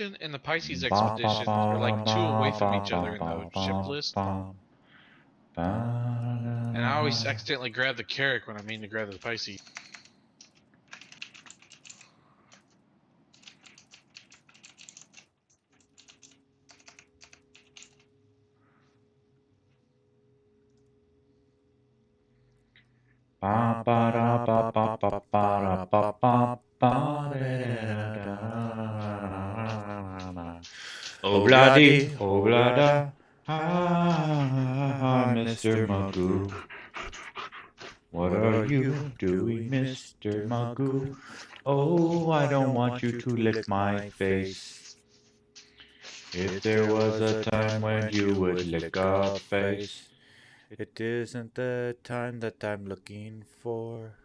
expedition and the Pisces expedition are like 2 away from each other in the ship list. And I always accidentally grab the Carrack when I mean to grab the Pisces. Obladi, oblada, Mr. Magoo. What are you doing, Mr. Magoo? Oh, I don't want you to lick my face. If there was a time when you would lick a face, it isn't the time that I'm looking for.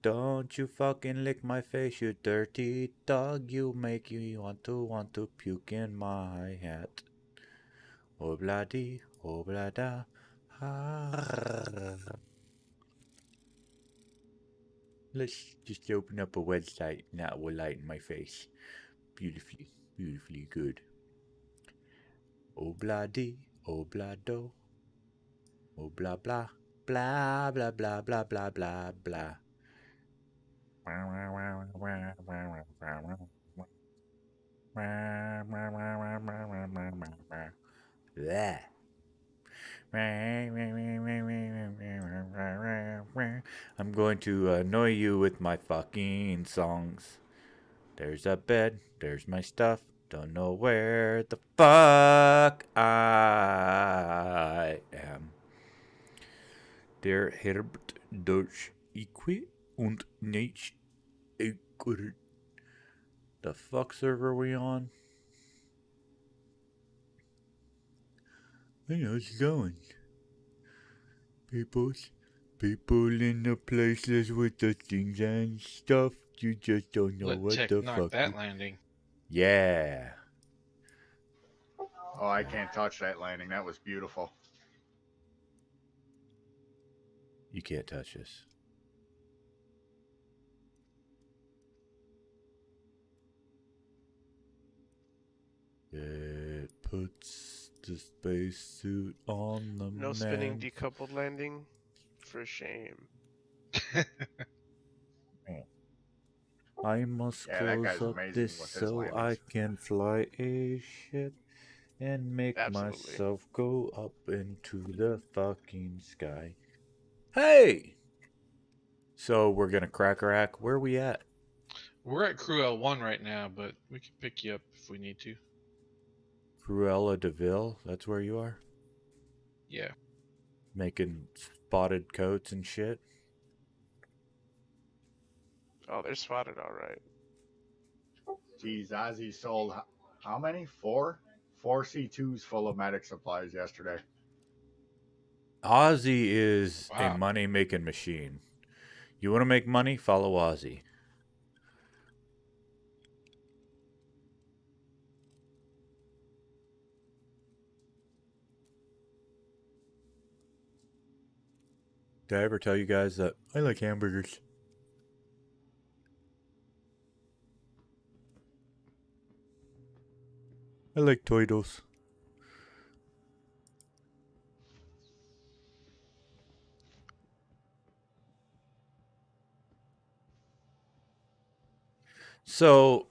Don't you fucking lick my face, you dirty dog. You make me want to puke in my hat. Obladi, oblada. Let's just open up a website and that will lighten my face. Beautifully, beautifully good. Obladi, oblado. Obla blah, blah, blah, blah, blah, blah, blah, blah. I'm going to annoy you with my fucking songs. There's a bed, there's my stuff. Don't know where the fuck I am. Der Herbert durch Equi und nicht Equid. The fuck server are we on? Hey, how's it going? People in the places with the things and stuff. You just don't know what the fuck. That landing. Yeah. Oh, I can't touch that landing. That was beautiful. You can't touch this. It puts the spacesuit on the No spinning decoupled landing? For shame. I must close up this so I can fly a ship and make myself go up into the fucking sky. Hey! So we're gonna crack rack. Where are we at? We're at Crew L1 right now, but we can pick you up if we need to. Cruella de Vil, that's where you are? Yeah. Making spotted coats and shit? Oh, they're spotted all right. Geez, Ozzy sold how many? Four C2s full of medic supplies yesterday. Ozzy is a money-making machine. You want to make money? Follow Ozzy. Did I ever tell you guys that I like hamburgers? I like Toidos. So,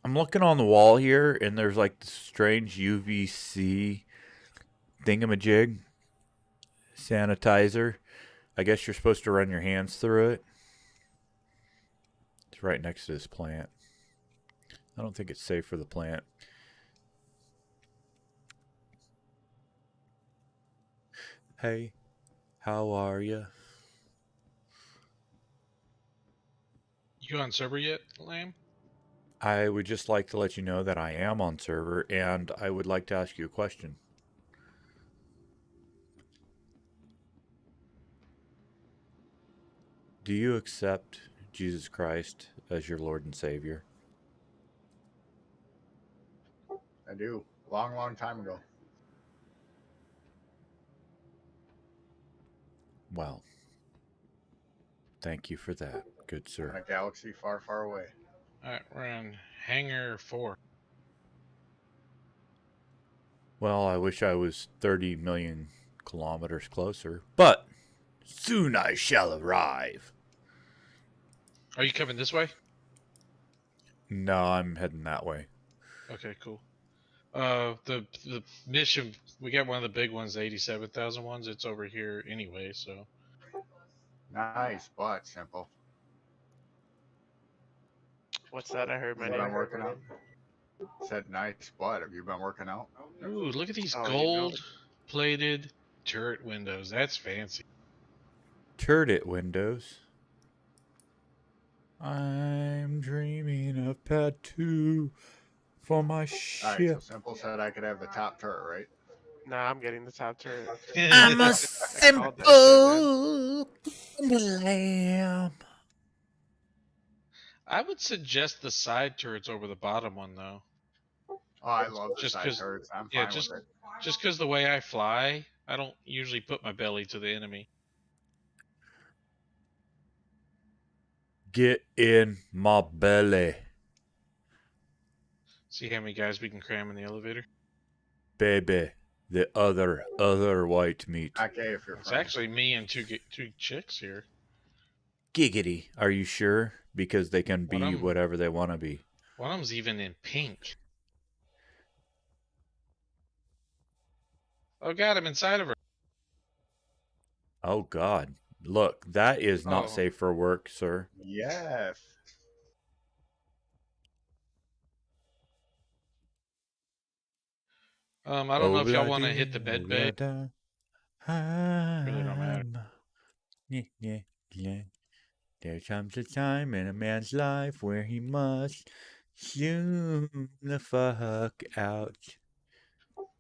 I'm looking on the wall here, and there's like this strange UVC thingamajig sanitizer. I guess you're supposed to run your hands through it. It's right next to this plant. I don't think it's safe for the plant. Hey, how are you? You on server yet, Lamb? I would just like to let you know that I am on server, and I would like to ask you a question. Do you accept Jesus Christ as your Lord and Savior? I do. Long time ago. Well, thank you for that, good sir. In a galaxy far, far away. Alright, we're on Hangar 4. Well, I wish I was 30 million kilometers closer, but soon I shall arrive. Are you coming this way? No, I'm heading that way. Okay, cool. The mission, we got one of the big ones, the 87,000 ones. It's over here anyway, so. Nice, but simple. What's that? I heard my You name. been working out? Said nice, but have you been working out? Ooh, look at these Oh, you know. gold-plated turret windows. That's fancy. Turret windows. I'm dreaming of pad 2 for my Alright, so ship. simple said I could have the top turret, right? Nah, I'm getting the top turret. I'm a I called that shit, simple lamb. I would suggest the side turrets over the bottom one, though. Oh, I love the Just side 'cause- turrets. I'm Yeah, fine just with it. just because the way I fly, I don't usually put my belly to the enemy. Get in my belly, See how many guys we can cram in the elevator? baby. The other white meat. Okay, if you're It's friends. actually me and two chicks here. Giggity. Are you sure? Because they can One be of 'em- whatever they want to be. One of them's even in pink. Oh god, I'm inside of her. Oh God. Look, that is not Oh. safe for work, sir. Yes. I don't know if y'all want to hit the bed bay. Really don't matter. Yeah. There comes a time in a man's life where he must zoom the fuck out.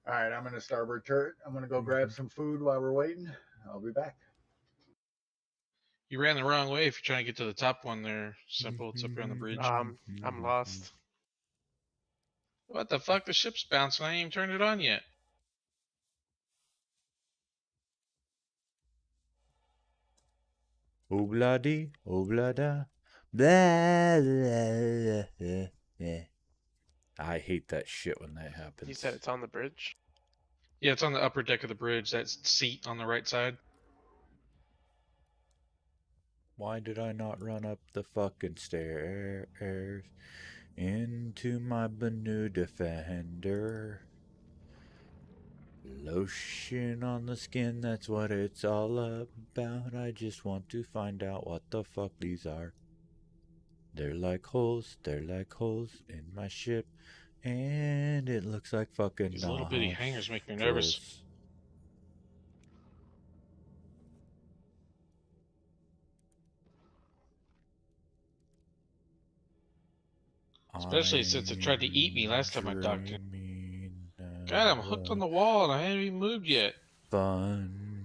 Alright, I'm in the starboard turret. I'm gonna go grab some food while we're waiting. I'll be back. You ran the wrong way if you're trying to get to the top one there. Simple, it's up here on the bridge. man. I'm lost. What the fuck? The ship's bouncing. I ain't even turned it on yet. Obladi, oblada, blah, blah, blah, blah. I hate that shit when that happens. You said it's on the bridge? Yeah, it's on the upper deck of the bridge. That seat on the right side. Why did I not run up the fucking stairs into my Banu Defender? Lotion on the skin, that's what it's all about. I just want to find out what the fuck these are. They're like holes in my ship. And it looks like fucking These little bitty hangers make me nervous. Especially since it tried to eat me last time I docked it. God, I'm hooked on the wall and I haven't even moved yet. Fun.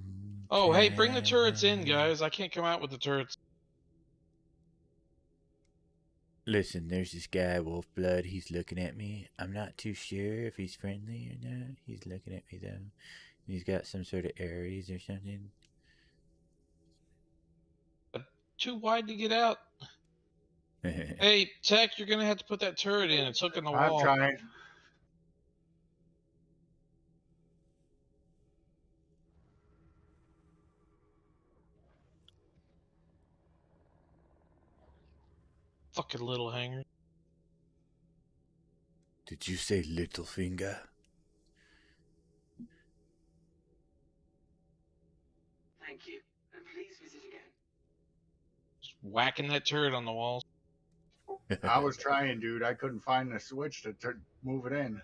Oh, hey, bring the turrets in, guys. I can't come out with the turrets. Listen, there's this guy, Wolfblood. He's looking at me. I'm not too sure if he's friendly or not. He's looking at me, though. He's got some sort of Aries or something. Too wide to get out. Hey, Tech, you're gonna have to put that turret in. It's hooking the I'm wall. trying. Fucking little hanger. Did you say Littlefinger? Thank you, and please visit again. Just whacking that turret on the walls. I was trying, dude. I couldn't find the switch to move it in.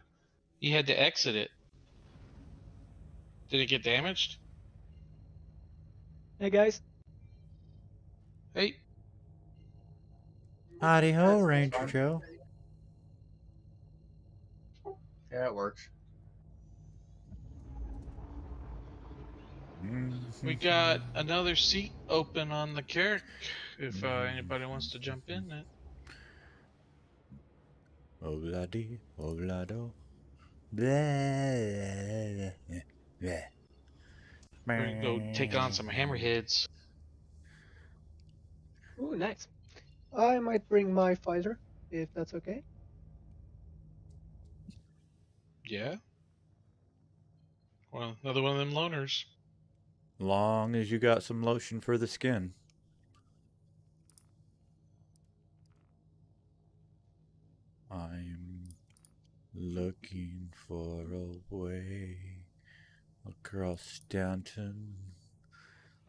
You had to exit it. Did it get damaged? Hey guys, Hey, Howdy ho, That's Ranger fine. Joe. Yeah, it works. we got another seat open on the Carrick. If anybody wants to jump in it. Obladi, oblado. Blah, blah. We're gonna go take on some hammerheads. ooh, nice. I might bring my fighter, if that's okay. Yeah? Well, another one of them loners. Long as you got some lotion for the skin. I'm looking for a way across Stanton.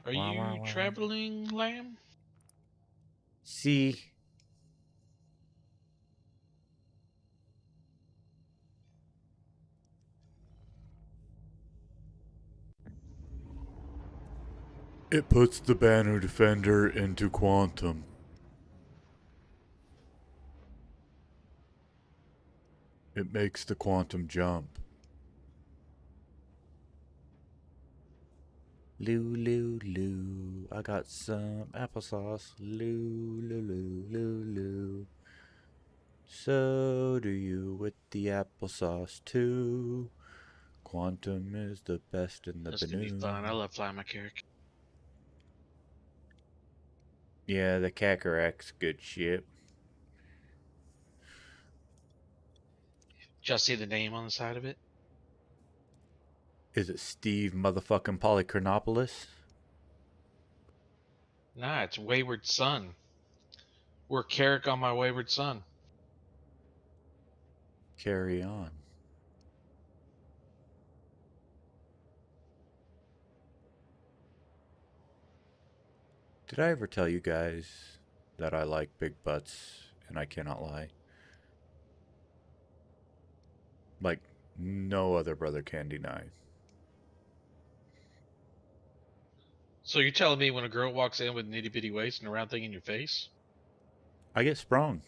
Are you traveling, lamb? See. It puts the Banner Defender into quantum. It makes the quantum jump. Loo, loo, loo. I got some applesauce. Loo, loo, loo, loo, loo. So do you with the applesauce too. Quantum is the best in the That's gonna be fun. I love flying my Carrack. Yeah, the Kakarot's good shit. Did y'all see the name on the side of it? Is it Steve motherfucking Polychronopoulos? Nah, it's Wayward Son. We're Carrack on my Wayward Son. Carry on. Did I ever tell you guys that I like big butts and I cannot lie? Like no other brother can deny. So you're telling me when a girl walks in with an itty bitty waist and a round thing in your face? I get sprung.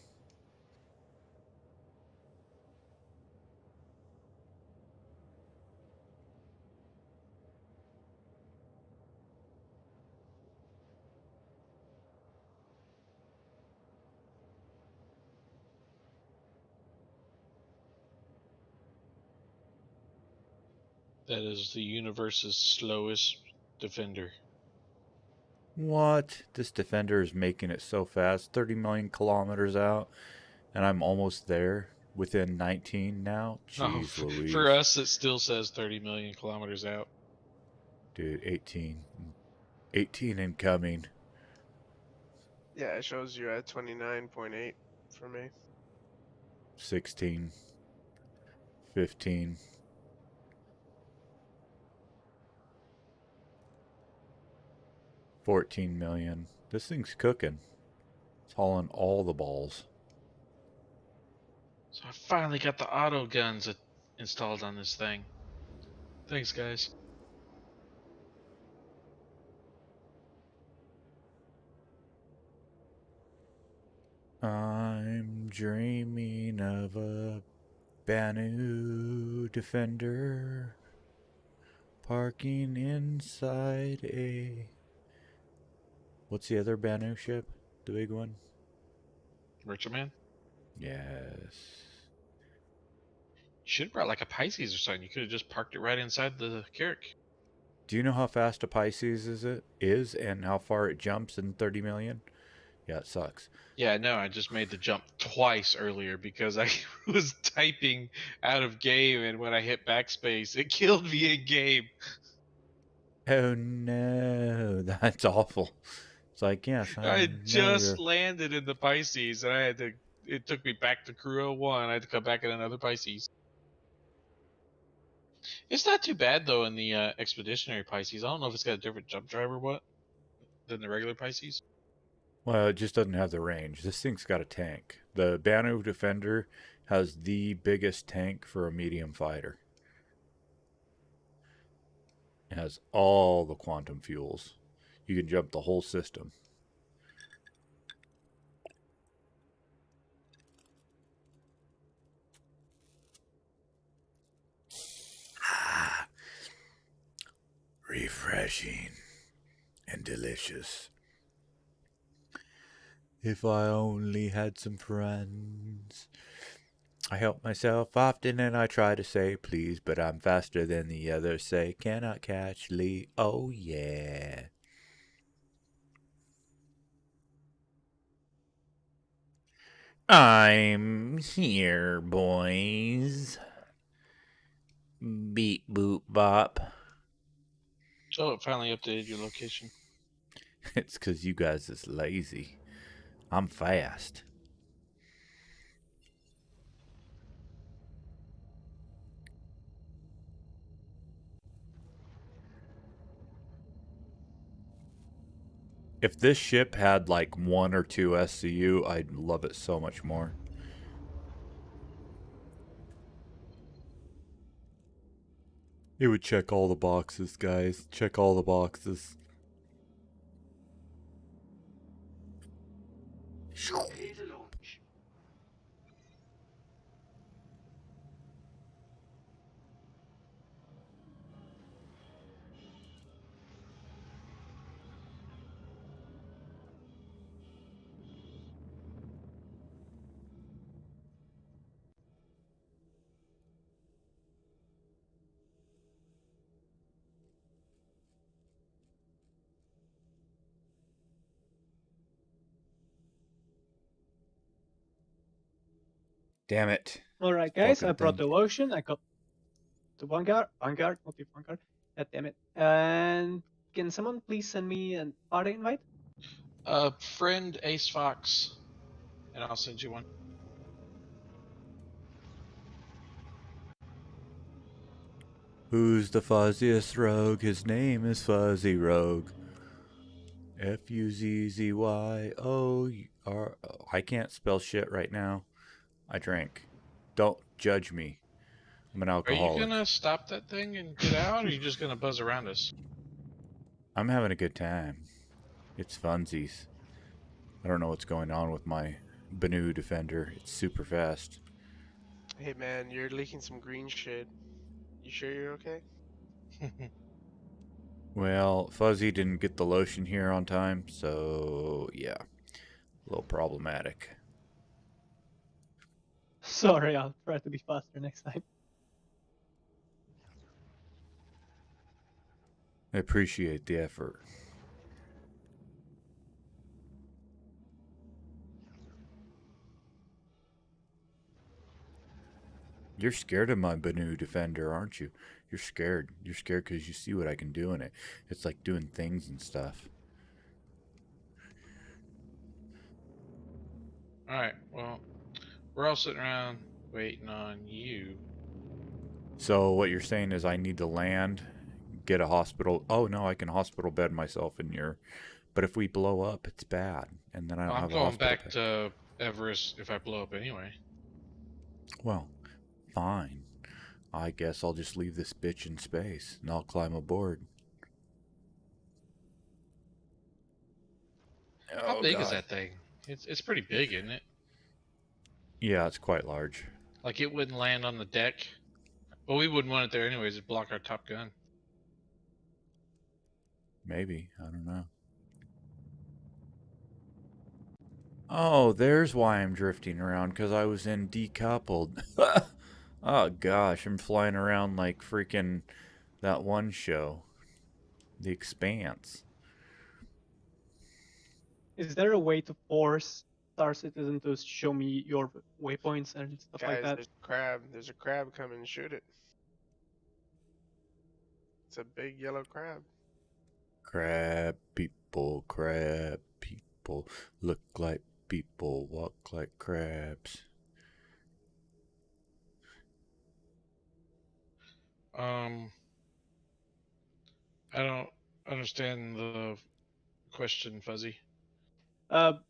That is the universe's slowest defender. What? This defender is making it so fast. 30 million kilometers out. And I'm almost there. Within 19 now. Jeez Louise. For us, it still says 30 million kilometers out. Dude, 18. 18 incoming. Yeah, it shows you at 29.8 for me. 16. 15. 14 million. This thing's cooking. It's hauling all the balls. So I finally got the auto guns installed on this thing. Thanks, guys. I'm dreaming of a Banu Defender parking inside a... What's the other Banu ship? The big one? Merchantman? Yes. You should have brought like a Pisces or something. You could have just parked it right inside the Carrack. Do you know how fast a Pisces is and how far it jumps in 30 million? Yeah, it sucks. Yeah, no, I just made the jump twice earlier because I was typing out of game, and when I hit backspace, it killed me in game. Oh no, that's awful. It's like, yes, I know just you're... landed in the Pisces, and it took me back to crew 01. I had to come back in another Pisces. It's not too bad, though, in the Expeditionary Pisces. I don't know if it's got a different jump drive or what than the regular Pisces. Well, it just doesn't have the range. This thing's got a tank. The Banu Defender has the biggest tank for a medium fighter. It has all the quantum fuels. You can jump the whole system. Refreshing and delicious. If I only had some friends. I help myself often and I try to say please, but I'm faster than the others say cannot catch Lee. Oh yeah. I'm here, boys. Beep boop bop. Oh, it finally updated your location. It's because you guys is lazy. I'm fast. If this ship had like 1 or 2 SCU, I'd love it so much more. It would check all the boxes, guys. Check all the boxes. Ready to launch. Damn it. Alright, guys, Fucking I brought thing. the lotion. I got the Vanguard, not the Vanguard. God damn it. And can someone please send me an party invite? Friend Ace Fox, and I'll send you one. Who's the fuzziest rogue? His name is Fuzzy Rogue. Fuzzyor. I can't spell shit right now. I drank. Don't judge me. I'm an Are you alcoholic. gonna stop that thing and get out, or are you just gonna buzz around us? I'm having a good time. It's funsies. I don't know what's going on with my Banu Defender. It's super fast. Hey man, you're leaking some green shit. You sure you're okay? Well, Fuzzy didn't get the lotion here on time, so yeah. A little problematic. Sorry, I'll try to be faster next time. I appreciate the effort. You're scared of my Banu Defender, aren't you? You're scared. You're scared because you see what I can do in it. It's like doing things and stuff. Alright, well, we're all sitting around waiting on you. So what you're saying is I need to land, get a hospital. Oh no, I can hospital bed myself in your. But if we blow up, it's bad, and then I don't I'm have a going hospital back bed. to Everest if I blow up anyway. Well, fine. I guess I'll just leave this bitch in space, and I'll climb aboard. How Oh, big is God. that thing? It's pretty big, isn't it? Yeah, it's quite large. Like it wouldn't land on the deck. Well, we wouldn't want it there anyways. It'd block our Top Gun. Maybe. I don't know. Oh, there's why I'm drifting around, because I was in decoupled. Oh, gosh. I'm flying around like freaking that one show. The Expanse. Is there a way to force Star Citizen to show me your waypoints and stuff like Guys, that? there's a crab. There's a crab coming. Shoot it. It's a big yellow crab. Crab people, look like people, walk like crabs. I don't understand the question, Fuzzy.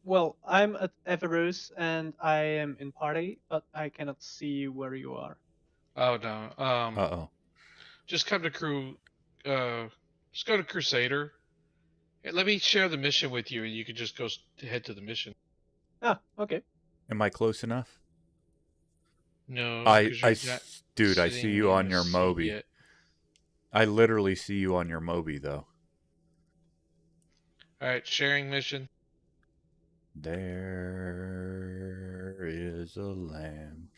Well, I'm at Everus and I am in party, but I cannot see where you are. Oh no. Uh-oh. Just come to crew. Just go to Crusader. Hey, let me share the mission with you, and you can just go head to the mission. Ah, okay. Am I close enough? No, Dude, because you're not I see sitting you in on a your seat Moby. yet. I literally see you on your Moby, though. Alright, sharing mission. There is a lamb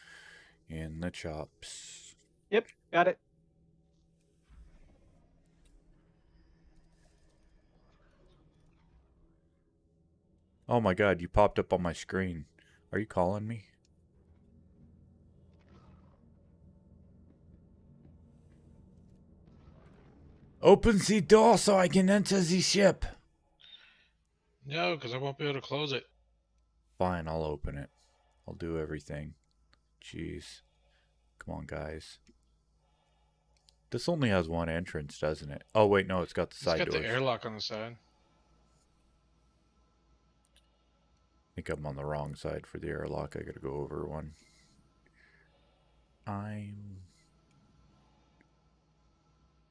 in the chops. Yep, got it. Oh my god, you popped up on my screen. Are you calling me? Open the door so I can enter the ship. No, because I won't be able to close it. Fine, I'll open it. I'll do everything. Jeez. Come on, guys. This only has one entrance, doesn't it? Oh, wait, no, it's got the side It's got doors. the airlock on the side. I think I'm on the wrong side for the airlock. I gotta go over one. I'm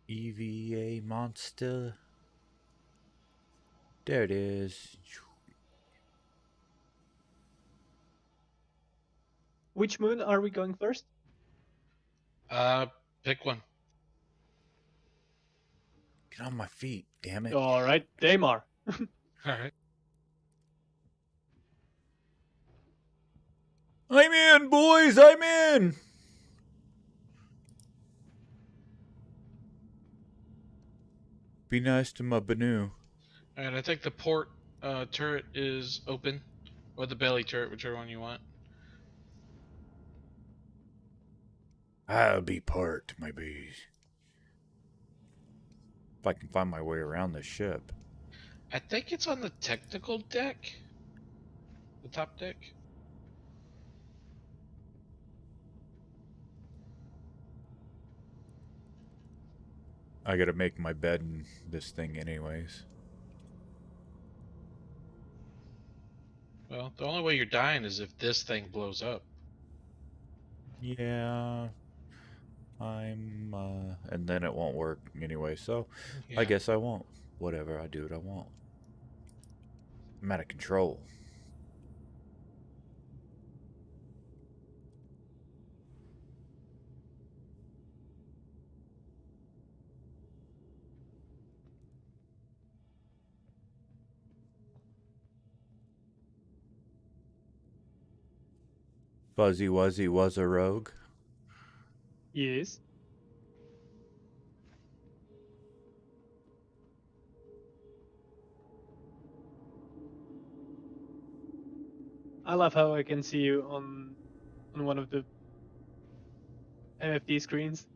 EVA monster. There it is. Which moon are we going first? Pick one. Get on my feet, damn it. All right, Daymar. All right. I'm in, boys! I'm in! Be nice to my Banu. And I think the port turret is open, or the belly turret, whichever one you want. I'll be part, my bees. If I can find my way around this ship. I think it's on the technical deck, the top deck. I gotta make my bed in this thing anyways. Well, the only way you're dying is if this thing blows up. Yeah. And then it won't work anyway, so Yeah. I guess I won't. Whatever, I do what I want. I'm out of control. Fuzzy Wuzzy was a rogue. Yes. I love how I can see you on one of the MFD screens.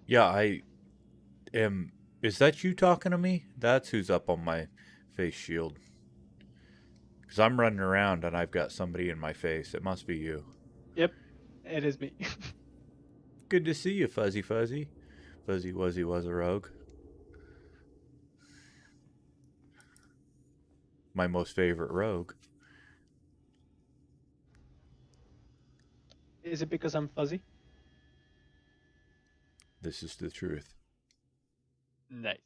Yeah, I am. Is that you talking to me? That's who's up on my face shield. Because I'm running around and I've got somebody in my face. It must be you. Yep, it is me. Good to see you, Fuzzy Fuzzy. Fuzzy Wuzzy was a rogue. My most favorite rogue. Is it because I'm fuzzy? This is the truth. Nice.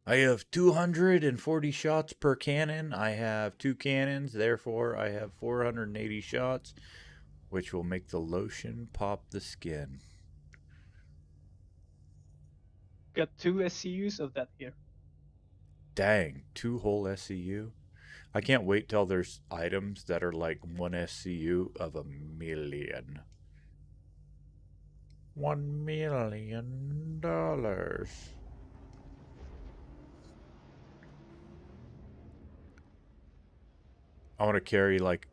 I have 240 shots per cannon. I have 2 cannons, therefore I have 480 shots, which will make the lotion pop the skin. Got 2 SCUs of that here. Dang, 2 whole SCU? I can't wait till there's items that are like 1 SCU of $1 million. $1 million. I want to carry, like,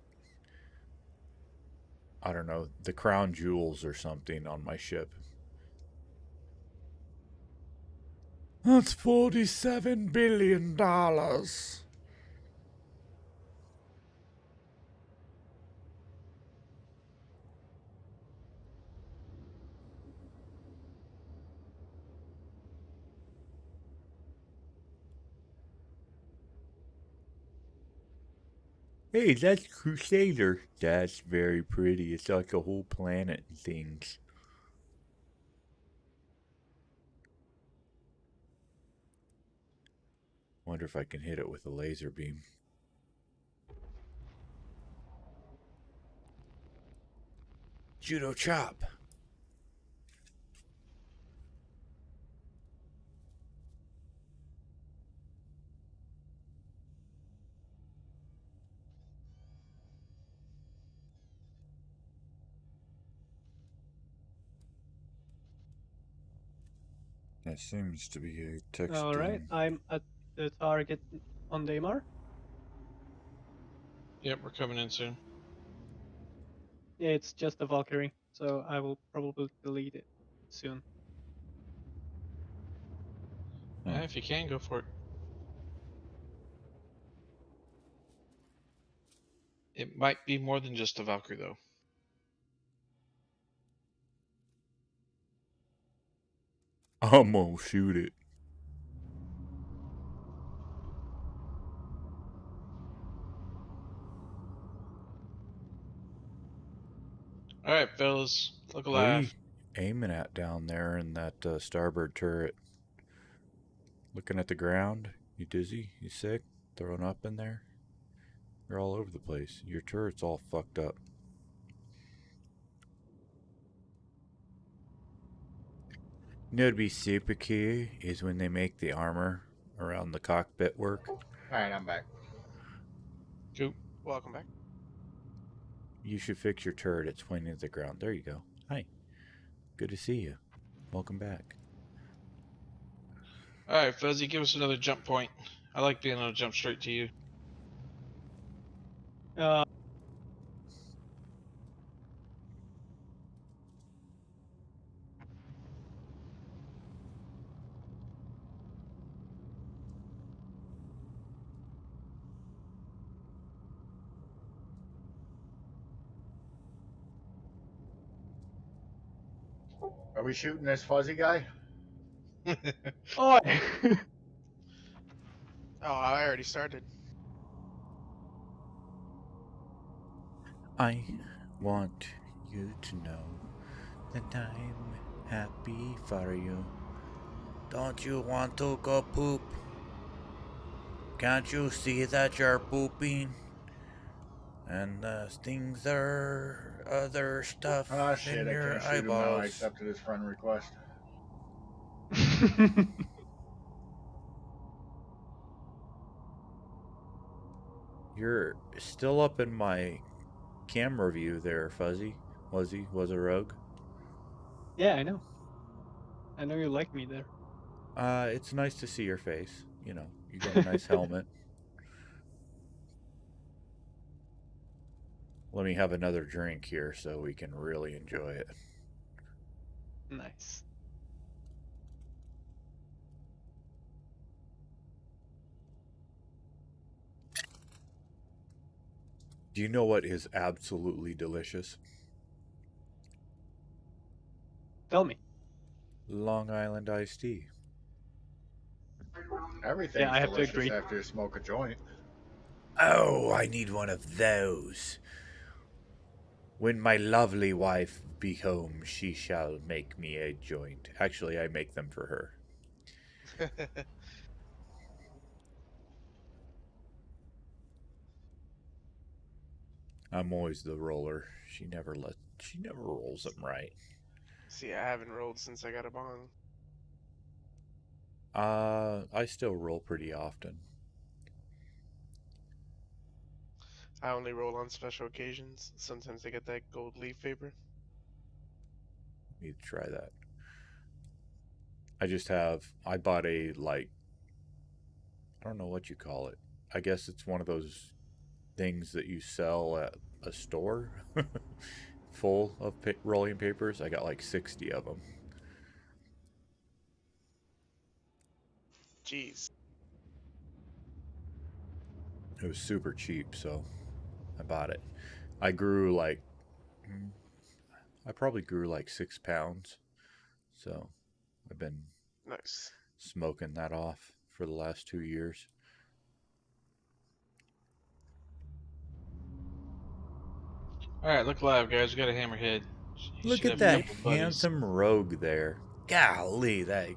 I don't know, the crown jewels or something on my ship. That's $47 billion. Hey, that's Crusader. That's very pretty. It's like a whole planet and things. Wonder if I can hit it with a laser beam. Judo chop. That seems to be a text. All right, I'm at the target on Daymar. Yep, we're coming in soon. It's just a Valkyrie, so I will probably delete it. soon. If you can, go for it. It might be more than just a Valkyrie, though. I'm gonna shoot it. All right, fellas, look What are you alive. aiming at down there in that starboard turret? Looking at the ground? You dizzy? You sick? Throwing up in there? You're all over the place. Your turret's all fucked up. You know what'd be super cool is when they make the armor around the cockpit work. Alright, I'm back. Cool. Welcome back. You should fix your turret. It's pointing at the ground. There you go. Hi. Good to see you. Welcome back. All right, Fuzzy, give us another jump point. I like being able to jump straight to you. Are we shooting this fuzzy guy? Oh, Oh, I already started. I want you to know that I'm happy for you. Don't you want to go poop? Can't you see that you're pooping? And things are other stuff Oh shit, in I your can't shoot him now. I eyeballs. accepted his friend request. You're still up in my camera view there, Fuzzy. Was a rogue? yeah, I know. I know you like me there. It's nice to see your face. You know, you got a nice helmet. Let me have another drink here so we can really enjoy it. Nice. Do you know what is absolutely delicious? Tell me. Long Island iced tea. Everything's I have to delicious agree. after you smoke a joint. Oh, I need one of those. When my lovely wife be home, she shall make me a joint. Actually, I make them for her. I'm always the roller. She never rolls them right. See, I haven't rolled since I got a bong. I still roll pretty often. I only roll on special occasions. Sometimes I get that gold leaf vapor. Need to try that. I bought a, like, I don't know what you call it. I guess it's one of those things that you sell at a store full of rolling papers. I got like 60 of them. Jeez. It was super cheap, so I bought it. I grew like, I probably grew like 6 pounds. So I've been Nice. smoking that off for the last 2 years. All right, look alive, guys. We got a hammerhead. He Look should at have a that couple buddies. handsome rogue there. Golly, that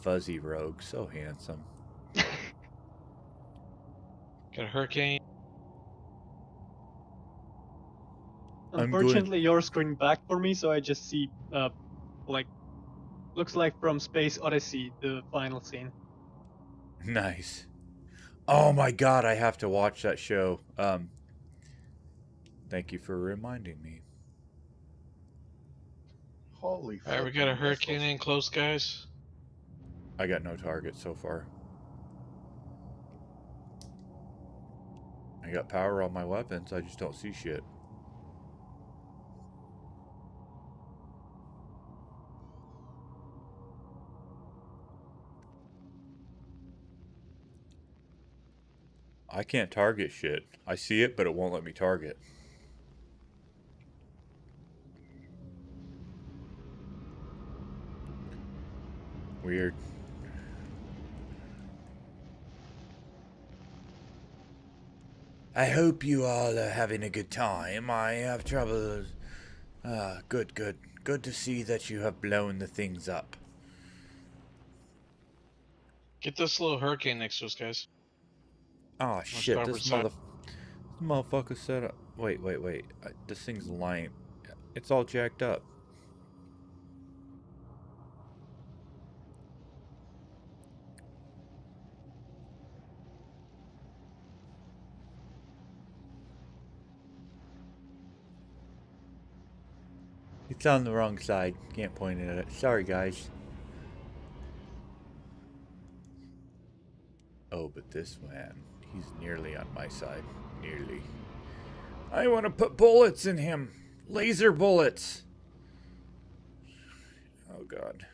fuzzy rogue, so handsome. Got a hurricane. Unfortunately, you're screening back for me, so I just see, like, looks like from Space Odyssey, the final scene. Nice. Oh my god, I have to watch that show. Thank you for reminding me. Holy All right, we got a fucking hurricane missiles. in close, guys. I got no target so far. I got power on my weapons, I just don't see shit. I can't target shit. I see it, but it won't let me target. Weird. I hope you all are having a good time. I have trouble. Good. Good to see that you have blown the things up. Get this little hurricane next to us, guys. Oh shit, starboard this side. motherfucker set up. Wait. This thing's lying. It's all jacked up. It's on the wrong side. Can't point it at it. Sorry, guys. Oh, but this man, he's nearly on my side. Nearly. I want to put bullets in him. Laser bullets. Oh, God.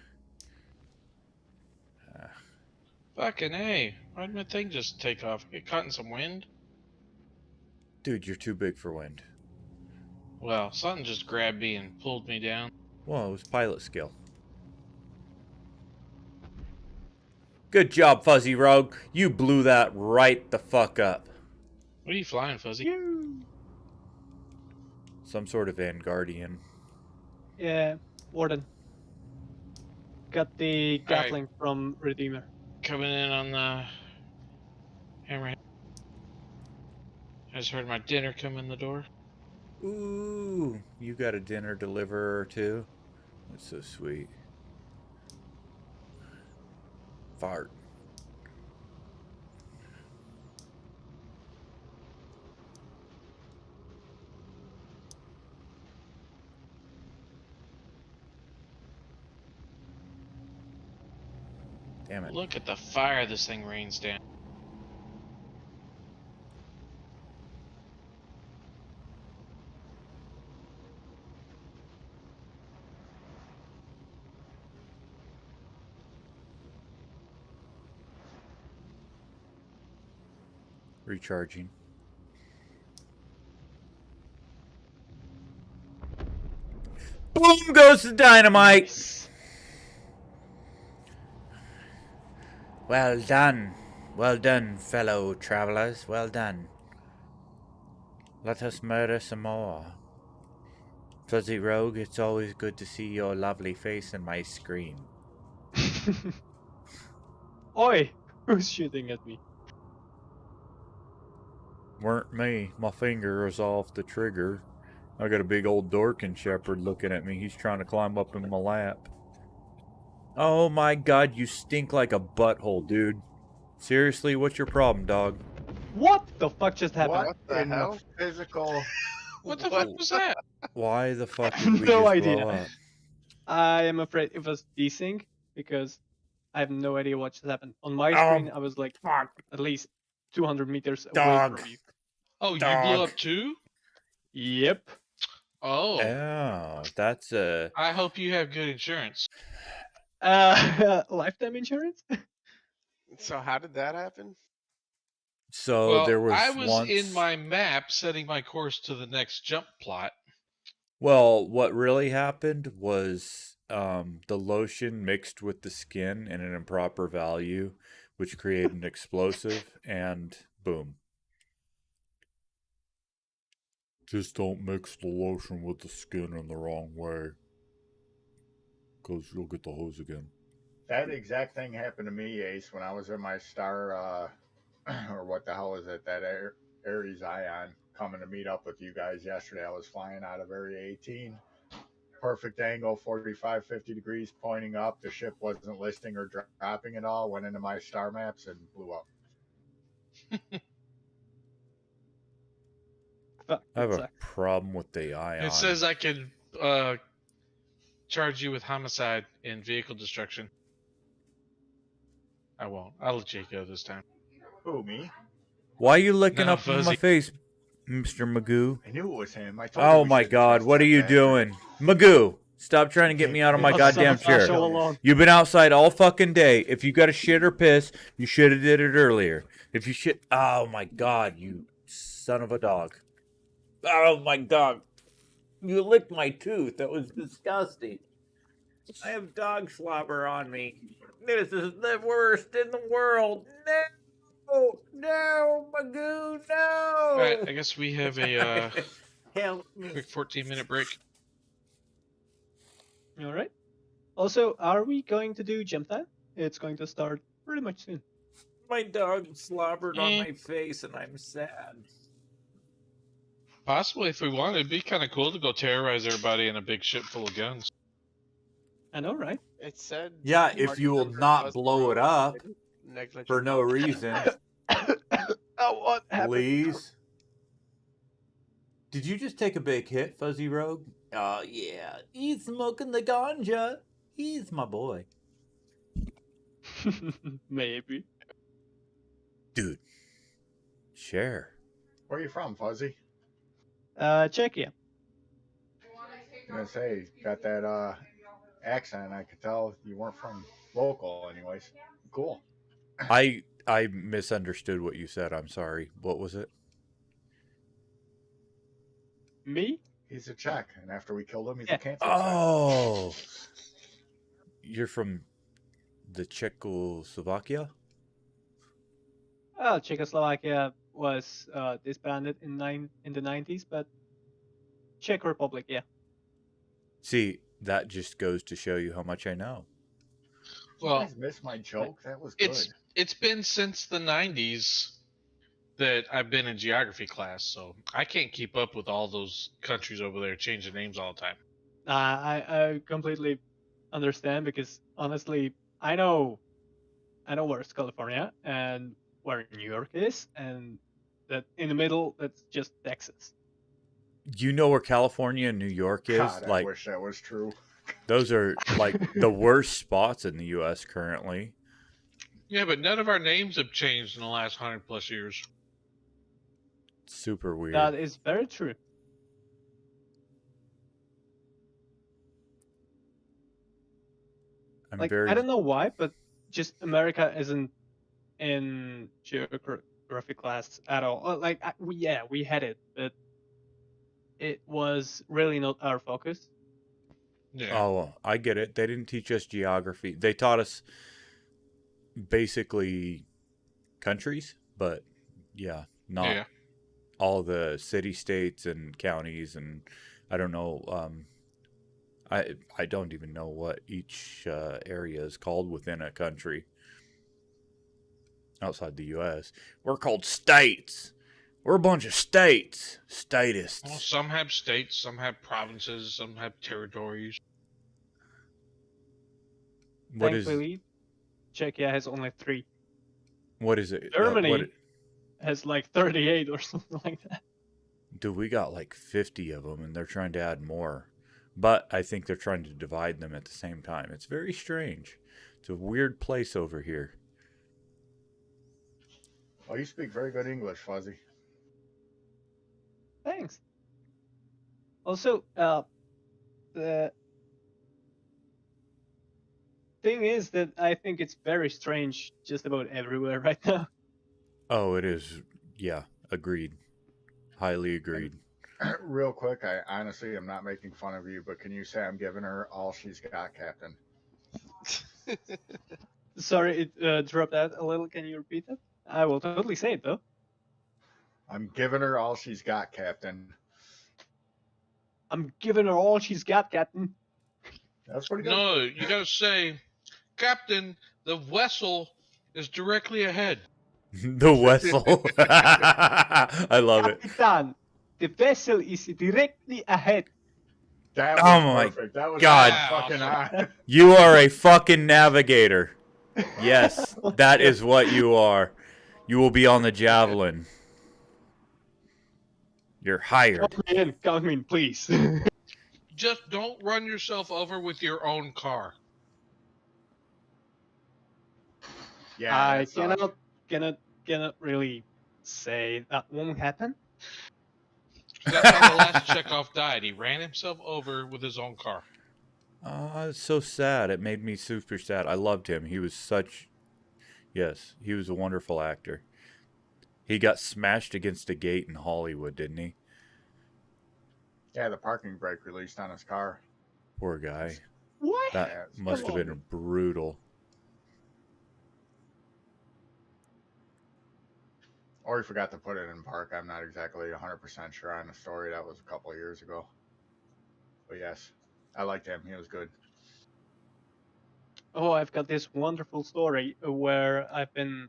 Fucking A. Why did my thing just take off? Get caught in some wind? Dude, you're too big for wind. Well, something just grabbed me and pulled me down. Well, it was pilot skill. Good job, Fuzzy Rogue. You blew that right the fuck up. What are you flying, Fuzzy? Some sort of Vanguardian. Yeah, Warden. Got the All right. Gatling from Redeemer. Coming in on the hammerhead. I just heard my dinner come in the door. Ooh, you got a dinner deliverer too? That's so sweet. Fart. Damn it. Look at the fire this thing rains down. Recharging. Boom goes the dynamite. Well done. Well done, fellow travelers. Well done. Let us murder some more. Fuzzy Rogue, it's always good to see your lovely face in my screen. Oi! Who's shooting at me? Weren't me. My finger is off the trigger. I got a big old Dorkin shepherd looking at me. He's trying to climb up in my lap. Oh my god, you stink like a butthole, dude. Seriously, what's your problem, dog? What the fuck just happened? What the in hell? the physical? What the fuck was that? Why the fuck did we No just idea. blow up? I am afraid it was desync because I have no idea what just happened. On my screen, I was like at least 200 meters away Dog. from you. Oh, you Dog. blew up too? Yep. Oh. Oh, that's a... I hope you have good insurance. Lifetime insurance? So how did that happen? So Well, there was I was once... in my map setting my course to the next jump plot. Well, what really happened was the lotion mixed with the skin in an improper value, which created an explosive, and boom. Just don't mix the lotion with the skin in the wrong way, because you'll get the hose again. That exact thing happened to me, Ace, when I was in my star, or what the hell is it, that Aries Ion, coming to meet up with you guys yesterday. I was flying out of Area 18. Perfect angle, 45, 50 degrees, pointing up. The ship wasn't listing or dropping at all. Went into my star maps and blew up. Fuck, I have that a sucks. problem with the ion. It says I can charge you with homicide and vehicle destruction. I won't. I'll let you go this time. Who, me? Why are you licking No, up in my Fuzzy. face, Mr. Magoo? I knew it was him. I told you Oh we my shouldn't god, trust what are that you bastard. doing? Magoo, stop trying to get me out of my Oh, goddamn sabotage chair. all along. You've been outside all fucking day. If you got to shit or piss, you should have did it earlier. If you shit, oh my god, you son of a dog! Oh my god, you licked my tooth. That was disgusting. I have dog slobber on me. This is the worst in the world. No, no, Magoo, no. All right, I guess we have a Help me. quick 14-minute break. All right. Also, are we going to do gym time? It's going to start pretty much soon. My dog slobbered on Eh. my face, and I'm sad. Possibly, if we wanted, it'd be kind of cool to go terrorize everybody in a big ship full of guns. I know, right? It said. Yeah, if Mark you will Zuckerberg not was blow it up negligent. for no reason, Oh, what happened? please. Did you just take a big hit, Fuzzy Rogue? Oh, yeah. He's smoking the ganja. He's my boy. Maybe. Dude. Share. Where are you from, Fuzzy? Czechia. I'm gonna say, got that accent. I could tell you weren't from local, anyways. Cool. I misunderstood what you said. I'm sorry. What was it? Me? He's a Czech, and after we killed him, he's Yeah. a cancer. Oh. You're from the Czechoslovakia? Well, Czechoslovakia was disbanded in the 90s, but Czech Republic, yeah. See, that just goes to show you how much I know. You Well, guys missed my joke. That was good. it's been since the 90s that I've been in geography class, so I can't keep up with all those countries over there changing names all the time. I completely understand because honestly, I know where's California and where New York is, and that in the middle, that's just Texas. You know where California and New York is? God, I Like, wish that was true. those are like the worst spots in the U.S. currently. Yeah, but none of our names have changed in the last 100+ years. Super weird. That is very true. I'm Like, very. I don't know why, but just America isn't in geography class at all. Like, we had it, but it was really not our focus. Yeah. Oh, I get it. They didn't teach us geography. They taught us basically countries, but yeah, not Yeah. all the city states and counties, and I don't know. I don't even know what each area is called within a country outside the U.S. We're called states. We're a bunch of states. Statists. Well, some have states, some have provinces, some have territories. What is Thankfully, Czechia has only 3. what is it? Germany has like 38 or something like that. Dude, we got like 50 of them, and they're trying to add more. But I think they're trying to divide them at the same time. It's very strange. It's a weird place over here. Oh, you speak very good English, Fuzzy. Thanks. Also, the thing is that I think it's very strange just about everywhere right now. Oh, it is. Yeah, agreed. Highly agreed. Real quick, I honestly am not making fun of you, but can you say I'm giving her all she's got, Captain? Sorry, it dropped out a little. Can you repeat that? I will totally say it though. I'm giving her all she's got, Captain. I'm giving her all she's got, Captain. That's pretty good. No, you gotta say, Captain, the vessel is directly ahead. The vessel. I love it. Capitan, the vessel is directly ahead. That Oh was my perfect. That was God. fucking on. You are a fucking navigator. Yes, that is what you are. You will be on the javelin. You're hired. Count me in, please. Just don't run yourself over with your own car. Yeah, I that's, cannot really say that won't happen. That's how the last Chekhov died. He ran himself over with his own car. It's so sad. It made me super sad. I loved him. He was such... Yes, he was a wonderful actor. He got smashed against a gate in Hollywood, didn't he? Yeah, the parking brake released on his car. Poor guy. What? That Yeah, it's must have Come on. been brutal. Or he forgot to put it in park. I'm not exactly 100% sure on the story. That was a couple of years ago. But yes, I liked him. He was good. Oh, I've got this wonderful story where I've been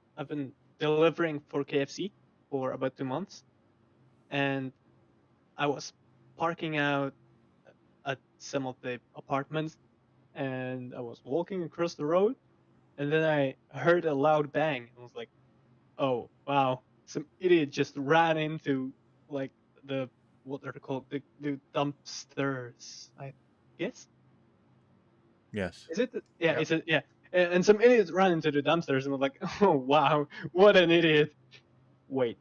delivering for KFC for about 2 months, and I was parking out at some of the apartments, and I was walking across the road, and then I heard a loud bang. I was like, "Oh wow, some idiot just ran into like the what are they called, the dumpsters, I guess." Yes. Is it? Yeah, Yep. it's a yeah. And some idiots ran into the dumpsters and was like, "Oh wow, what an idiot!" Wait,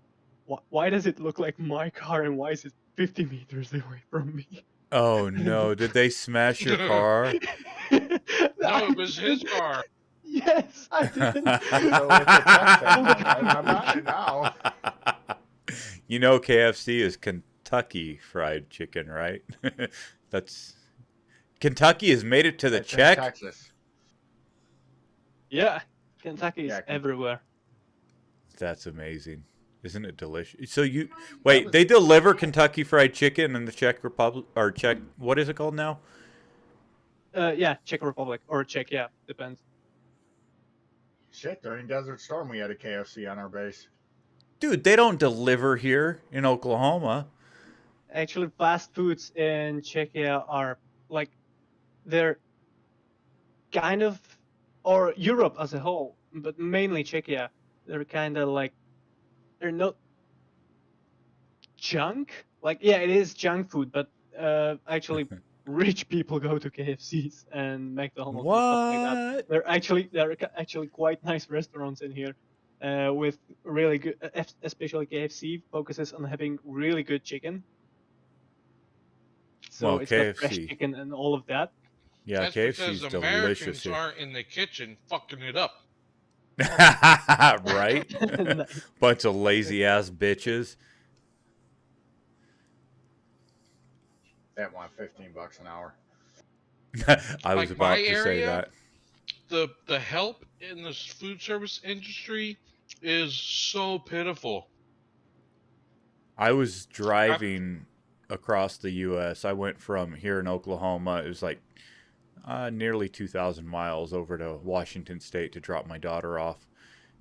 why does it look like my car and why is it 50 meters away from me? Oh no! Did they smash your car? No, it was his car. Yes, I did. So it's a test thing, and I'm on it now. You know, KFC is Kentucky Fried Chicken, right? That's Kentucky has made it to the It's in check. Texas. Yeah, Kentucky is Yeah, everywhere. That's amazing. Isn't it delicious? So you wait, they deliver Kentucky Fried Chicken in the Czech Republic or Czech? What is it called now? Yeah, Czech Republic or Czech, yeah, depends. Shit, during Desert Storm, we had a KFC on our base. Dude, they don't deliver here in Oklahoma. Actually, fast foods in Czechia are like they're kind of, or Europe as a whole, but mainly Czechia. They're kind of like they're not junk. Like yeah, it is junk food, but actually rich people go to KFCs and McDonald's and stuff like that. What? They're actually quite nice restaurants in here, with really good, especially KFC focuses on having really good chicken. So Well, it's got fresh KFC. chicken and all of that. Yeah, That's KFC's because delicious Americans here. aren't in the kitchen fucking it up. Right? Nice. Bunch of lazy ass bitches. That want $15 an hour. I was Like about my to say area, that. the help in the food service industry is so pitiful. I was driving across the U.S. I went from here in Oklahoma. It was like nearly 2,000 miles over to Washington State to drop my daughter off,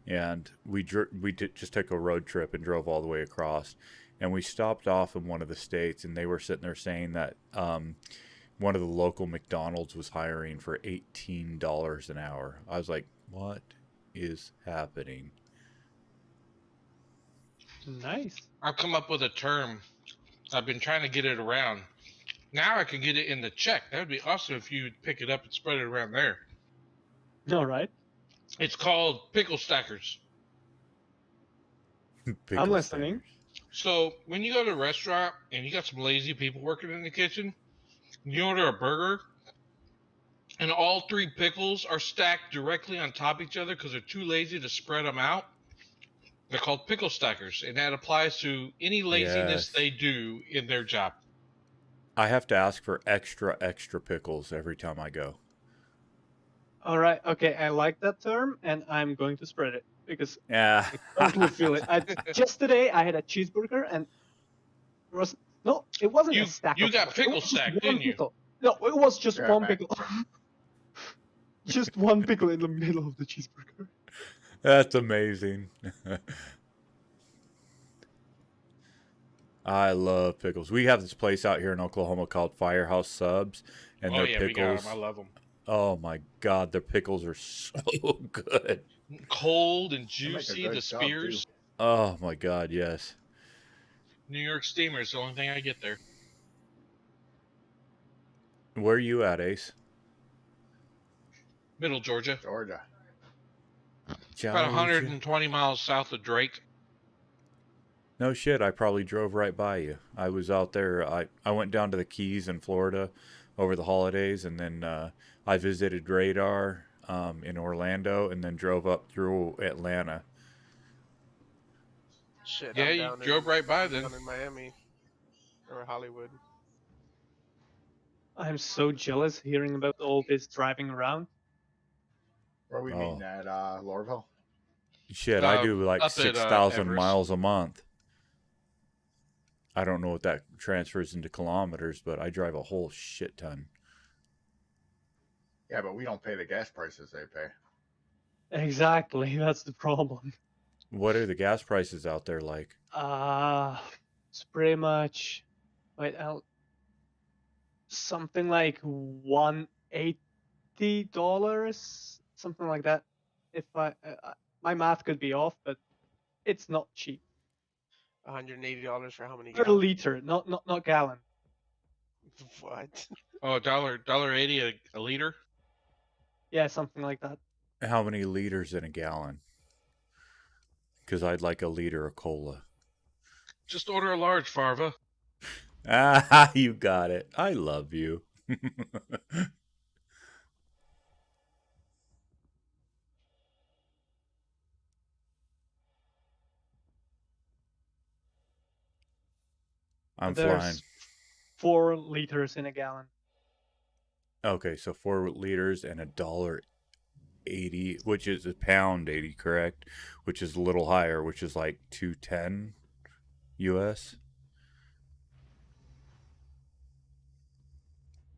and we just took a road trip and drove all the way across. And we stopped off in one of the states, and they were sitting there saying that one of the local McDonald's was hiring for $18 an hour. I was like, "What is happening?" Nice. I've come up with a term. I've been trying to get it around. Now I can get it in the check. That would be awesome if you would pick it up and spread it around there. All right. It's called pickle stackers. Pickle I'm listening. stickers. So when you go to a restaurant and you got some lazy people working in the kitchen, you order a burger, and all three pickles are stacked directly on top of each other because they're too lazy to spread them out. They're called pickle stackers, and that applies to any laziness Yes. they do in their job. I have to ask for extra pickles every time I go. All right. Okay, I like that term, and I'm going to spread it because Yeah. I totally feel it. Just today, I had a cheeseburger, and it wasn't a stack. You of got pickles. It pickle was just stacked, one didn't you? pickle. No, it was just Yeah, one man. pickle. Just one pickle in the middle of the cheeseburger. That's amazing. I love pickles. We have this place out here in Oklahoma called Firehouse Subs, and Oh their yeah, we got pickles. them. I love them. Oh my God, their pickles are so good. Cold and They make a juicy. good The sub, too. spears. Oh my God, yes. New York steamer is the only thing I get there. Where are you at, Ace? Middle Georgia. Georgia. About 120 miles south of Drake. No shit, I probably drove right by you. I was out there. I went down to the Keys in Florida over the holidays, and then I visited Radar in Orlando, and then drove up through Atlanta. Shit, Yeah, I'm you down drove right by I'm then. down in Miami or Hollywood. I'm so jealous hearing about all this driving around. Where are we meeting Oh. at Lorville? Shit, I do like Up at 6,000 Everest. miles a month. I don't know what that transfers into kilometers, but I drive a whole shit ton. Yeah, but we don't pay the gas prices they pay. Exactly, that's the problem. What are the gas prices out there like? It's pretty much wait out something like $180, something like that. If my math could be off, but it's not cheap. $180 for how many Per gallons? liter, not gallon. What? Oh, $1.80 a liter. Yeah, something like that. How many liters in a gallon? Because I'd like a liter of cola. Just order a large, Farva. Ah, you got it. I love you. I'm There's flying. 4 liters in a gallon. Okay, so 4 liters and $1.80, which is £1.80, correct? Which is a little higher, which is like $2.10 US.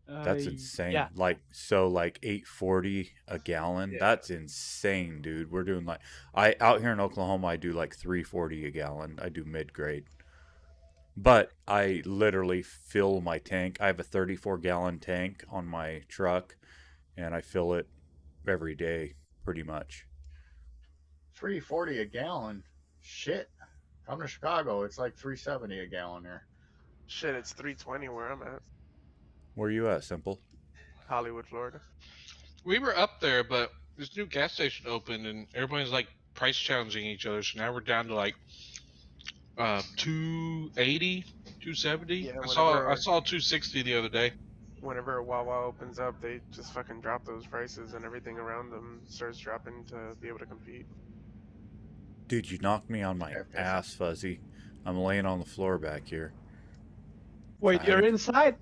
That's insane. Yeah. Like $8.40 a gallon. Yeah. That's insane, dude. We're doing like out here in Oklahoma, I do like $3.40 a gallon. I do mid grade. But I literally fill my tank. I have a 34-gallon tank on my truck, and I fill it every day, pretty much. $3.40 a gallon. Shit. Come to Chicago, it's like $3.70 a gallon here. Shit, it's $3.20 where I'm at. Where you at, Simple? Hollywood, Florida. We were up there, but this new gas station opened, and everybody's like price challenging each other. So now we're down to like 280, 270. Yeah, I whenever saw 260 the other day. whenever Wawa opens up, they just fucking drop those prices and everything around them starts dropping to be able to compete. Dude, you knocked me on my Okay. ass, Fuzzy. I'm laying on the floor back here. Wait, I you're had a- inside?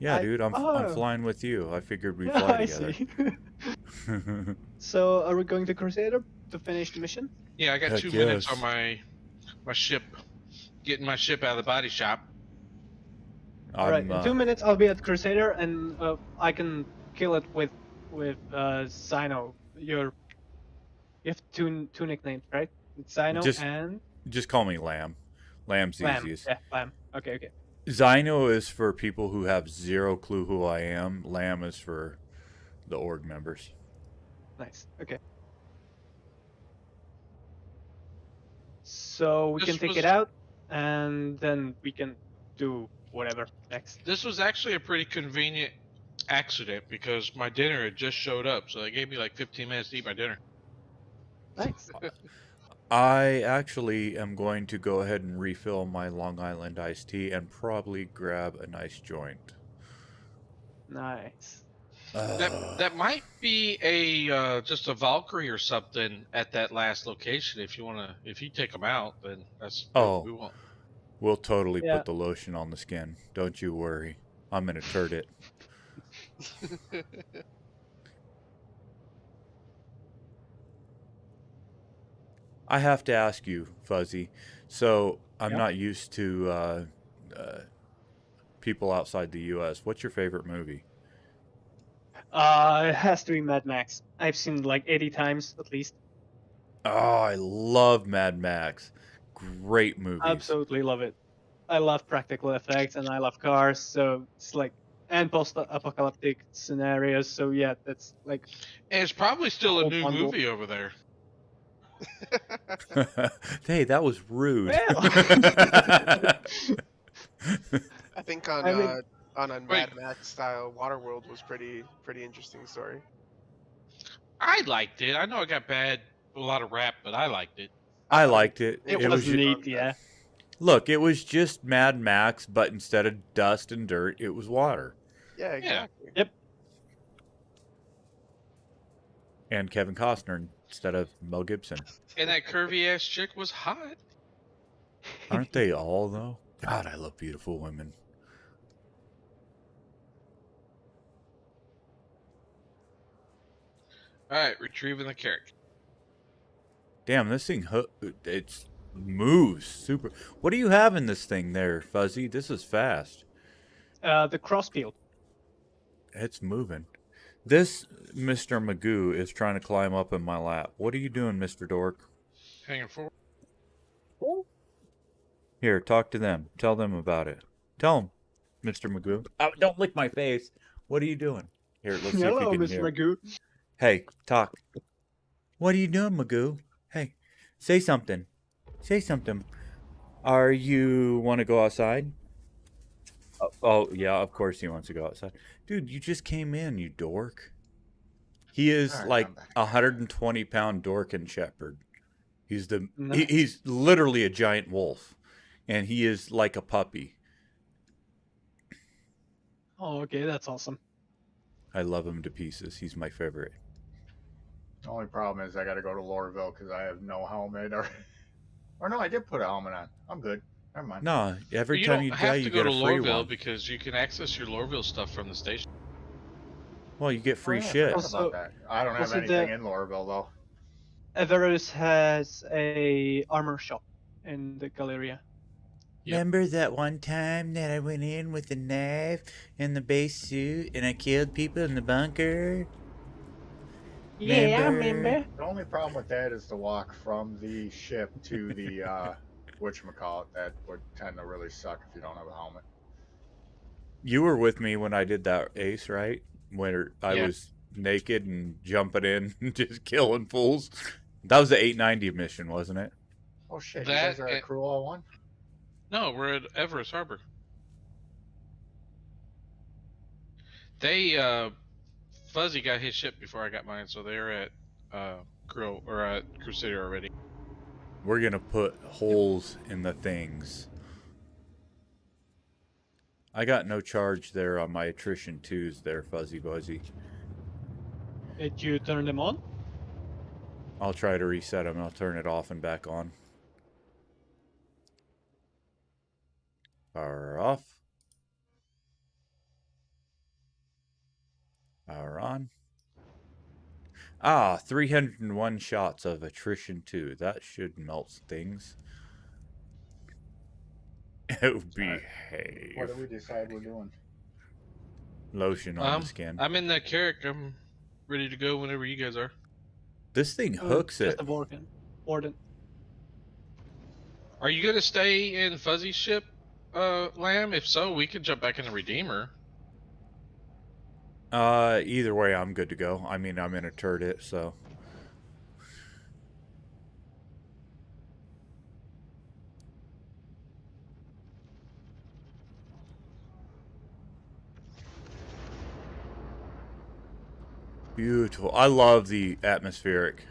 Yeah, dude, I'm Oh. flying with you. I figured we'd Yeah, fly I together. see. So, are we going to Crusader to finish the mission? Yeah, I got Heck 2 minutes yes. on my ship, getting my ship out of the body shop. Alright, in 2 minutes I'll be at Crusader, and I can kill it with Sino. You have two nicknames, right? It's Sino Just- and Just call me Lamb. Lamb's Lamb. easiest. Yeah, Lamb. Okay. Zyno is for people who have zero clue who I am. Lamb is for the org members. Nice. Okay. So we This can take was- it out, and then we can do whatever next. This was actually a pretty convenient accident because my dinner had just showed up, so they gave me like 15 minutes to eat my dinner. Nice. I actually am going to go ahead and refill my Long Island iced tea and probably grab a nice joint. Nice. That might be a just a Valkyrie or something at that last location. If you take them out, then that's Oh. we won't. We'll totally Yeah. put the lotion on the skin. Don't you worry. I'm gonna turd it. I have to ask you, Fuzzy. So I'm Yeah. not used to people outside the U.S. What's your favorite movie? It has to be Mad Max. I've seen it like 80 times at least. Oh, I love Mad Max. Great movies. Absolutely love it. I love practical effects and I love cars, so it's like and post-apocalyptic scenarios. So yeah, that's like And it's probably still a Whole new bundle. movie over there. Hey, that was rude. Well. I think I mean- on a Mad Max style Waterworld was pretty interesting story. I liked it. I know it got a lot of rap, but I liked it. I liked it. it was was ju- neat, yeah. Look, it was just Mad Max, but instead of dust and dirt, it was water. Yeah, exactly. And Kevin Costner instead of Mel Gibson. And that curvy ass chick was hot. Aren't they all, though? God, I love beautiful women. Alright, retrieving the character. Damn, this thing, it moves super. What do you have in this thing there, Fuzzy? This is fast. The crossfield. It's moving. This Mr. Magoo is trying to climb up in my lap. What are you doing, Mr. Dork? Hanging forward. Here, talk to them. Tell them about it. Tell them, Mr. Magoo. Oh, don't lick my face. What are you doing? Here, let's see Hello, if you can Mr. hear. Magoo. Hey, talk. What are you doing, Magoo? Hey, say something. Say something. Are you want to go outside? Oh, yeah, of course he wants to go outside. Dude, you just came in, you dork. He is All right, like I'm back. 120-pound Dorkin shepherd. He's Nice. he's literally a giant wolf, and he is like a puppy. Oh, okay, that's awesome. I love him to pieces. He's my favorite. The only problem is I got to go to Lorville because I have no helmet, or no, I did put a helmet on. I'm good. Never mind. No, every You time don't you die, have to you go get to a free Lorville one. because you can access your Lorville stuff from the station. Well, you get free Oh, yeah, I shit. forgot Also- about that. I don't have also anything the- in Lorville though. Everest has a armor shop in the Galleria. Yep. Remember that one time that I went in with a knife and the base suit and I killed people in the bunker? Yeah, I Remember? remember. The only problem with that is the walk from the ship to the whatchamacallit. That would tend to really suck if you don't have a helmet. You were with me when I did that, Ace, right? Where I Yeah. was naked and jumping in and just killing fools. That was the 890 mission, wasn't it? Oh shit! That you guys are and- at Crew All One. No, we're at Everest Harbor. They Fuzzy got his ship before I got mine, so they're at Crew City already. We're gonna put holes in the things. I got no charge there on my attrition 2s there, Fuzzy Buzzy. Did you turn them on? I'll try to reset them. I'll turn it off and back on. Power off. Power on. Ah, 301 shots of attrition 2. That should melt things. Oh, behave. What do we decide we're doing? Lotion on the skin. I'm in that character. I'm ready to go whenever you guys are. This thing hooks Just it. a Warden. Are you gonna stay in Fuzzy's ship, Lamb? If so, we can jump back in the Redeemer. Either way, I'm good to go. I mean, I'm in a turret, so. Beautiful. I love the atmospheric.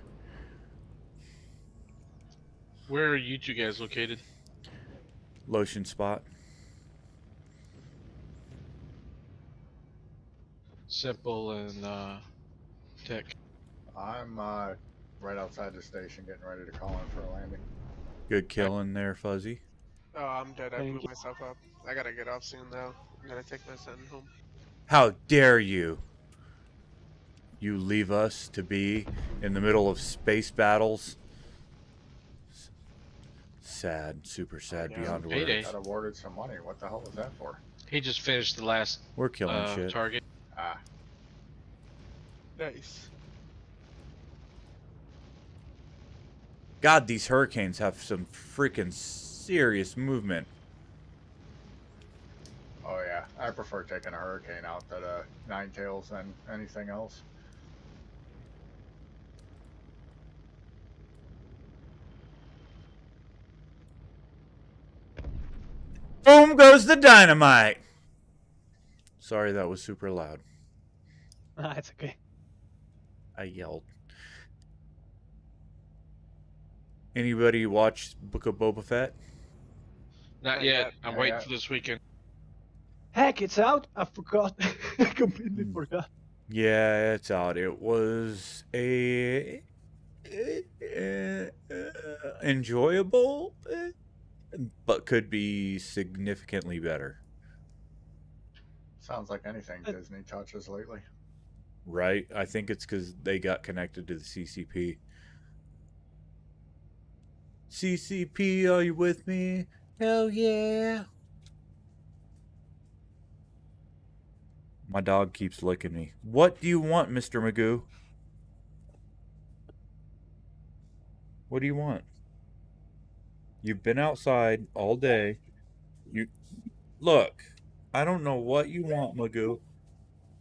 Where are you two guys located? Lotion spot. Simple and Tech. I'm right outside the station, getting ready to call in for a landing. Good killing there, Fuzzy. Oh, I'm dead. I Thank blew you. myself up. I gotta get off soon though. I'm gonna take my son home. How dare you? You leave us to be in the middle of space battles. Sad, super sad, Yeah, beyond Payday. words. Got awarded some money. What the hell was that for? He just finished the last We're killing shit. target. Ah, Nice. God, these hurricanes have some freaking serious movement. oh yeah. I prefer taking a hurricane out than a nine tails than anything else. Boom goes the dynamite. Sorry, that was super loud. Ah, it's okay. I yelled. Anybody watch Book of Boba Fett? Not Not yet. yet. I'm Not waiting yet. for this weekend. Heck, it's out. I forgot. I completely Hmm. forgot. Yeah, it's out. It was a enjoyable but could be significantly better. Sounds like anything Uh, Disney touches lately. Right? I think it's because they got connected to the CCP. CCP, are you with me? Hell yeah. My dog keeps licking me. What do you want, Mr. Magoo? What do you want? You've been outside all day. You look. I don't know what you want, Magoo.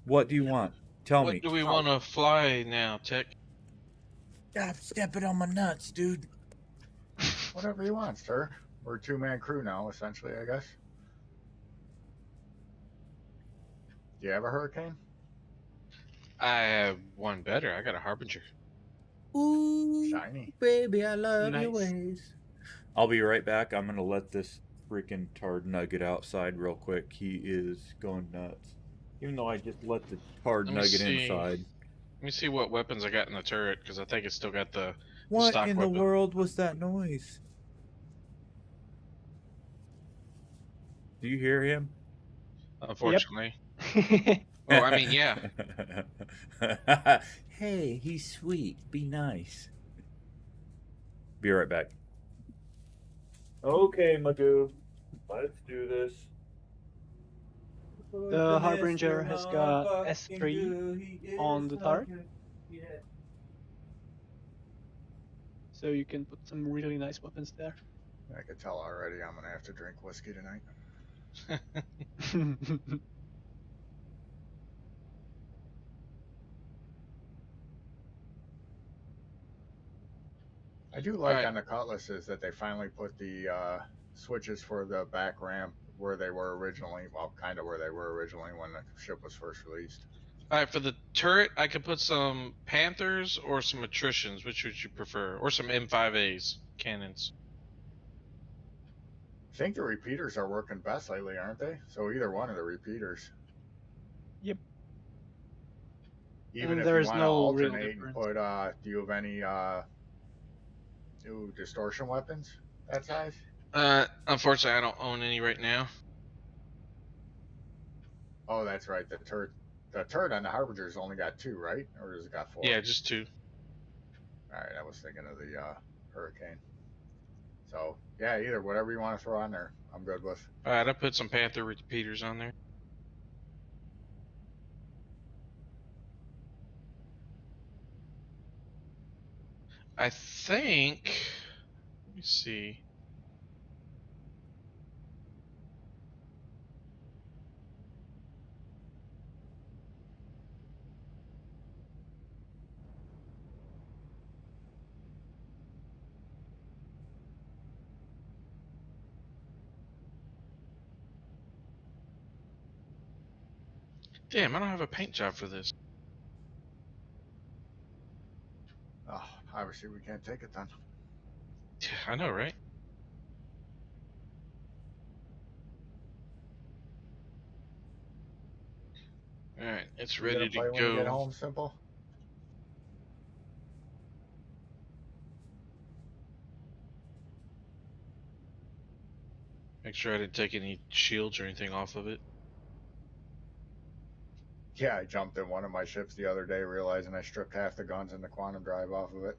What do you want? Tell What me. do we want to fly now, Tech? Stop stepping on my nuts, dude. Whatever you want, sir. We're a two-man crew now, essentially, I guess. Do you have a hurricane? I have one better. I got a Harbinger. Ooh, Shiny. baby, I love your Nice. ways. I'll be right back. I'm gonna let this freaking tard nugget outside real quick. He is going nuts. Even though I just let the tard Let me nugget see. inside. Let me see what weapons I got in the turret, because I think it's still got the What stock in the weapon. world was that noise? Do you hear him? Unfortunately. Oh, I mean, yeah. Hey, he's sweet. Be nice. Be right back. Okay, Magoo. Let's do this. The Harbinger has got S3 on the turret, so you can put some really nice weapons there. I could tell already I'm gonna have to drink whiskey tonight. I do like Alright. on the Cutlasses that they finally put the switches for the back ramp where they were originally, well, kind of where they were originally when the ship was first released. Alright, for the turret, I could put some Panthers or some Attritions. Which would you prefer? Or some M5As, cannons. I think the repeaters are working best lately, aren't they? So either one of the repeaters. Yep. Even And if you there's want to no real alternate and difference. put, do you have any new distortion weapons that size? Unfortunately, I don't own any right now. Oh, that's right. The turret on the Harbinger's only got 2, right? Or has it got 4? Yeah, just 2. All right, I was thinking of the Hurricane. So yeah, either whatever you want to throw on there, I'm good with. Alright, I put some Panther repeaters on there. I think. Let me see. Damn, I don't have a paint job for this. Oh, obviously we can't take it then. I know, right? Alright, it's You ready gonna to play when you get go. home, Simple? Make sure I didn't take any shields or anything off of it. Yeah, I jumped in one of my ships the other day, realizing I stripped half the guns and the quantum drive off of it.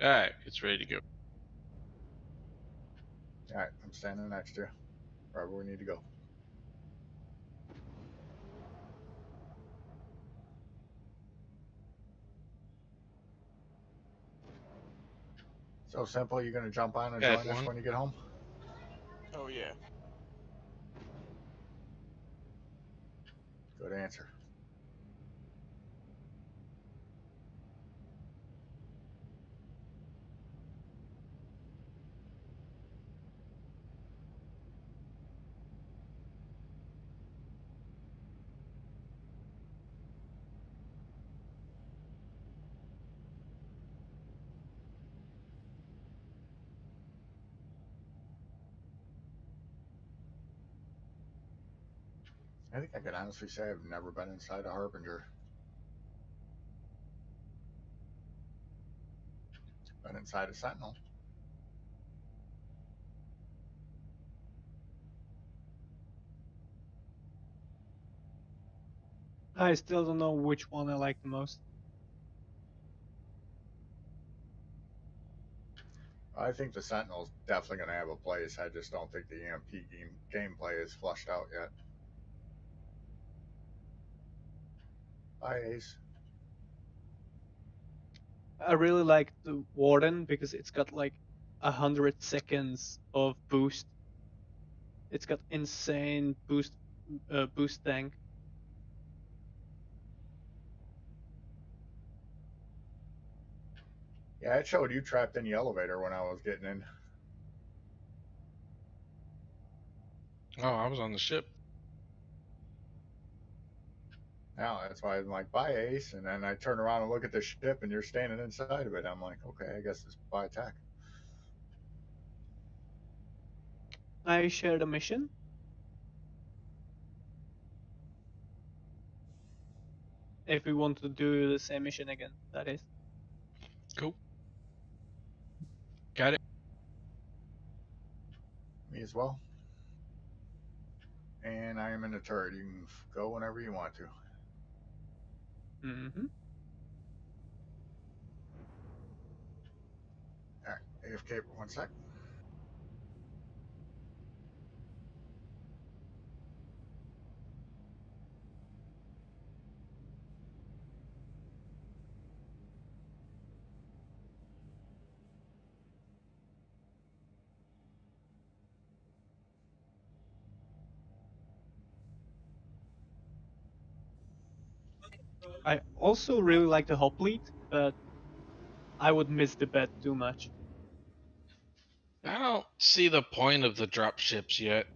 Alright, it's ready to go. All right, I'm standing next to you, wherever we need to go. So Simple, you gonna jump on and Add join us one. when you get home? Oh yeah. Good answer. I think I could honestly say I've never been inside a Harbinger. Been inside a Sentinel. I still don't know which one I like the most. I think the Sentinel's definitely going to have a place. I just don't think the EMP gameplay is flushed out yet. Bye, Ace. I really like the Warden because it's got like 100 seconds of boost. It's got insane boost tank. Yeah, it showed you trapped in the elevator when I was getting in. Oh, I was on the ship. Now that's why I'm like, bye, Ace. And then I turn around and look at the ship, and you're standing inside of it. I'm like, okay, I guess it's by attack. I shared a mission. If we want to do the same mission again, that is. Cool. Got it. Me as well. And I am in the turret. You can go whenever you want to. Mm-hmm. All right, AFK for 1 sec. I also really like the hoplite, but I would miss the bet too much. I don't see the point of the drop ships yet.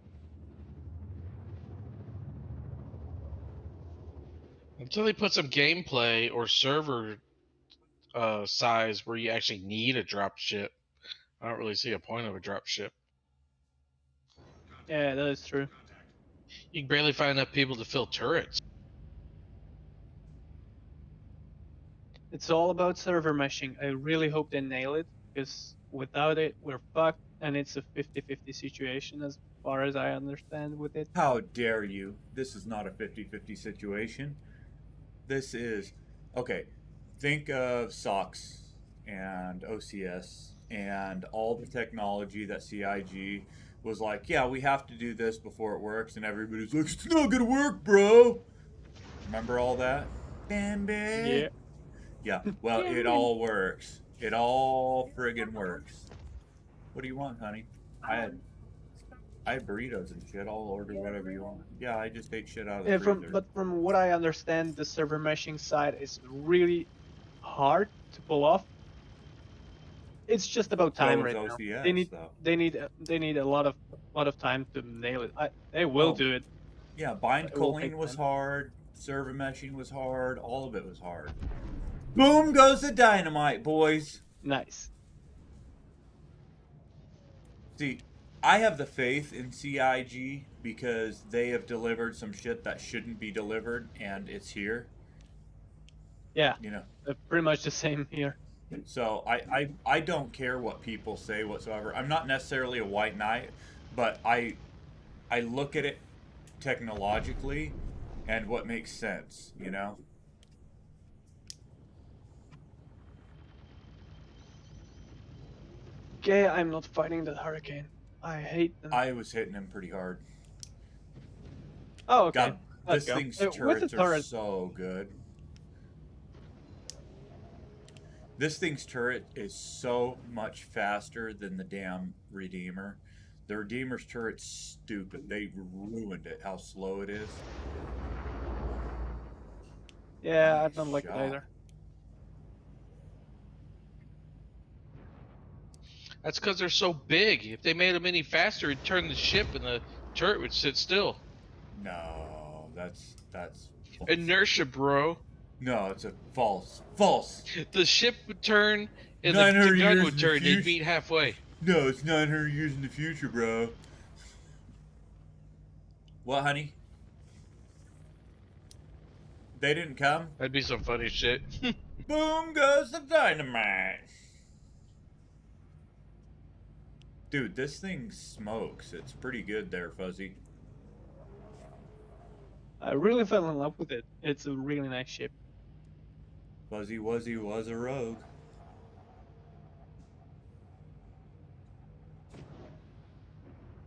Until they put some gameplay or server size where you actually need a drop ship, I don't really see a point of a drop ship. Yeah, that is true. You can barely find enough people to fill turrets. It's all about server meshing. I really hope they nail it, because without it, we're fucked, and it's a 50-50 situation as far as I understand with it. How dare you? This is not a 50-50 situation. This is, okay, think of SOX and OCS and all the technology that CIG was like, yeah, we have to do this before it works, and everybody's like, it's not gonna work, bro. Remember all that? Bambi? Yeah. Yeah, well, it all works. It all friggin' works. What do you want, honey? I had burritos and shit. I'll order whatever you want. Yeah, I just ate shit out of the Yeah, freezer. but from what I understand, the server meshing side is really hard to pull off. It's just about time So is right now. OCS, They need a lot of time to nail it. They will Oh. do it. Yeah, bind It will culling take was time. hard. Server meshing was hard. All of it was hard. Boom goes the dynamite, boys. Nice. See, I have the faith in CIG because they have delivered some shit that shouldn't be delivered, and it's here. Yeah, You know. pretty much the same here. So I don't care what people say whatsoever. I'm not necessarily a white knight, but I look at it technologically and what makes sense, you know? Okay, I'm not fighting that hurricane. I hate them. I was hitting him pretty hard. Oh, okay. God, Let's this go. thing's With the turrets are turret, so good. This thing's turret is so much faster than the damn Redeemer. The Redeemer's turret's stupid. They ruined it, how slow it is. yeah, I Nice don't like it shot. either. That's because they're so big. If they made them any faster, it'd turn the ship and the turret would sit still. No, that's false. Inertia, bro. No, it's a false. False. The ship would turn and 900 the gun years would in the turn. They'd future. meet halfway. No, it's 900 years in the future, bro. What, honey? They didn't come? That'd be some funny shit. Boom goes the dynamite. Dude, this thing smokes. It's pretty good there, Fuzzy. I really fell in love with it. It's a really nice ship. Fuzzy Wuzzy was a rogue.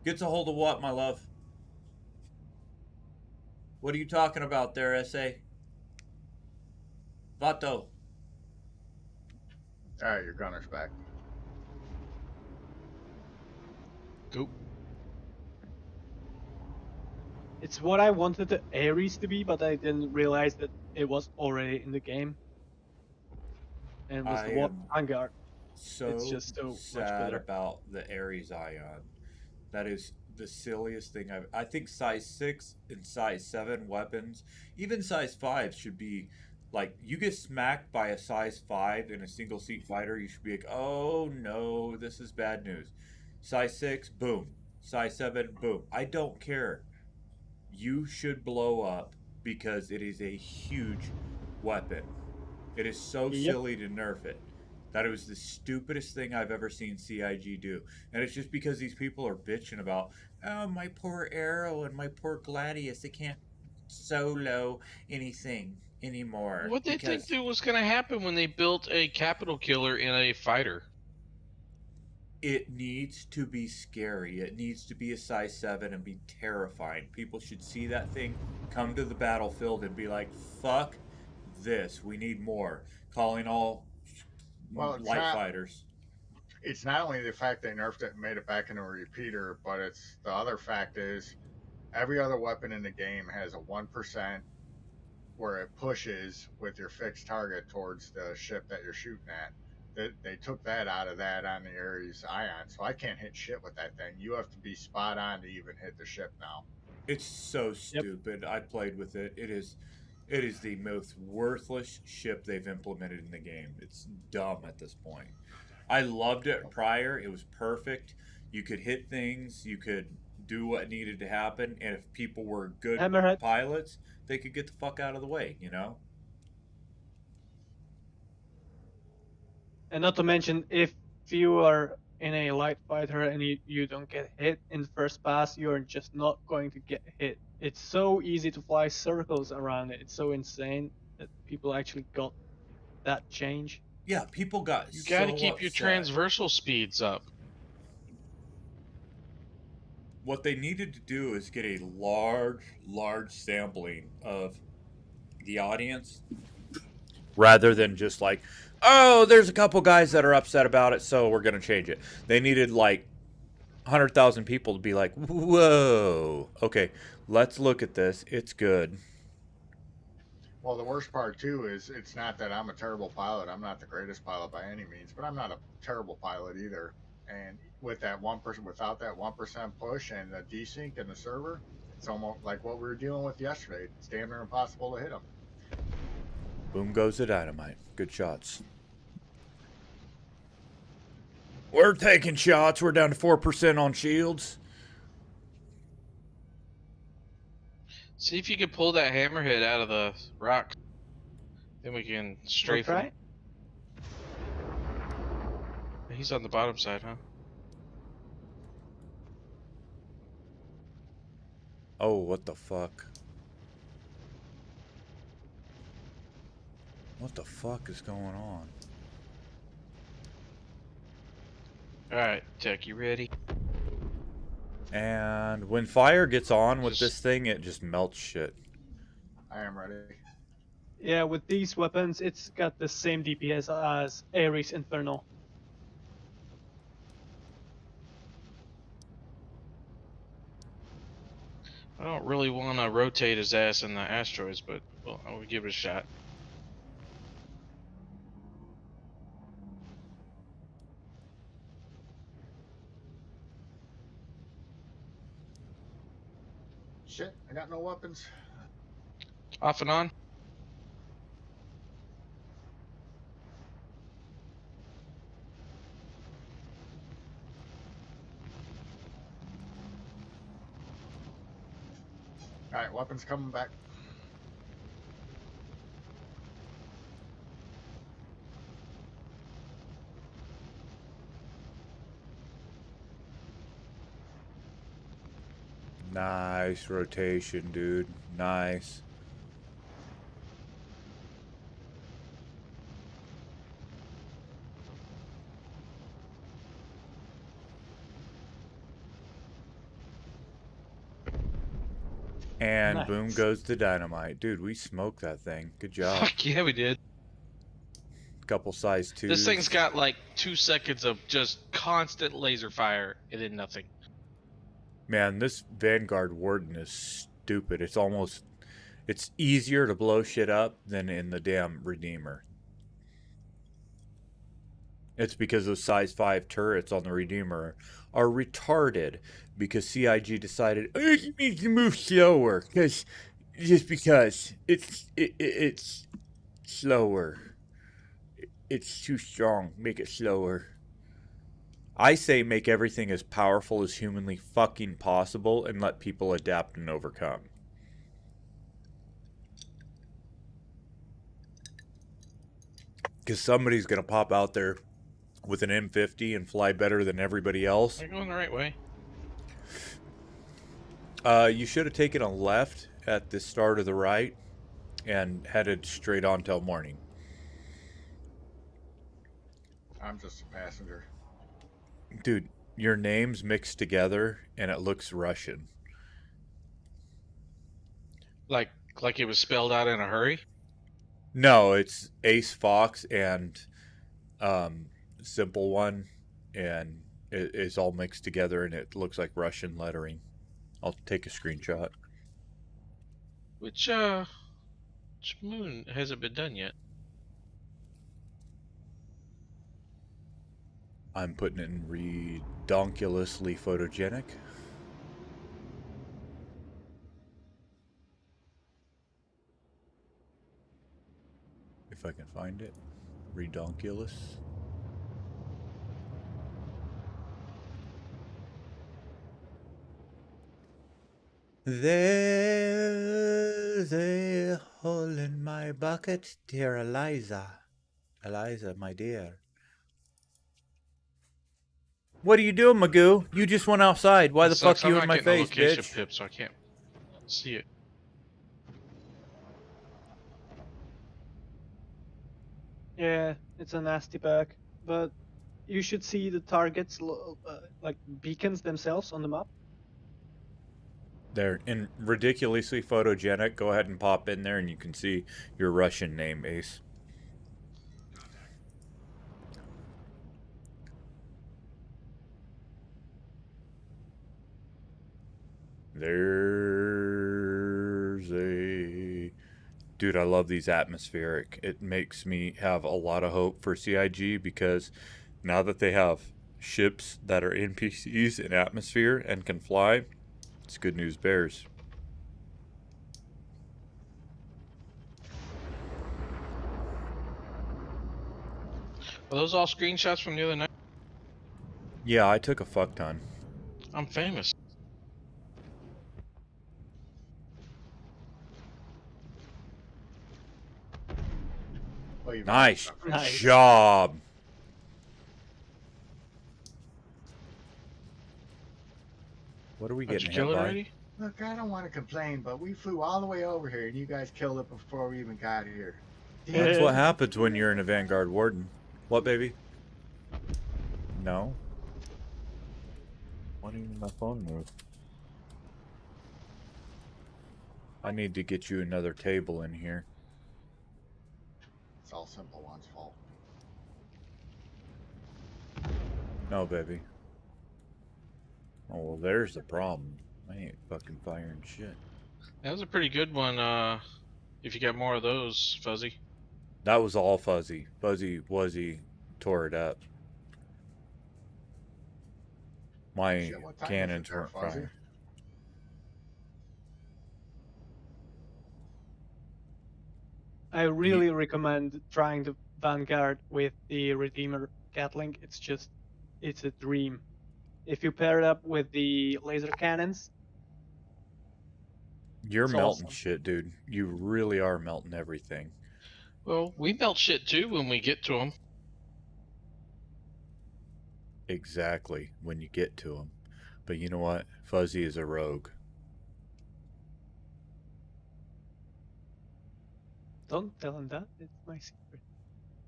Gets a hold of what, my love? What are you talking about there, SA? Vato. Alright, your gunner's back. Goop. It's what I wanted the Ares to be, but I didn't realize that it was already in the game. And it was the Vanguard. So It's just so much sad better. about the Ares Ion. That is the silliest thing I think size 6 and size 7 weapons, even size 5 should be like, you get smacked by a size 5 in a single seat fighter, you should be like, oh no, this is bad news. Size 6, boom. Size 7, boom. I don't care. You should blow up because it is a huge weapon. It is so silly to nerf it. That it was the stupidest thing I've ever seen CIG do. And it's just because these people are bitching about, oh, my poor Arrow and my poor Gladius, they can't solo anything anymore. What did they think was going to happen when they built a capital killer in a fighter? It needs to be scary. It needs to be a size 7 and be terrifying. People should see that thing, come to the battlefield and be like, fuck this. We need more. Calling all light fighters. It's not only the fact they nerfed it and made it back into a repeater, but it's the other fact is every other weapon in the game has a 1% where it pushes with your fixed target towards the ship that you're shooting at. They took that out of that on the Ares Ion, so I can't hit shit with that thing. You have to be spot on to even hit the ship now. It's so stupid. I played with it. It is the most worthless ship they've implemented in the game. It's dumb at this point. I loved it prior. It was perfect. You could hit things. You could do what needed to happen. And if people were good pilots, they could get the fuck out of the way, you know? And not to mention, if you are in a light fighter and you don't get hit in the first pass, you're just not going to get hit. It's so easy to fly circles around it. It's so insane that people actually got that change. Yeah, people got You gotta keep your transversal speeds up. What they needed to do is get a large sampling of the audience rather than just like, oh, there's a couple guys that are upset about it, so we're going to change it. They needed like 100,000 people to be like, whoa, okay, let's look at this. It's good. Well, the worst part, too, is it's not that I'm a terrible pilot. I'm not the greatest pilot by any means, but I'm not a terrible pilot either. And with that 1%, without that 1% push and the desync in the server, it's almost like what we were dealing with yesterday. It's damn near impossible to hit them. Boom goes the dynamite. Good shots. We're taking shots. We're down to 4% on shields. See if you can pull that hammerhead out of the rock. Then we can strafe him. He's on the bottom side, huh? Oh, what the fuck? What the fuck is going on? Alright, Tech, you ready? And when fire gets on with this thing, it just melts shit. I am ready. Yeah, with these weapons, it's got the same DPS as Ares Inferno. I don't really want to rotate his ass in the asteroids, but well, I will give it a shot. Shit, I got no weapons. Off and on. Alright, weapons coming back. Nice rotation, dude. Nice. And Nice. boom goes the dynamite. Dude, we smoked that thing. Good job. Fuck yeah, we did. Couple size 2s. This thing's got like 2 seconds of just constant laser fire and then nothing. Man, this Vanguard Warden is stupid. It's easier to blow shit up than in the damn Redeemer. It's because those size 5 turrets on the Redeemer are retarded because CIG decided it needs to move slower because it's slower. It's too strong. Make it slower. I say make everything as powerful as humanly fucking possible and let people adapt and overcome. Because somebody's going to pop out there with an M50 and fly better than everybody else. You're going the right way. You should have taken a left at the start of the right and headed straight on till morning. I'm just a passenger. Dude, your name's mixed together and it looks Russian. Like it was spelled out in a hurry? No, it's Ace Fox and Simple One, and it's all mixed together and it looks like Russian lettering. I'll take a screenshot. Which moon hasn't been done yet? I'm putting it in redonkulously photogenic. If I can find it. Redonkulous. There's a hole in my bucket, dear Eliza. Eliza, my dear. What are you doing, Magoo? You just went outside. Why the fuck you in my face, bitch? Pip, so I can't see it. Yeah, it's a nasty bug, but you should see the targets like beacons themselves on the map. They're in ridiculously photogenic. Go ahead and pop in there and you can see your Russian name, Ace. There's a... Dude, I love these atmospheric. It makes me have a lot of hope for CIG because now that they have ships that are NPCs in atmosphere and can fly, it's good news bears. Are those all screenshots from the other night? Yeah, I took a fuck ton. I'm famous. Well, you've Nice Nice. job. What are we Did getting you hit kill it by? already? Look, I don't want to complain, but we flew all the way over here, and you guys killed it before we even got here. That's what happens when you're in a Vanguard Warden. What, baby? No. Why didn't my phone move? I need to get you another table in here. It's all Simple One's fault. No, baby. Oh, well, there's the problem. I ain't fucking firing shit. That was a pretty good one, if you got more of those, Fuzzy. That was all Fuzzy. Fuzzy Wuzzy tore it up. My Shit, what time cannons is it there, weren't Fuzzy? firing. I really recommend trying the Vanguard with the Redeemer Gatling. It's a dream. If you pair it up with the laser cannons, You're it's melting awesome. shit, dude. You really are melting everything. Well, we melt shit too when we get to them. Exactly, when you get to them. But you know what? Fuzzy is a rogue. Don't tell him that. It's my secret.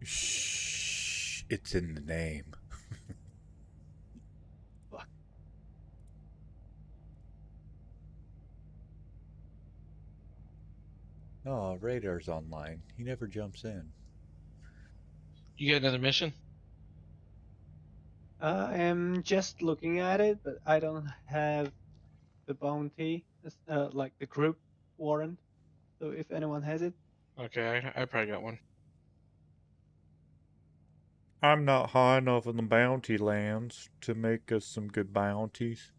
Shh. It's in the name. Fuck. Oh, Radar's online. He never jumps in. You got another mission? I am just looking at it, but I don't have the bounty, like the group warrant. So if anyone has it, Okay, I probably got one. I'm not high enough in the bounty lands to make us some good bounties.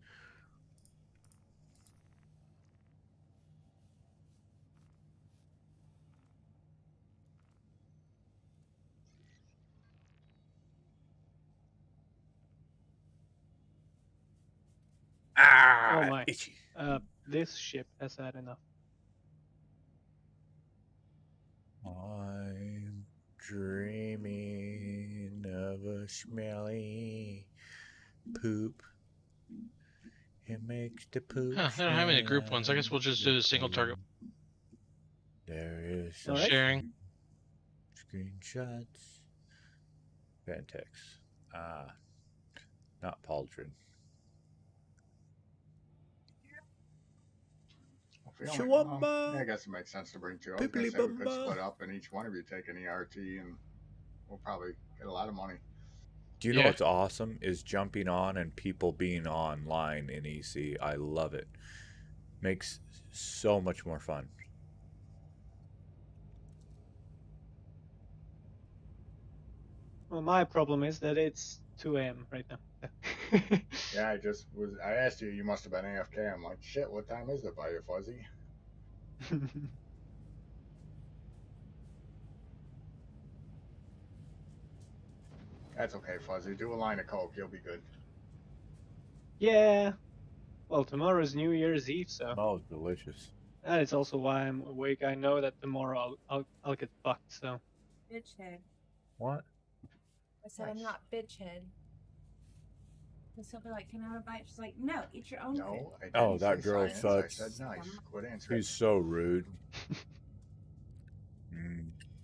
Ah, oh my, itchy. this ship has had enough. I'm dreaming of a smelly poop. It makes the poop. Huh, they don't have any group ones. I guess we'll just do the single target. There is All right. Sharing. Screenshots. Vantex. Not Pauldron. Yeah, I guess it makes sense to bring two. I was going to say we could split up and each one of you take an ERT and we'll probably get a lot of money. Do you know what's awesome is jumping on and people being online in EC. I love it. Makes so much more fun. Well, my problem is that it's 2 a.m. right now. Yeah, I asked you, you must have been AFK. I'm like, shit, what time is it by you, Fuzzy? That's okay, Fuzzy. Do a line of coke, you'll be good. Yeah. Well, tomorrow's New Year's Eve, so. Oh, it's delicious. That is also why I'm awake. I know that tomorrow I'll get fucked. So. Bitch head. What? I said I'm not bitch head. And so they're like, "Can I have a bite?" She's like, "No, eat your own." No, I didn't Oh, that say girl science. sucks. I said nice. Quit answering. He's so rude.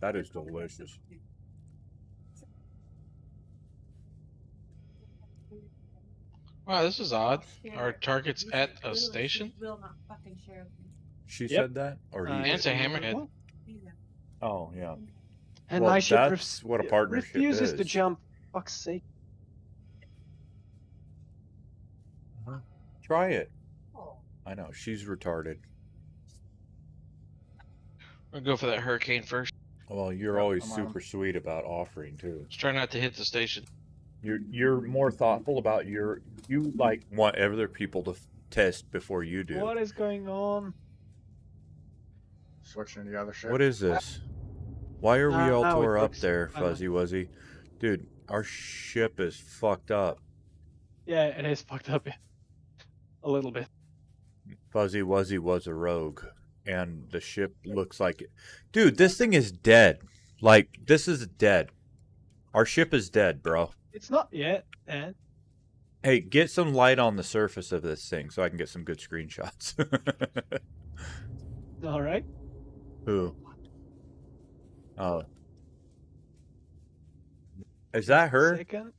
That is delicious. Wow, this is odd. Our target's at a station? Will not fucking share with me. She said that, or he? And it's a hammerhead. Oh yeah. And Well, my ship that's what a partnership refuses is. to jump. Fuck's sake. Try it. I know she's retarded. We'll go for that hurricane first. Well, you're always super sweet about offering too. Let's try not to hit the station. You're more thoughtful about you like want other people to test before you do. What is going on? Switching to the other ship. What is this? Why are we all now it tore up works. there, I know. Fuzzy Wuzzy? Dude, our ship is fucked up. Yeah, it is fucked up. A little bit. Fuzzy Wuzzy was a rogue, and the ship looks like it. Dude, this thing is dead. Like, this is dead. Our ship is dead, bro. It's not yet, man. Hey, get some light on the surface of this thing so I can get some good screenshots. All right. Who? Oh. Is that her? Second.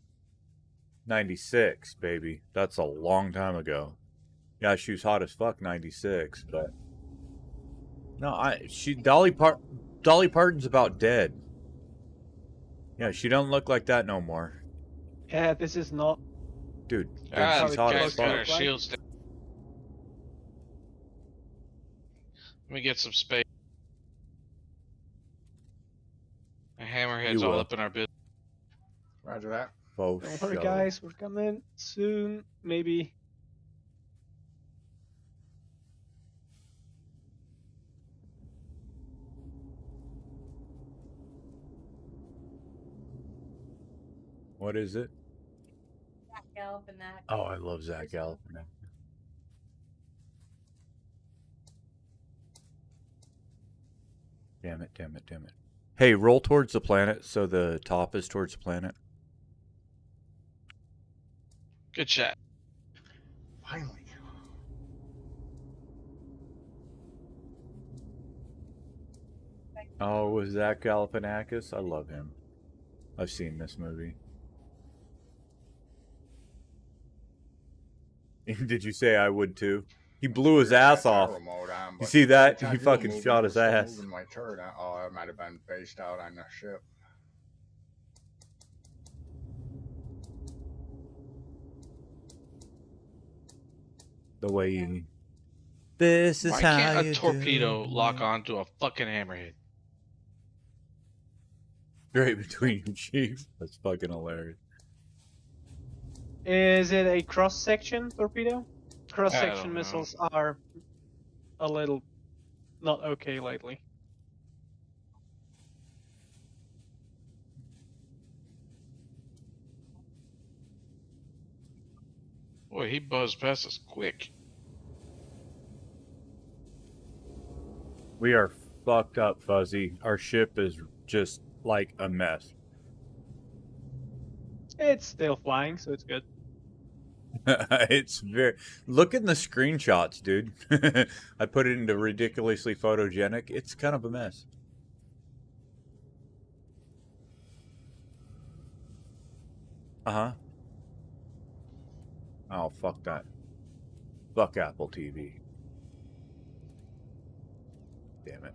96, baby. That's a long time ago. Yeah, she was hot as fuck 96, but no, Dolly Parton's about dead. Yeah, she don't look like that no more. Yeah, this is not. Dude, Ah, she's the hot guy's as got fuck. our shields down. Let me get some space. The hammerhead's You all will. up in our business. Roger that. Faux Don't worry, show. guys. We're coming soon. Maybe. What is it? Zach Galifianakis. Oh, I love Zach Galifianakis. Damn it, damn it, damn it. Hey, roll towards the planet so the top is towards the planet. Good shot. Finally. Oh, was Zach Galifianakis? I love him. I've seen this movie. Did you say I would too? He blew his ass off. You see that? He fucking shot his ass. Moving my turret. Oh, that might have been based out on the ship. The way you. This is Why how can't you a torpedo do lock it. onto a fucking hammerhead? Right between your cheeks. That's fucking hilarious. Is it a cross-section torpedo? Cross-section know. missiles are a little not okay lately. Boy, he buzzed past us quick. We are fucked up, Fuzzy. Our ship is just like a mess. It's still flying, so it's good. It's very. Look at the screenshots, dude. I put it into ridiculously photogenic. It's kind of a mess. Uh-huh. Oh, fuck that. Fuck Apple TV. Damn it.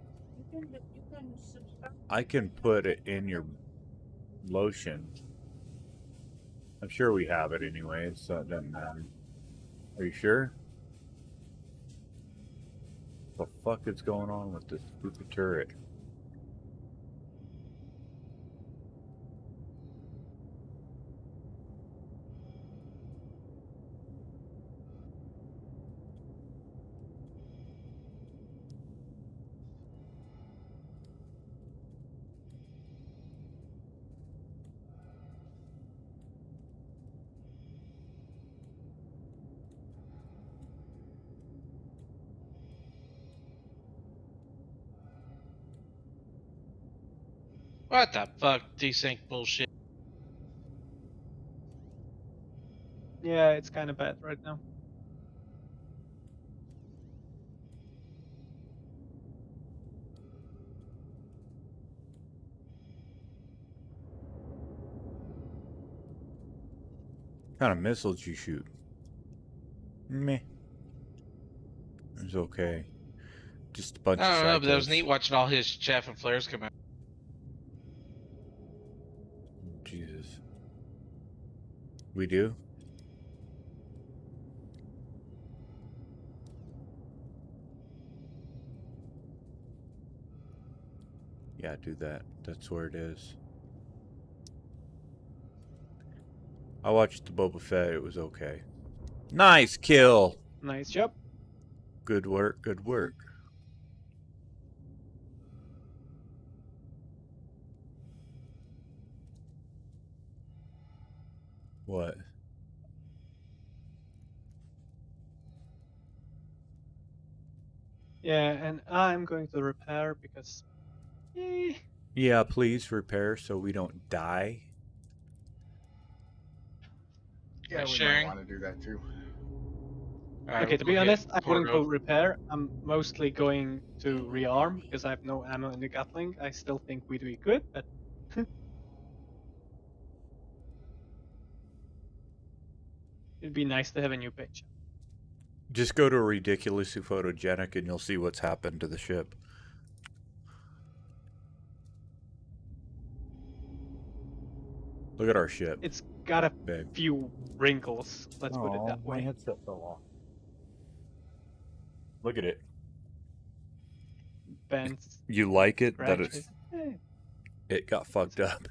I can put it in your lotion. I'm sure we have it anyway, so it doesn't matter. Are you sure? What the fuck is going on with this stupid turret? What the fuck? Desync bullshit. Yeah, it's kind of bad right now. What kind of missiles you shoot? Meh. It's okay. Just a bunch of I don't know, but that was psychos. neat watching all his chaff and flares come out. Jesus. We do? Yeah, do that. That's where it is. I watched the Boba Fett. It was okay. Nice kill. Nice job. Good work. Good work. What? Yeah, and I'm going to repair because... Yeah, please repair so we don't die. Yeah, we sharing? might want to do that too. Okay, to be honest, I wouldn't go repair. I'm mostly going to rearm because I have no ammo in the Gatling. I still think we do good, but it'd be nice to have a new page. Just go to ridiculously photogenic and you'll see what's happened to the ship. Look at our ship. It's got a Babe. few wrinkles, let's put it that way. My headset fell off. Look at it. Bends, You like it that it's scratches. Eh, it got fucked up.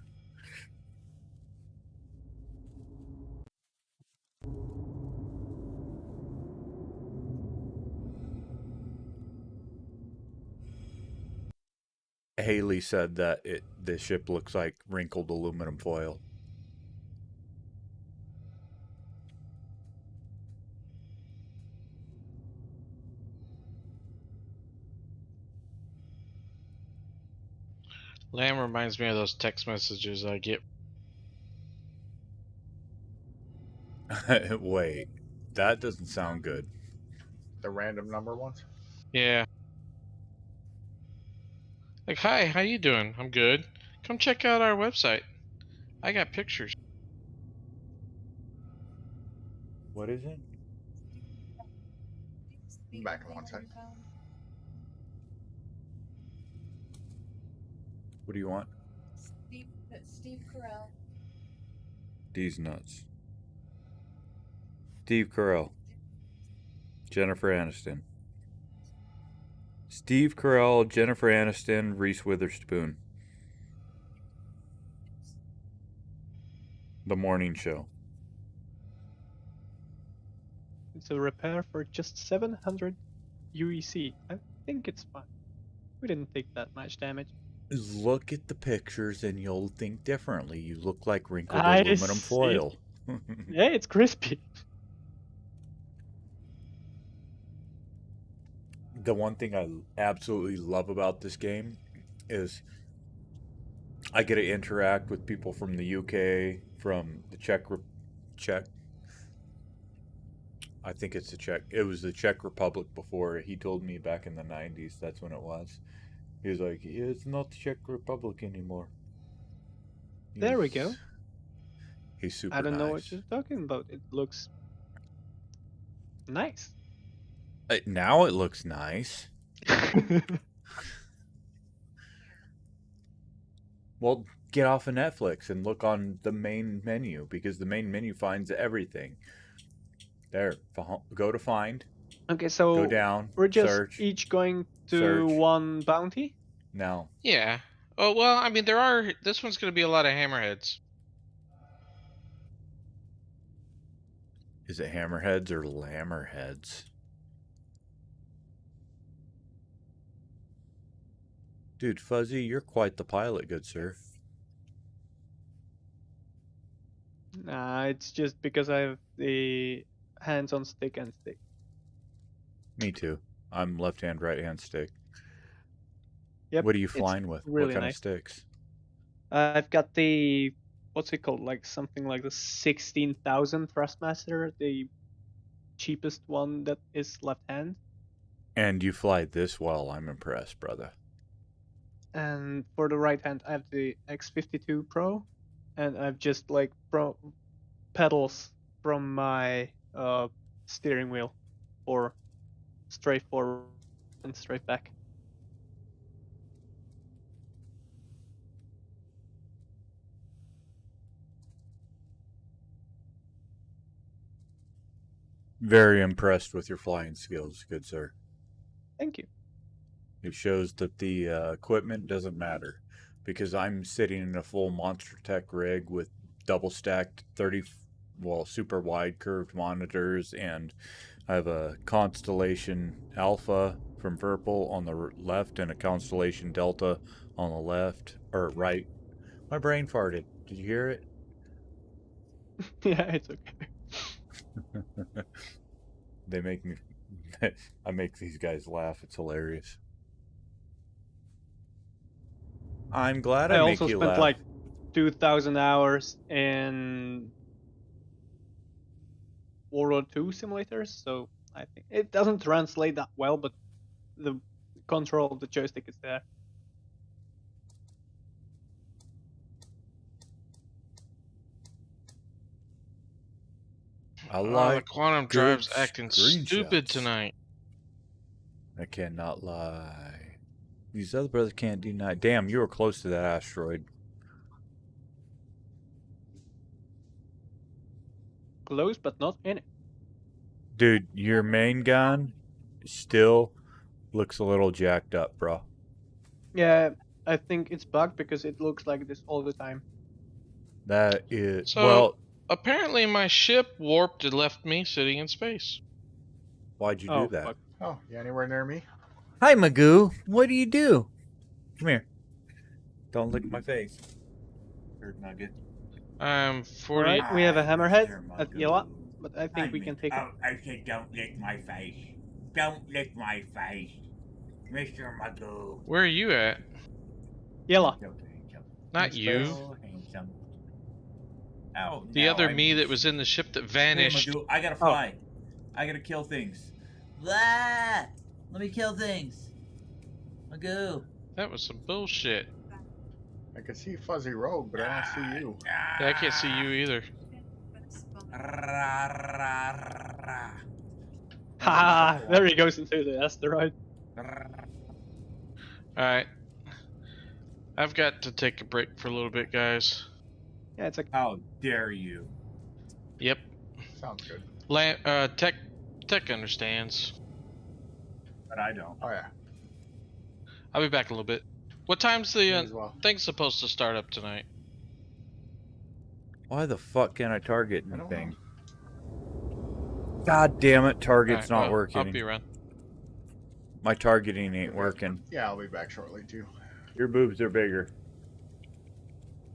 Haley said that the ship looks like wrinkled aluminum foil. Lamb reminds me of those text messages I get. Wait, that doesn't sound good. The random number ones? Yeah. Like, hi, how you doing? I'm good. Come check out our website. I got pictures. What is it? Back in 1 second. What do you want? Steve Carell. These nuts. Steve Carell. Jennifer Aniston. Steve Carell, Jennifer Aniston, Reese Witherspoon. The Morning Show. It's a repair for just 700 UEC. I think it's fine. We didn't take that much damage. Look at the pictures and you'll think differently. You look like wrinkled I aluminum see. foil. Yeah, it's crispy. The one thing I absolutely love about this game is I get to interact with people from the UK, from the Czech. I think it's the Czech. It was the Czech Republic before. He told me back in the 90s that's when it was. He was like, yeah, it's not the Czech Republic anymore. There we go. He's super I don't know what nice. you're talking about. It looks nice. Now it looks nice. Well, get off of Netflix and look on the main menu because the main menu finds everything. There, go to find. Okay, so Go down. we're just search. each going to search. one bounty? No. Yeah. Oh, well, I mean, this one's going to be a lot of hammerheads. Is it hammerheads or lammerheads? Dude, Fuzzy, you're quite the pilot, good sir. Nah, it's just because I have the hands on stick and stick. Me too. I'm left hand, right hand stick. Yep. What are you it's flying with? really what kind nice. of sticks? I've got the, what's it called? Like something like the 16,000 Thrustmaster, the cheapest one that is left hand. And you fly this well. I'm impressed, brother. And for the right hand, I have the X52 Pro, and I've just like pedals from my steering wheel for straight forward and straight back. Very impressed with your flying skills, good sir. Thank you. It shows that the equipment doesn't matter because I'm sitting in a full Monster Tech rig with double stacked super wide curved monitors, and I have a Constellation Alpha from Virpil on the left and a Constellation Delta on the left or right. My brain farted. Did you hear it? Yeah, it's okay. They make me. I make these guys laugh. It's hilarious. I'm glad I make also you spent laugh. like 2,000 hours in World War II simulators, so I think it doesn't translate that well, but the control of the joystick is there. I The like quantum good drive's acting stupid screenshots. tonight. I cannot lie. These other brothers can't deny. Damn, you were close to that asteroid. Close, but not in it. Dude, your main gun still looks a little jacked up, bro. Yeah, I think it's bugged because it looks like this all the time. That is... So, well, apparently my ship warped and left me sitting in space. why'd you Oh, do that? fuck. Oh, you anywhere near me? Hi, Magoo. What do you do? Come here. Don't lick my face. Bird nugget. I'm 40. Alright, we have a hammerhead at Magoo. Yella, but I think we can take it. I said don't lick my face. Don't lick my face. Mr. Magoo. Where are you at? Yella. Not In you. space. So handsome. Oh, The now other I me miss that was you. in the ship that Hey, vanished. Magoo, I gotta fly. I gotta kill things. Blah! Let me kill things. Magoo. That was some bullshit. I can see Fuzzy Rogue, but I don't see you. Yeah, I can't see you either. Ha! There he goes into the asteroid. Alright. I've got to take a break for a little bit, guys. Yeah, it's like How dare you? Yep. Sounds good. Tech understands. But I don't. Oh yeah. I'll be back in a little bit. What time's the Me as well. thing supposed to start up tonight? Why the fuck can't I target I don't anything? God damn it, target's Alright, not well, working. I'll be around. My targeting ain't working. Yeah, I'll be back shortly too. Your boobs are bigger.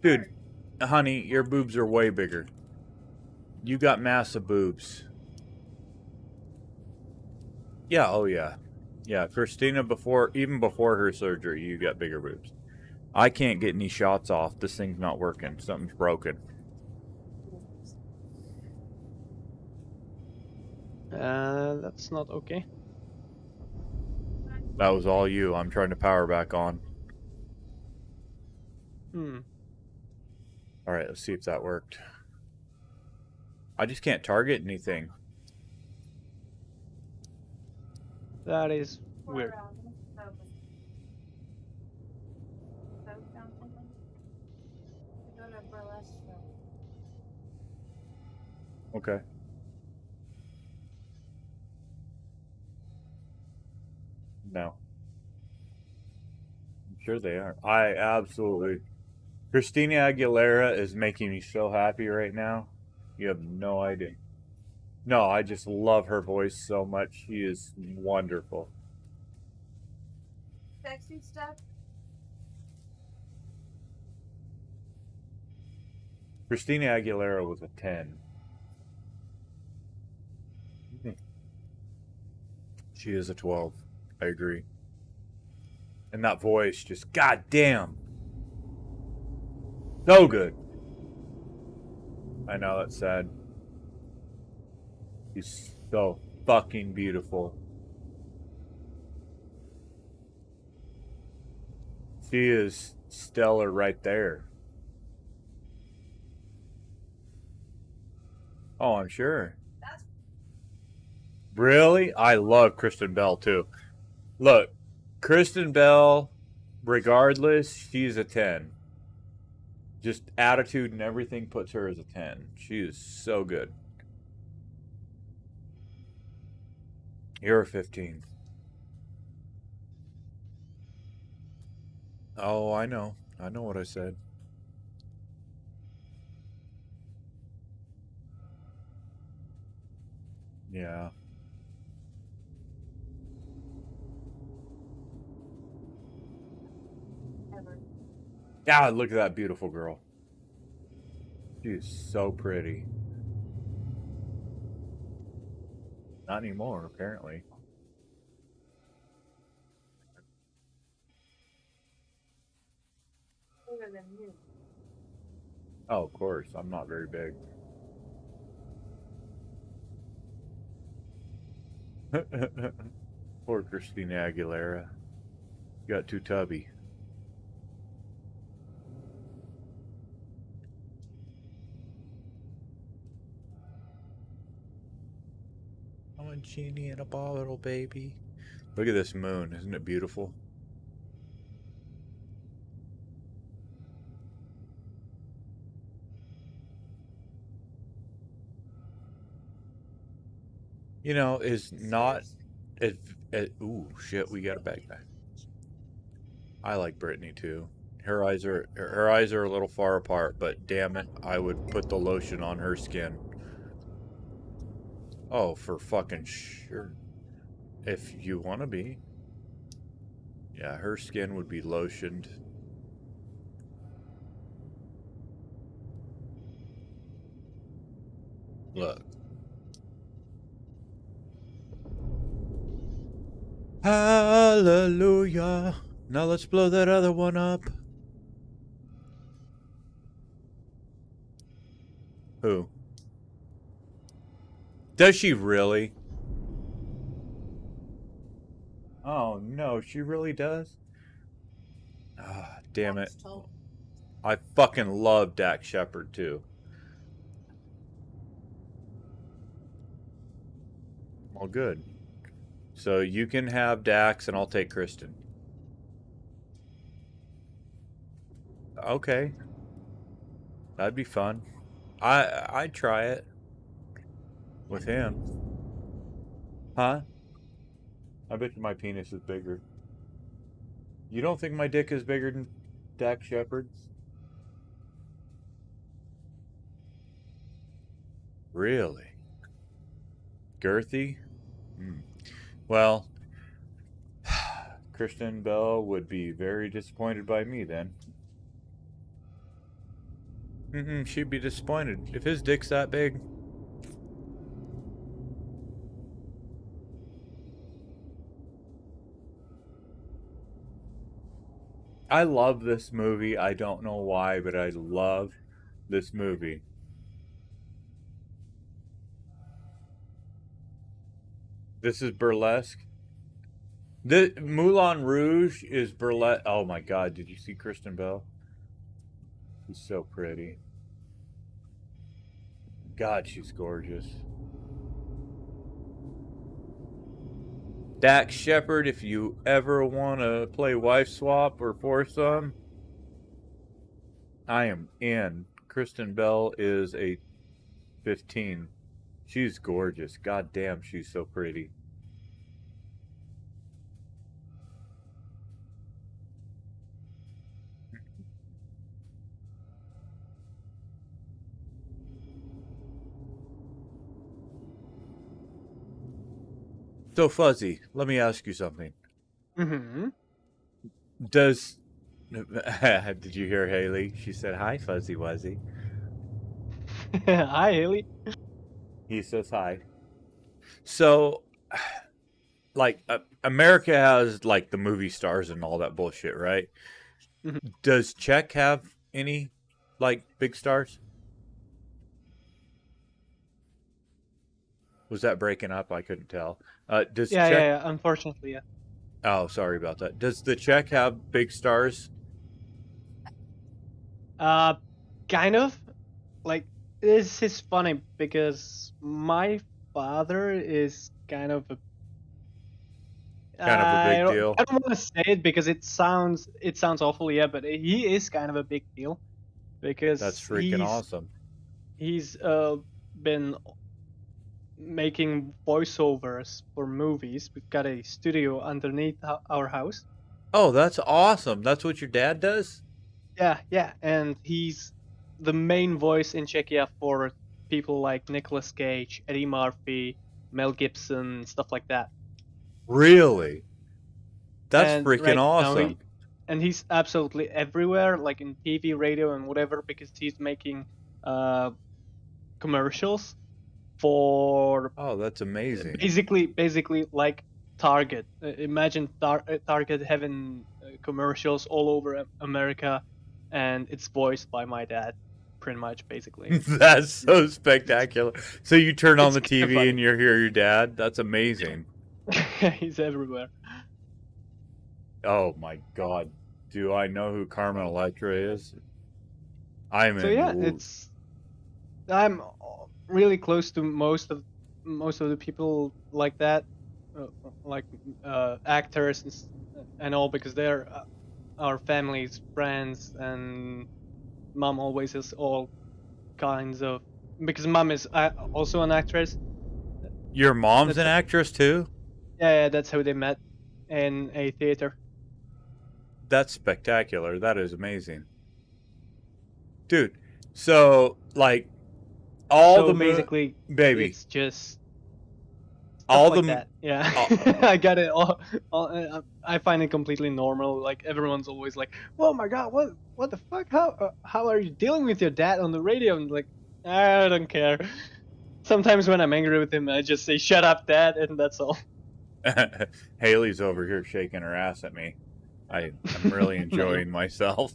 Dude, honey, your boobs are way bigger. You got massive boobs. Yeah, oh yeah. Yeah, Christina, even before her surgery, you got bigger boobs. I can't get any shots off. This thing's not working. Something's broken. that's not okay. That was all you. I'm trying to power back on. Alright, let's see if that worked. I just can't target anything. That is weird. Okay. No. I'm sure they are. I absolutely... Christina Aguilera is making me so happy right now. You have no idea. No, I just love her voice so much. She is wonderful. Sexy stuff. Christina Aguilera was a 10. She is a 12. I agree. And that voice just, goddamn. So good. I know, that's sad. She's so fucking beautiful. She is stellar right there. Oh, I'm sure. Really? I love Kristen Bell too. Look, Kristen Bell, regardless, she's a 10. Just attitude and everything puts her as a 10. She is so good. You're a 15. Oh, I know. I know what I said. Yeah. God, look at that beautiful girl. She is so pretty. Not anymore, apparently. Bigger than you. Oh, of course. I'm not very big. Poor Christina Aguilera. Got too tubby. I'm a genie in a bottle, baby. Look at this moon. Isn't it beautiful? You know, is not... ooh, shit, we got a bad guy. I like Brittany, too. Her eyes are a little far apart, but damn it, I would put the lotion on her skin. Oh, for fucking sure. If you want to be. Yeah, her skin would be lotioned. Look. Hallelujah. Now let's blow that other one up. Who? Does she really? Oh no, she really does? Ah, damn it. That's total. I fucking love Dak Shepard too. Well, good. So you can have Dax and I'll take Kristen. Okay. That'd be fun. I'd try it. With him. Huh? I bet you my penis is bigger. You don't think my dick is bigger than Dak Shepard's? Really? Girthy? Well, Kristen Bell would be very disappointed by me then. She'd be disappointed. If his dick's that big. I love this movie. I don't know why, but I love this movie. This is burlesque. The Moulin Rouge is burlesque. Oh my God! Did you see Kristen Bell? She's so pretty. God, she's gorgeous. Dak Shepard, if you ever want to play wife swap or foursome, I am in. Kristen Bell is a 15. She's gorgeous. God damn, she's so pretty. So, Fuzzy, let me ask you something. Mm-hmm. Does... Did you hear Haley? She said, hi, Fuzzy Wuzzy. Hi, Haley. He says hi. So, like, America has, like, the movie stars and all that bullshit, right? Mm-hmm. Does Czech have any, like, big stars? Was that breaking up? I couldn't tell. Does Czech... Yeah, unfortunately, yeah. Oh, sorry about that. Does the Czech have big stars? Kind of. Like, this is funny because my father is kind of a Kind of a big deal. I don't want to say it because it sounds awful, yeah, but he is kind of a big deal because That's freaking awesome. He's been making voiceovers for movies. We've got a studio underneath our house. Oh, that's awesome. That's what your dad does? Yeah, and he's the main voice in Czechia for people like Nicolas Cage, Eddie Murphy, Mel Gibson, stuff like that. Really? That's And freaking awesome. And he's absolutely everywhere, like in TV, radio, and whatever, because he's making commercials for... Oh, that's amazing. Basically like Target. Imagine Target having commercials all over America, and it's voiced by my dad, pretty much, basically. That's so spectacular. So you turn on the It's kinda TV funny. and you hear your dad? That's amazing. He's everywhere. Oh my God. Do I know who Carmen Electra is? I'm So in. yeah, I'm really close to most of the people like that, like actors and all, because they're our family's friends, and mom always has all kinds of, because mom is also an actress. Your mom's That's an actress too? Yeah, that's how they met in a theater. That's spectacular. That is amazing. Dude, so like Basically, baby, it's just all stuff like the that. Yeah, I got it all. I find it completely normal. Like, everyone's always like, "Oh my God, what the fuck? How are you dealing with your dad on the radio?" And like, I don't care. Sometimes when I'm angry with him, I just say, "Shut up, Dad," and that's all. Haley's over here shaking her ass at me. I'm really enjoying myself.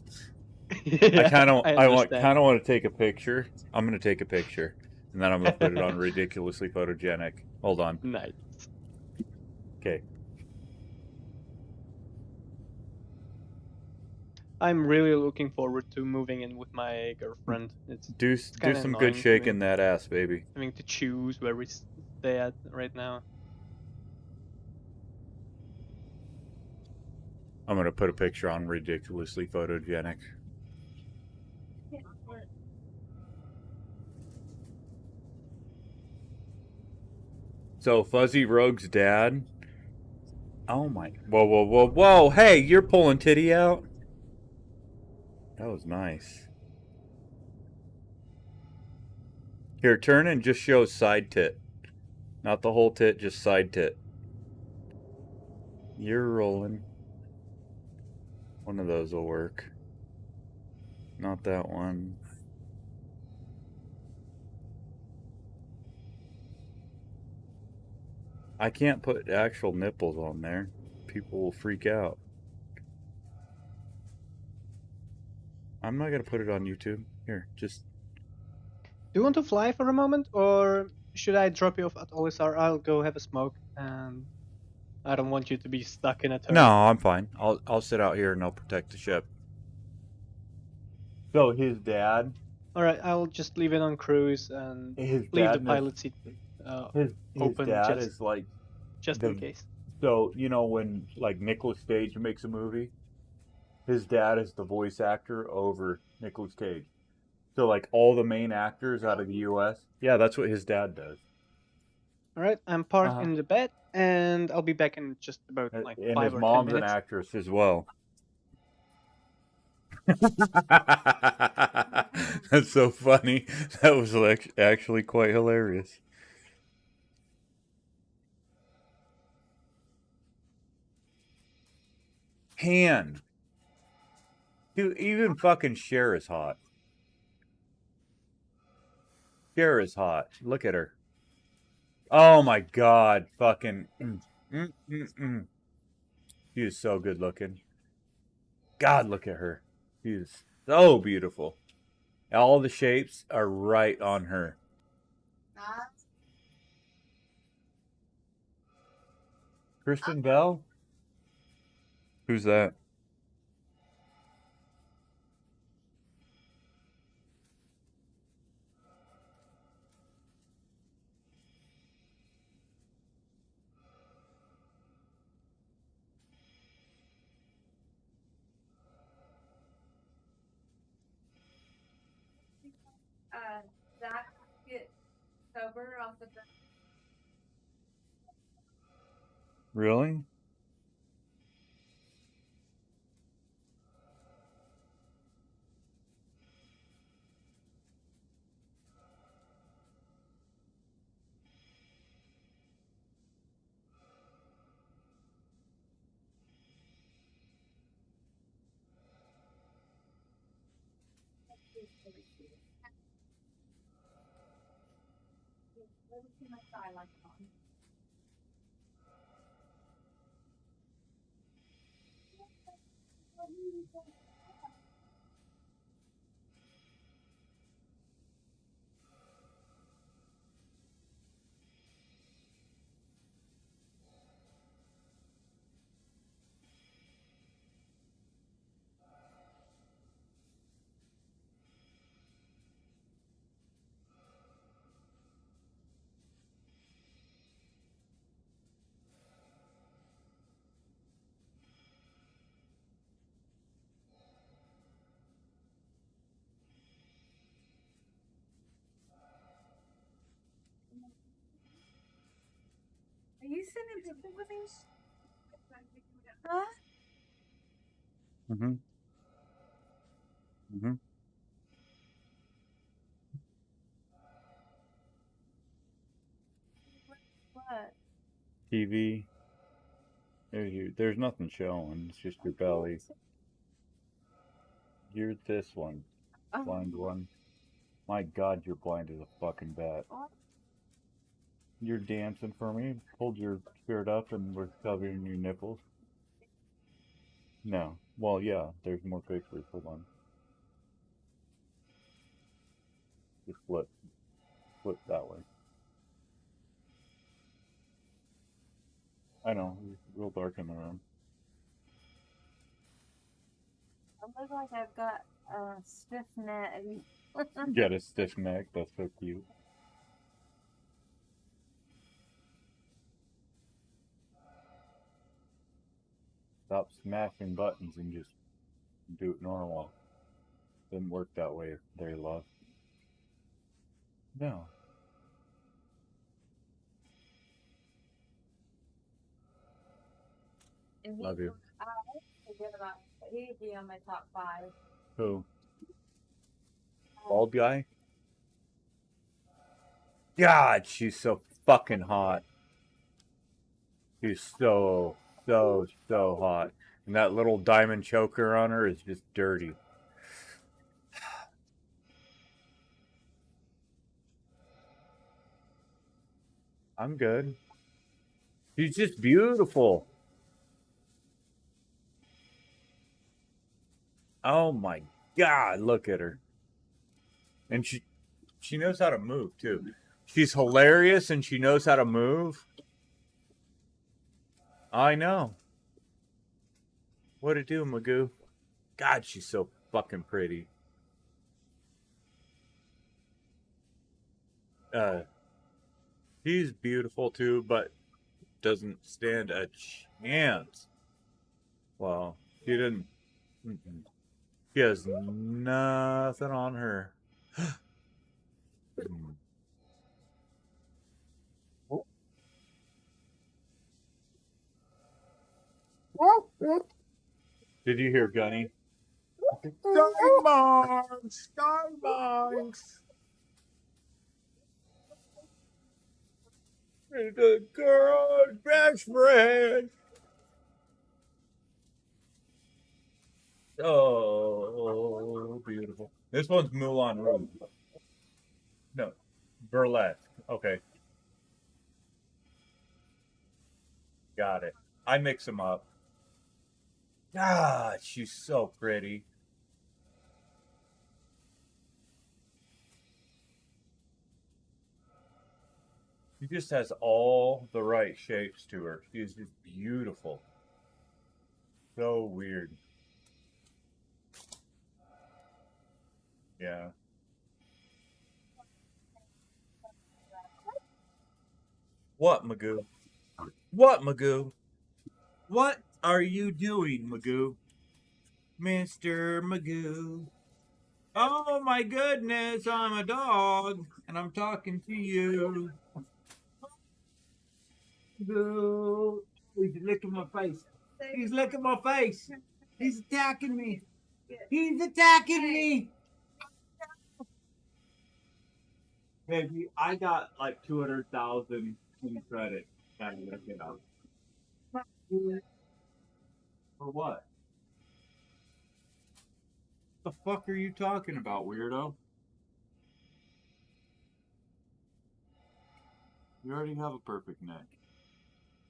Yeah, I kind of understand. want to take a picture. I'm gonna take a picture, and then I'm gonna put it on ridiculously photogenic. Hold on. Nice. Okay. I'm really looking forward to moving in with my girlfriend. It's Do kinda some good annoying shaking that ass, baby. having to choose where we stay at right now. I'm gonna put a picture on ridiculously photogenic. So Fuzzy Rogue's dad. Oh my! Whoa, whoa, whoa, whoa! Hey, you're pulling titty out. That was nice. Here, turn and just show side tit. Not the whole tit, just side tit. You're rolling. One of those will work. Not that one. I can't put actual nipples on there. People will freak out. I'm not gonna put it on YouTube. Here, just... Do you want to fly for a moment, or should I drop you off at Olisar? I'll go have a smoke, and I don't want you to be stuck in a turret. No, I'm fine. I'll sit out here and I'll protect the ship. So his dad... Alright, I'll just leave it on cruise and His leave the dad... pilot seat His open dad is like... just in case. So, you know when, like, Nicolas Cage makes a movie? His dad is the voice actor over Nicolas Cage. So, like, all the main actors out of the U.S., yeah, that's what his dad does. Alright, I'm parked in the bed, and I'll be back in just about, like, And 5 his or 10 mom's an minutes. actress as well. That's so funny. That was actually quite hilarious. Han. Dude, even fucking Cher is hot. Cher is hot. Look at her. Oh my god. Fucking. She is so good looking. God, look at her. She is so beautiful. All the shapes are right on her. Kristen Bell? Who's that? Zach get sober off the. Really? Are you sending pictures with me? Huh? Mm-hmm. Mm-hmm. What? TV. There's nothing showing. It's just your belly. You're this one. Blind one. My god, you're blind as a fucking bat. You're dancing for me. Hold your skirt up and we're covering your nipples. No. Well, yeah, there's more pictures. Hold on. Just flip. Flip that way. I know. It's real dark in the room. I look like I've got a stiff neck. You got a stiff neck. That's so cute. Stop smashing buttons and just do it normal. Doesn't work that way, there, love. No. And Love you. I forget about. He'd be on my top 5. Who? Bald guy? God, she's so fucking hot. She's so hot. And that little diamond choker on her is just dirty. I'm good. She's just beautiful. Oh my God, look at her. And she knows how to move too. She's hilarious and she knows how to move. I know. What it do, Magoo? God, she's so fucking pretty. She's beautiful too, but doesn't stand a chance. Well, she didn't. She has nothing on her. Did you hear Gunny? Starbucks! Starbucks! It's a girl's best friend. Oh, beautiful. This one's Moulin Rouge. No, burlesque. Okay. Got it. I mix them up. God, she's so pretty. She just has all the right shapes to her. She's just beautiful. So weird. Yeah. What, Magoo? What, Magoo? What are you doing, Magoo? Mr. Magoo. Oh my goodness, I'm a dog and I'm talking to you. Magoo. He's licking my face. He's licking my face. He's attacking me. He's attacking me. Baby, I got like 200,000 in credit. Gotta look it up. For what? The fuck are you talking about, weirdo? You already have a perfect neck.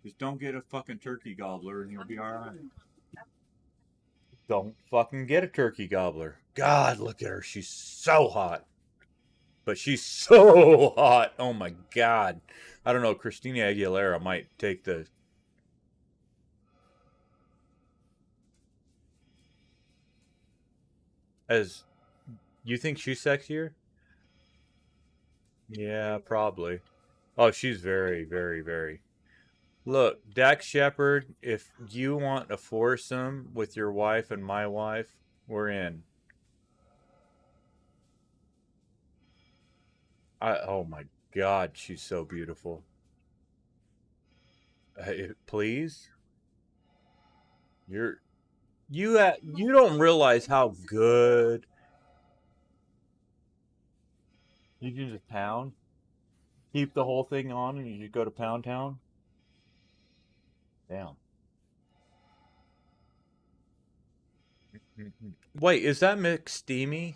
Just don't get a fucking turkey gobbler and you'll be alright. Don't fucking get a turkey gobbler. God, look at her. She's so hot. But she's so hot. Oh my God. I don't know. Christina Aguilera might take the. As. You think she's sexier? Yeah, probably. Oh, she's very. Look, Dax Shepard, if you want a foursome with your wife and my wife, we're in. Oh my God, she's so beautiful. Please? You don't realize how good. You can just pound? Keep the whole thing on and you just go to Pound Town? Damn. Wait, is that McSteamy?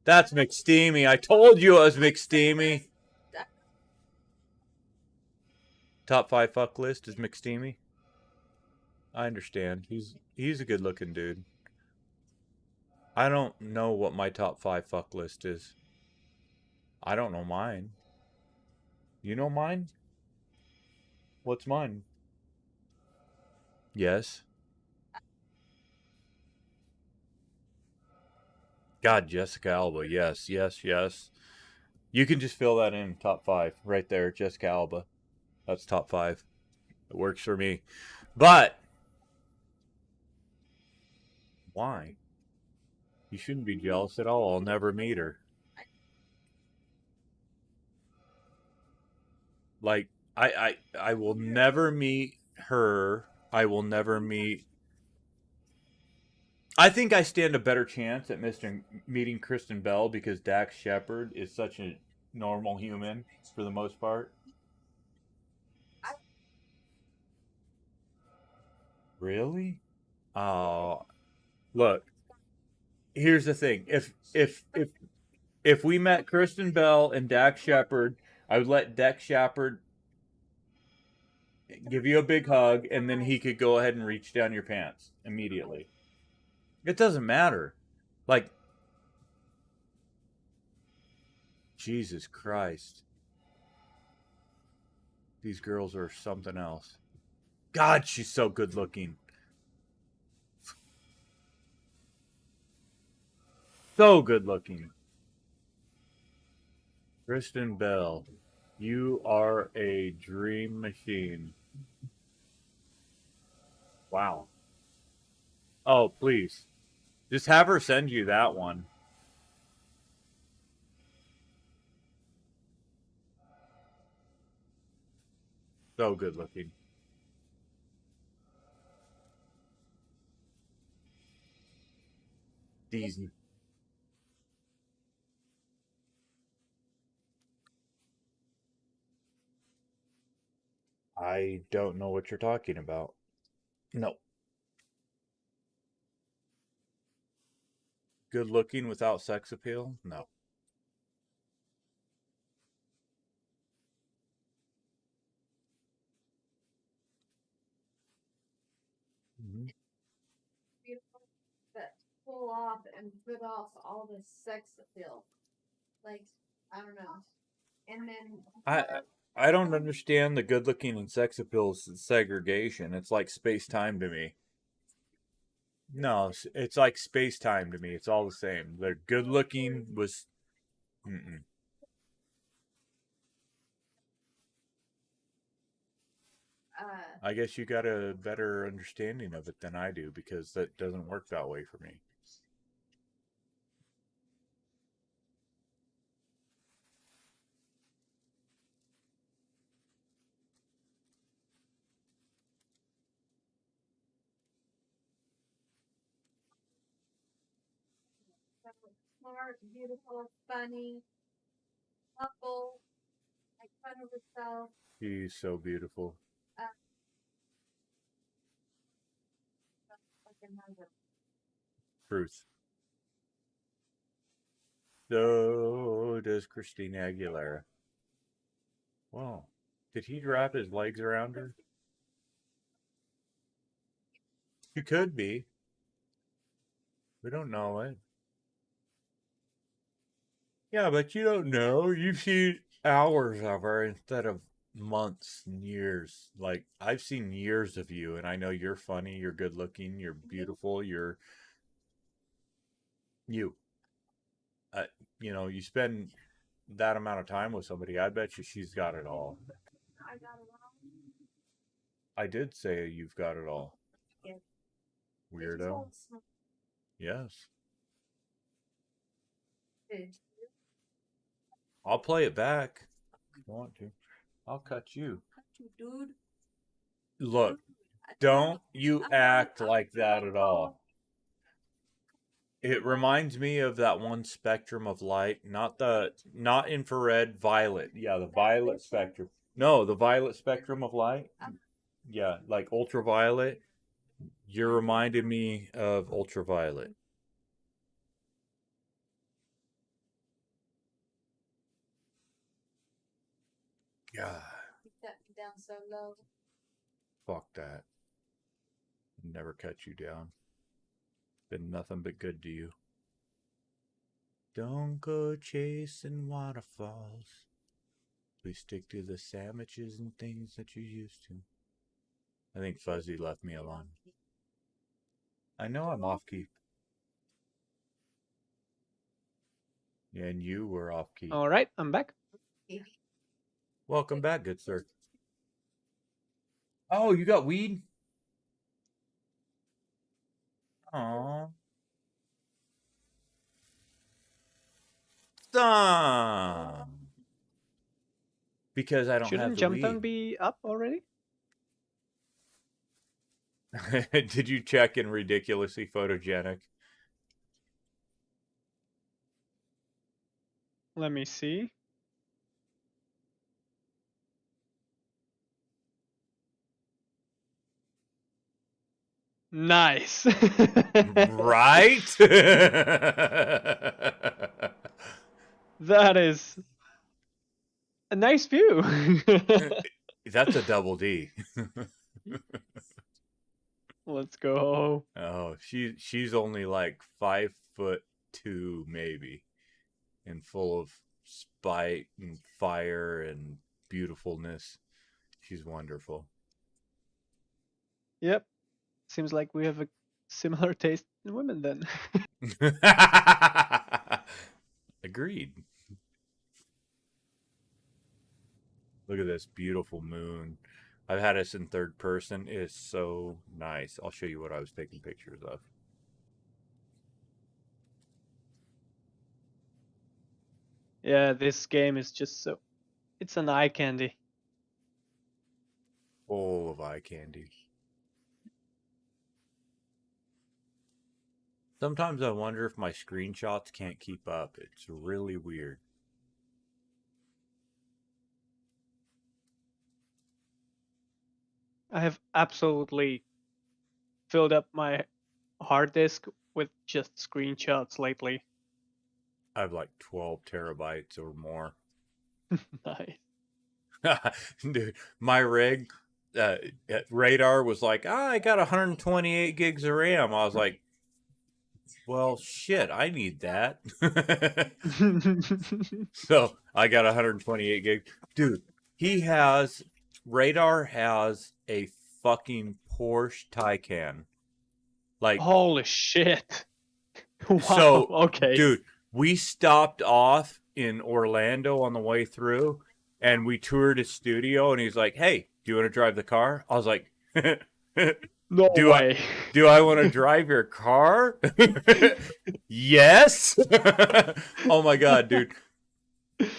That's McSteamy. I told you it was McSteamy. Top 5 fuck list is McSteamy. I understand. He's a good looking dude. I don't know what my top 5 fuck list is. I don't know mine. You know mine? What's mine? Yes. God, Jessica Alba. Yes, yes, yes. You can just fill that in top 5 right there, Jessica Alba. That's top 5. It works for me. But why? You shouldn't be jealous at all. I'll never meet her. Like I will never meet her. I will never meet. I think I stand a better chance at meeting Kristen Bell because Dax Shepard is such a normal human for the most part. Really? Oh, look. Here's the thing. If we met Kristen Bell and Dax Shepard, I would let Dax Shepard give you a big hug, and then he could go ahead and reach down your pants immediately. It doesn't matter. Like, Jesus Christ. These girls are something else. God, she's so good looking. So good looking. Kristen Bell, you are a dream machine. Wow. Oh, please. Just have her send you that one. So good looking. Easy. I don't know what you're talking about. No. Good looking without sex appeal? No. Mm-hmm. Beautiful, but pull off and put off all the sex appeal. Like, I don't know. And then I don't understand the good looking and sex appeal segregation. It's like space time to me. No, it's like space time to me. It's all the same. The good looking was. Mm-mm. I guess you got a better understanding of it than I do because that doesn't work that way for me. smart, beautiful, funny, humble, make fun of herself. She's so beautiful. Uh, fucking husband. Truth. So does Christina Aguilera. Wow. Did he wrap his legs around her? He could be. We don't know it. Yeah, but you don't know. You've seen hours of her instead of months and years. Like, I've seen years of you, and I know you're funny, you're good looking, you're beautiful, you're you. Uh, you spend that amount of time with somebody, I bet you she's got it all. I got it all. I did say you've got it all. Yeah. Weirdo. Yes. I'll play it back if you want to. I'll cut you. Dude. Look, don't you act like that at all. It reminds me of that one spectrum of light, not infrared, violet. Yeah, the violet spectrum. No, the violet spectrum of light. Yeah, like ultraviolet. You're reminding me of ultraviolet. God, You cut me down so low. fuck that. Never cut you down. Been nothing but good to you. Don't go chasing waterfalls. Please stick to the sandwiches and things that you used to. I think Fuzzy left me alone. I know I'm off key. And you were off key. All right, I'm back. Welcome back, good sir. Oh, you got weed? Aw. Some. Because I don't have Shouldn't the Jump weed. Down be up already? Did you check in ridiculously photogenic? Let me see. Nice. Right? That is a nice view. That's a double D. Let's go. Oh, she's only like 5'2" maybe, and full of spite and fire and beautifulness. She's wonderful. Yep. Seems like we have a similar taste in women then. Agreed. Look at this beautiful moon. I've had this in third person. It is so nice. I'll show you what I was taking pictures of. Yeah, this game is just so... It's an eye candy. Full of eye candy. Sometimes I wonder if my screenshots can't keep up. It's really weird. I have absolutely filled up my hard disk with just screenshots lately. I have like 12 terabytes or more. Nice. Dude, my rig, Radar was like, I got 128 gigs of RAM. I was like, well, shit, I need that. So I got 128 gigs. Dude, Radar has a fucking Porsche Taycan. Like, Holy shit. Wow, so, okay. dude, we stopped off in Orlando on the way through, and we toured his studio, and he's like, hey, do you want to drive the car? I was like, No way. do I want to drive your car? Yes. Oh my god, dude.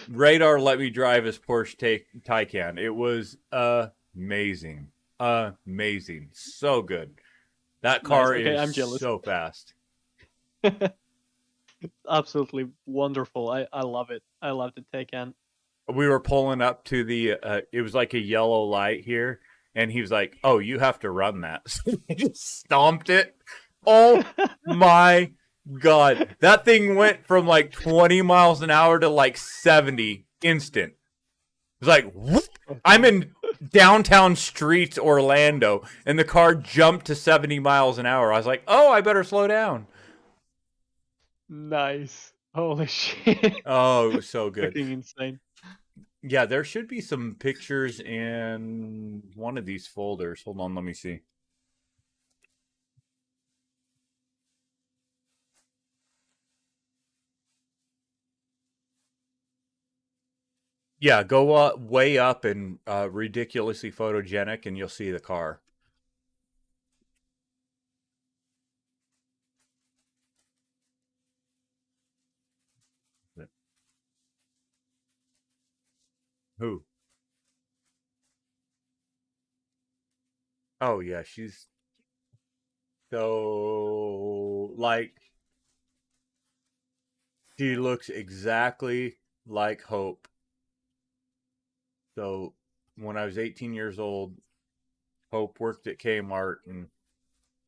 Radar let me drive his Porsche Taycan. It was amazing. Amazing. So good. That car Nice. Okay, is I'm jealous. so fast. Absolutely wonderful. I love it. I love the Taycan. We were pulling up to the it was like a yellow light here, and he was like, oh, you have to run that. So he just stomped it. Oh my god, that thing went from like 20 miles an hour to like 70 instant. It was like, whoop. I'm in downtown streets Orlando, and the car jumped to 70 miles an hour. I was like, oh, I better slow down. Nice. Holy shit. Oh, it was so good. Fucking insane. Yeah, there should be some pictures in one of these folders. Hold on, let me see. Yeah, go way up and ridiculously photogenic, and you'll see the car. Who? Oh yeah, she's so like she looks exactly like Hope. So when I was 18 years old, Hope worked at Kmart, and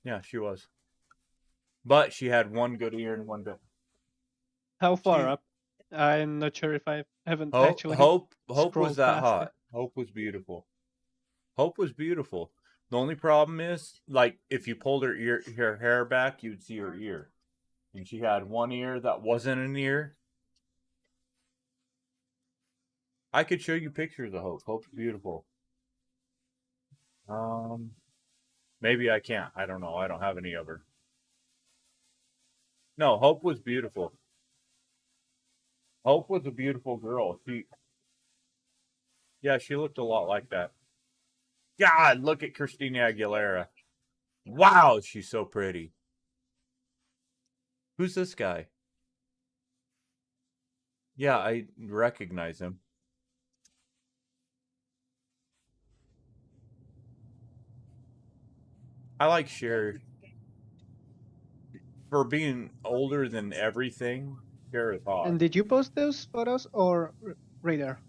yeah, she was. But she had one good ear and one bad. How far She- up? I'm not sure if I haven't Hope actually. Hope scrolled was that past hot. it. Hope was beautiful. Hope was beautiful. The only problem is, like, if you pulled her hair back, you'd see her ear, and she had one ear that wasn't an ear. I could show you pictures of Hope. Hope's beautiful. Maybe I can't. I don't know. I don't have any of her. No, Hope was beautiful. Hope was a beautiful girl. She looked a lot like that. God, look at Christina Aguilera. Wow, she's so pretty. Who's this guy? Yeah, I recognize him. I like Cher for being older than everything. Cher is hot. And did you post those photos or Radar?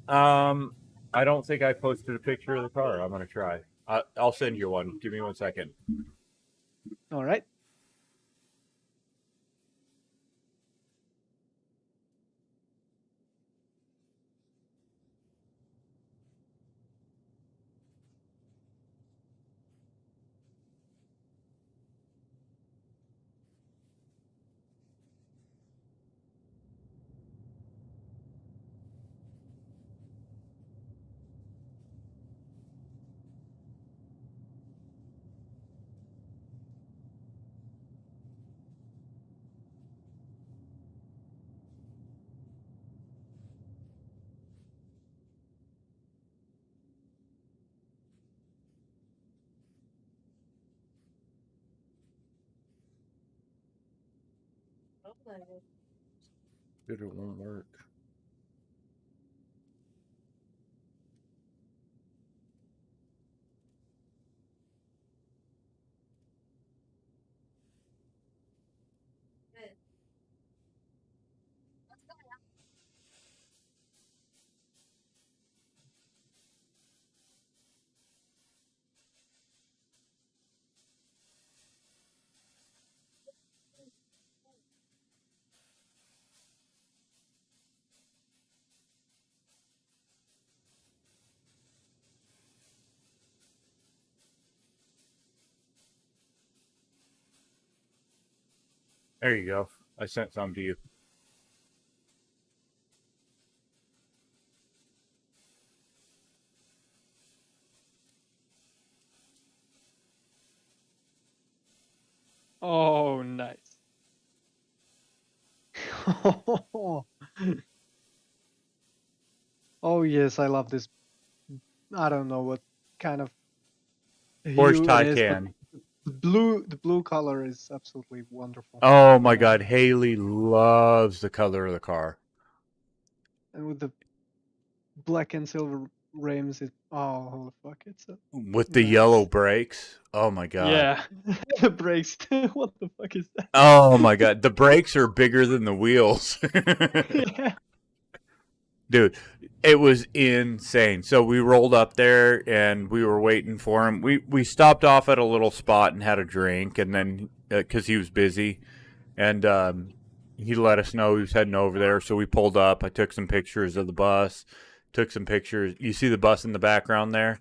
I don't think I posted a picture of the car. I'm gonna try. I'll send you one. Give me 1 second. All right. Dude, it won't work. There you go. I sent some to you. Oh, nice. Oh yes, I love this. I don't know what kind of Porsche hue it is, but Taycan. the blue color is absolutely wonderful. Oh my God, Haley loves the color of the car. And with the black and silver rims, holy fuck, it's With the nice. yellow brakes. Oh my God. Yeah, the brakes. What the fuck is that? Oh my God, the brakes are bigger than the wheels. Yeah. Dude, it was insane. So we rolled up there and we were waiting for him. We stopped off at a little spot and had a drink, and then because he was busy, and he let us know he was heading over there. So we pulled up. I took some pictures of the bus. Took some pictures. You see the bus in the background there,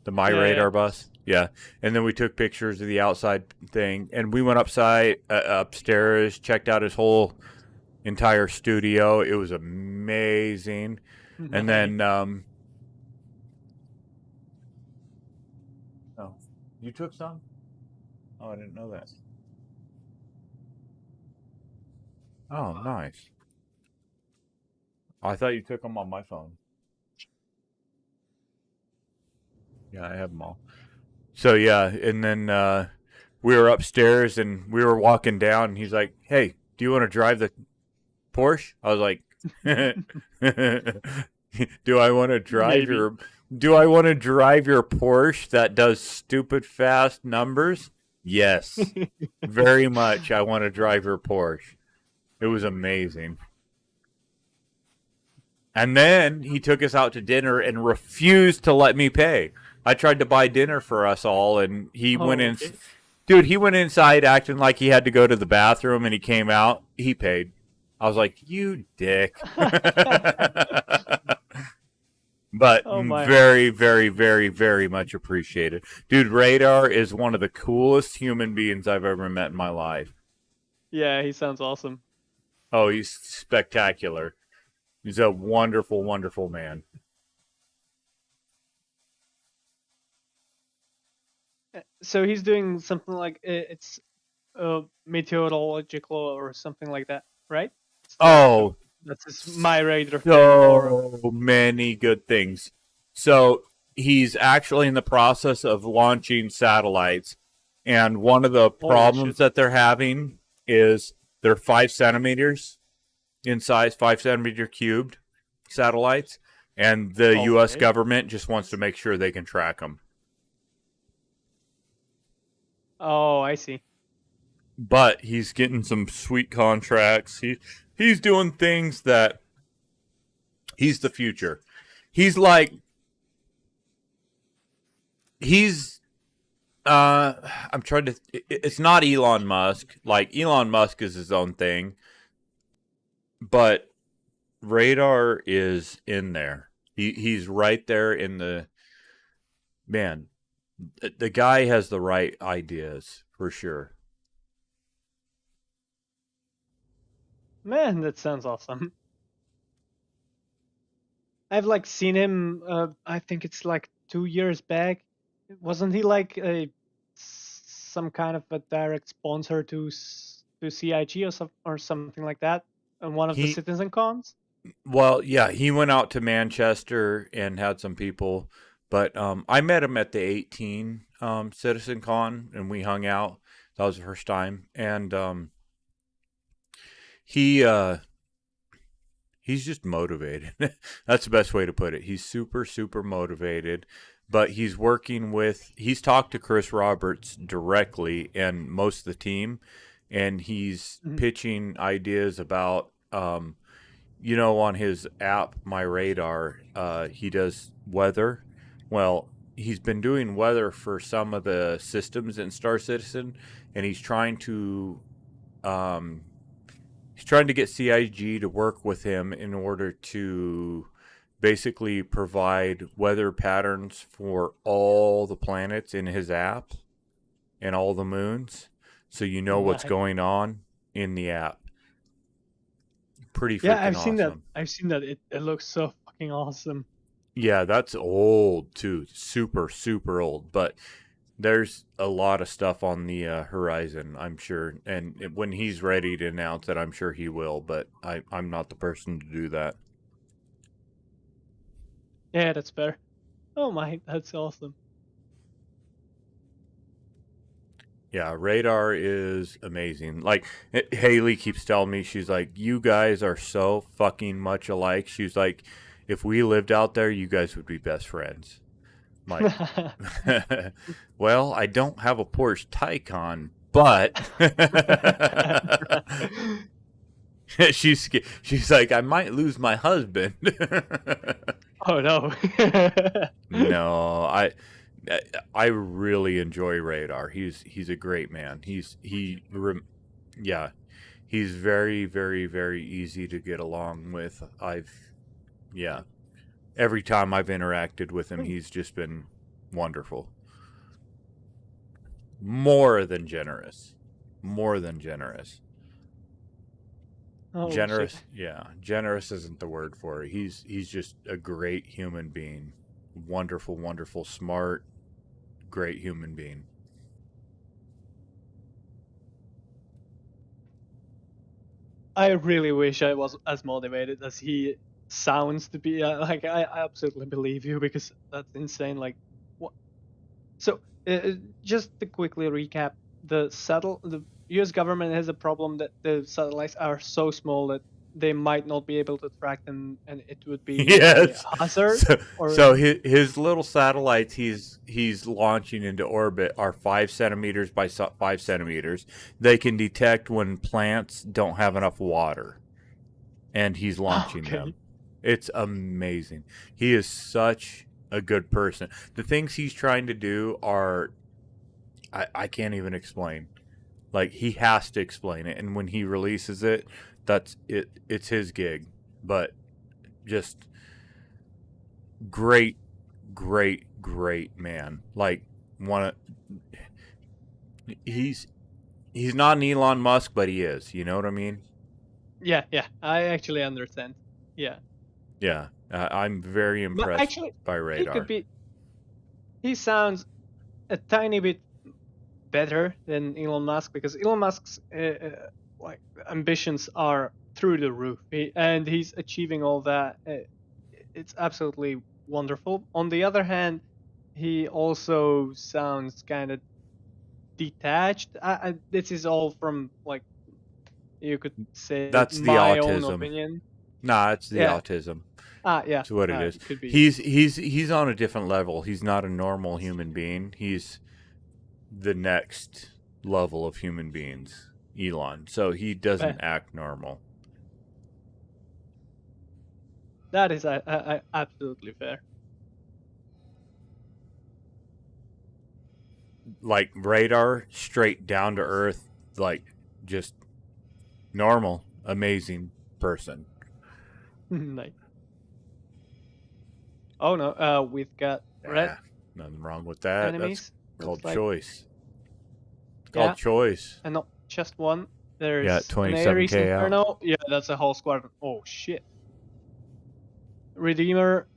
the My Yeah, Radar yeah. bus. Yeah, and then we took pictures of the outside thing, and we went upstairs, checked out his whole entire studio. It was amazing. And then oh, you took some? Oh, I didn't know that. Oh, nice. I thought you took them on my phone. Yeah, I have them all. So yeah, and then we were upstairs and we were walking down, and he's like, "Hey, do you want to drive the Porsche?" I was like, "Do I want to drive Maybe. Do I want to drive your Porsche that does stupid fast numbers?" Yes, very much. I want to drive your Porsche. It was amazing. And then he took us out to dinner and refused to let me pay. I tried to buy dinner for us all, and he went in. Okay. Dude, he went inside acting like he had to go to the bathroom, and he came out. He paid. I was like, "You dick." But Oh my. very, very, very, very much appreciated. Dude, Radar is one of the coolest human beings I've ever met in my life. Yeah, he sounds awesome. Oh, he's spectacular. He's a wonderful, wonderful man. So he's doing something like it's meteorological or something like that, right? Oh, that's my radar thing. Or so many good things. So he's actually in the process of launching satellites, and one of the Holy problems shit. that they're having is they're 5 centimeters in size, 5 centimeter cubed satellites, and the U.S. Okay. government just wants to make sure they can track them. Oh, I see. But he's getting some sweet contracts. He's doing things that he's the future. He's like I'm trying to it's not Elon Musk. Like Elon Musk is his own thing. But Radar is in there. He's right there in the man. The guy has the right ideas for sure. Man, that sounds awesome. I've like seen him. I think it's like 2 years back. Wasn't he like some kind of a direct sponsor to CIG or something like that? And one of the He citizen cons. Well, yeah, he went out to Manchester and had some people, but I met him at the 18 Citizen Con, and we hung out. That was the first time, and he he's just motivated. That's the best way to put it. He's super super motivated, but he's talked to Chris Roberts directly and most of the team, and he's pitching ideas about on his app, My Radar, he does weather. Well, he's been doing weather for some of the systems in Star Citizen, and he's trying to get CIG to work with him in order to basically provide weather patterns for all the planets in his app and all the moons, so you know what's going on in the app. Pretty freaking I've seen awesome. that. I've seen that. It looks so fucking awesome. Yeah, that's old too. Super, super old. But there's a lot of stuff on the horizon, I'm sure. And when he's ready to announce it, I'm sure he will. But I'm not the person to do that. Yeah, that's fair. Oh my, that's awesome. Yeah, Radar is amazing. Like, Haley keeps telling me, she's like, you guys are so fucking much alike. She's like, if we lived out there, you guys would be best friends. I'm like, well, I don't have a Porsche Taycan, but she's like, I might lose my husband. Oh no. No, I really enjoy Radar. He's a great man. He's very very very easy to get along with. Every time I've interacted with him, he's just been wonderful. More than generous. Oh, generous, shit. yeah. Generous isn't the word for it. He's just a great human being. Wonderful, wonderful, smart, great human being. I really wish I was as motivated as he sounds to be. Like I absolutely believe you, because that's insane. Like what? So just to quickly recap, the U.S. government has a problem that the satellites are so small that they might not be able to track them, and it would be Yes. a hazard. So his little satellites he's launching into orbit are 5 centimeters by 5 centimeters. They can detect when plants don't have enough water, and he's launching them. It's amazing. He is such a good person. The things he's trying to do are I can't even explain. Like, he has to explain it, and when he releases it, that's it. It's his gig. But just great man. Like, he's not an Elon Musk, but he is. You know what I mean? Yeah. I actually understand. Yeah. I'm very impressed by Radar. He sounds a tiny bit better than Elon Musk, because Elon Musk's like ambitions are through the roof, and he's achieving all that. It's absolutely wonderful. On the other hand, he also sounds kind of detached. This is all from, like, you could say, That's the my own autism. opinion. Nah, it's the Yeah. autism. Yeah. That's what it is. It could be. He's on a different level. He's not a normal human being. He's the next level of human beings, Elon. So he doesn't act normal. That is absolutely fair. Like radar, straight down to earth, like just normal, amazing person. Nice. Oh no, we've got red Nothing wrong with that. enemies. That's called like, choice. It's called choice. And not just one. There's Yeah, an 27K Ares out. Inferno. Yeah, that's a whole squadron. Oh shit. Redeemer.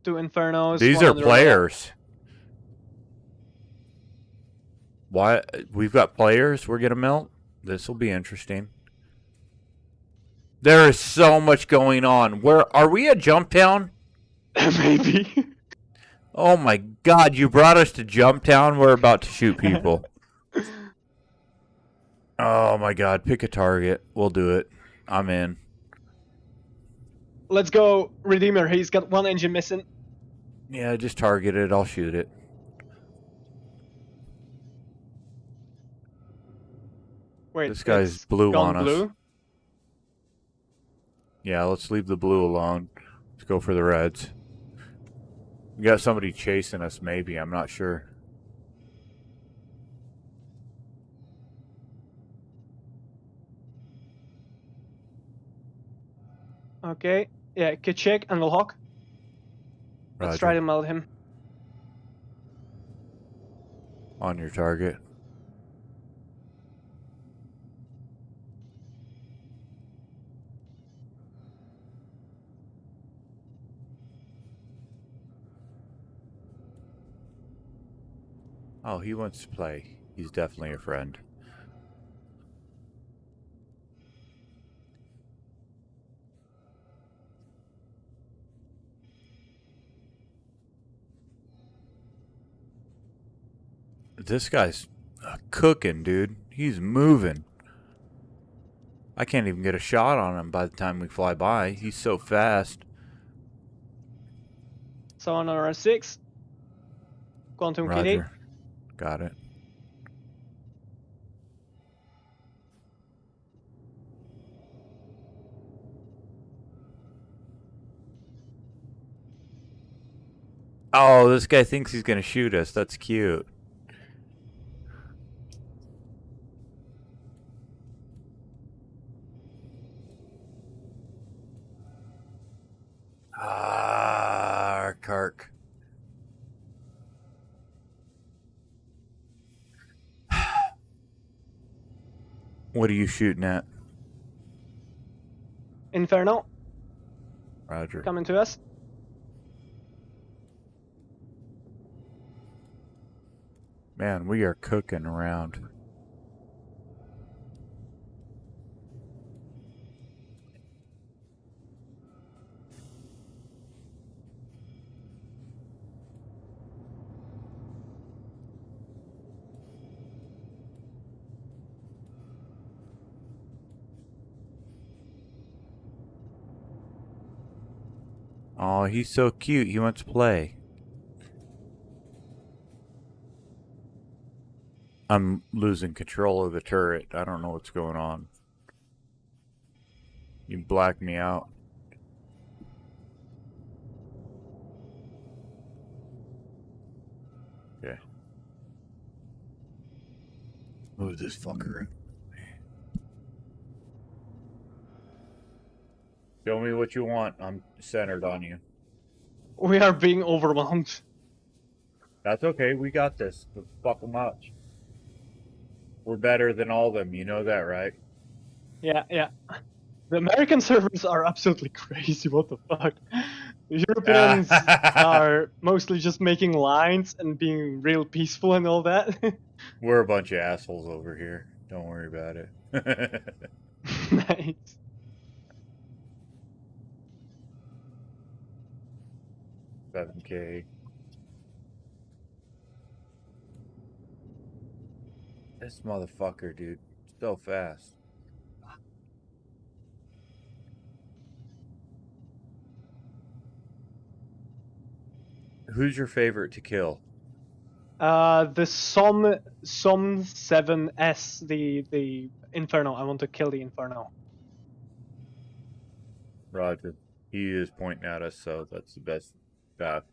2 Infernos. These one are on the right. players. Why? We've got players we're gonna melt. This will be interesting. There is so much going on. Where are we at Jump Town? Maybe. Oh my God! You brought us to Jump Town. We're about to shoot people. Oh my God! Pick a target. We'll do it. I'm in. Let's go, Redeemer. He's got 1 engine missing. Yeah, just target it. I'll shoot it. Wait, This guy's it's blue gone on us. blue? Yeah, let's leave the blue alone. Let's go for the reds. We got somebody chasing us, maybe. I'm not sure. Okay. Yeah, Kitchek and the Hawk. Let's Roger. try to melt him. On your target. Oh, he wants to play. He's definitely a friend. This guy's cooking, dude. He's moving. I can't even get a shot on him by the time we fly by. He's so fast. So on our 6. Quantum Kidney. Roger. Got it. Oh, this guy thinks he's gonna shoot us. That's cute. Ah, Kark. What are you shooting at? Inferno. Roger. Coming to us. Man, we are cooking around. Oh, he's so cute. He wants to play. I'm losing control of the turret. I don't know what's going on. You blacked me out. Okay. Move this fucker. Show me what you want. I'm centered on you. We are being overwhelmed. That's okay. We got this. Fuck them up. We're better than all of them. You know that, right? Yeah. The American servers are absolutely crazy. What the fuck? The Europeans are mostly just making lines and being real peaceful and all that. We're a bunch of assholes over here. Don't worry about it. Nice. $7K. This motherfucker, dude, so fast. Who's your favorite to kill? The Som 7S, the Inferno. I want to kill the Inferno. Roger. He is pointing at us, so that's the best path.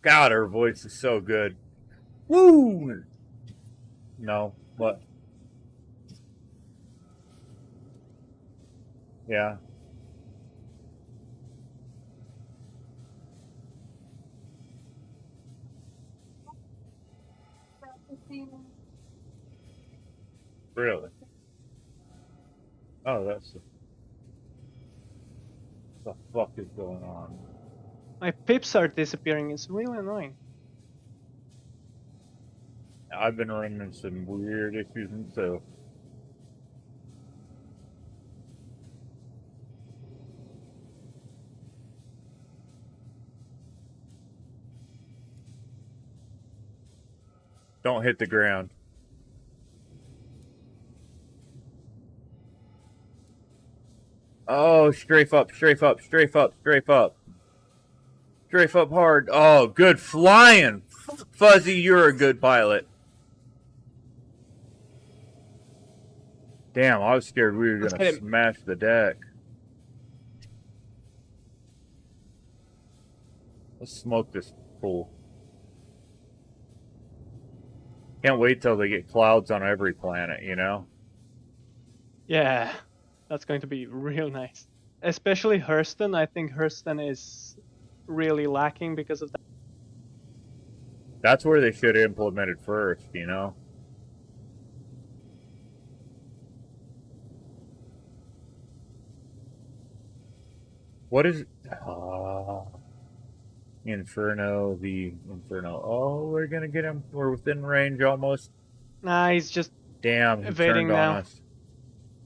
God, her voice is so good. Woo! No, what? Yeah. Really? Oh, that's the fuck is going on? My pips are disappearing. It's really annoying. I've been running some weird issues myself. Don't hit the ground. Oh, strafe up, strafe up, strafe up, strafe up. Strafe up hard. Oh, good flying. Fuzzy, you're a good pilot. Damn, I was scared we were Let's going get to him. smash the deck. Let's smoke this fool. Can't wait till they get clouds on every planet, you know? Yeah, that's going to be real nice. Especially Hurston. I think Hurston is really lacking because of that. That's where they should have implemented first, you know? What is... Inferno, the Inferno. Oh, we're gonna get him. We're within range almost. Nah, he's just Damn, he evading turned on now. us.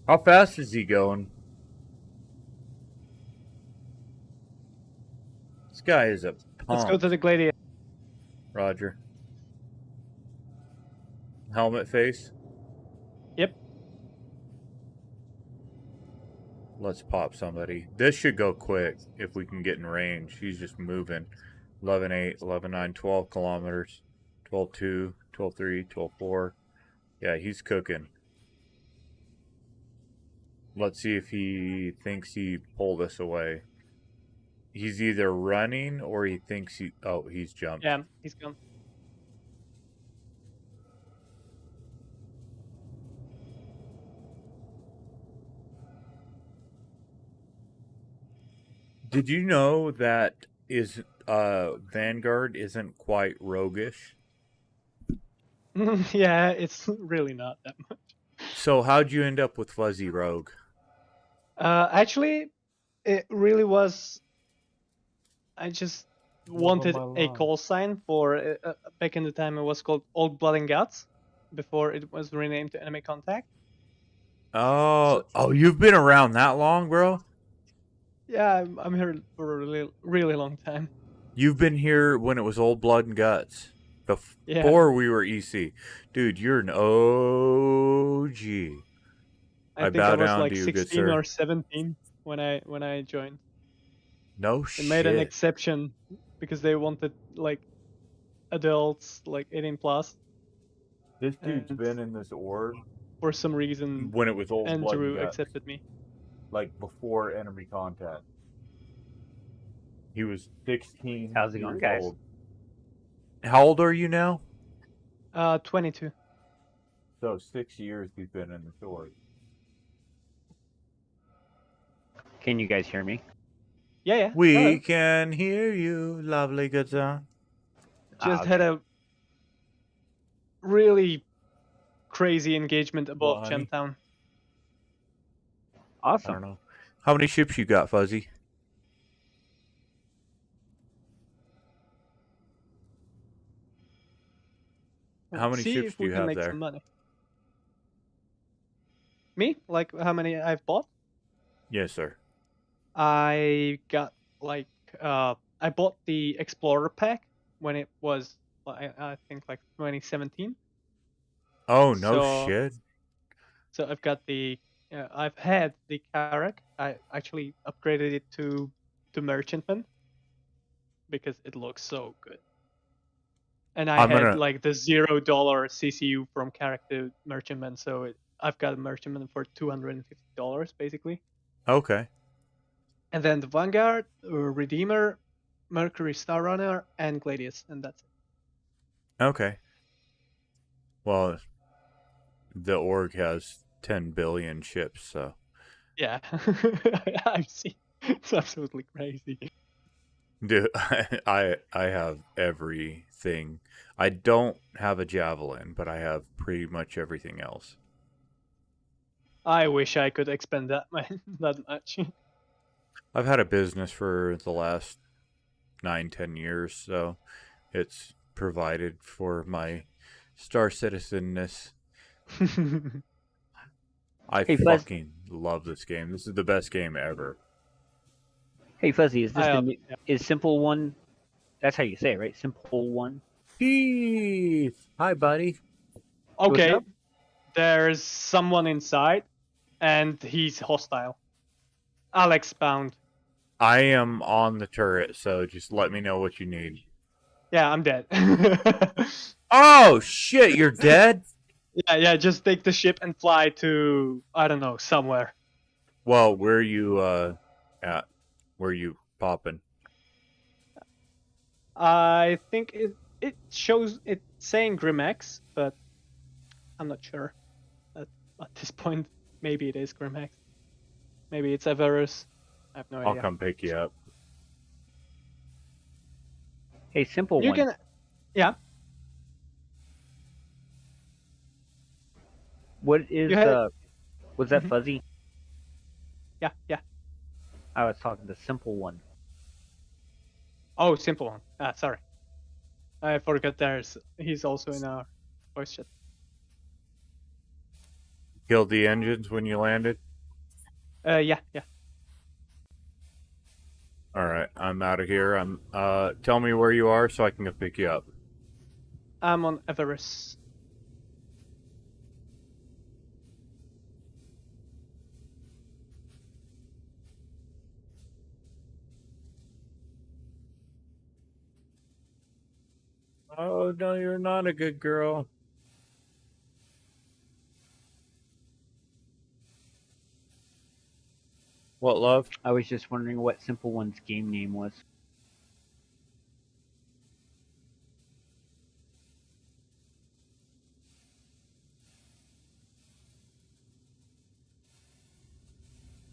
How fast is he going? This guy is a punk. Let's go to the Gladiator. Roger. Helmet face? Yep. Let's pop somebody. This should go quick if we can get in range. He's just moving. 11.8, 11.9, 12 kilometers. 12.2, 12.3, 12.4. Yeah, he's cooking. Let's see if he thinks he pulled us away. He's either running or he thinks he... Oh, he's jumped. Yeah, he's gone. Did you know that Vanguard isn't quite roguish? Yeah, it's really not that much. So how'd you end up with Fuzzy Rogue? Actually, it really was. I just wanted my a line. call sign for back in the time it was called Old Blood and Guts before it was renamed to Enemy Contact. Oh, you've been around that long, bro? Yeah, I'm here for a really, really long time. You've been here when it was Old Blood and Guts. Before we were EC. Dude, you're an OG. I think bow I was down like to you, good 16 sir. or 17 when I joined. No They shit. made an exception because they wanted like adults, like 18 plus. This dude's and been in this org For some reason, when it was Old Blood and Andrew Guts. accepted me. Like before Enemy Contact. He was 16 How's it going, years guys? old. How old are you now? 22. So 6 years he's been in the org. Can you guys hear me? Yeah. We Hello. can hear you, lovely good song. Just okay. had a really crazy engagement above What, honey? Gemtown. I Awesome. don't know. How many ships you got, Fuzzy? How many See ships if do we you can have make there? some money. Me? Like how many I've bought? Yes, sir. I got like I bought the Explorer pack when it was I think like 2017. Oh, no So- shit. So I've got I've had the Carrack. I actually upgraded it to Merchantman because it looks so good. And I I'm had gonna- like the $0 CCU from Carrack to Merchantman, so I've got a Merchantman for $250 basically. Okay. And then the Vanguard, Redeemer, Mercury Star Runner, and Gladius, and that's it. Okay. Well, the org has 10 billion ships, so. Yeah, I've seen. It's absolutely crazy. Dude, I have everything. I don't have a javelin, but I have pretty much everything else. I wish I could expend that much. I've had a business for the last 9-10 years, so it's provided for my Star Citizenness. I Hey, Fuzz. fucking love this game. This is the best game ever. Hey, Fuzzy, is this I, the new, is Simple One? That's how you say it, right? Simple One. Keith! Hi, buddy. Okay, up? there's someone inside, and he's hostile. Alex bound. I am on the turret, so just let me know what you need. Yeah, I'm dead. Oh, shit, you're dead? Yeah, just take the ship and fly to, I don't know, somewhere. Well, where are you at? Where are you popping? I think it shows it's saying Grimex, but I'm not sure. At this point, maybe it is Grimex. Maybe it's Everus. I have no I'll idea. come pick you up. Hey, Simple You One. can, yeah. What is You had- was that Mhm. Fuzzy? Yeah. I was talking to Simple One. Oh, Simple One. Ah, sorry. I forgot he's also in our voice chat. Killed the engines when you landed? Yeah. Alright, I'm out of here. Tell me where you are so I can go pick you up. I'm on Everus. Oh, no, you're not a good girl. What, love? I was just wondering what Simple One's game name was.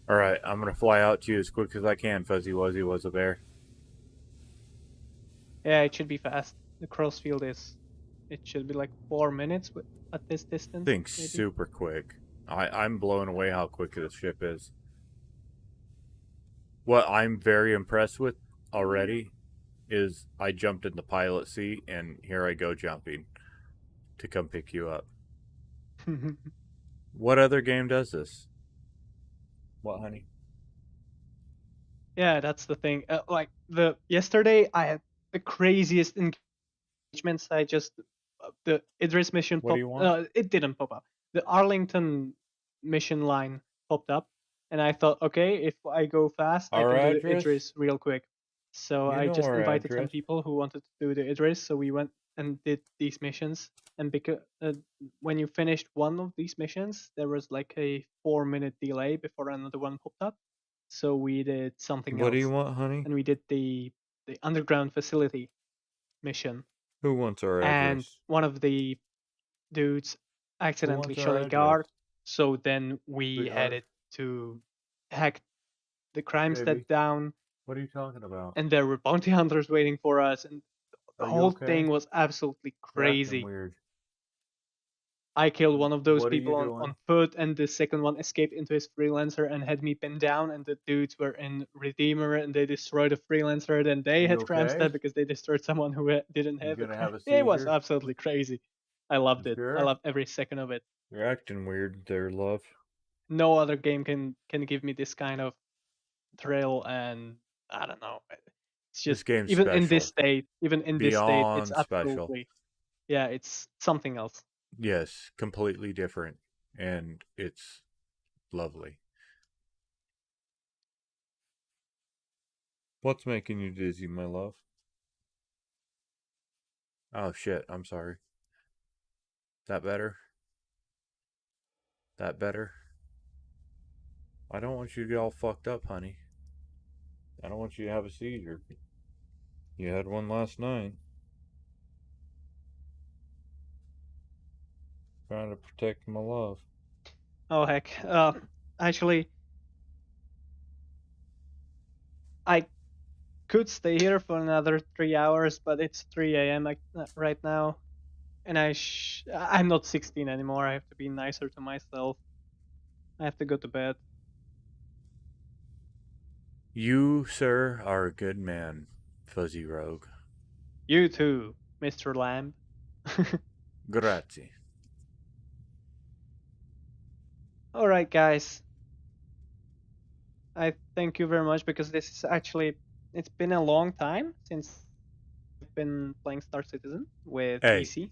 Alright, I'm gonna fly out to you as quick as I can, Fuzzy Wuzzy was a bear. Yeah, it should be fast. The cross field it should be like 4 minutes at this distance. Think maybe. super quick. I'm blown away how quick this ship is. What I'm very impressed with already is I jumped in the pilot seat and here I go jumping to come pick you up. What other game does this? What, honey? Yeah, that's the thing. Like yesterday, I had the craziest engagements. I just the Idris mission What do you want? it didn't pop up. The Arlington mission line popped up, and I thought, okay, if I go fast, I Our can do the address? Idris real quick. So You I know just our invited 10 address. people who wanted to do the Idris. So we went and did these missions. And because when you finished one of these missions, there was like a 4-minute delay before another one popped up. So we did something What else. do you want, honey? And we did the underground facility mission. Who wants our And address? one of the dudes accidentally wants shot our a address? guard. So then we Sweetheart. headed to hack the crime Baby. stepped down, What are you talking about? and there were bounty hunters waiting for us, and the Are you whole okay? thing was absolutely You're acting crazy. weird. I killed one of those What are you people doing? on foot, and the second one escaped into his freelancer and had me pinned down, and the dudes were in Redeemer, and they destroyed a freelancer, then they You had crime okay? step because they destroyed someone who didn't You have gonna it. have a It was seizure? absolutely crazy. I loved You it. I sure? loved every second of it. You're acting weird there, love. No other game can give me this kind of thrill, and I don't know. It's This just game's even in this special. state, it's Beyond special. absolutely, yeah, it's something else. Yes, completely different. And it's lovely. What's making you dizzy, my love? Oh shit, I'm sorry. That better? That better? I don't want you to get all fucked up, honey. I don't want you to have a seizure. You had one last night. Trying to protect my love. Oh heck. Actually, I could stay here for another 3 hours, but it's 3 a.m. Right now, and I'm not 16 anymore. I have to be nicer to myself. I have to go to bed. You, sir, are a good man, Fuzzy Rogue. You too, Mr. Lamb. Grazie. All right, guys. I thank you very much because this is actually, it's been a long time since I've been playing Star Citizen with Hey, EC,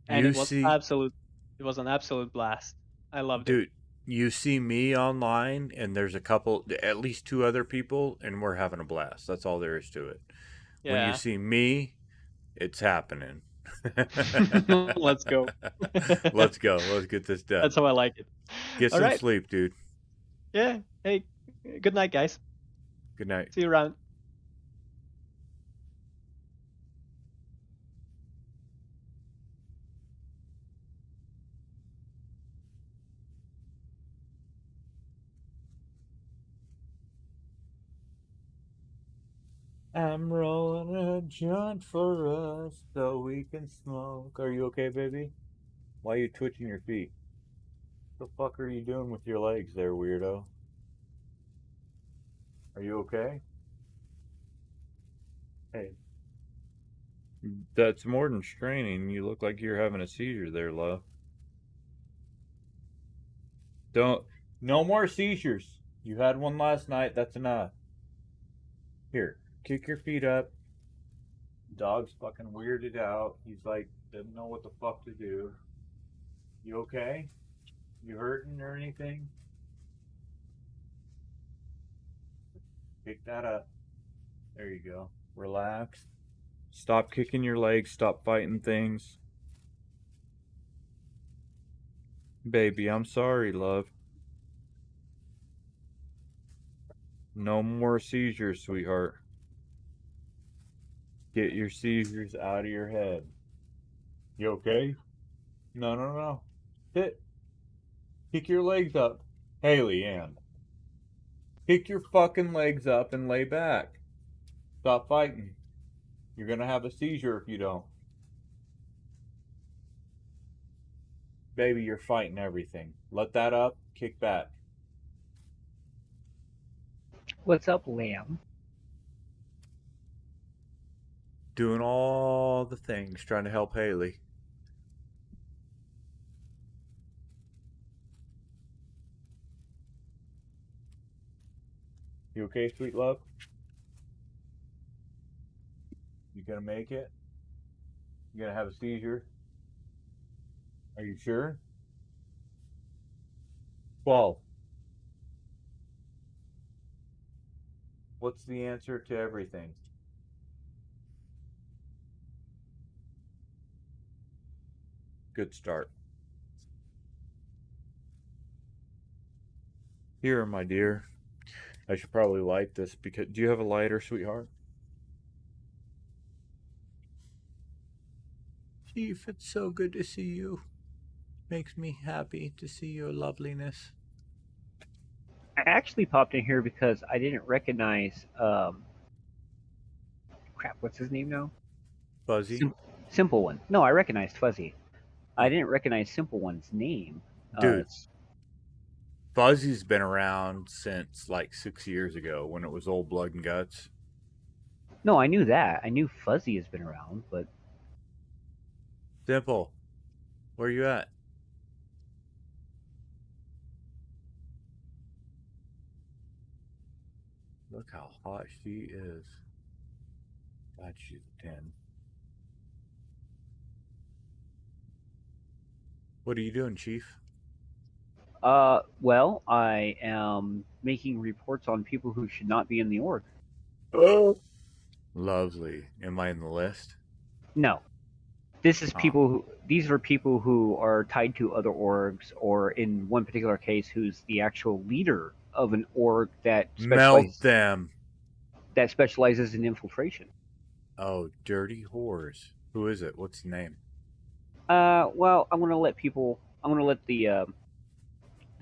and it was an absolute blast. I loved it. Dude, you see me online, and there's at least 2 other people, and we're having a blast. That's all there is to it. Yeah. When you see me, it's happening. Let's go. Let's go. Let's get this done. That's how I like it. Get All some right. sleep, dude. Yeah. Hey, good night, guys. Good night. See you around. I'm rolling a joint for us so we can smoke. Are you okay, baby? Why are you twitching your feet? What the fuck are you doing with your legs there, weirdo? Are you okay? Hey. That's more than straining. You look like you're having a seizure there, love. No more seizures. You had one last night. That's enough. Here, kick your feet up. Dog's fucking weirded out. He's like, doesn't know what the fuck to do. You okay? You hurting or anything? Pick that up. There you go. Relax. Stop kicking your legs. Stop fighting things. Baby, I'm sorry, love. No more seizures, sweetheart. Get your seizures out of your head. You okay? No. Sit. Kick your legs up. Haley Ann. Pick your fucking legs up and lay back. Stop fighting. You're gonna have a seizure if you don't. Baby, you're fighting everything. Let that up. Kick back. What's up, Lamb? Doing all the things, trying to help Haley. You okay, sweet love? You gonna make it? You gonna have a seizure? Are you sure? 12. What's the answer to everything? Good start. Here, my dear. I should probably light this because... Do you have a lighter, sweetheart? Chief, it's so good to see you. Makes me happy to see your loveliness. actually popped in here because I didn't recognize. Crap, what's his name now? Fuzzy? Simple One. No, I recognized Fuzzy. I didn't recognize Simple One's name. Dude, Fuzzy's been around since like 6 years ago when it was Old Blood and Guts. No, I knew that. I knew Fuzzy has been around, but Simple, where you at? Look how hot she is. God, she's a 10. What are you doing, Chief? well, I am making reports on people who should not be in the org. Oh, lovely. Am I in the list? No. This is Oh. people who, these are people who are tied to other orgs, or in one particular case, who's the actual leader of an org that Melt them. that specializes in infiltration. Oh, dirty whores. Who is it? What's the name? Well, I'm gonna let the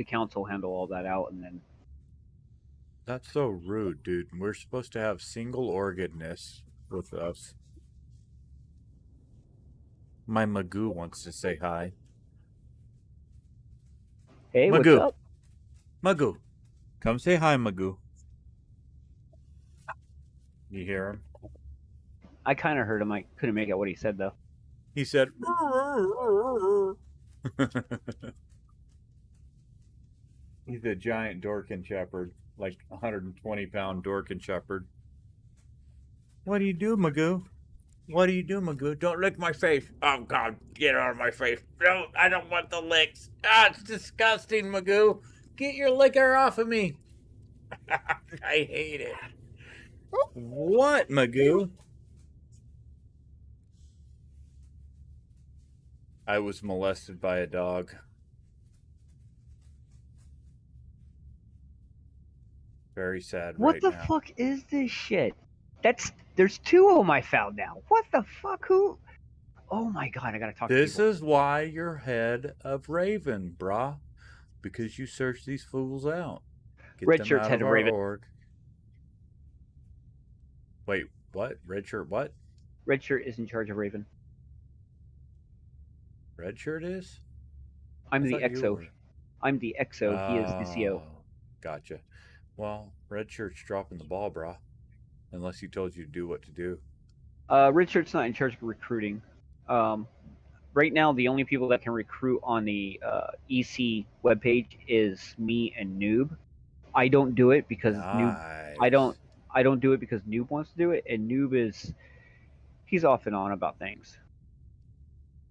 council handle all that out, and then. That's so rude, dude. We're supposed to have single orgedness with us. My Magoo wants to say hi. Hey, Magoo. what's up? Magoo. Come say hi, Magoo. You hear him? I kind of heard him. I couldn't make out what he said, though. He said... He's a giant Dorkin Shepherd. Like 120-pound Dorkin Shepherd. What do you do, Magoo? What do you do, Magoo? Don't lick my face. Oh, God. Get out of my face. No, I don't want the licks. Ah, it's disgusting, Magoo. Get your liquor off of me. I hate it. What, Magoo? I was molested by a dog. Very sad What right the now. fuck is this shit? There's two of them I found now. What the fuck? Who? Oh my god, I gotta talk to This people. is why you're head of Raven, brah. Because you search these fools out. Get Red them Shirt's out head of of our Raven. org. Wait, what? Red Shirt what? Red Shirt is in charge of Raven. Red Shirt is? I'm I the thought you XO. were. I'm the XO. He is the CO. Oh, gotcha. Well, Red Shirt's dropping the ball, brah. Unless he told you to do what to do. Red Shirt's not in charge of recruiting. Right now, the only people that can recruit on the EC webpage is me and Noob. I don't do it because Nice. I don't do it because Noob wants to do it, and Noob he's off and on about things.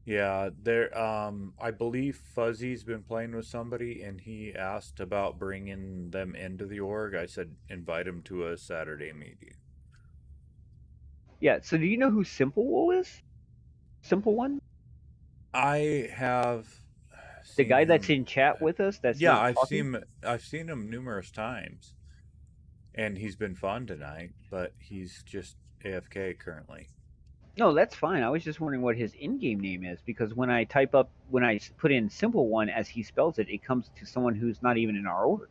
Yeah, I believe Fuzzy's been playing with somebody, and he asked about bringing them into the org. I said, invite him to a Saturday meeting. Yeah, so do you know who Simple Wool is? Simple One? I have The seen guy him, that's in chat with us? I've seen him numerous times. And he's been fun tonight, but he's just AFK currently. No, that's fine. I was just wondering what his in-game name is, because when I put in Simple One as he spells it, it comes to someone who's not even in our org.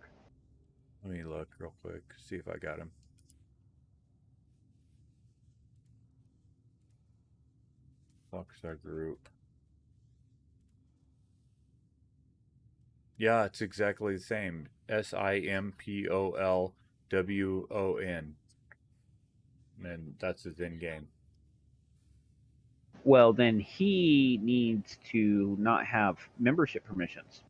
Let me look real quick, see if I got him. Fuck's our group. Yeah, it's exactly the same. SIMPOLWON. And that's his in-game. Well, then he needs to not have membership permissions.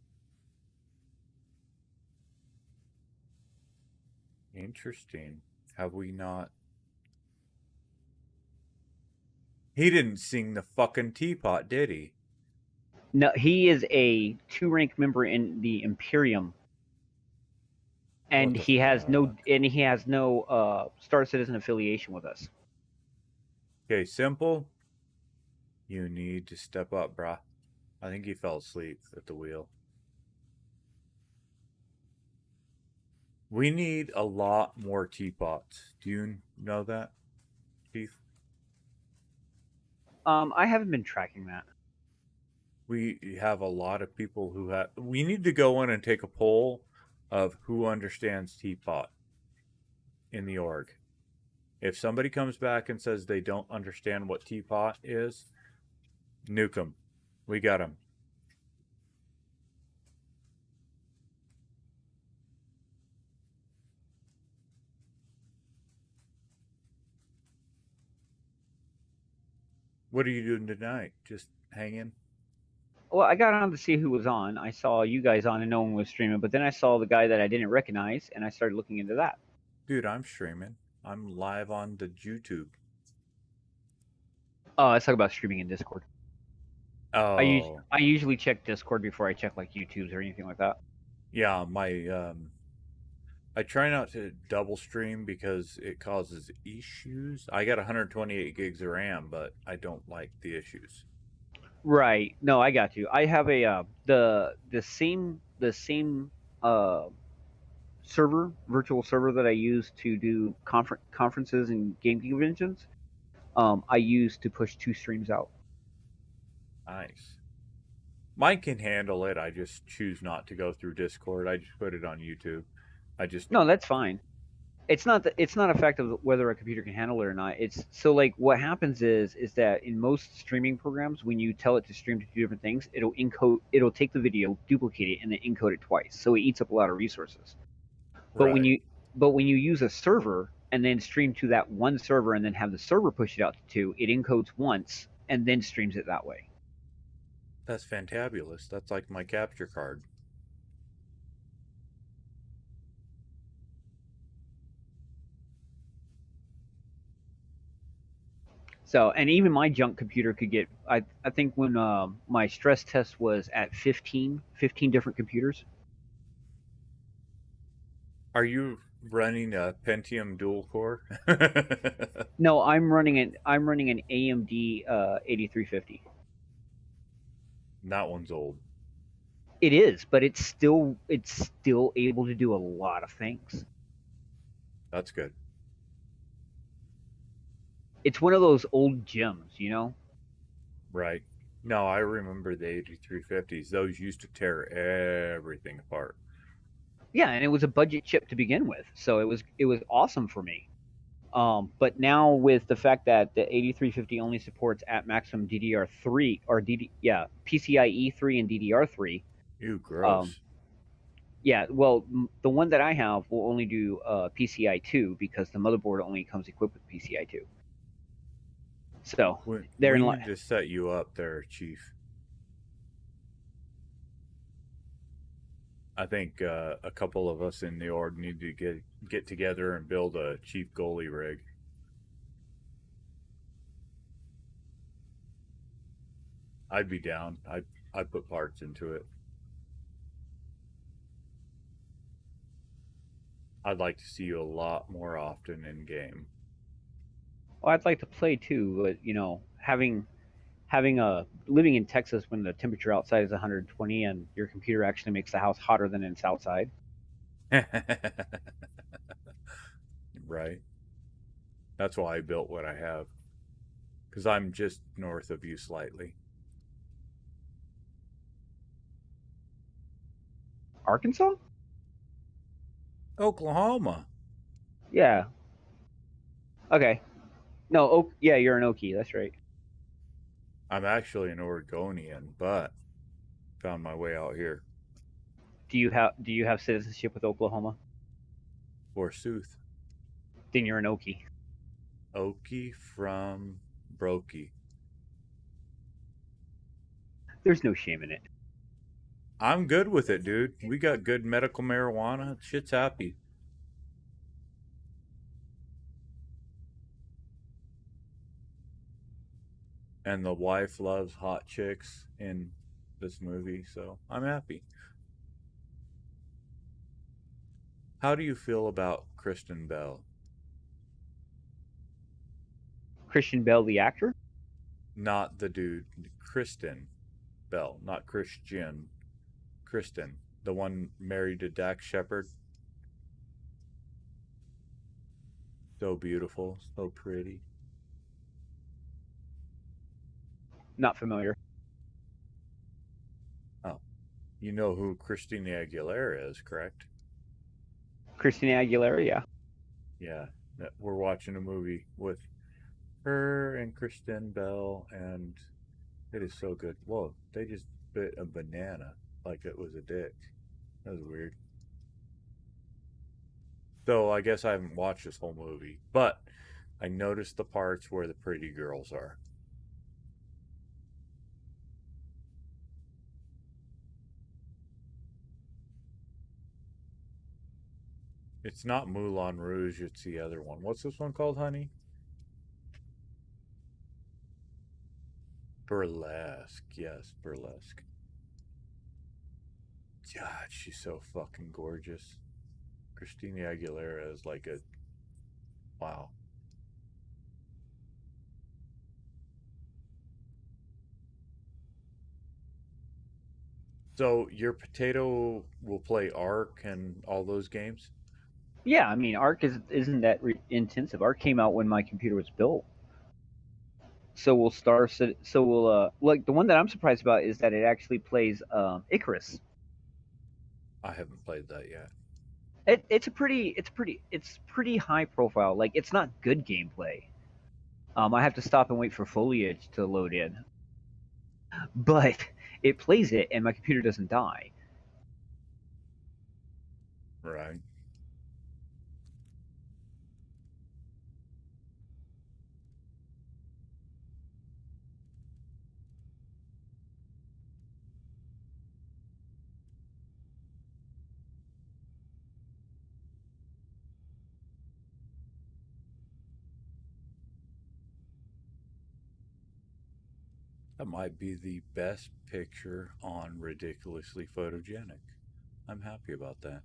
Interesting. Have we not? He didn't sing the fucking teapot, did he? No, he is a 2-rank member in the Imperium, and he has no Star Citizen affiliation with us. Okay, Simple. You need to step up, brah. I think he fell asleep at the wheel. We need a lot more teapots. Do you know that, Keith? I haven't been tracking that. We have a lot of people who have... We need to go in and take a poll of who understands teapot in the org. If somebody comes back and says they don't understand what teapot is, nuke them. We got them. What are you doing tonight? Just hanging? Well, I got on to see who was on. I saw you guys on and no one was streaming, but then I saw the guy that I didn't recognize, and I started looking into that. Dude, I'm streaming. I'm live on the YouTube. Oh, let's talk about streaming in Discord. Oh. I usually check Discord before I check like YouTube's or anything like that. Yeah, I try not to double stream because it causes issues. I got 128 gigs of RAM, but I don't like the issues. Right. No, I got you. I have a the same server, virtual server that I use to do conferences and game conventions. I use to push 2 streams out. Nice. Mine can handle it. I just choose not to go through Discord. I just put it on YouTube. No, that's fine. It's not a fact of whether a computer can handle it or not. It's so like what happens is that in most streaming programs, when you tell it to stream to 2 different things, it'll take the video, duplicate it, and then encode it twice. So it eats up a lot of resources. But Right. when you use a server and then stream to that one server and then have the server push it out to 2, it encodes once and then streams it that way. That's fantabulous. That's like my capture card. So, and even my junk computer could get, I think when my stress test was at 15 different computers. Are you running a Pentium dual core? No, I'm running an AMD 8350. That one's old. It is, but it's still able to do a lot of things. That's good. It's one of those old gems, you know? Right. No, I remember the 8350s. Those used to tear everything apart. Yeah, and it was a budget chip to begin with, so it was awesome for me. But now with the fact that the 8350 only supports at maximum DDR3 or PCIe 3 and DDR3. Ew, gross. Yeah, well, the one that I have will only do PCI 2 because the motherboard only comes equipped with PCI 2. So we therein need to set you up there, Chief. I think a couple of us in the org need to get together and build a chief goalie rig. I'd be down. I'd put parts into it. I'd like to see you a lot more often in game. Well, I'd like to play too, but you know, having living in Texas when the temperature outside is 120 and your computer actually makes the house hotter than it's outside. Right. That's why I built what I have. Because I'm just north of you slightly. Arkansas? Oklahoma. Yeah. Okay. No, yeah, you're an Okie. That's right. I'm actually an Oregonian, but found my way out here. Do you have citizenship with Oklahoma? Forsooth. Then you're an Okie. Okie from Brokey. There's no shame in it. I'm good with it, dude. We got good medical marijuana. Shit's happy. And the wife loves hot chicks in this movie, so I'm happy. How do you feel about Kristen Bell? Christian Bale, the actor? Not the dude. Kristen Bell, not Christian. Kristen, the one married to Dax Shepard. So beautiful, so pretty. Not familiar. Oh, you know who Christina Aguilera is, correct? Christina Aguilera, yeah. Yeah, we're watching a movie with her and Kristen Bell, and it is so good. Whoa, they just bit a banana like it was a dick. That was weird. Though I guess I haven't watched this whole movie, but I noticed the parts where the pretty girls are. It's not Moulin Rouge, it's the other one. What's this one called, honey? Burlesque. Yes, Burlesque. God, she's so fucking gorgeous. Christina Aguilera is like a... Wow. So your potato will play Ark and all those games? Yeah, I mean, Arc isn't that intensive. Arc came out when my computer was built. So we'll like the one that I'm surprised about is that it actually plays Icarus. I haven't played that yet. It's pretty high profile. Like, it's not good gameplay. I have to stop and wait for foliage to load in. But it plays it, and my computer doesn't die. Right. That might be the best picture on Ridiculously Photogenic. I'm happy about that.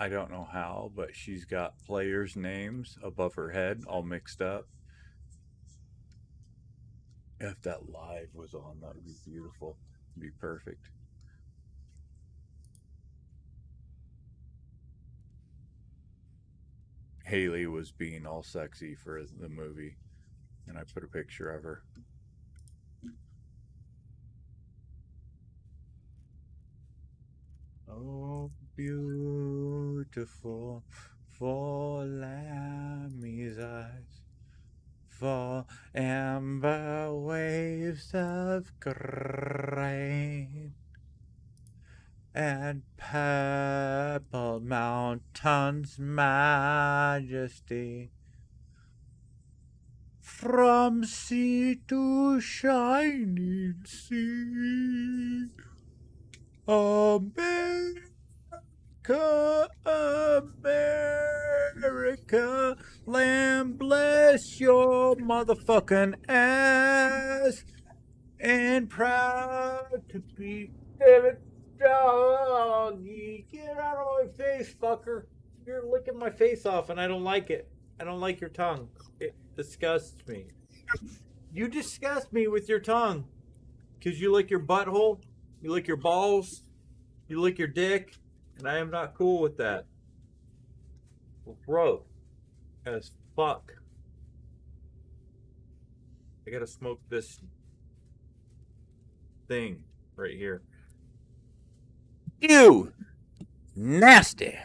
I don't know how, but she's got players' names above her head all mixed up. If that live was on, that would be beautiful. It'd be perfect. Haley was being all sexy for the movie, and I put a picture of her. Oh, beautiful for Lammy's eyes, for amber waves of grain, and purple mountains' majesty, from sea to shining sea. America, America, land bless your motherfucking ass, and proud to be doggy. Get out of my face, fucker. You're licking my face off, and I don't like it. I don't like your tongue. It disgusts me. You disgust me with your tongue. Because you lick your butthole, you lick your balls, you lick your dick, and I am not cool with that. Gross as fuck. I gotta smoke this thing right here. Ew! Nasty!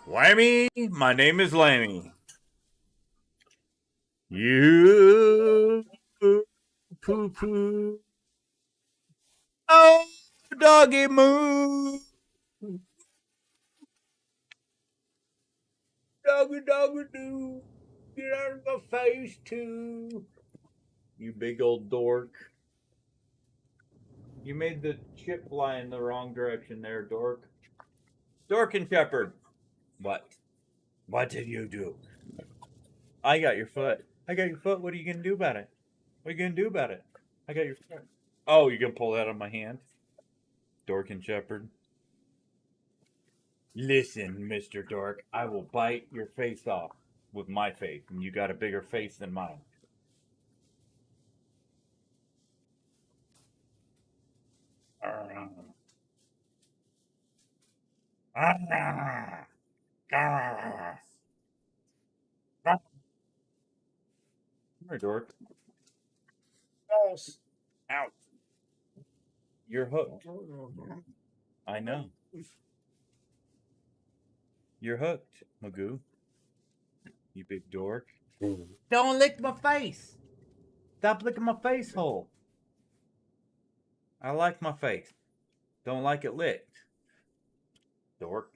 Whammy! My name is Lammy. You poo poo. Oh, doggy moo. Doggy doggy doo. Get out of my face too. You big old dork. You made the chip fly in the wrong direction there, dork. Dork and Shepherd. What? What did you do? I got your foot. I got your foot. What are you gonna do about it? What are you gonna do about it? I got your foot. Oh, you gonna pull that on my hand? Dork and Shepherd. Listen, Mr. Dork, I will bite your face off with my face, and you got a bigger face than mine. Come here, Dork. Out. You're hooked. I know. You're hooked, Magoo. You big dork. Don't lick my face. Stop licking my face hole. I like my face. Don't like it licked. Dork.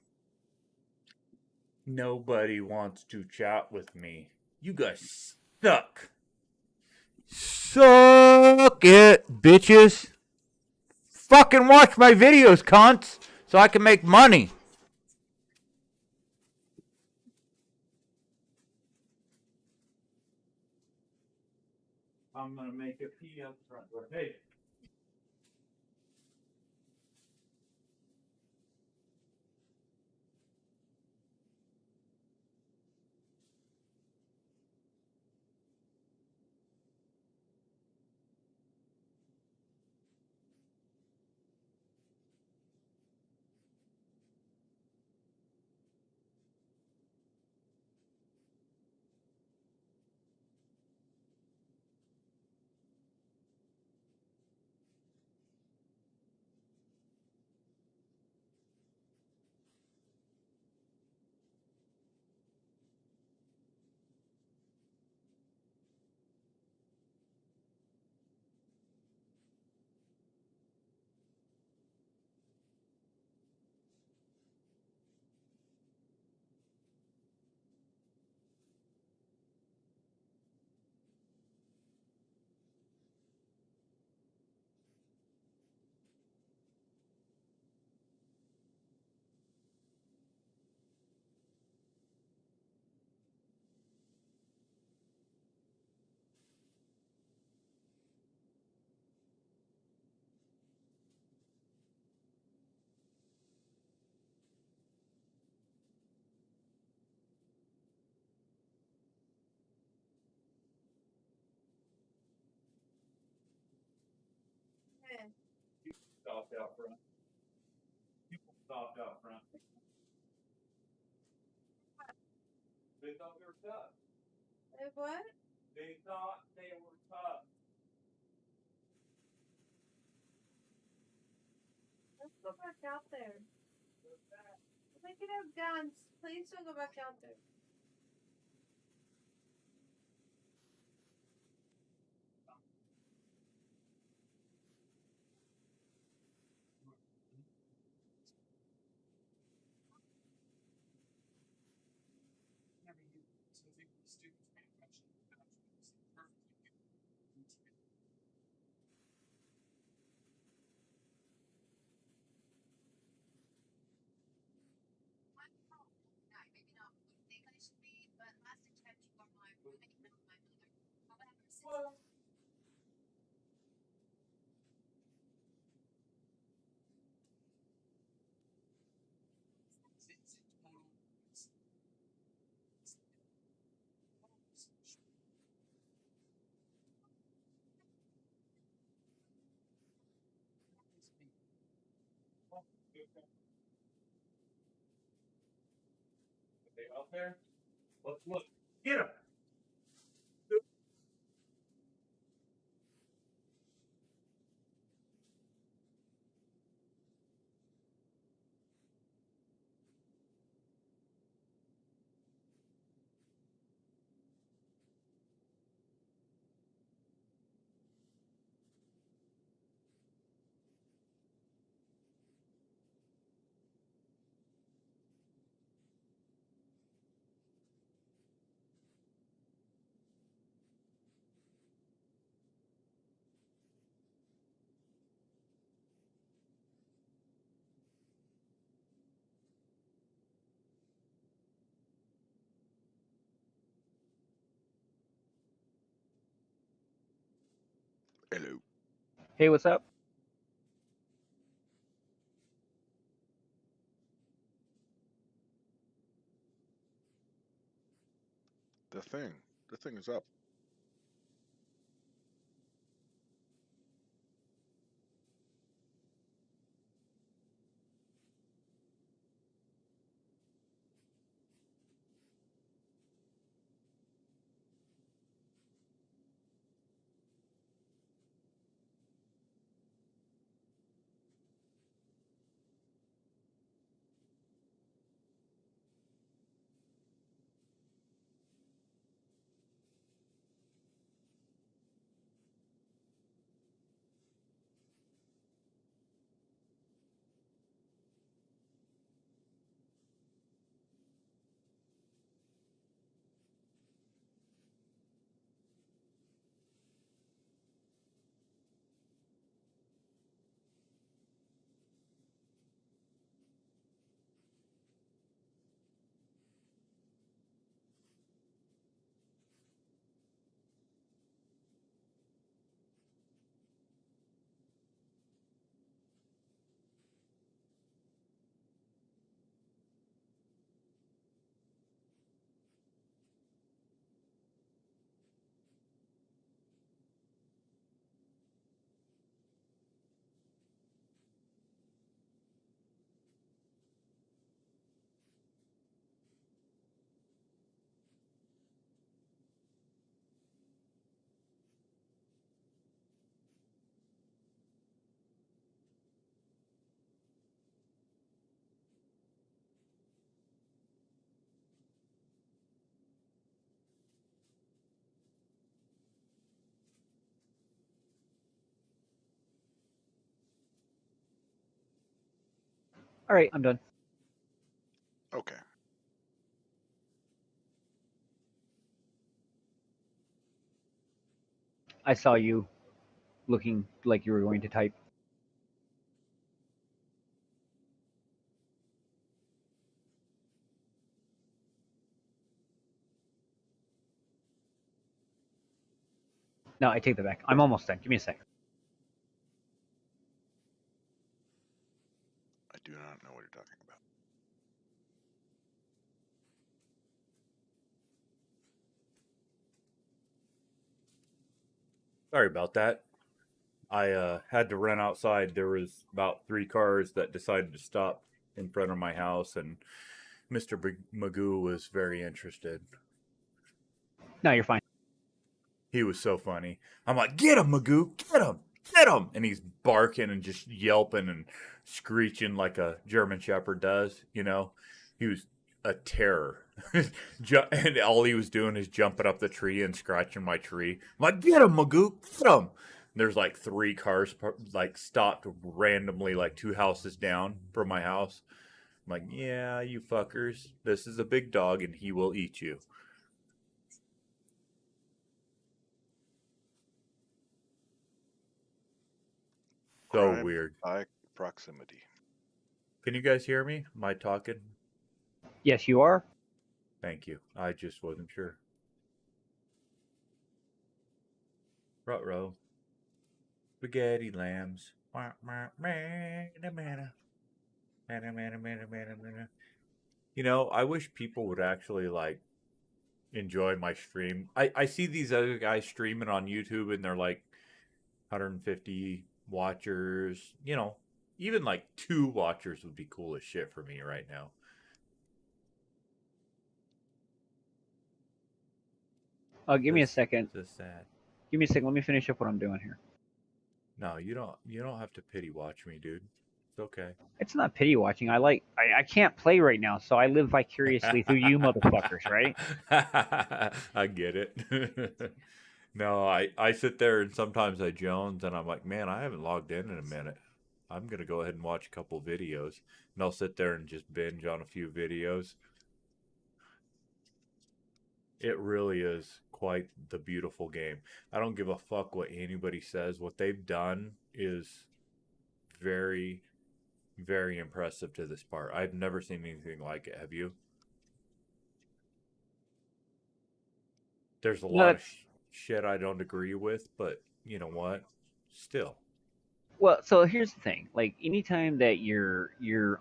Nobody wants to chat with me. You guys suck. Suck it, bitches. Fucking watch my videos, cunts, so I can make money. I'm gonna make a pee up front door. Hey. Stopped out front. People stopped out front. They thought we were tough. They what? They thought they were tough. Let's go back out there. We can have guns. Please don't go back out there. They out there? Let's look. Get him. Hello. Hey, what's up? The thing is up. All right, I'm done. Okay. I saw you looking like you were going to type. No, I take that back. I'm almost done. Give me a second. I do not know what you're talking about. Sorry about that. I had to run outside. There was about 3 cars that decided to stop in front of my house, and Mr. Magoo was very interested. No, you're fine. He was so funny. I'm like, get him, Magoo, get him, get him. And he's barking and just yelping and screeching like a German Shepherd does, you know. He was a terror. And all he was doing is jumping up the tree and scratching my tree. I'm like, get him, Magoo, get him. There's like 3 cars like stopped randomly like 2 houses down from my house. I'm like, yeah, you fuckers. This is a big dog and he will eat you. So Crime weird. by proximity. Can you guys hear me? Am I talking? Yes, you are. Thank you. I just wasn't sure. Ruh-roh. Spaghetti lambs. You know, I wish people would actually like enjoy my stream. I see these other guys streaming on YouTube and they're like 150 watchers. You know, even like 2 watchers would be cool as shit for me right now. Give me a second. Just sad. Give me a second. Let me finish up what I'm doing here. No, you don't have to pity watch me, dude. It's okay. It's not pity watching. I can't play right now, so I live vicariously through you motherfuckers, right? I get it. No, I sit there and sometimes I jones and I'm like, man, I haven't logged in a minute. I'm gonna go ahead and watch a couple videos, and I'll sit there and just binge on a few videos. It really is quite the beautiful game. I don't give a fuck what anybody says. What they've done is very, very impressive to this part. I've never seen anything like it. Have you? There's a lot of shit I don't agree with, but you know what? Still. Well, so here's the thing. Like anytime that you're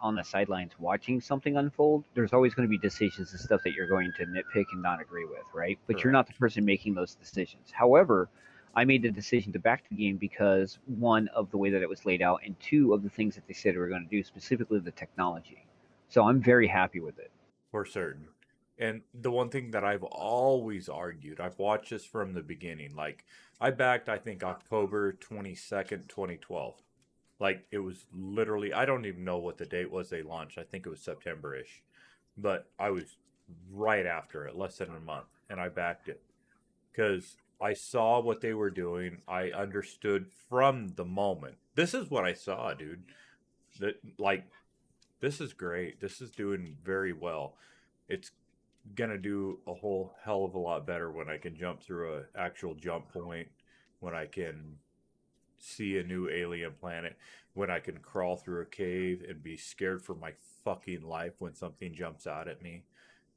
on the sidelines watching something unfold, there's always going to be decisions and stuff that you're going to nitpick and not agree with, right? But you're not the Correct. person making those decisions. However, I made the decision to back the game because one of the way that it was laid out, and two of the things that they said they were going to do, specifically the technology. So I'm very happy with it. For certain. And the one thing that I've always argued, I've watched this from the beginning. Like, I backed, I think, October 22nd, 2012. Like, it was literally, I don't even know what the date was they launched. I think it was September-ish. But I was right after it, less than a month. And I backed it. Because I saw what they were doing. I understood from the moment. This is what I saw, dude. That, like, this is great. This is doing very well. It's gonna do a whole hell of a lot better when I can jump through an actual jump point, when I can see a new alien planet, when I can crawl through a cave and be scared for my fucking life when something jumps out at me,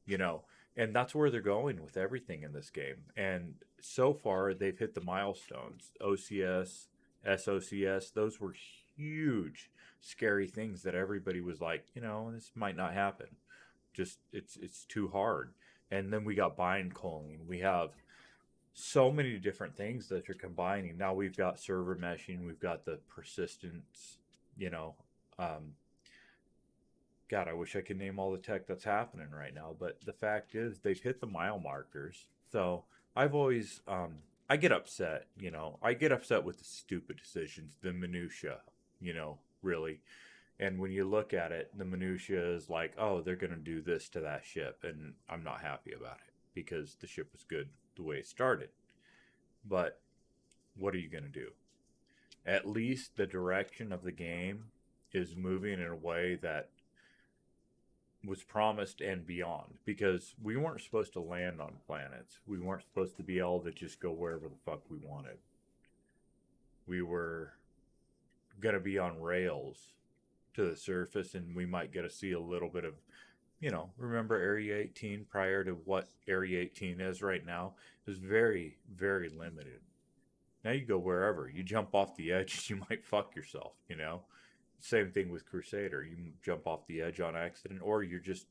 you know. And that's where they're going with everything in this game. And so far, they've hit the milestones. OCS, SOCS, those were huge, scary things that everybody was like, you know, this might not happen. Just it's too hard. And then we got bind calling. We have so many different things that are combining. Now we've got server meshing. We've got the persistence. You know, God, I wish I could name all the tech that's happening right now. But the fact is, they've hit the mile markers. So I've always, I get upset. You know, I get upset with the stupid decisions, the minutia. You know, really. And when you look at it, the minutia is like, oh, they're going to do this to that ship. And I'm not happy about it because the ship was good the way it started. But what are you going to do? At least the direction of the game is moving in a way that was promised and beyond. Because we weren't supposed to land on planets. We weren't supposed to be able to just go wherever the fuck we wanted. We were going to be on rails to the surface, and we might get to see a little bit of, you know, remember Area 18 prior to what Area 18 is right now? It was very, very limited. Now you go wherever. You jump off the edge, you might fuck yourself, you know? Same thing with Crusader. You jump off the edge on accident, or you're just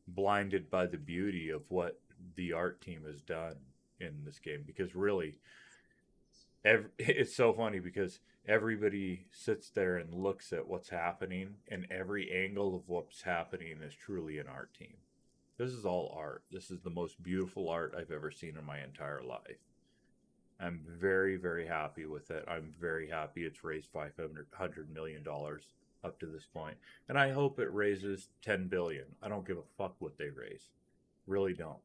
blinded by the beauty of what the art team has done in this game. Because really, it's so funny because everybody sits there and looks at what's happening, and every angle of what's happening is truly an art team. This is all art. This is the most beautiful art I've ever seen in my entire life. I'm very, very happy with it. I'm very happy it's raised $500 million up to this point. And I hope it raises $10 billion. I don't give a fuck what they raise. Really don't.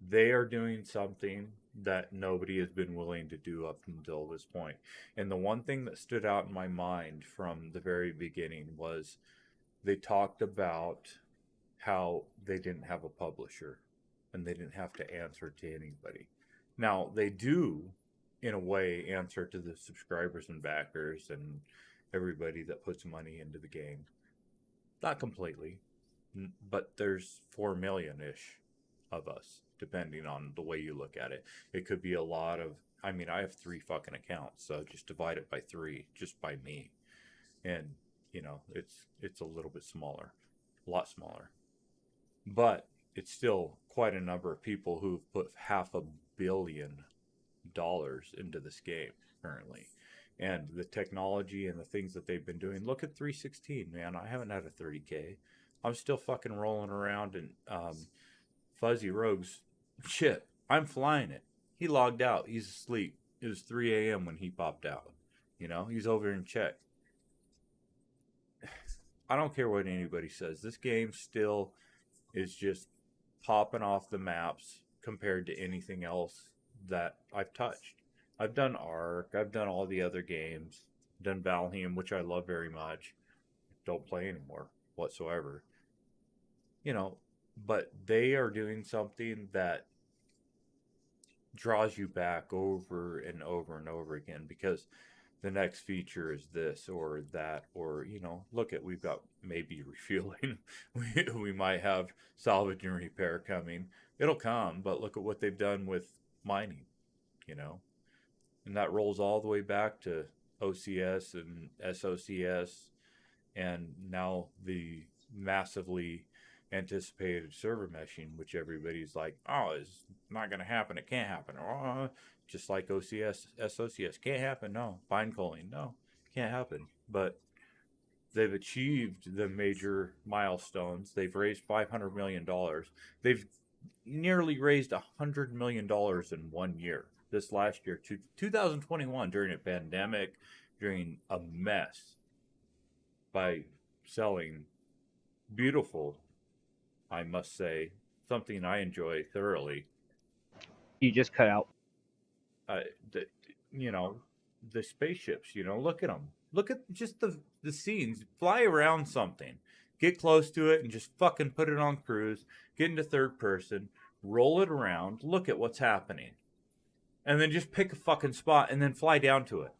They are doing something that nobody has been willing to do up until this point. And the one thing that stood out in my mind from the very beginning was they talked about how they didn't have a publisher and they didn't have to answer to anybody. Now, they do, in a way, answer to the subscribers and backers and everybody that puts money into the game. Not completely, but there's 4 million-ish of us, depending on the way you look at it. It could be a lot of, I mean, I have 3 fucking accounts, so just divide it by 3, just by me. And, you know, it's a little bit smaller, a lot smaller. But it's still quite a number of people who've put $500 million into this game currently. And the technology and the things that they've been doing. Look at 316, man. I haven't had a 30K. I'm still fucking rolling around in Fuzzy Rogue's ship. I'm flying it. He logged out. He's asleep. It was 3 a.m. when he popped out. You know, he's over in Czech. I don't care what anybody says. This game still is just popping off the maps compared to anything else that I've touched. I've done Ark. I've done all the other games. I've done Valheim, which I love very much. Don't play anymore whatsoever. You know, but they are doing something that draws you back over and over and over again because the next feature is this or that, or, you know, look at, we've got maybe refueling. we might have salvage and repair coming. It'll come, but look at what they've done with mining, you know. And that rolls all the way back to OCS and SOCS, and now the massively anticipated server meshing, which everybody's like, oh, it's not going to happen. It can't happen. Oh, just like OCS, SOCS. Can't happen. No. Bind calling. No. Can't happen. But they've achieved the major milestones. They've raised $500 million. They've nearly raised $100 million in 1 year. This last year, 2021, during a pandemic, during a mess, by selling beautiful, I must say, something I enjoy thoroughly. You just cut out. The spaceships, look at them. Look at just the scenes. Fly around something. Get close to it and just fucking put it on cruise. Get into third person. Roll it around. Look at what's happening. And then just pick a fucking spot and then fly down to it.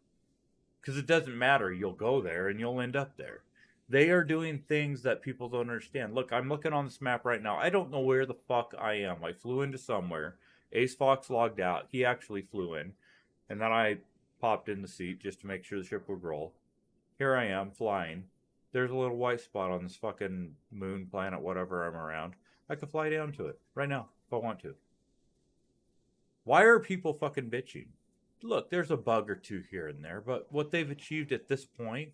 Because it doesn't matter. You'll go there and you'll end up there. They are doing things that people don't understand. Look, I'm looking on this map right now. I don't know where the fuck I am. I flew into somewhere. Ace Fox logged out. He actually flew in. And then I popped in the seat just to make sure the ship would roll. Here I am, flying. There's a little white spot on this fucking moon, planet, whatever I'm around. I could fly down to it right now if I want to. Why are people fucking bitching? Look, there's a bug or two here and there, but what they've achieved at this point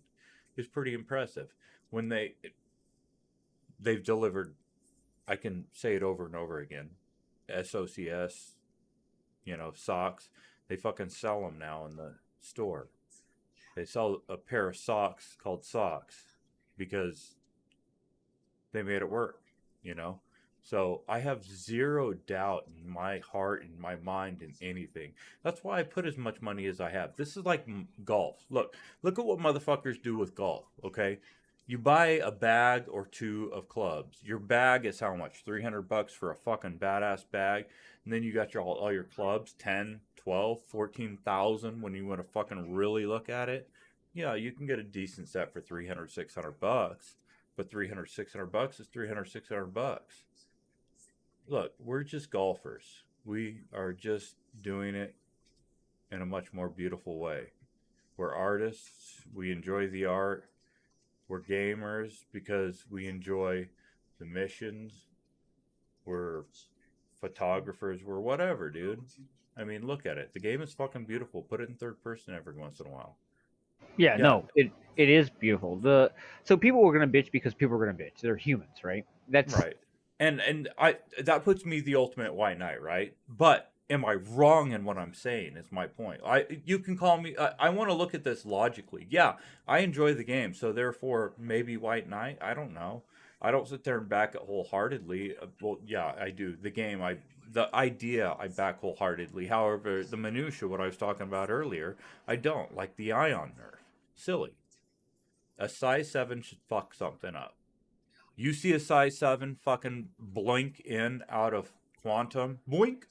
is pretty impressive. When they've delivered, I can say it over and over again, SOCS, socks, they fucking sell them now in the store. They sell a pair of socks called socks because they made it work, So I have zero doubt in my heart and my mind in anything. That's why I put as much money as I have. This is like golf. Look at what motherfuckers do with golf, okay? You buy a bag or two of clubs. Your bag is how much? $300 for a fucking badass bag. And then you got all your clubs, 10, 12, 14,000 when you want to fucking really look at it. Yeah, you can get a decent set for $300, $600. But $300, $600 is $300, $600. Look, we're just golfers. We are just doing it in a much more beautiful way. We're artists. We enjoy the art. We're gamers because we enjoy the missions. We're photographers. We're whatever, dude. I mean, look at it. The game is fucking beautiful. Put it in third person every once in a while. Yeah, no, it is beautiful. So people were gonna bitch because people were gonna bitch. They're humans, right? That's right. And that puts me the ultimate white knight, right? But am I wrong in what I'm saying? Is my point. You can call me. I want to look at this logically. Yeah, I enjoy the game, so therefore maybe white knight. I don't know. I don't sit there and back it wholeheartedly. Well, yeah, I do. The game, the idea, I back wholeheartedly. However, the minutia, what I was talking about earlier, I don't. Like the ion nerf. Silly. A size 7 should fuck something up. You see a size 7 fucking blink in out of quantum. Boink.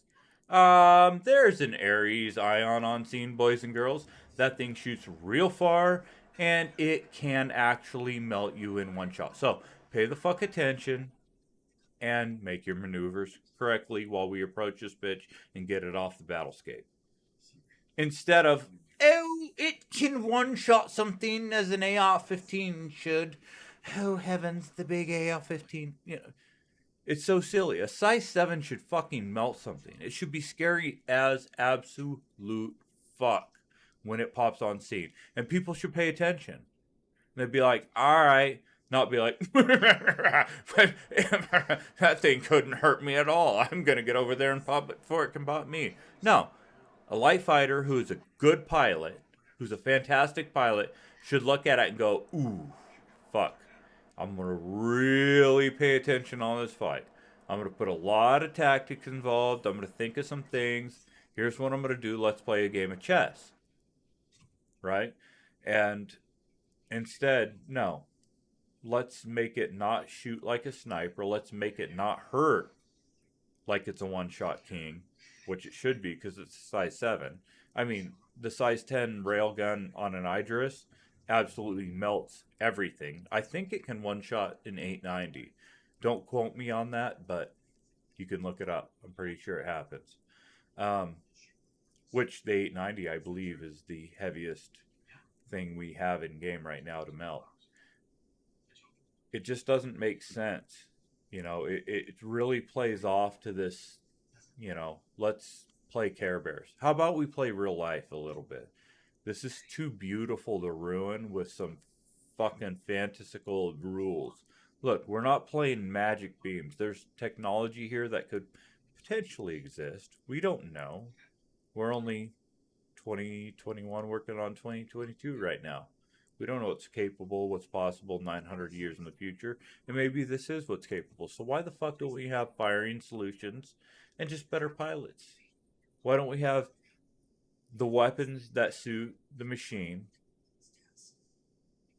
There's an Ares ion on scene, boys and girls. That thing shoots real far, and it can actually melt you in one shot. So, pay the fuck attention, and make your maneuvers correctly while we approach this bitch and get it off the battlescape. Instead of, oh, it can one-shot something as an AR-15 should. Oh, heavens, the big AR-15. It's so silly. A size 7 should fucking melt something. It should be scary as absolute fuck when it pops on scene. And people should pay attention. And they'd be like, all right. Not be like, that thing couldn't hurt me at all. I'm going to get over there and pop it before it can pop me. No. A light fighter who is a good pilot, who's a fantastic pilot, should look at it and go, ooh, fuck. I'm going to really pay attention on this fight. I'm going to put a lot of tactics involved. I'm going to think of some things. Here's what I'm going to do. Let's play a game of chess. Right? And instead, no. Let's make it not shoot like a sniper. Let's make it not hurt like it's a one-shot king, which it should be because it's a size 7. I mean, the size 10 railgun on an Idris absolutely melts everything. I think it can one-shot an 890. Don't quote me on that, but you can look it up. I'm pretty sure it happens. which the 890, I believe, is the heaviest thing we have in game right now to melt. It just doesn't make sense. It really plays off to this, let's play Care Bears. How about we play real life a little bit? This is too beautiful to ruin with some fucking fantastical rules. Look, we're not playing magic beams. There's technology here that could potentially exist. We don't know. We're only 2021 working on 2022 right now. We don't know what's capable, what's possible 900 years in the future, and maybe this is what's capable. So why the fuck don't we have firing solutions and just better pilots? Why don't we have the weapons that suit the machine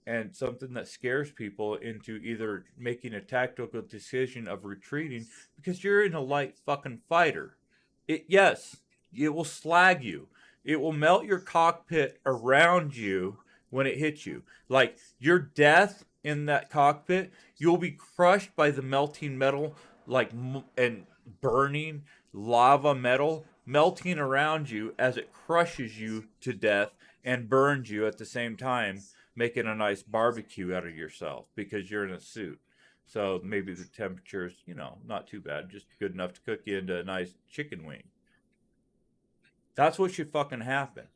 and something that scares people into either making a tactical decision of retreating because you're in a light fucking fighter? Yes, it will slag you. It will melt your cockpit around you when it hits you. Like, your death in that cockpit, you'll be crushed by the melting metal, and burning lava metal melting around you as it crushes you to death and burns you at the same time, making a nice barbecue out of yourself because you're in a suit. So maybe the temperature's, not too bad, just good enough to cook you into a nice chicken wing. That's what should fucking happen,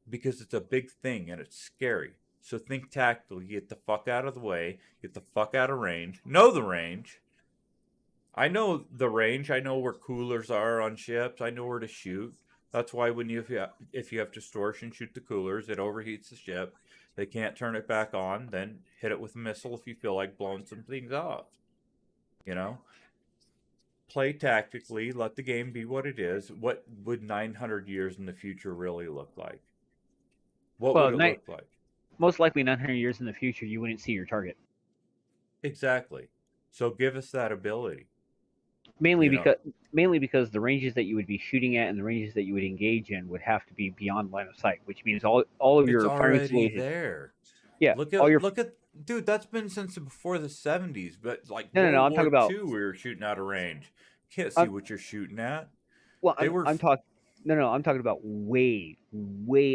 because it's a big thing and it's scary. So think tactically, get the fuck out of the way, get the fuck out of range, know the range. I know the range, I know where coolers are on ships, I know where to shoot. That's why if you have distortion, shoot the coolers, it overheats the ship. They can't turn it back on, then hit it with a missile if you feel like blowing some things off. Play tactically, let the game be what it is. What would 900 years in the future really look like? What would it look like? Most likely 900 years in the future, you wouldn't see your target. Exactly. So give us that ability. Mainly because the ranges that you would be shooting at and the ranges that you would engage in would have to be beyond line of sight, which means all of your firing solutions. It's already there. Yeah. Look at dude, that's been since before the 70s, but like no, I'm talking about II, we were shooting out of range. Can't see what you're shooting at. Well, I'm talking about way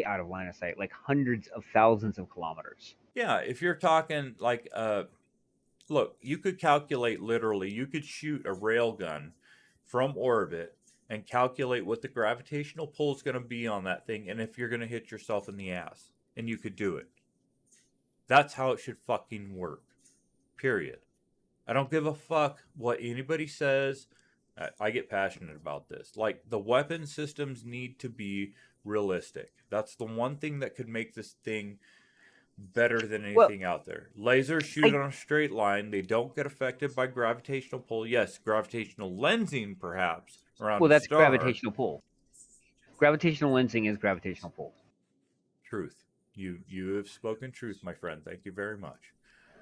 out of line of sight, like hundreds of thousands of kilometers. Yeah, if you're talking like look, you could calculate literally, you could shoot a railgun from orbit and calculate what the gravitational pull is going to be on that thing and if you're going to hit yourself in the ass. And you could do it. That's how it should fucking work. Period. I don't give a fuck what anybody says. I get passionate about this. Like, the weapon systems need to be realistic. That's the one thing that could make this thing better than anything out there. Lasers shoot on a straight line. They don't get affected by gravitational pull. Yes, gravitational lensing perhaps around that's star. Gravitational pull. Gravitational lensing is gravitational pull. Truth. You have spoken truth, my friend. Thank you very much.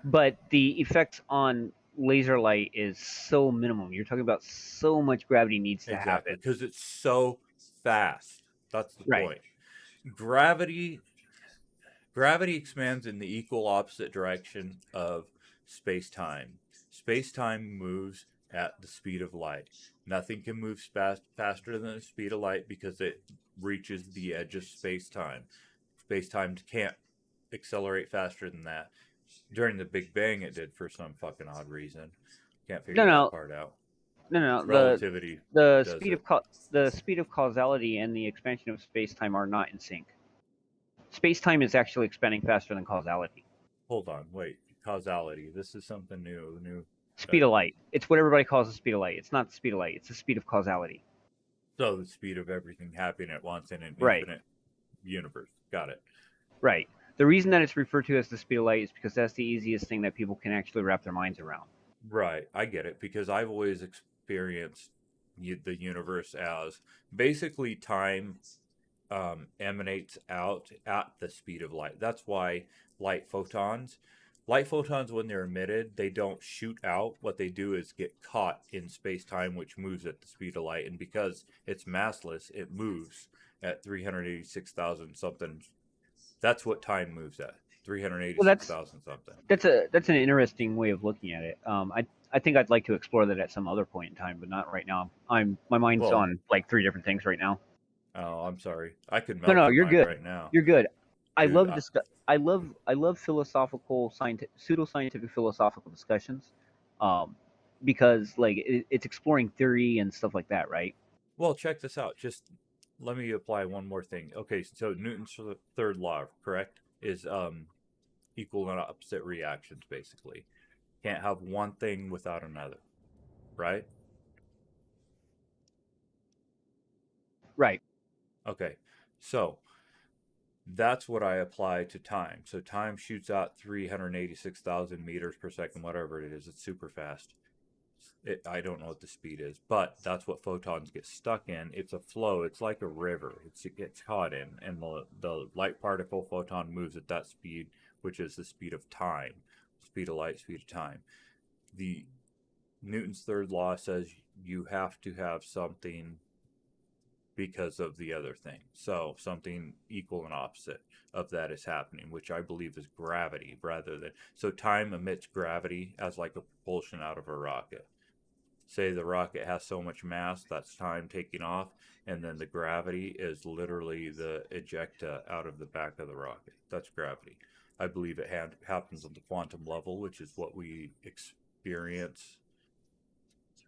But the effects on laser light is so minimum. You're talking about so much gravity needs to happen. Because it's so fast. That's the point. Gravity expands in the equal opposite direction of space-time. Space-time moves at the speed of light. Nothing can move faster than the speed of light because it reaches the edge of space-time. Space-time can't accelerate faster than that. During the Big Bang, it did for some fucking odd reason. Can't figure that part out. No. Relativity. The speed of causality and the expansion of space-time are not in sync. Space-time is actually expanding faster than causality. Hold on, wait. Causality. This is something new. Speed of light. It's what everybody calls the speed of light. It's not the speed of light. It's the speed of causality. So the speed of everything happening at once in an infinite universe. Got it. Right. The reason that it's referred to as the speed of light is because that's the easiest thing that people can actually wrap their minds around. Right. I get it, because I've always experienced the universe as basically time emanates out at the speed of light. That's why light photons, when they're emitted, they don't shoot out. What they do is get caught in space-time, which moves at the speed of light. And because it's massless, it moves at 386,000 something. That's what time moves at. 386,000 something. That's an interesting way of looking at it. I think I'd like to explore that at some other point in time, but not right now. My mind's on like 3 different things right now. Oh, I'm sorry. I could No, melt no, your you're mind good. right now. You're good. I Dude, love I love philosophical, pseudoscientific philosophical discussions, because like it's exploring theory and stuff like that, right? well, check this out. Just let me apply one more thing. Okay, so Newton's third law, correct, is equal and opposite reactions, basically. Can't have one thing without another, right? Right. Okay, so that's what I apply to time. So time shoots out 386,000 meters per second, whatever it is. It's super fast. I don't know what the speed is, but that's what photons get stuck in. It's a flow. It's like a river. It gets caught in, and the light particle photon moves at that speed, which is the speed of time. Speed of light, speed of time. The Newton's third law says you have to have something because of the other thing. So something equal and opposite of that is happening, which I believe is gravity rather than... So time emits gravity as like a propulsion out of a rocket. Say the rocket has so much mass, that's time taking off, and then the gravity is literally the ejecta out of the back of the rocket. That's gravity. I believe it happens on the quantum level, which is what we experience.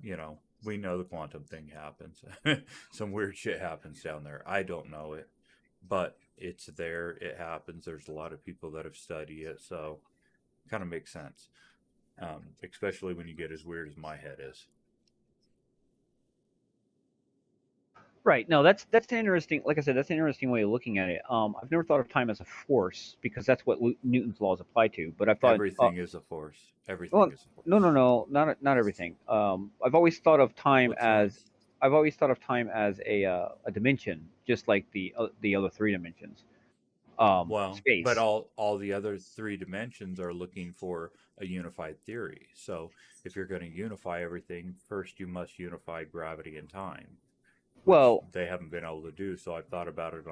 You know, we know the quantum thing happens. Some weird shit happens down there. I don't know it, but it's there. It happens. There's a lot of people that have studied it, so it kind of makes sense. Especially when you get as weird as my head is. Right. No, that's an interesting. Like I said, that's an interesting way of looking at it. I've never thought of time as a force because that's what Newton's laws apply to. But I thought Everything is a force. Everything well, is a force. no, not everything. I've always thought of time What's as that? I've always thought of time as a dimension, just like the other three dimensions. Well, but Space. all the other three dimensions are looking for a unified theory. So if you're going to unify everything, first you must unify gravity and time, which Well, they haven't been able to do. So I've thought about it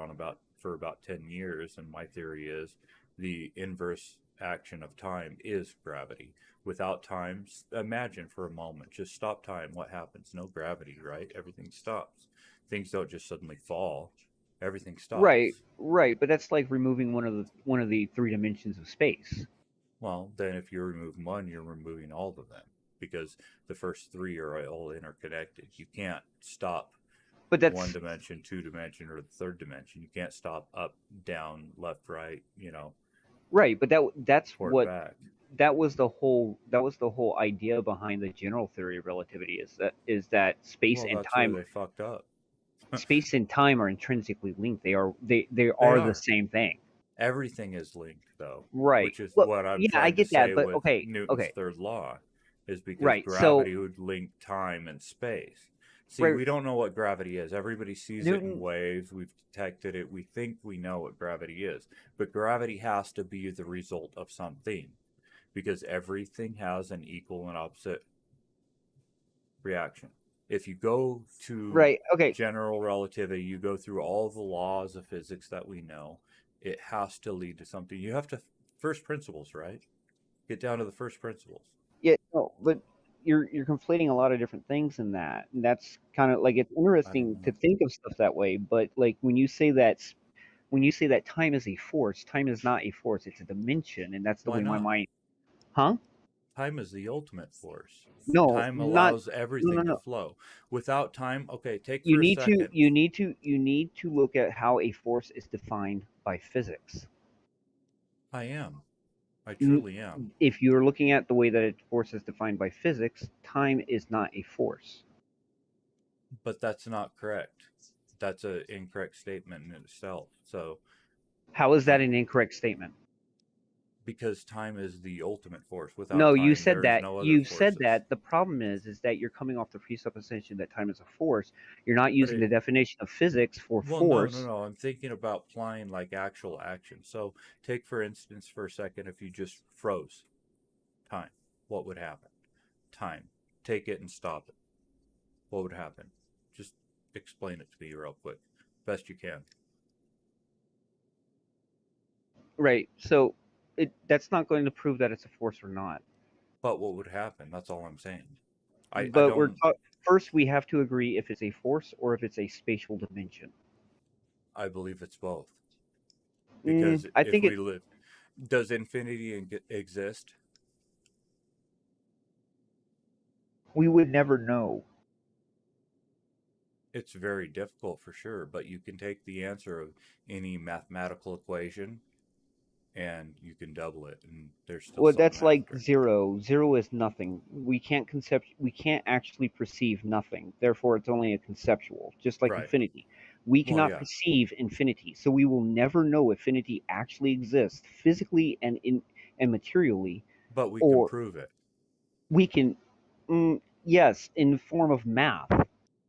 for about 10 years, and my theory is the inverse action of time is gravity. Without time, imagine for a moment, just stop time. What happens? No gravity, right? Everything stops. Things don't just suddenly fall. Everything right, stops. right. But that's like removing one of the three dimensions of space. Well, then if you remove one, you're removing all of them because the first three are all interconnected. You can't stop But that's one dimension, two dimension, or the third dimension. You can't stop up, down, left, right, right. But that's forward, what back. that was the whole idea behind the general theory of relativity is that space Well, and that's where time they fucked up. space and time are intrinsically linked. They are They the are. same thing. Everything is linked, though, Right. which is Well, what I'm yeah, I trying to get that, say but with okay, Newton's okay, third law, is because right. So gravity would link time and space. See, right, we don't know what gravity is. Everybody sees it in Newton. waves. We've detected it. We think we know what gravity is. But gravity has to be the result of something because everything has an equal and opposite reaction. If you go to Right. Okay. general relativity, you go through all the laws of physics that we know, it has to lead to something. You have to first principles, right? Get down to the first principles. Yeah. No, but you're conflating a lot of different things in that, and that's kind of like it's I don't interesting to know. think of stuff that way. But like when you say that time is a force, time is not a force; it's a dimension, and that's the Why way my not? mind. Huh? Time is the ultimate force. No, Time not. allows No, no, everything to no. flow. Without time, okay, take You for a need to. second. You need to look at how a force is defined by physics. I am. I N- truly am. If you're looking at the way that a force is defined by physics, time is not a force. But that's not correct. That's an incorrect statement in itself. So, How is that an incorrect statement? because time is the ultimate force. Without No, you time, said there is that. no other You've said forces. that. The problem is that you're coming off the presupposition that time is a force. You're not But using the definition of physics for well, no. force. I'm thinking about applying like actual action. So, take for instance, for a second, if you just froze time, what would happen? Time. Take it and stop it. What would happen? Just explain it to me real quick, best you can. Right. So that's not going to prove that it's a force or not. But what would happen? That's all I'm saying. I But don't. first we have to agree if it's a force or if it's a spatial dimension. I believe it's both. Because I if think we it. live, does infinity exist? We would never know. It's very difficult for sure, but you can take the answer of any mathematical equation and you can double it, and there's still Well, something that's like after. zero. Zero is nothing. We can't actually perceive nothing. Therefore, it's only a conceptual, just like Right. infinity. We Well, cannot yeah. perceive infinity, so we will never know if infinity actually exists physically and materially. But we can Or prove it. we can, yes, in the form of math.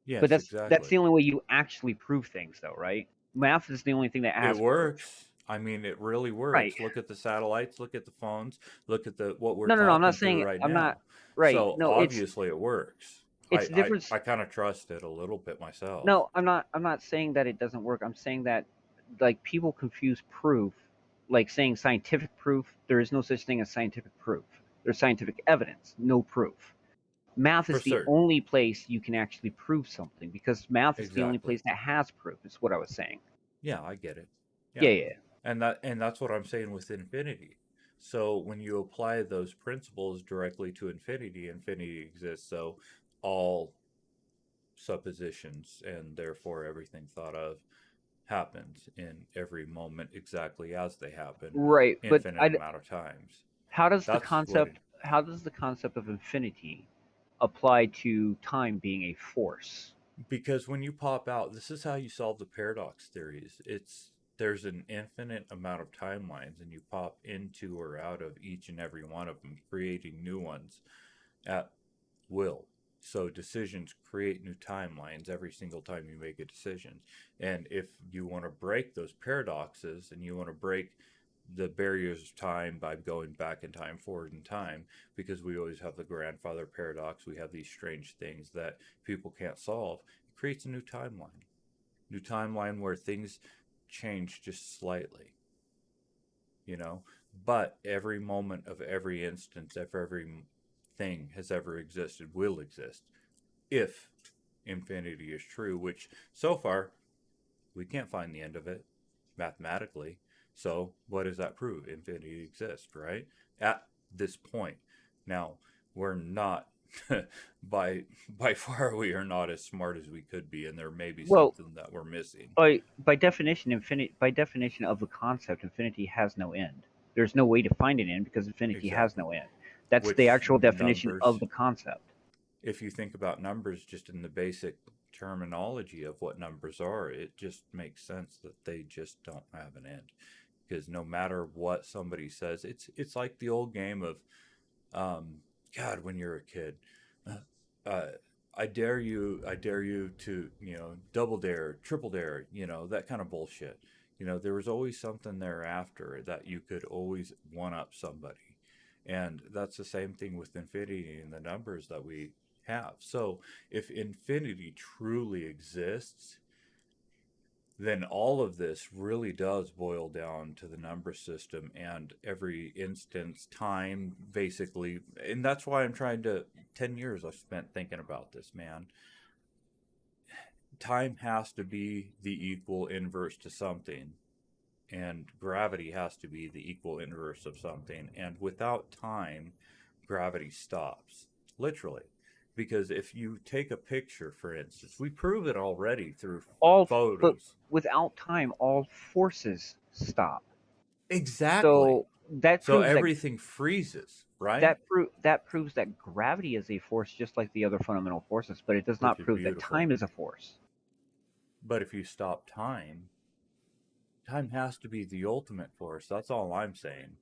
Yes, But that's exactly. the only way you actually prove things, though, right? Math is the only thing that has It works. I mean, it really works. Right. Look at the satellites, look at the phones, look at what we're No, I'm talking not through saying right I'm now. not right. So No, obviously it works. it's the difference. I kind of trust it a little bit myself. No, I'm not saying that it doesn't work. I'm saying that like people confuse proof, like saying scientific proof. There is no such thing as scientific proof. There's scientific evidence, no proof. Math For is the certain. only place you can actually prove something because math is the only Exactly. place that has proof. Is what I was saying. Yeah, I get it. Yeah. And that's what I'm saying with infinity. So when you apply those principles directly to infinity, infinity exists. So all suppositions and therefore everything thought of happens in every moment exactly as they happen, Right, but infinite amount of times. how does the That's what concept of infinity apply to time being a force? because when you pop out, this is how you solve the paradox theories. There's an infinite amount of timelines, and you pop into or out of each and every one of them, creating new ones at will. So decisions create new timelines every single time you make a decision. And if you want to break those paradoxes and you want to break the barriers of time by going back in time, forward in time, because we always have the grandfather paradox, we have these strange things that people can't solve, it creates a new timeline. New timeline where things change just slightly, but every moment of every instance, if every thing has ever existed, will exist if infinity is true, which so far we can't find the end of it mathematically. So what does that prove? Infinity exists, right? At this point. Now, we're not by far we are not as smart as we could be, and there may be something that we're missing. By definition of the concept, infinity has no end. There's no way to find an end because infinity has no end. That's the actual definition of the concept. If you think about numbers just in the basic terminology of what numbers are, it just makes sense that they just don't have an end. Because no matter what somebody says, it's like the old game of, God, when you're a kid, I dare you to, double dare, triple dare, that kind of bullshit. There was always something thereafter that you could always one up somebody. And that's the same thing with infinity and the numbers that we have. So if infinity truly exists, then all of this really does boil down to the number system and every instance, time, basically. And that's why I'm trying to, 10 years I've spent thinking about this, man. Time has to be the equal inverse to something, and gravity has to be the equal inverse of something. And without time, gravity stops, literally. Because if you take a picture, for instance, we prove it already through photos. But without time, all forces stop. Exactly. So everything freezes, right? That proves that gravity is a force just like the other fundamental forces, but it does not prove that time is a force. But if you stop time has to be the ultimate force. That's all I'm saying.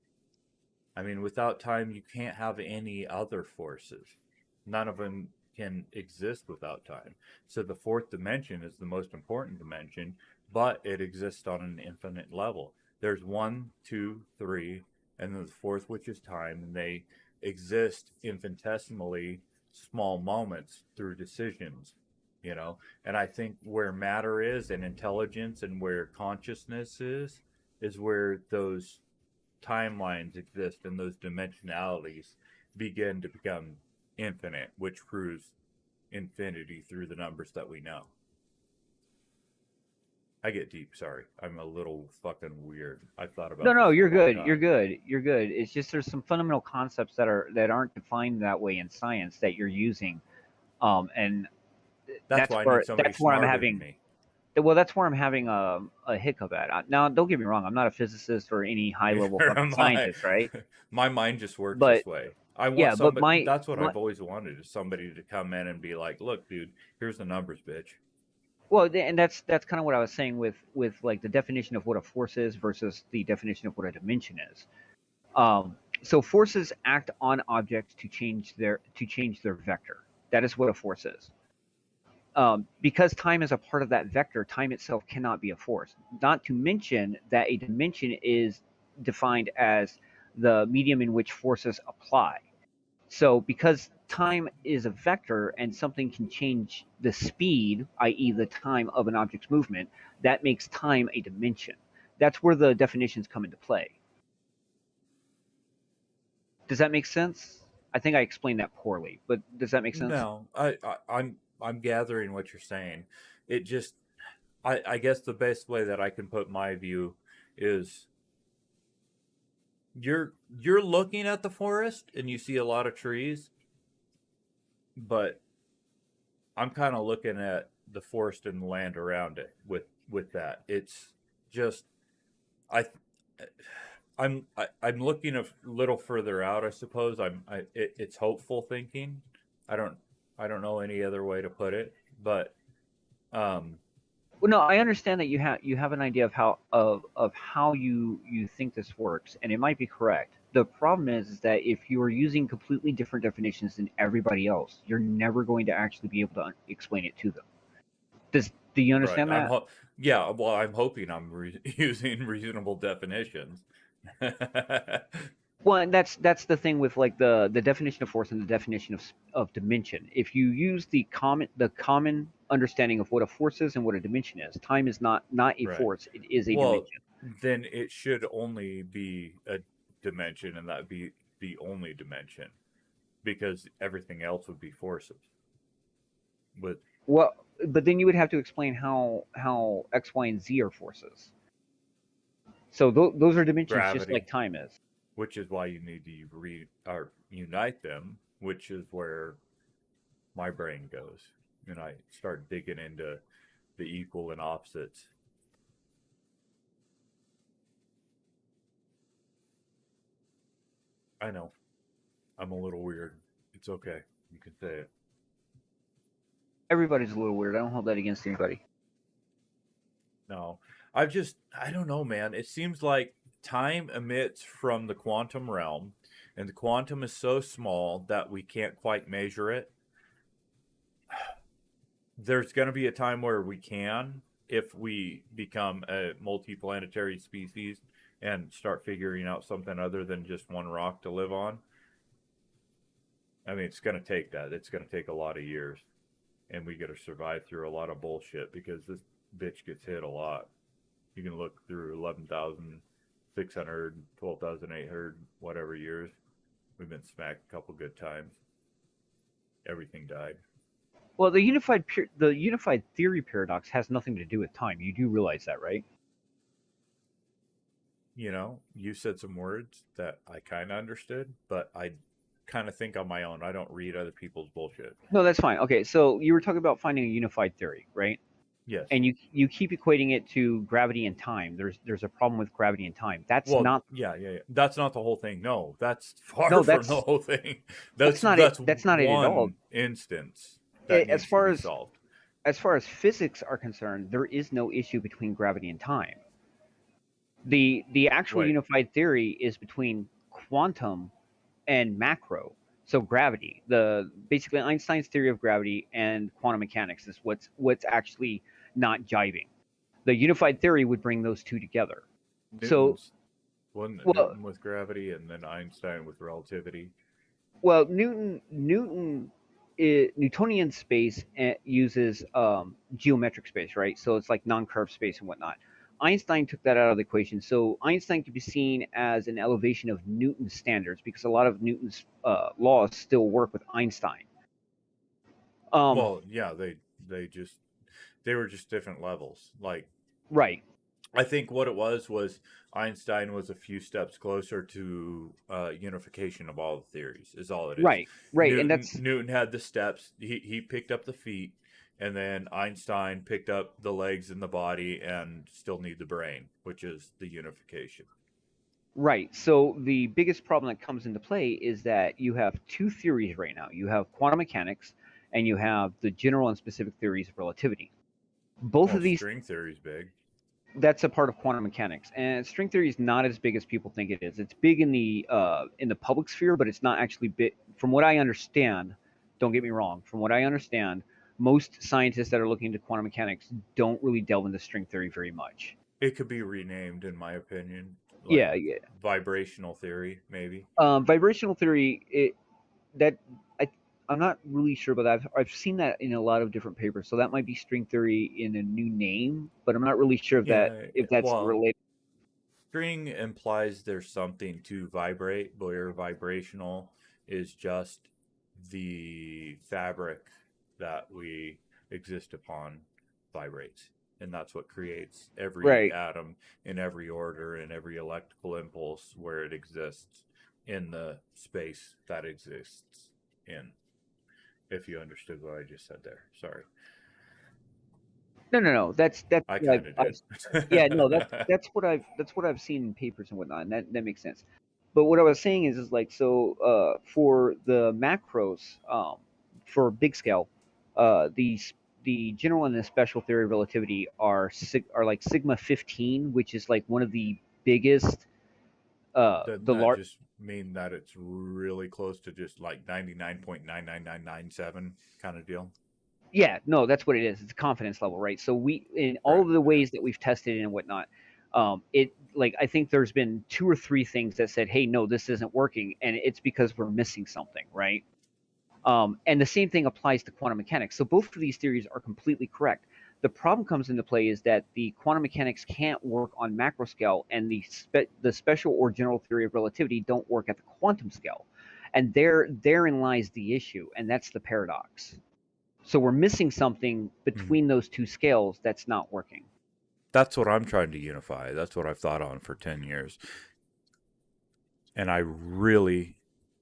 I mean, without time, you can't have any other forces. None of them can exist without time. So the fourth dimension is the most important dimension, but it exists on an infinite level. There's 1, 2, 3, and then the fourth, which is time, and they exist infinitesimally small moments through decisions, and I think where matter is and intelligence and where consciousness is where those timelines exist and those dimensionalities begin to become infinite, which proves infinity through the numbers that we know. I get deep. Sorry, I'm a little fucking weird. I've thought about. No, this for you're a long good. time. You're good. You're good. It's just there's some fundamental concepts that aren't defined that way in science that you're using, and That's why I need somebody that's where I'm smarter having. than me. Well, that's where I'm having a hiccup at. Now, don't get me wrong. I'm not a physicist or any high level Neither fucking am I. scientist, right? My mind just works But this way. I want yeah, but somebody. That's what I've always wanted, is somebody to come in and be like, "Look, dude, here's the numbers, bitch." well, and that's kind of what I was saying with like the definition of what a force is versus the definition of what a dimension is. So forces act on objects to change their vector. That is what a force is. Because time is a part of that vector, time itself cannot be a force. Not to mention that a dimension is defined as the medium in which forces apply. So because time is a vector and something can change the speed, i.e. the time of an object's movement, that makes time a dimension. That's where the definitions come into play. Does that make sense? I think I explained that poorly, but does that make sense? No, I'm gathering what you're saying. It just, I guess the best way that I can put my view is, you're looking at the forest and you see a lot of trees, but I'm kind of looking at the forest and the land around it with that. It's just, I'm looking a little further out, I suppose. It's hopeful thinking. I don't know any other way to put it, but well, no, I understand that you have an idea of how you think this works, and it might be correct. The problem is that if you are using completely different definitions than everybody else, you're never going to actually be able to explain it to them. Do you understand right. that? Yeah. Well, I'm hoping I'm using reasonable definitions. Well, and that's the thing with like the definition of force and the definition of dimension. If you use the common understanding of what a force is and what a dimension is, time is not a Right. force; it is a Well, dimension. then it should only be a dimension, and that be the only dimension, because everything else would be forces. Well, but then you would have to explain how X, Y, and Z are forces. So those are dimensions just Gravity. like time is. Which is why you need to unite them, which is where my brain goes, and I start digging into the equal and opposites. I know, I'm a little weird. It's okay. You can say it. Everybody's a little weird. I don't hold that against anybody. No, I don't know, man. It seems like time emits from the quantum realm, and the quantum is so small that we can't quite measure it. There's going to be a time where we can, if we become a multiplanetary species and start figuring out something other than just one rock to live on. I mean, it's going to take that. It's going to take a lot of years, and we got to survive through a lot of bullshit, because this bitch gets hit a lot. You can look through 11,600, 12,800, whatever years. We've been smacked a couple good times. Everything died. Well, the unified theory paradox has nothing to do with time. You do realize that, right? You know, you said some words that I kind of understood, but I kind of think on my own. I don't read other people's bullshit. No, that's fine. Okay, so you were talking about finding a unified theory, right? Yes. And you keep equating it to gravity and time. There's a problem with gravity and time. That's not. Yeah. That's not the whole thing. No, that's far No, from the whole thing. That's not it. That's not it at all. Instance that needs to be solved. As far as physics are concerned, there is no issue between gravity and time. The actual unified theory is between quantum and macro. So gravity, basically Einstein's theory of gravity and quantum mechanics is what's actually not jiving. The unified theory would bring those two together. Newton with gravity, and then Einstein with relativity. Well, Newtonian space uses geometric space, right? So it's like non-curved space and whatnot. Einstein took that out of the equation. So Einstein could be seen as an elevation of Newton's standards, because a lot of Newton's laws still work with Einstein. Well, yeah, they were just different levels. Like, Right. I think what it was Einstein was a few steps closer to unification of all the theories. Is all it is. Right. Right. And that's Newton had the steps. He picked up the feet, and then Einstein picked up the legs and the body, and still need the brain, which is the unification. right. So the biggest problem that comes into play is that you have two theories right now. You have quantum mechanics, and you have the general and specific theories of relativity. Both of these, string theory's big. that's a part of quantum mechanics, and string theory is not as big as people think it is. It's big in the public sphere, but it's not actually big. From what I understand, don't get me wrong. From what I understand, most scientists that are looking into quantum mechanics don't really delve into string theory very much. It could be renamed, in my opinion. Yeah. Vibrational theory, maybe. Vibrational theory, I'm not really sure about that. I've seen that in a lot of different papers, so that might be string theory in a new name, but I'm not really sure if that's related. String implies there's something to vibrate, where vibrational is just the fabric that we exist upon vibrates. And that's what creates every atom in every order and every electrical impulse where it exists in the space that exists in. If you understood what I just said there. Sorry. No. That's I kind of did. Yeah, no, that's what I've seen in papers and whatnot, and that makes sense. But what I was saying is like, so for the macros, for big scale, the general and the special theory of relativity are like sigma 15, which is like one of the biggest. Doesn't that just mean that it's really close to just like 99.99997 kind of deal? Yeah, no, that's what it is. It's a confidence level, right? So in all of the ways that we've tested it and whatnot, I think there's been 2 or 3 things that said, hey, no, this isn't working, and it's because we're missing something, right? And the same thing applies to quantum mechanics. So both of these theories are completely correct. The problem comes into play is that the quantum mechanics can't work on macro scale, and the special or general theory of relativity don't work at the quantum scale. And therein lies the issue, and that's the paradox. So we're missing something between those two scales that's not working. That's what I'm trying to unify. That's what I've thought on for 10 years. And I really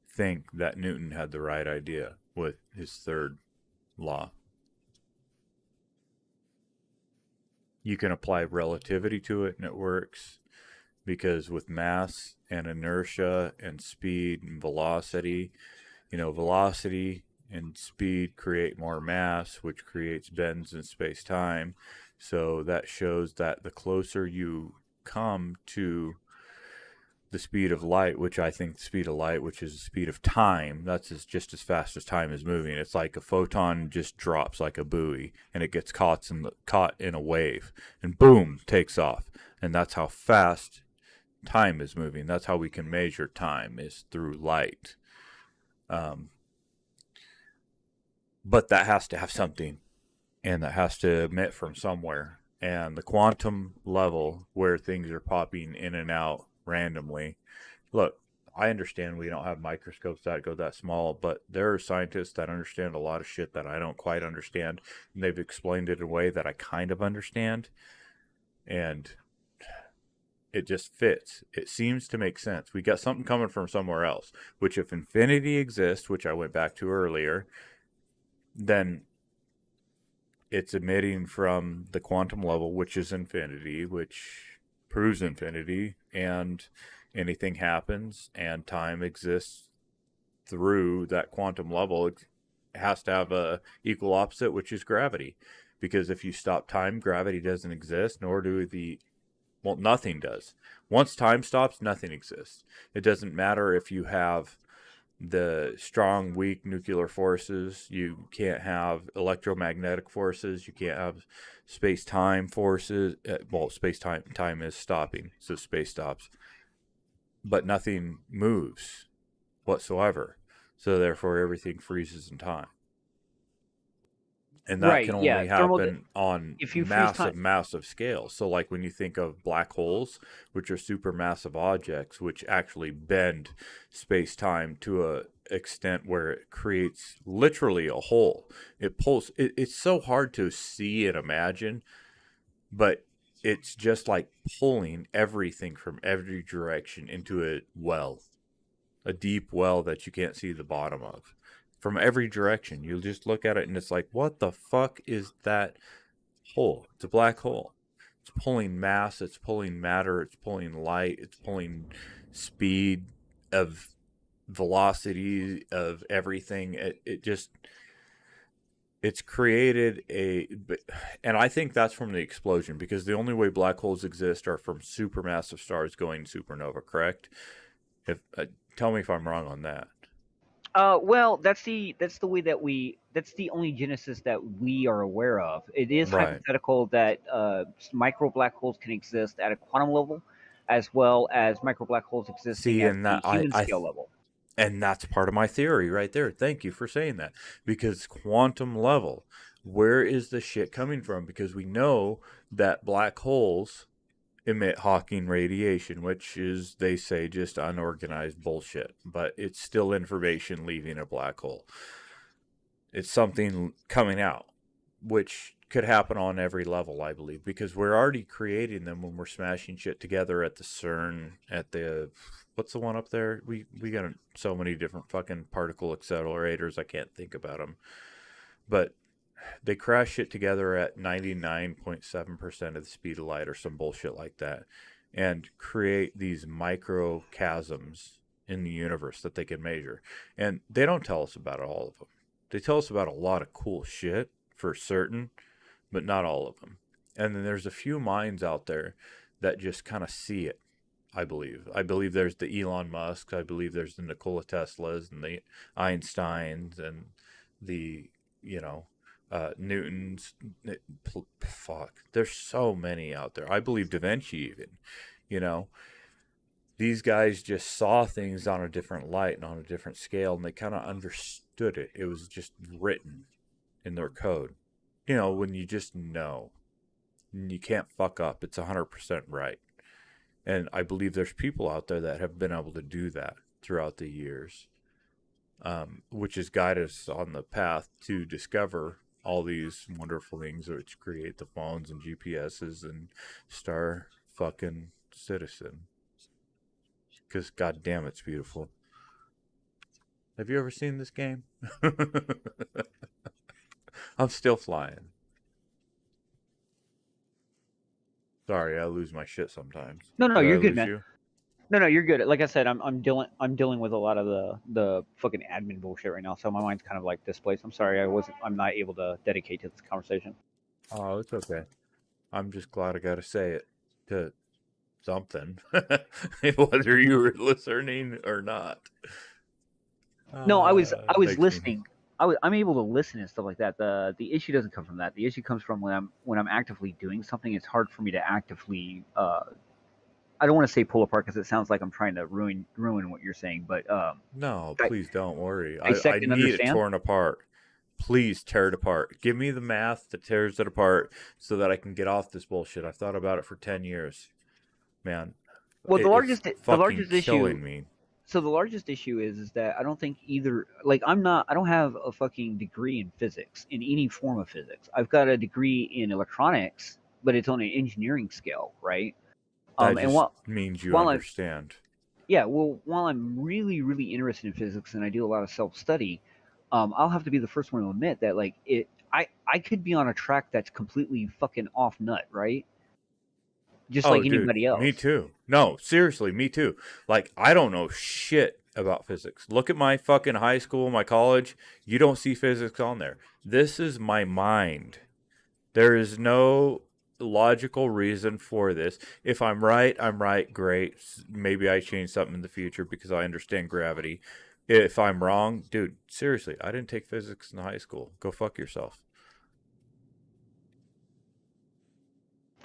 think that Newton had the right idea with his third law. You can apply relativity to it and it works, because with mass and inertia and speed and velocity, velocity and speed create more mass, which creates bends in space-time. So that shows that the closer you come to the speed of light, which I think the speed of light, which is the speed of time, that's just as fast as time is moving. It's like a photon just drops like a buoy, and it gets caught in a wave, and boom, takes off. And that's how fast time is moving. That's how we can measure time, is through light. But that has to have something, and that has to emit from somewhere. And the quantum level, where things are popping in and out randomly. Look, I understand we don't have microscopes that go that small, but there are scientists that understand a lot of shit that I don't quite understand, and they've explained it in a way that I kind of understand, and it just fits. It seems to make sense. We got something coming from somewhere else, which if infinity exists, which I went back to earlier, then it's emitting from the quantum level, which is infinity, which proves infinity, and anything happens, and time exists through that quantum level. It has to have a equal opposite, which is gravity, because if you stop time, gravity doesn't exist, nor do nothing does. Once time stops, nothing exists. It doesn't matter if you have the strong, weak nuclear forces. You can't have electromagnetic forces. You can't have space-time forces. Space-time is stopping, so space stops. But nothing moves whatsoever. So therefore, everything freezes in time. And that can only happen on massive scales. So like when you think of black holes, which are supermassive objects, which actually bend space-time to a extent where it creates literally a hole. It pulls. It's so hard to see and imagine, but it's just like pulling everything from every direction into a deep well that you can't see the bottom of. From every direction, you just look at it and it's like, what the fuck is that hole? It's a black hole. It's pulling mass, it's pulling matter, it's pulling light, it's pulling speed of velocity of everything. It's created and I think that's from the explosion, because the only way black holes exist are from supermassive stars going supernova, correct? If tell me if I'm wrong on that. Well, that's the way that's the only genesis that we are aware of. It is Right. hypothetical that micro black holes can exist at a quantum level, as well as micro black holes existing at the human scale level. And that's part of my theory right there. Thank you for saying that. Because quantum level, where is the shit coming from? Because we know that black holes emit Hawking radiation, which is, they say, just unorganized bullshit. But it's still information leaving a black hole. It's something coming out, which could happen on every level, I believe, because we're already creating them when we're smashing shit together at the CERN, at the, what's the one up there? We got so many different fucking particle accelerators, I can't think about them. But they crash shit together at 99.7% of the speed of light or some bullshit like that, and create these micro chasms in the universe that they can measure. And they don't tell us about all of them. They tell us about a lot of cool shit for certain, but not all of them. And then there's a few minds out there that just kind of see it, I believe. I believe there's the Elon Musks. I believe there's the Nikola Teslas and the Einsteins and the, Newtons. Fuck. There's so many out there. I believe Da Vinci even, These guys just saw things on a different light and on a different scale, and they kind of understood it. It was just written in their code. When you just know, you can't fuck up. It's 100% right. And I believe there's people out there that have been able to do that throughout the years, which has guided us on the path to discover all these wonderful things, which create the phones and GPSs and Star fucking Citizen. Because goddamn, it's beautiful. Have you ever seen this game? I'm still flying. Sorry, I lose my shit sometimes. No, you're good, man. No, you're good. Like I said, I'm dealing with a lot of the fucking admin bullshit right now, so my mind's kind of like displaced. I'm sorry, I'm not able to dedicate to this conversation. Oh, it's okay. I'm just glad I got to say it to something, whether you were listening or not. No, I was listening. I'm able to listen and stuff like that. The issue doesn't come from that. The issue comes from when I'm actively doing something. It's hard for me to actively. I don't want to say pull apart because it sounds like I'm trying to ruin what you're saying. But no, please don't worry. I need it torn apart. Please tear it apart. Give me the math that tears it apart so that I can get off this bullshit. I've thought about it for 10 years, man. Well, the largest issue. Me. So the largest issue is that I don't think either. Like I don't have a fucking degree in physics, in any form of physics. I've got a degree in electronics, but it's on an engineering scale, right? That means you understand. Well, while I'm really, really interested in physics and I do a lot of self-study, I'll have to be the first one to admit that, like, I could be on a track that's completely fucking off nut, right? Just like anybody else. Me too. No, seriously, me too. Like, I don't know shit about physics. Look at my fucking high school, my college. You don't see physics on there. This is my mind. There is no logical reason for this. If I'm right, I'm right. Great. Maybe I change something in the future because I understand gravity. If I'm wrong, dude, seriously, I didn't take physics in high school. Go fuck yourself.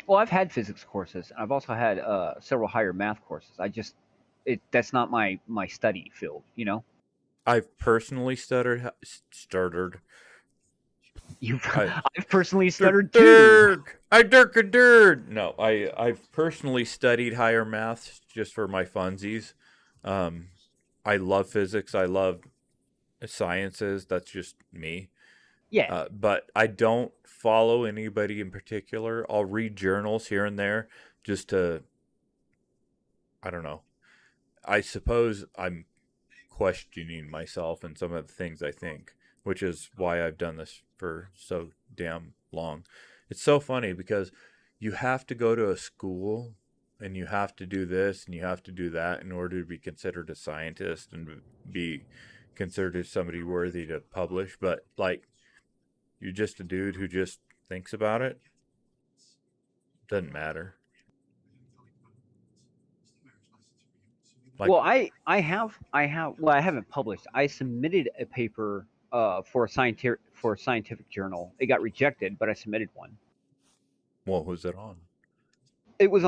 Well, I've had physics courses. I've also had several higher math courses. That's not my study field, I've personally stuttered. I've personally stuttered too. No, I've personally studied higher math just for my funsies. I love physics. I love sciences. That's just me. Yeah. But I don't follow anybody in particular. I'll read journals here and there just to, I don't know. I suppose I'm questioning myself and some of the things I think, which is why I've done this for so damn long. It's so funny because you have to go to a school and you have to do this and you have to do that in order to be considered a scientist and be considered somebody worthy to publish. But like, you're just a dude who just thinks about it. Doesn't matter. Like, Well, I haven't published. I submitted a paper for a scientific journal. It got rejected, but I submitted one. what was it on? It was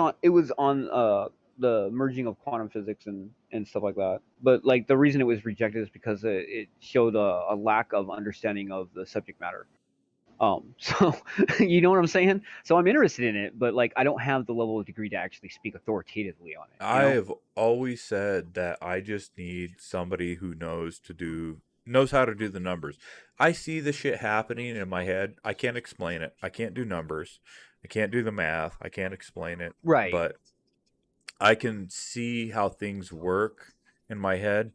on the merging of quantum physics and stuff like that. But like the reason it was rejected is because it showed a lack of understanding of the subject matter. So you know what I'm saying? So I'm interested in it, but like I don't have the level of degree to actually speak authoritatively on it. I have always said that I just need somebody who knows how to do the numbers. I see the shit happening in my head. I can't explain it. I can't do numbers. I can't do the math. I can't explain it. Right. But I can see how things work in my head,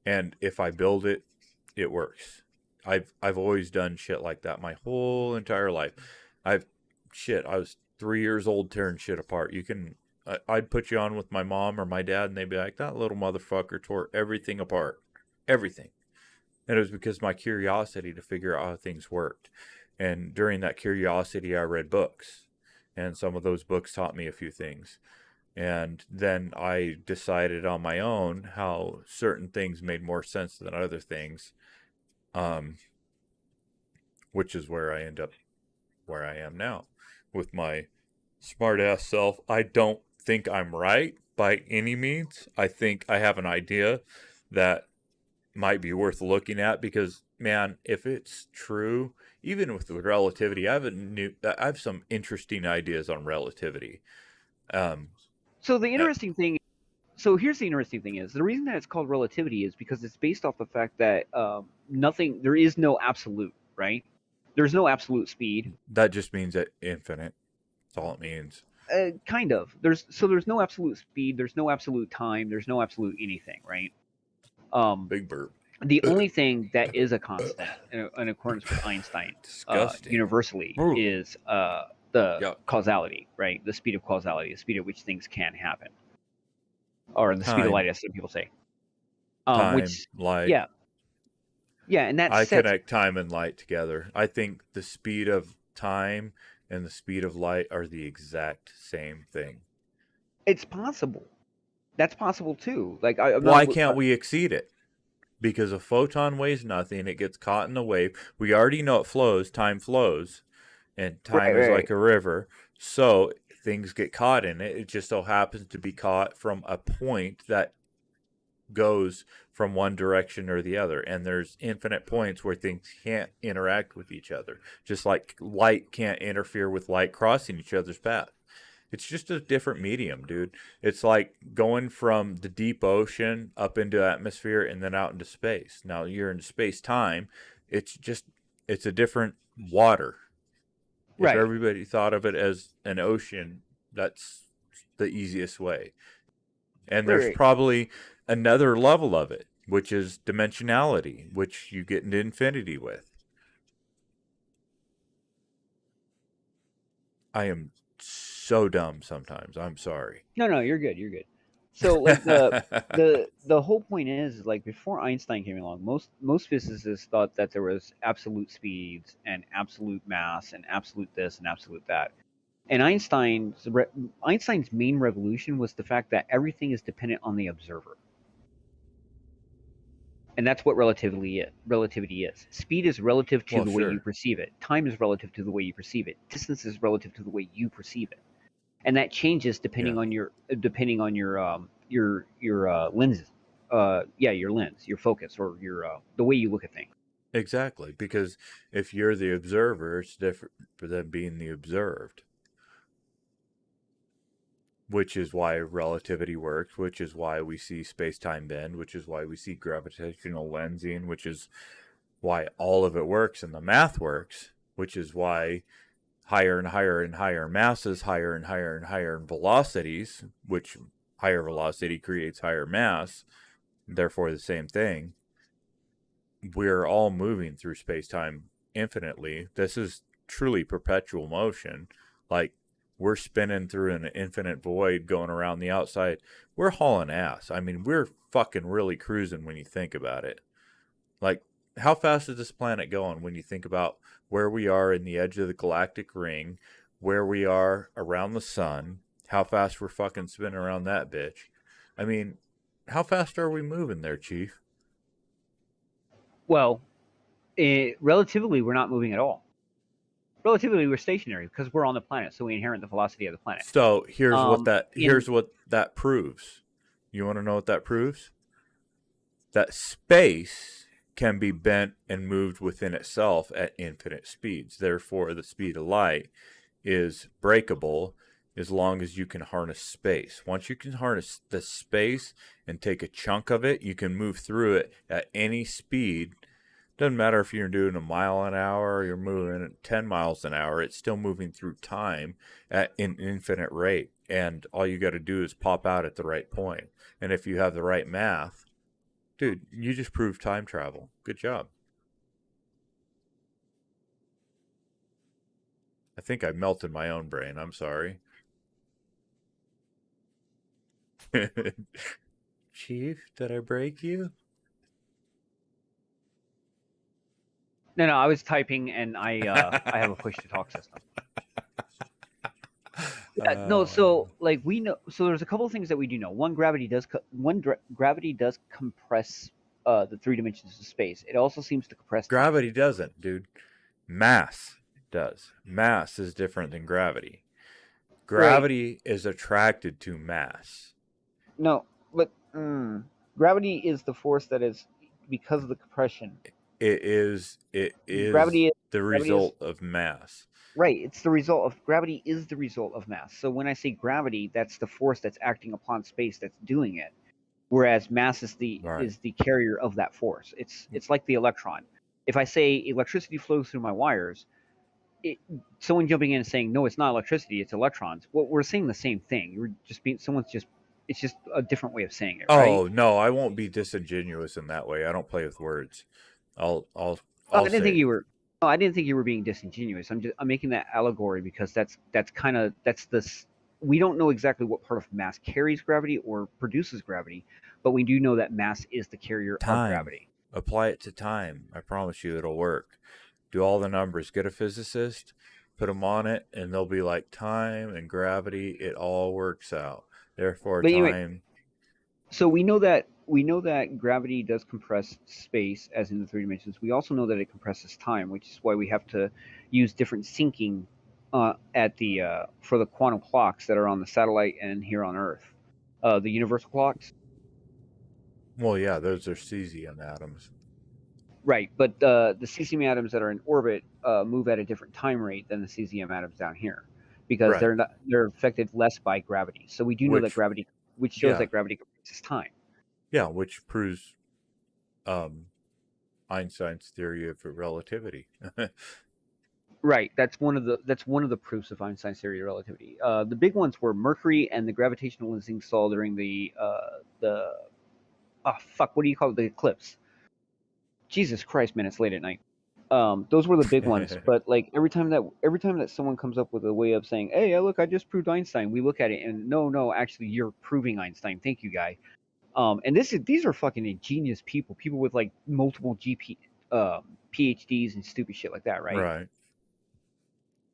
and if I build it, it works. I've always done shit like that my whole entire life. I was 3 years old tearing shit apart. I'd put you on with my mom or my dad, and they'd be like, that little motherfucker tore everything apart. Everything. And it was because my curiosity to figure out how things worked. And during that curiosity, I read books. And some of those books taught me a few things. And then I decided on my own how certain things made more sense than other things. Which is where I end up where I am now with my smart ass self. I don't think I'm right by any means. I think I have an idea that might be worth looking at because, man, if it's true, even with the relativity, I have some interesting ideas on relativity. So the interesting thing, here's the interesting thing is the reason that it's called relativity is because it's based off the fact that there is no absolute, right? There's no absolute speed. That just means that infinite. That's all it means. Kind of. There's no absolute speed. There's no absolute time. There's no absolute anything, right? Big burp. The only thing that is a constant in accordance with Einstein, universally, is the causality, right? The speed of causality, the speed at which things can happen, or the speed of light, as some people say. Time, light. Yeah, and I connect time and light together. I think the speed of time and the speed of light are the exact same thing. It's possible. That's possible too. Like, why can't we exceed it? Because a photon weighs nothing. It gets caught in the wave. We already know it flows. Time flows. And time is like a river. So things get caught in it. It just so happens to be caught from a point that goes from one direction or the other. And there's infinite points where things can't interact with each other. Just like light can't interfere with light crossing each other's path. It's just a different medium, dude. It's like going from the deep ocean up into atmosphere and then out into space. Now you're in space-time. It's a different water. Right. If everybody thought of it as an ocean, that's the easiest way. And there's probably another level of it, which is dimensionality, which you get into infinity with. I am so dumb sometimes. I'm sorry. No, you're good. You're good. So like the whole point is like before Einstein came along, most physicists thought that there was absolute speeds and absolute mass and absolute this and absolute that. And Einstein's main revolution was the fact that everything is dependent on the observer. And that's what relativity is. Speed is relative to the way you perceive it. Time is relative to the way you perceive it. Distance is relative to the way you perceive it. And that changes depending on your lenses. Your lens, your focus, or the way you look at things. Exactly, because if you're the observer, it's different than being the observed. Which is why relativity works, which is why we see space-time bend, which is why we see gravitational lensing, which is why all of it works and the math works, which is why higher and higher and higher masses, higher and higher and higher velocities, which higher velocity creates higher mass, therefore the same thing. We're all moving through space-time infinitely. This is truly perpetual motion. Like, we're spinning through an infinite void going around the outside. We're hauling ass. I mean, we're fucking really cruising when you think about it. Like, how fast is this planet going when you think about where we are in the edge of the galactic ring, where we are around the sun, how fast we're fucking spinning around that bitch? I mean, how fast are we moving there, Chief? Well, relatively, we're not moving at all. Relatively, we're stationary because we're on the planet, so we inherit the velocity of the planet. So here's what that proves. You want to know what that proves? That space can be bent and moved within itself at infinite speeds. Therefore, the speed of light is breakable as long as you can harness space. Once you can harness the space and take a chunk of it, you can move through it at any speed. Doesn't matter if you're doing a mile an hour or you're moving at 10 miles an hour, it's still moving through time at an infinite rate. And all you got to do is pop out at the right point. And if you have the right math, dude, you just proved time travel. Good job. I think I melted my own brain. I'm sorry. Chief, did I break you? No, I was typing, and I have a push to talk system. Yeah, no, so like we know, so there's a couple of things that we do know. One, gravity does compress the 3 dimensions of space. It also seems to compress time. Gravity doesn't, dude. Mass does. Mass is different than gravity. Gravity is attracted to mass. No, but gravity is the force that is because of the compression. It is Gravity is the result of mass. Right, it's the result of gravity is the result of mass. So when I say gravity, that's the force that's acting upon space that's doing it, whereas mass is the carrier of that force. It's like the electron. If I say electricity flows through my wires, someone jumping in and saying no, it's not electricity, it's electrons. Well, we're saying the same thing. We're just being it's just a different way of saying it. Right? Oh no, I won't be disingenuous in that way. I don't play with words. I didn't think you were. No, I didn't think you were being disingenuous. I'm making that allegory because that's this. We don't know exactly what part of mass carries gravity or produces gravity, but we do know that mass is the carrier of gravity. Apply it to time. I promise you it'll work. Do all the numbers. Get a physicist, put them on it, and they'll be like time and gravity. It all works out. Therefore, time. Anyway, so we know that gravity does compress space, as in the 3 dimensions. We also know that it compresses time, which is why we have to use different syncing at the for the quantum clocks that are on the satellite and here on Earth, the universal clocks. Well, yeah, those are cesium atoms. Right, but the cesium atoms that are in orbit move at a different time rate than the cesium atoms down here, because they're affected less by gravity. So we do know that gravity, which shows that gravity compresses time. Yeah, which proves Einstein's theory of relativity. Right, that's one of the proofs of Einstein's theory of relativity. The big ones were Mercury and the gravitational lensing saw during the what do you call it? The eclipse. Jesus Christ, man, it's late at night. Those were the big ones. But like every time that someone comes up with a way of saying, "Hey, look, I just proved Einstein," we look at it and no, actually, you're proving Einstein. Thank you, guy. And these are fucking ingenious people with like multiple PhDs and stupid shit like that, right? Right.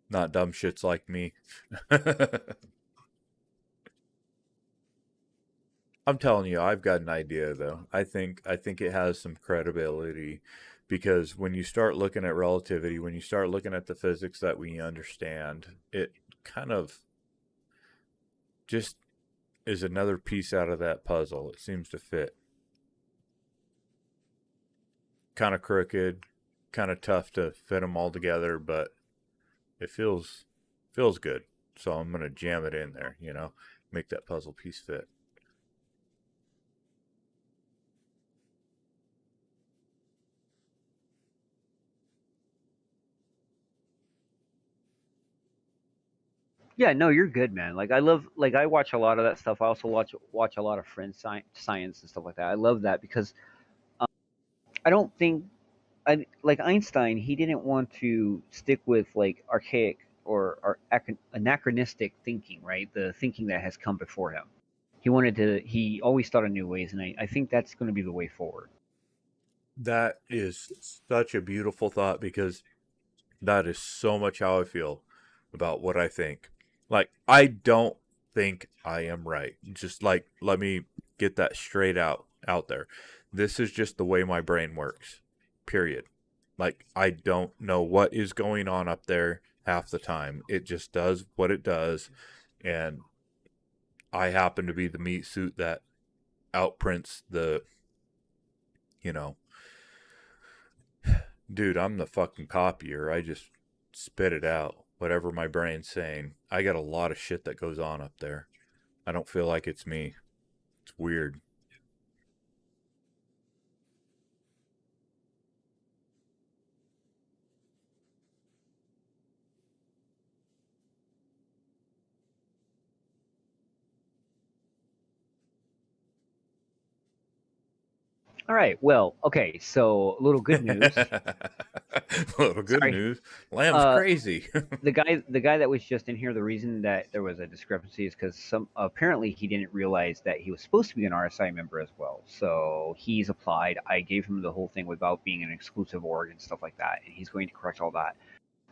Not dumb shits like me. I'm telling you, I've got an idea though. I think it has some credibility, because when you start looking at relativity, when you start looking at the physics that we understand, it kind of just is another piece out of that puzzle. It seems to fit. Kind of crooked, kind of tough to fit them all together, but it feels good. So I'm going to jam it in there, make that puzzle piece fit. Yeah, no, you're good, man. Like I watch a lot of that stuff. I also watch a lot of Friends science and stuff like that. I love that because I don't think like Einstein, he didn't want to stick with like archaic or anachronistic thinking, right? The thinking that has come before him. He always thought of new ways, and I think that's going to be the way forward. That is such a beautiful thought because that is so much how I feel about what I think. Like, I don't think I am right. Just like, let me get that straight out there. This is just the way my brain works. Period. Like, I don't know what is going on up there half the time. It just does what it does. And I happen to be the meat suit that outprints the, you know, dude, I'm the fucking copier. I just spit it out. Whatever my brain's saying. I got a lot of shit that goes on up there. I don't feel like it's me. It's weird. All right. Well, okay. So a little good news. Little good Sorry. news. Lamb's crazy. the guy that was just in here, the reason that there was a discrepancy is because apparently he didn't realize that he was supposed to be an RSI member as well. So he's applied. I gave him the whole thing about being an exclusive org and stuff like that, and he's going to correct all that.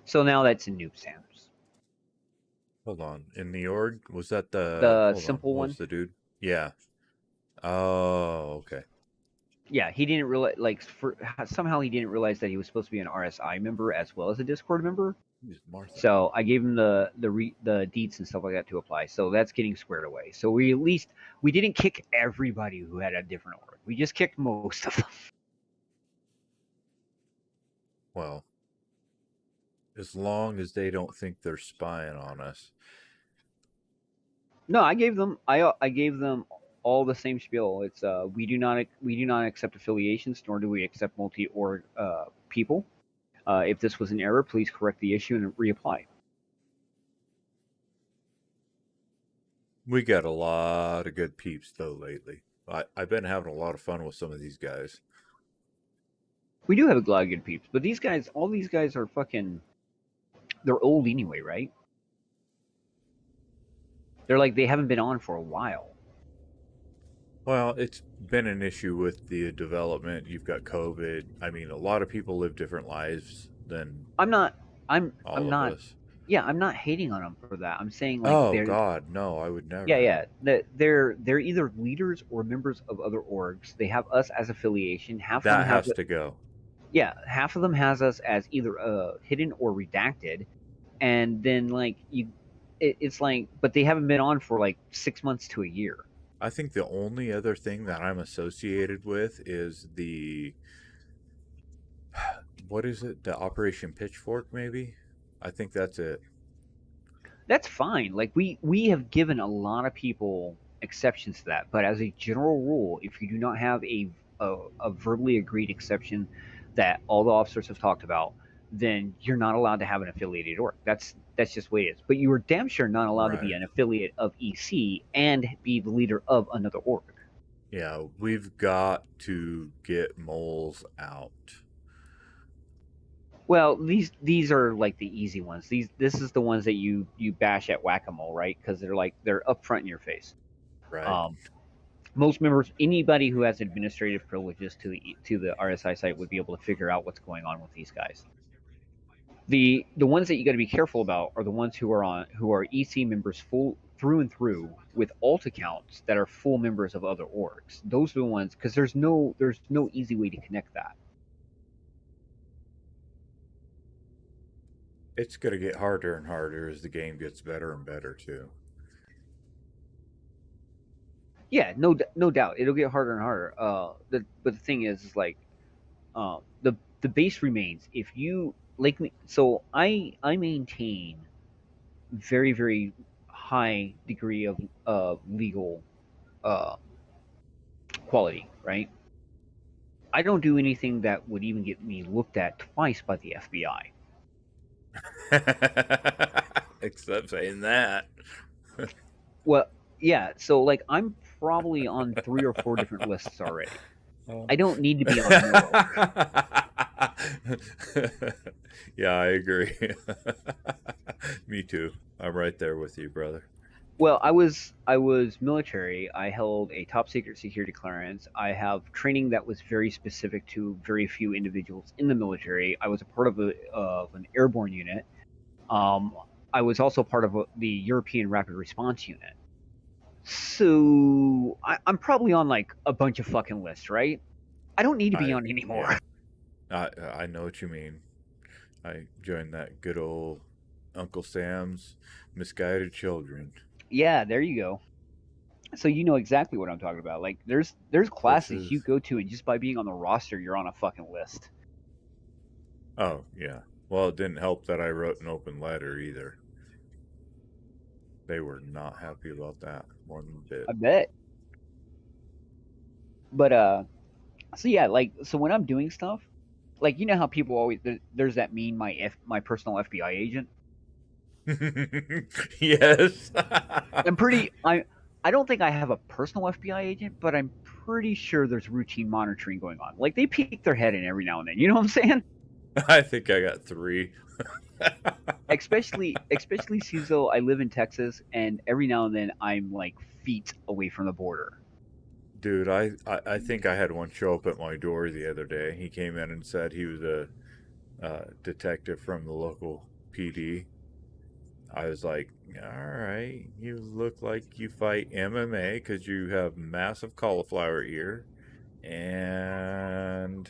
So now that's in Noob Sam's. Hold on. In the org? Was that the simple one? Was the dude? Yeah. Oh, okay. Yeah, he didn't realize, somehow he didn't realize that he was supposed to be an RSI member as well as a Discord member. So I gave him the deets and stuff like that to apply. So that's getting squared away. So we didn't kick everybody who had a different org. We just kicked most of them. Well, as long as they don't think they're spying on us. No, I gave them all the same spiel. It's we do not accept affiliations, nor do we accept multi-org people. If this was an error, please correct the issue and reapply. We got a lot of good peeps though lately. I've been having a lot of fun with some of these guys. We do have a lot of good peeps, but all these guys are fucking. They're old anyway, right? They're like they haven't been on for a while. Well, it's been an issue with the development. You've got COVID. I mean, a lot of people live different lives than I'm not. us. Yeah, I'm not hating on them for that. I'm saying like. Oh God, no! I would never. Yeah. They're either leaders or members of other orgs. They have us as affiliation. Half of them has to go. Yeah, half of them has us as either hidden or redacted, and then like it's like, but they haven't been on for like 6 months to a year. I think the only other thing that I'm associated with is what is it? The Operation Pitchfork, maybe? I think that's it. That's fine. Like we have given a lot of people exceptions to that, but as a general rule, if you do not have a verbally agreed exception that all the officers have talked about, then you're not allowed to have an affiliated org. That's just the way it is. But you are damn sure not allowed to be an affiliate of EC and be the leader of another org. Yeah, we've got to get moles out. Well, these are like the easy ones. This is the ones that you bash at whack-a-mole, right? Because they're up front in your face. Right. Most members, anybody who has administrative privileges to the RSI site would be able to figure out what's going on with these guys. The ones that you got to be careful about are the ones who are EC members full through and through with alt accounts that are full members of other orgs. Those are the ones, because there's no easy way to connect that. It's going to get harder and harder as the game gets better and better too. Yeah, no doubt, it'll get harder and harder. But the thing is like, the base remains. If you like me, so I maintain very, very high degree of legal quality, right? I don't do anything that would even get me looked at twice by the FBI. Except saying that. Well, yeah. So like, I'm probably on 3 or 4 different lists already. I don't need to be on more. Yeah, I agree. Me too. I'm right there with you, brother. Well, I was military. I held a top secret security clearance. I have training that was very specific to very few individuals in the military. I was a part of an airborne unit. I was also part of the European Rapid Response Unit. So I'm probably on like a bunch of fucking lists, right? I don't need to be on anymore. Yeah. I know what you mean. I joined that good old Uncle Sam's misguided children. Yeah, there you go. So you know exactly what I'm talking about. Like, there's classes you go to, and just by being on the roster, you're on a fucking list. Oh, yeah. Well, it didn't help that I wrote an open letter either. They were not happy about that one bit. I bet. But so yeah, like, so when I'm doing stuff, like, you know how people always there's that meme, my personal FBI agent. Yes. I don't think I have a personal FBI agent, but I'm pretty sure there's routine monitoring going on. Like, they peek their head in every now and then. You know what I'm saying? I think I got 3. especially since though I live in Texas, and every now and then I'm like feet away from the border. Dude, I think I had one show up at my door the other day. He came in and said he was a detective from the local PD. I was like, all right, you look like you fight MMA because you have massive cauliflower ear. And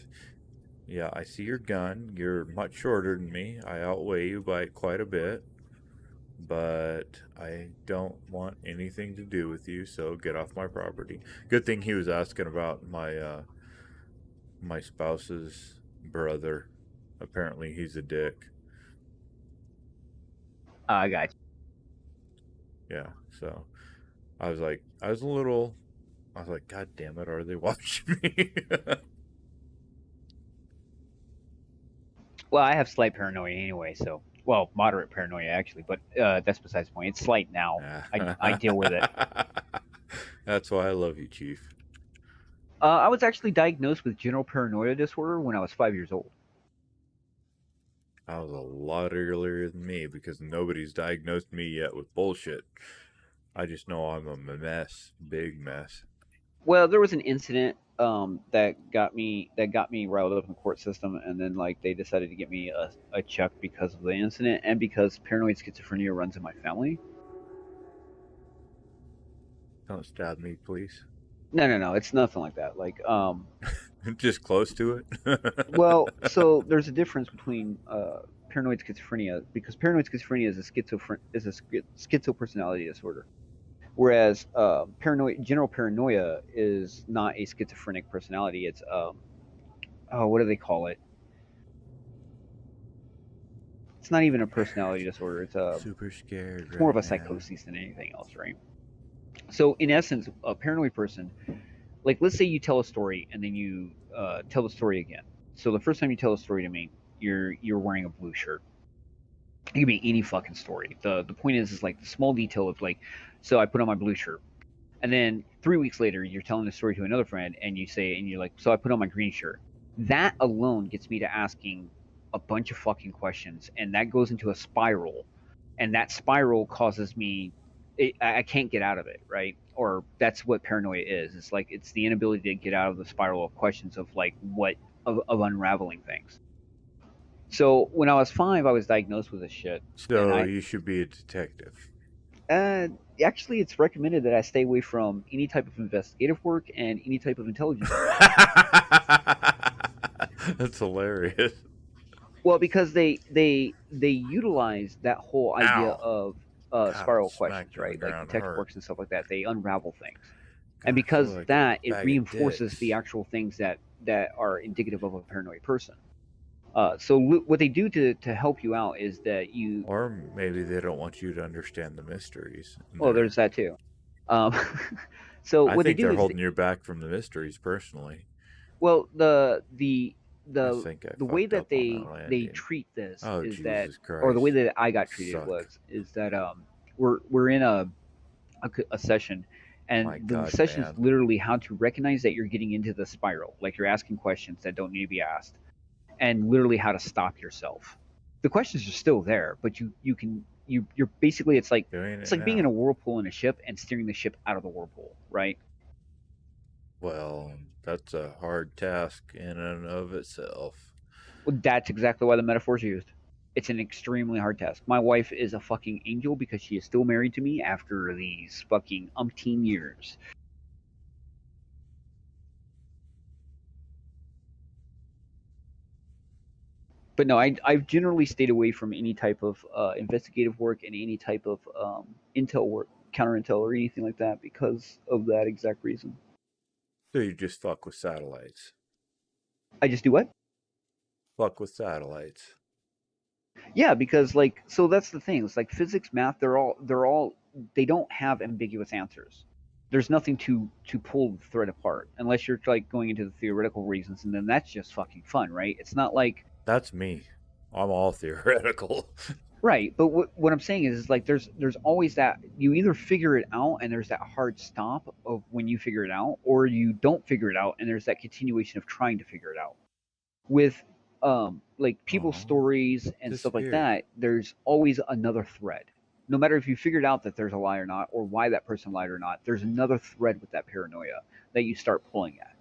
yeah, I see your gun. You're much shorter than me. I outweigh you by quite a bit. But I don't want anything to do with you, so get off my property. Good thing he was asking about my my spouse's brother. Apparently he's a dick. I got you. Yeah, so I was like, I was like, God damn it, are they watching me? Well, I have slight paranoia anyway, so, well, moderate paranoia actually, but that's besides the point. It's slight now. I deal with it. That's why I love you, Chief. I was actually diagnosed with general paranoia disorder when I was 5 years old. I was a lot earlier than me because nobody's diagnosed me yet with bullshit. I just know I'm a mess, big mess. Well, there was an incident that got me riled up in the court system, and then like they decided to get me a check because of the incident and because paranoid schizophrenia runs in my family. Don't stab me, please. No, it's nothing like that. Like, just close to it. Well, so there's a difference between paranoid schizophrenia, because paranoid schizophrenia is a schizo personality disorder, whereas general paranoia is not a schizophrenic personality. It's what do they call it? It's not even a personality disorder. It's super scared. It's more of a psychosis than anything else, right? So in essence, a paranoid person, like, let's say you tell a story and then you tell the story again. So the first time you tell a story to me, you're wearing a blue shirt. It could be any fucking story. The point is like the small detail of like, so I put on my blue shirt, and then 3 weeks later you're telling the story to another friend and you're like, so I put on my green shirt. That alone gets me to asking a bunch of fucking questions, and that goes into a spiral, and that spiral causes me, I can't get out of it, right? Or that's what paranoia is. It's like, it's the inability to get out of the spiral of questions of like of unraveling things. So when I was 5, I was diagnosed with this shit. So you should be a detective. Actually, it's recommended that I stay away from any type of investigative work and any type of intelligence work. That's hilarious. Well, because they utilize that whole idea of spiral questions, right? Like detective works and stuff like that. They unravel things, and because like that, it reinforces the actual things that are indicative of a paranoid person. So what they do to help you out is that you... Or maybe they don't want you to understand the mysteries. Well, there's that too. So I what think they do they're is holding your back from the mysteries, personally. Well, the the think I the way fucked that up on they that they landing. treat this Oh, is that, Jesus or the way Christ. that I got treated Suck. is that we're in a session, and My the God, session is man. literally how to recognize that you're getting into the spiral, like you're asking questions that don't need to be asked, and literally how to stop yourself. The questions are still there, but you're basically, it's like Doing it's it like being in now. a whirlpool in a ship and steering the ship out of the whirlpool, right? Well, that's a hard task in and of itself. Well, that's exactly why the metaphor is used. It's an extremely hard task. My wife is a fucking angel because she is still married to me after these fucking umpteen years. But no, I've generally stayed away from any type of investigative work and any type of intel work, counter intel, or anything like that because of that exact reason. So you just fuck with satellites. I just do what? Fuck with satellites. Yeah, because like, so that's the thing. It's like physics, math. They don't have ambiguous answers. There's nothing to pull the thread apart unless you're like going into the theoretical reasons, and then that's just fucking fun, right? It's not like That's me. I'm all theoretical. right. But what I'm saying is like there's always that you either figure it out and there's that hard stop of when you figure it out, or you don't figure it out and there's that continuation of trying to figure it out. With like people's stories and stuff like Disappeared. that, there's always another thread. No matter if you figured out that there's a lie or not, or why that person lied or not, there's another thread with that paranoia that you start pulling at,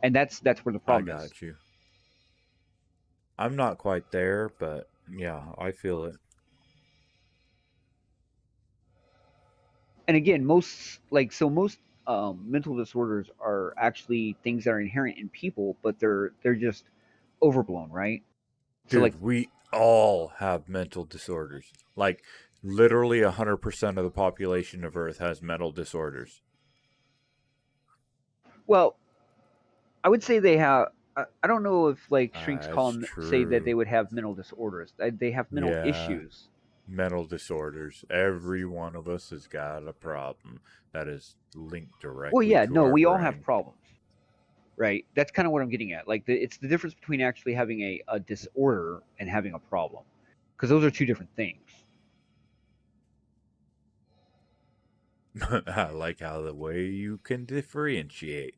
and that's where the I problem is. got you. I'm not quite there, but yeah, I feel it. And again, most mental disorders are actually things that are inherent in people, but they're just overblown, right? So Dude, like, we all have mental disorders. Like, literally 100% of the population of Earth has mental disorders. well, I would say they have. I don't know if like shrinks call That's them, say that they true. would have mental disorders. They have mental Yeah. issues. Mental disorders. Every one of us has got a problem that is linked directly Well, yeah, to no, our we all brain. have problems, right? That's kind of what I'm getting at. Like, it's the difference between actually having a disorder and having a problem, because those are two different things. I like how the way you can differentiate.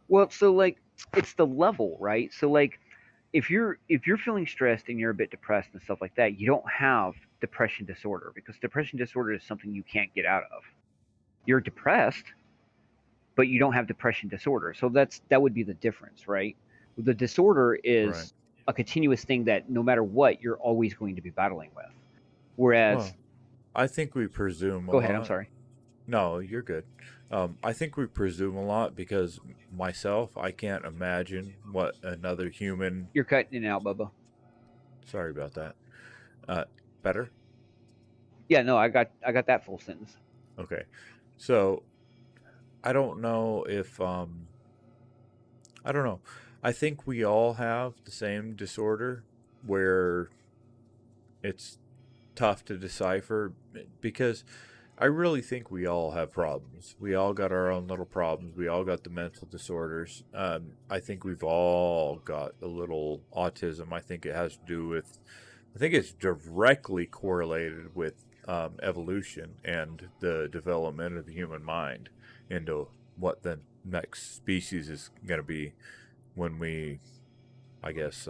Well, so like, it's the level, right? So like, if you're feeling stressed and you're a bit depressed and stuff like that, you don't have depression disorder, because depression disorder is something you can't get out of. You're depressed, but you don't have depression disorder. So that would be the difference, right? The disorder is Right. a continuous thing that no matter what, you're always going to be battling with. Whereas, Well, I think we presume go ahead, I'm sorry. No, you're good. I think we presume a lot because myself, I can't imagine what another human. You're cutting in and out, Bubba. Sorry about that. Better? Yeah, no, I got that full sentence. Okay. So, I don't know if I don't know. I think we all have the same disorder where it's tough to decipher because I really think we all have problems. We all got our own little problems. We all got the mental disorders. I think we've all got a little autism. I think it has to do with, I think it's directly correlated with evolution and the development of the human mind into what the next species is going to be when we, I guess,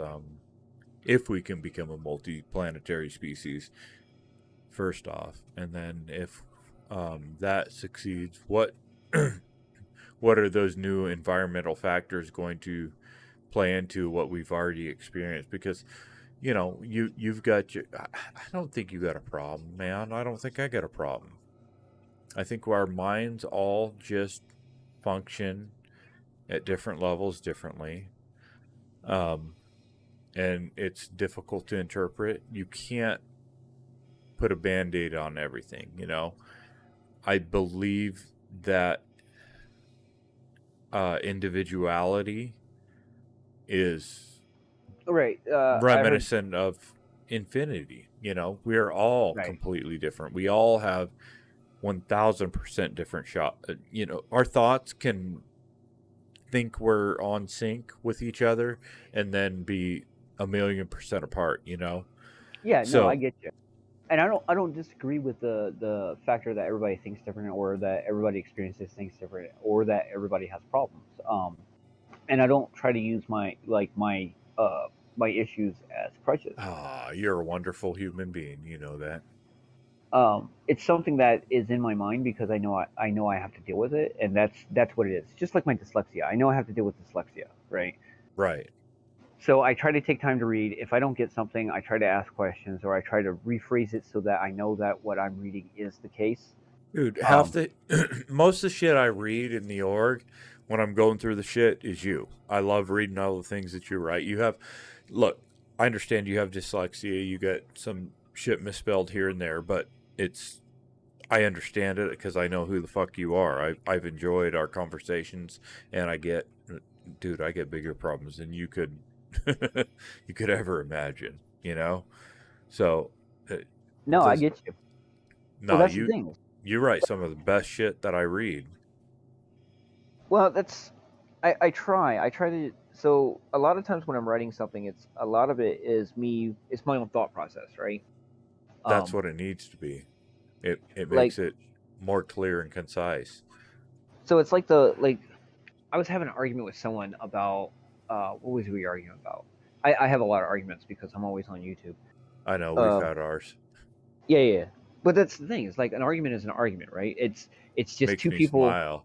if we can become a multi-planetary species, first off, and then if that succeeds, what what are those new environmental factors going to play into what we've already experienced? Because you've got your, I don't think you got a problem, man. I don't think I got a problem. I think our minds all just function at different levels differently, and it's difficult to interpret. You can't put a band-aid on everything. I believe that individuality is Right. reminiscent of infinity. We're all Right. completely different. We all have 1000% different shot. Our thoughts can think we're on sync with each other and then be 1,000,000% apart, you know? Yeah, no, So I get you. And I don't disagree with the factor that everybody thinks different, or that everybody experiences things different, or that everybody has problems. And I don't try to use my my issues as crutches. you're a wonderful human being, you know that. It's something that is in my mind because I know I have to deal with it, and that's what it is. Just like my dyslexia, I know I have to deal with dyslexia, right? Right. So I try to take time to read. If I don't get something, I try to ask questions, or I try to rephrase it so that I know that what I'm reading is the case. Dude, half Um, the most of the shit I read in the org when I'm going through the shit is you. I love reading all the things that you write. Look, I understand you have dyslexia. You get some shit misspelled here and there, but I understand it because I know who the fuck you are. I've enjoyed our conversations, and I get bigger problems than you could you could ever imagine. You know, so no, I does get you. Well, no that's the you thing. you write some of the best shit that I read. Well, that's I try. I try to. So a lot of times when I'm writing something, it's a lot of it is me. It's my own thought process, right? That's Um, what it needs to be. It like makes it more clear and concise. so, it's like I was having an argument with someone about what was we arguing about? I have a lot of arguments because I'm always on YouTube. I know we've Um, had ours. yeah, yeah, yeah. But that's the thing. It's like an argument is an argument, right? It's just Makes two me people. smile.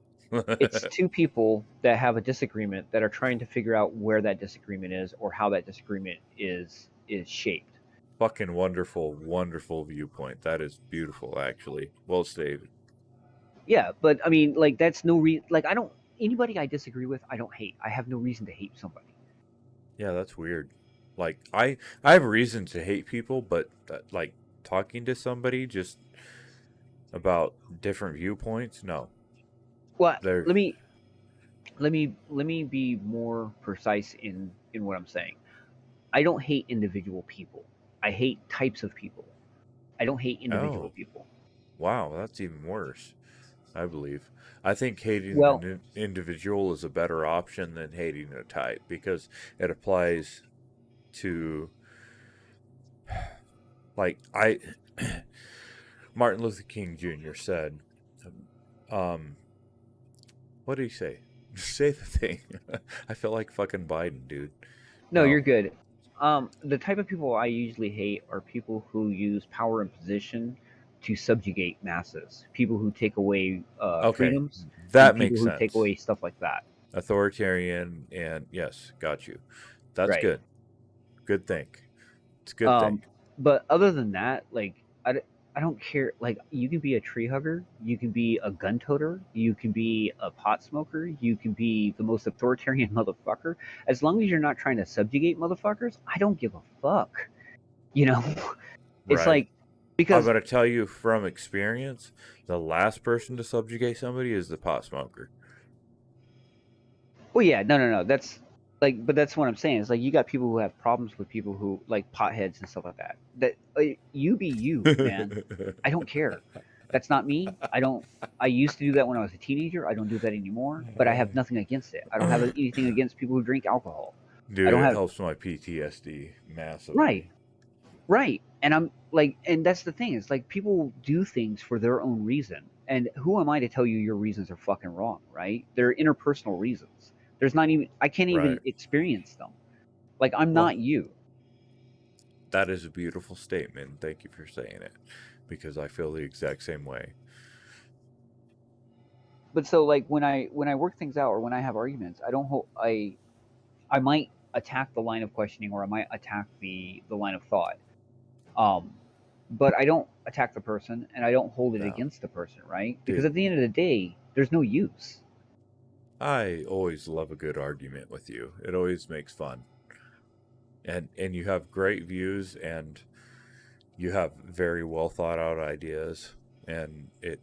It's two people that have a disagreement that are trying to figure out where that disagreement is, or how that disagreement is shaped. Fucking wonderful, wonderful viewpoint. That is beautiful, actually. Well stated. Yeah, but I mean, like that's no like I don't anybody I disagree with, I don't hate. I have no reason to hate somebody. Yeah, that's weird. Like I have reason to hate people, but like talking to somebody just about different viewpoints, no. Well, They're let me be more precise in what I'm saying. I don't hate individual people. I hate types of people. I don't hate individual oh people. wow, that's even worse. I believe. I think hating Well, an individual is a better option than hating a type because it applies to like Martin Luther King Jr. said, um, what did he say? Say the thing. I feel like fucking Biden, dude. no, No. you're good. The type of people I usually hate are people who use power and position to subjugate masses. People who take away Okay, freedoms, and that people makes who take sense. away stuff like that. Authoritarian and yes, got you. That's Right. good. Good thing. It's a good thing. Um, but other than that, like I don't care. Like you can be a tree hugger, you can be a gun toter, you can be a pot smoker, you can be the most authoritarian motherfucker. As long as you're not trying to subjugate motherfuckers, I don't give a fuck. You know, it's Right. like I'm because going to tell you from experience, the last person to subjugate somebody is the pot smoker. well, yeah, no. That's like, but that's what I'm saying. Is like you got people who have problems with people who like potheads and stuff like that. That you be you, man. I don't care. That's not me. I don't. I used to do that when I was a teenager. I don't do that anymore. But I have nothing against it. I don't have anything against people who drink alcohol. I Dude, don't it have. helps my PTSD massively. Right, right. And I'm like, and that's the thing. Is like people do things for their own reason. And who am I to tell you your reasons are fucking wrong? Right? They're interpersonal reasons. There's not even. I can't even Right. experience them. Like I'm Well, not you. that is a beautiful statement. Thank you for saying it because I feel the exact same way. But so like when I work things out or when I have arguments, I don't hold. I might attack the line of questioning or I might attack the line of thought. Um, but I don't attack the person and I don't hold it No. against the person, right? Dude. Because at the end of the day, there's no use. I always love a good argument with you. It always makes fun. And you have great views and you have very well thought out ideas and it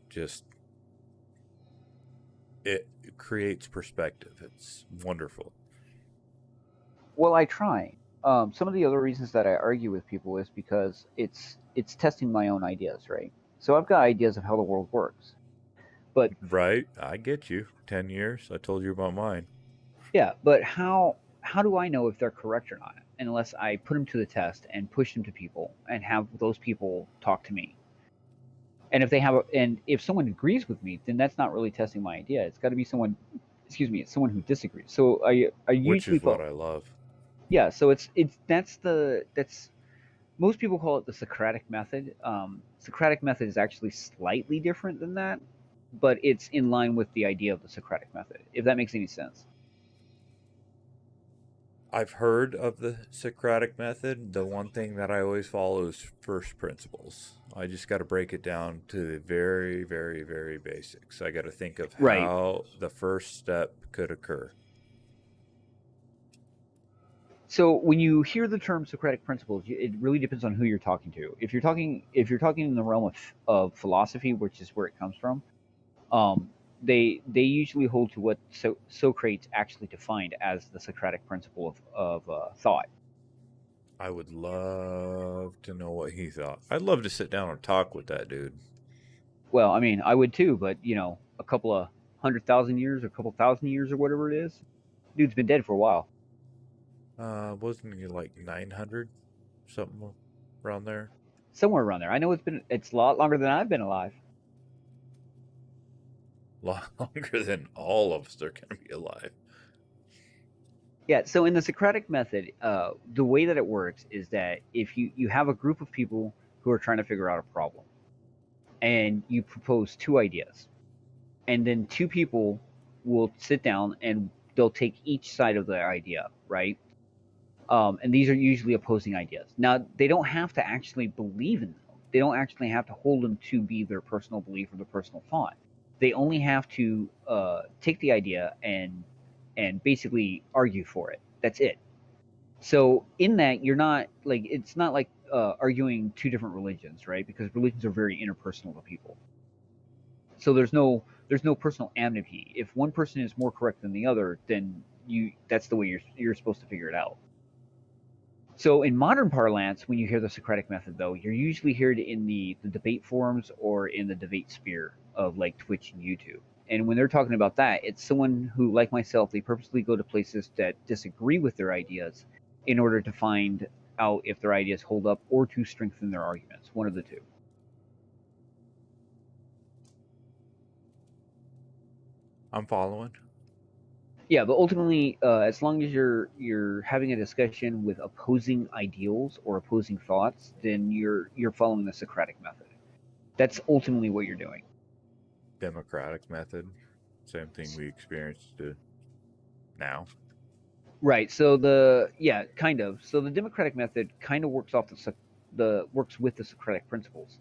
creates perspective. It's wonderful. Well, I try. Some of the other reasons that I argue with people is because it's testing my own ideas, right? So I've got ideas of how the world works, but Right? I get you. 10 years. I told you about mine. Yeah, but how do I know if they're correct or not unless I put them to the test and push them to people and have those people talk to me? And if someone agrees with me, then that's not really testing my idea. It's got to be someone, excuse me, it's someone who disagrees. So I Which usually is what I love. yeah. So that's most people call it the Socratic method. Socratic method is actually slightly different than that, but it's in line with the idea of the Socratic method. If that makes any sense. I've heard of the Socratic method. The one thing that I always follow is first principles. I just got to break it down to the very, very, very basics. I got to think of Right. how the first step could occur. So when you hear the term Socratic principles, it really depends on who you're talking to. If you're talking in the realm of philosophy, which is where it comes from, they usually hold to what Socrates actually defined as the Socratic principle of thought. I would love to know what he thought. I'd love to sit down and talk with that dude. Well, I mean, I would too, but a couple of 100,000 years, or a couple thousand years, or whatever it is, dude's been dead for a while. Wasn't he like 900, something around there? Somewhere around there. I know it's a lot longer than I've been alive. Longer than all of us are going to be alive. Yeah, so in the Socratic method, the way that it works is that if you have a group of people who are trying to figure out a problem, and you propose two ideas, and then two people will sit down and they'll take each side of the idea, right? And these are usually opposing ideas. Now, they don't have to actually believe in them. They don't actually have to hold them to be their personal belief or their personal thought. They only have to take the idea and basically argue for it. That's it. So in that, you're not like, it's not like arguing two different religions, right? Because religions are very interpersonal to people. So there's no personal enmity. If one person is more correct than the other, then that's the way you're supposed to figure it out. So in modern parlance, when you hear the Socratic method, though, you're usually heard in the debate forums or in the debate sphere of like Twitch and YouTube. And when they're talking about that, it's someone who, like myself, they purposely go to places that disagree with their ideas in order to find out if their ideas hold up or to strengthen their arguments. One of the two. I'm following. Yeah, but ultimately, as long as you're having a discussion with opposing ideals or opposing thoughts, then you're following the Socratic method. That's ultimately what you're doing. Democratic method, same thing we experienced now. Right. So kind of. So the democratic method kind of works off works with the Socratic principles,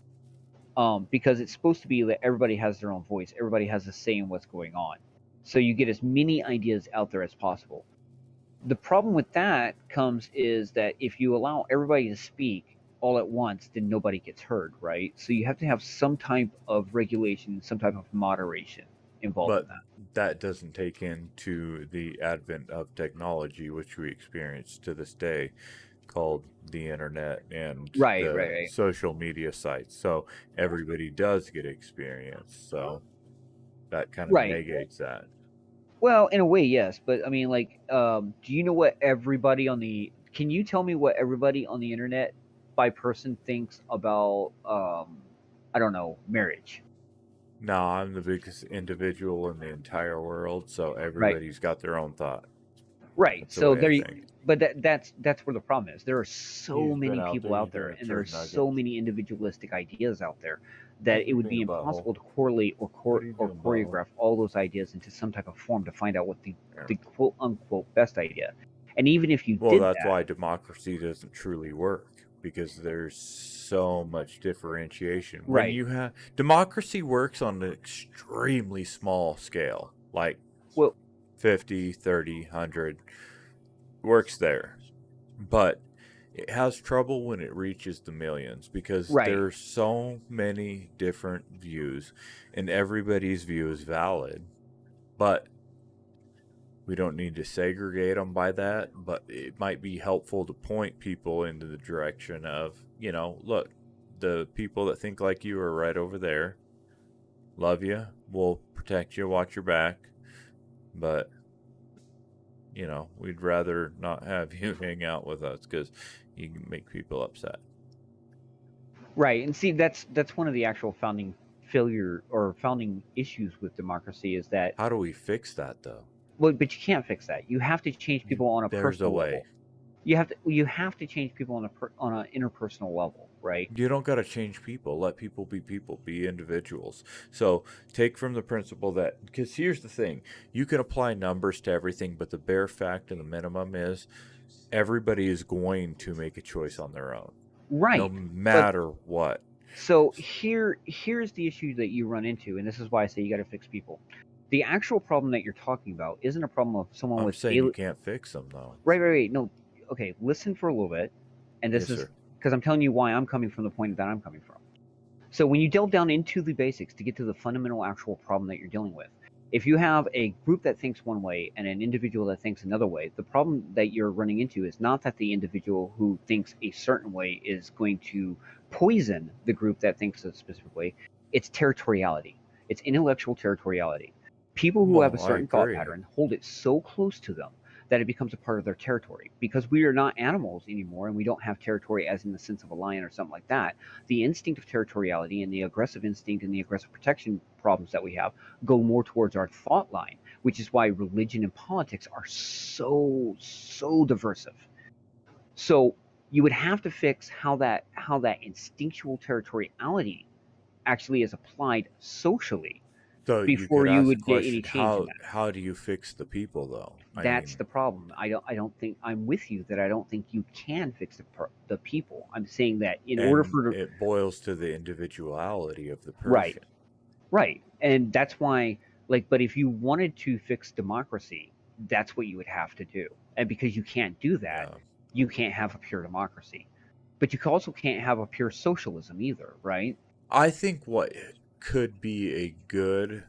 because it's supposed to be that everybody has their own voice, everybody has a say in what's going on. So you get as many ideas out there as possible. The problem with that is that if you allow everybody to speak all at once, then nobody gets heard, right? So you have to have some type of regulation, some type of moderation involved in that. That doesn't take into the advent of technology, which we experience to this day, called the internet and right. social media sites. So everybody does get experience. So that kind of negates that. Well, in a way, yes, but I mean, like, do you know what everybody can you tell me what everybody on the internet by person thinks about, I don't know, marriage? No, I'm the biggest individual in the entire world, so everybody's got their own thought. Right. That's so the but that's where the problem is. There are so many people out there, and there are so many individualistic ideas out there that it would be impossible to correlate or choreograph all those ideas into some type of form to find out what the quote unquote best idea. And even if you did that's why democracy doesn't truly work, because there's so much differentiation. When you have democracy works on an extremely small scale, like 50, 30, 100, works there. But it has trouble when it reaches the millions, because there's so many different views, and everybody's view is valid. But we don't need to segregate them by that, but it might be helpful to point people into the direction of, look, the people that think like you are right over there. Love you. We'll protect you, watch your back. But You know, we'd rather not have you hang out with us because you can make people upset. Right, and see, that's one of the actual founding failure or founding issues with democracy is that. How do we fix that, though? Well, but you can't fix that. You have to change people on a There's a personal way. level. You have to change people on an interpersonal level, right? You don't got to change people. Let people, be individuals. So take from the principle that, because here's the thing, you can apply numbers to everything, but the bare fact and the minimum is everybody is going to make a choice on their own. Right. No matter what. So here's the issue that you run into, and this is why I say you got to fix people. The actual problem that you're talking about isn't a problem of someone I'm with saying you can't fix them, though. Right. No, okay, listen for a little bit, and this Yes, is sir. because I'm telling you why I'm coming from the point that I'm coming from. So when you delve down into the basics to get to the fundamental actual problem that you're dealing with, if you have a group that thinks one way and an individual that thinks another way, the problem that you're running into is not that the individual who thinks a certain way is going to poison the group that thinks a specific way. It's territoriality. It's intellectual territoriality. People who have a Well, I certain thought agree. pattern hold it so close to them that it becomes a part of their territory. Because we are not animals anymore, and we don't have territory as in the sense of a lion or something like that. The instinct of territoriality and the aggressive instinct and the aggressive protection problems that we have go more towards our thought line, which is why religion and politics are so diversive. So you would have to fix how that instinctual territoriality actually is applied socially So before you you could would ask the get any question, change in that. how do you fix the people, though? That's the problem. I don't think I'm with you that I don't think you can fix the people. I'm saying that in order for it boils to the individuality of the right, person. right, and that's why but if you wanted to fix democracy, that's what you would have to do. And because you can't do that, Yeah. you can't have a pure democracy. But you also can't have a pure socialism either, right? I think what could be a good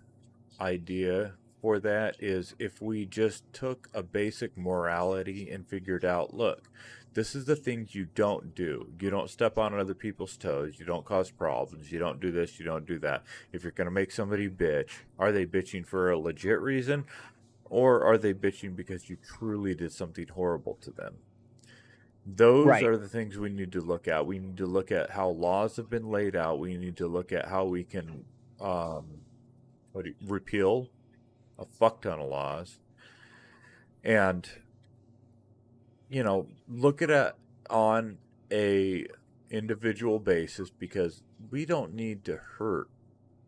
idea for that is if we just took a basic morality and figured out, look, this is the things you don't do. You don't step on other people's toes. You don't cause problems. You don't do this. You don't do that. If you're going to make somebody bitch, are they bitching for a legit reason? Or are they bitching because you truly did something horrible to them? Those Right. are the things we need to look at. We need to look at how laws have been laid out. We need to look at how we can repeal a fuck ton of laws. And, look at it on a individual basis, because we don't need to hurt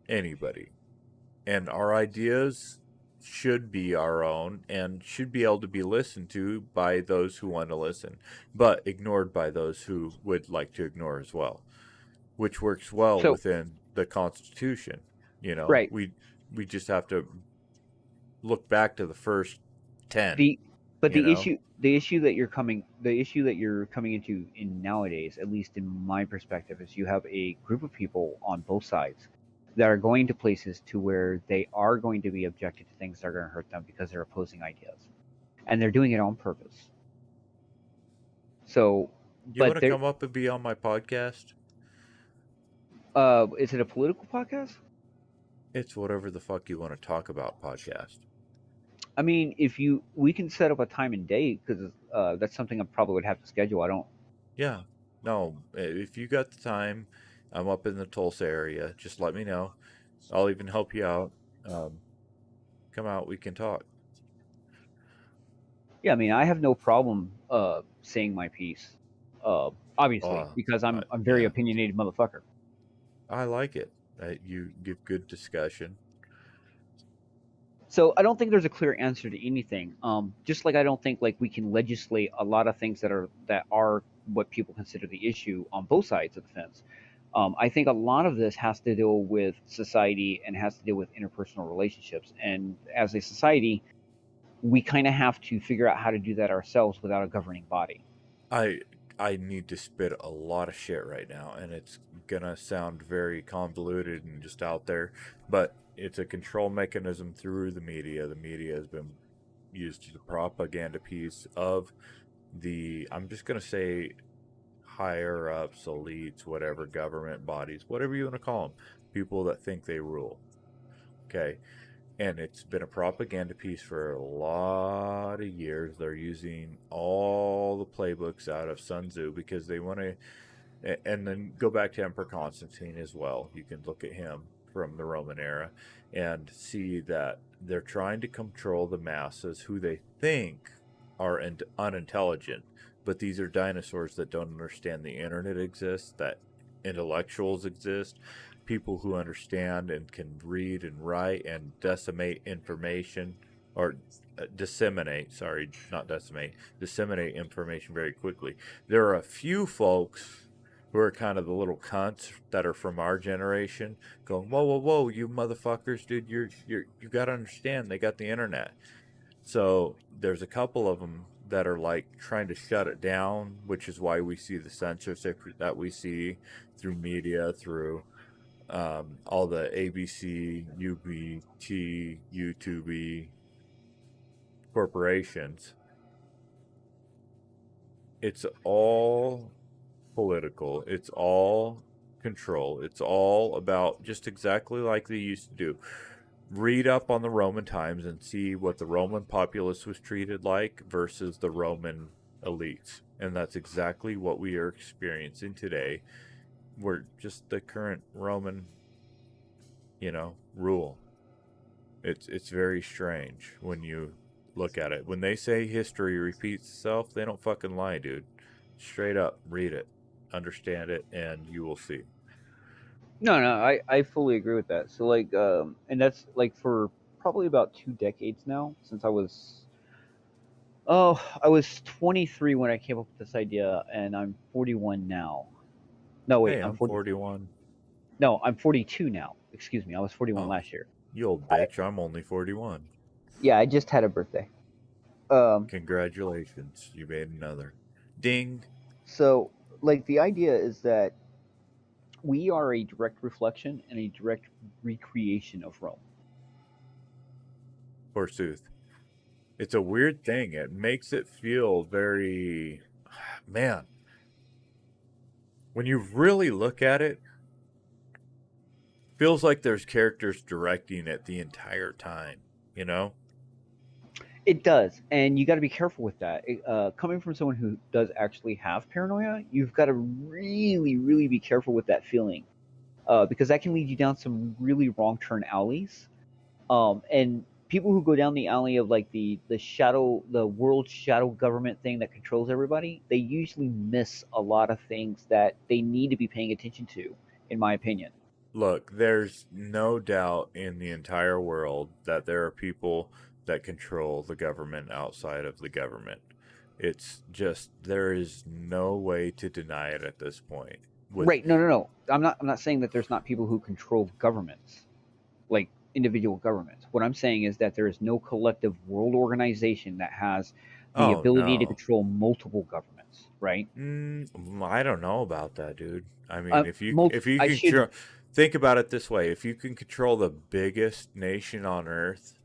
anybody. And our ideas should be our own and should be able to be listened to by those who want to listen, but ignored by those who would like to ignore as well, which works well within the Constitution. Right. We just have to look back to the first 10. The issue that you're coming into in nowadays, at least in my perspective, is you have a group of people on both sides that are going to places to where they are going to be objected to things that are going to hurt them because they're opposing ideas, and they're doing it on purpose. So, you want to come up and be on my podcast? Is it a political podcast? It's whatever the fuck you want to talk about podcast. I mean, we can set up a time and date, because that's something I probably would have to schedule. I don't. Yeah, no. If you got the time, I'm up in the Tulsa area. Just let me know. I'll even help you out. Come out, we can talk. Yeah, I mean, I have no problem saying my piece. Obviously, because I'm a very opinionated motherfucker. I like it. You give good discussion. So I don't think there's a clear answer to anything. Just like I don't think we can legislate a lot of things that are what people consider the issue on both sides of the fence. I think a lot of this has to deal with society and has to deal with interpersonal relationships. And as a society, we kind of have to figure out how to do that ourselves without a governing body. I need to spit a lot of shit right now, and it's gonna sound very convoluted and just out there, but it's a control mechanism through the media. The media has been used as a propaganda piece of I'm just gonna say, higher ups, elites, whatever, government bodies, whatever you want to call them, people that think they rule. Okay. And it's been a propaganda piece for a lot of years. They're using all the playbooks out of Sun Tzu because they want to, and then go back to Emperor Constantine as well. You can look at him from the Roman era and see that they're trying to control the masses who they think are unintelligent. But these are dinosaurs that don't understand the internet exists, that intellectuals exist, people who understand and can read and write and disseminate information, or disseminate information very quickly. There are a few folks who are kind of the little cunts that are from our generation going, whoa, you motherfuckers, dude, you got to understand, they got the internet. So there's a couple of them that are like trying to shut it down, which is why we see the censorship that we see through media, through all the ABC, UBT, YouTube corporations. It's all political. It's all control. It's all about just exactly like they used to do. Read up on the Roman times and see what the Roman populace was treated like versus the Roman elites. And that's exactly what we are experiencing today. We're just the current Roman, rule. It's very strange when you look at it. When they say history repeats itself, they don't fucking lie, dude. Straight up, read it, understand it, and you will see. No, I fully agree with that. So like, and that's like for probably about 2 decades now, since I was 23 when I came up with this idea, and I'm 41 now. No, wait, Hey, I'm 41. No, I'm 42 now. Excuse me, I was 41 last year. You old bitch, I'm only 41. Yeah, I just had a birthday. Congratulations, you made another. Ding. So, like, the idea is that we are a direct reflection and a direct recreation of Rome. Forsooth. It's a weird thing. It makes it feel very... Man. When you really look at it, feels like there's characters directing it the entire time, It does, and you got to be careful with that. Coming from someone who does actually have paranoia, you've got to really, really be careful with that feeling, because that can lead you down some really wrong turn alleys. And people who go down the alley of like the world shadow government thing that controls everybody, they usually miss a lot of things that they need to be paying attention to, in my opinion. Look, there's no doubt in the entire world that there are people that control the government outside of the government. It's just, there is no way to deny it at this point. Right? No. I'm not saying that there's not people who control governments, like individual governments. What I'm saying is that there is no collective world organization that has the ability to control multiple governments, right? I don't know about that, dude. I mean, if you can think about it this way, if you can control the biggest nation on Earth,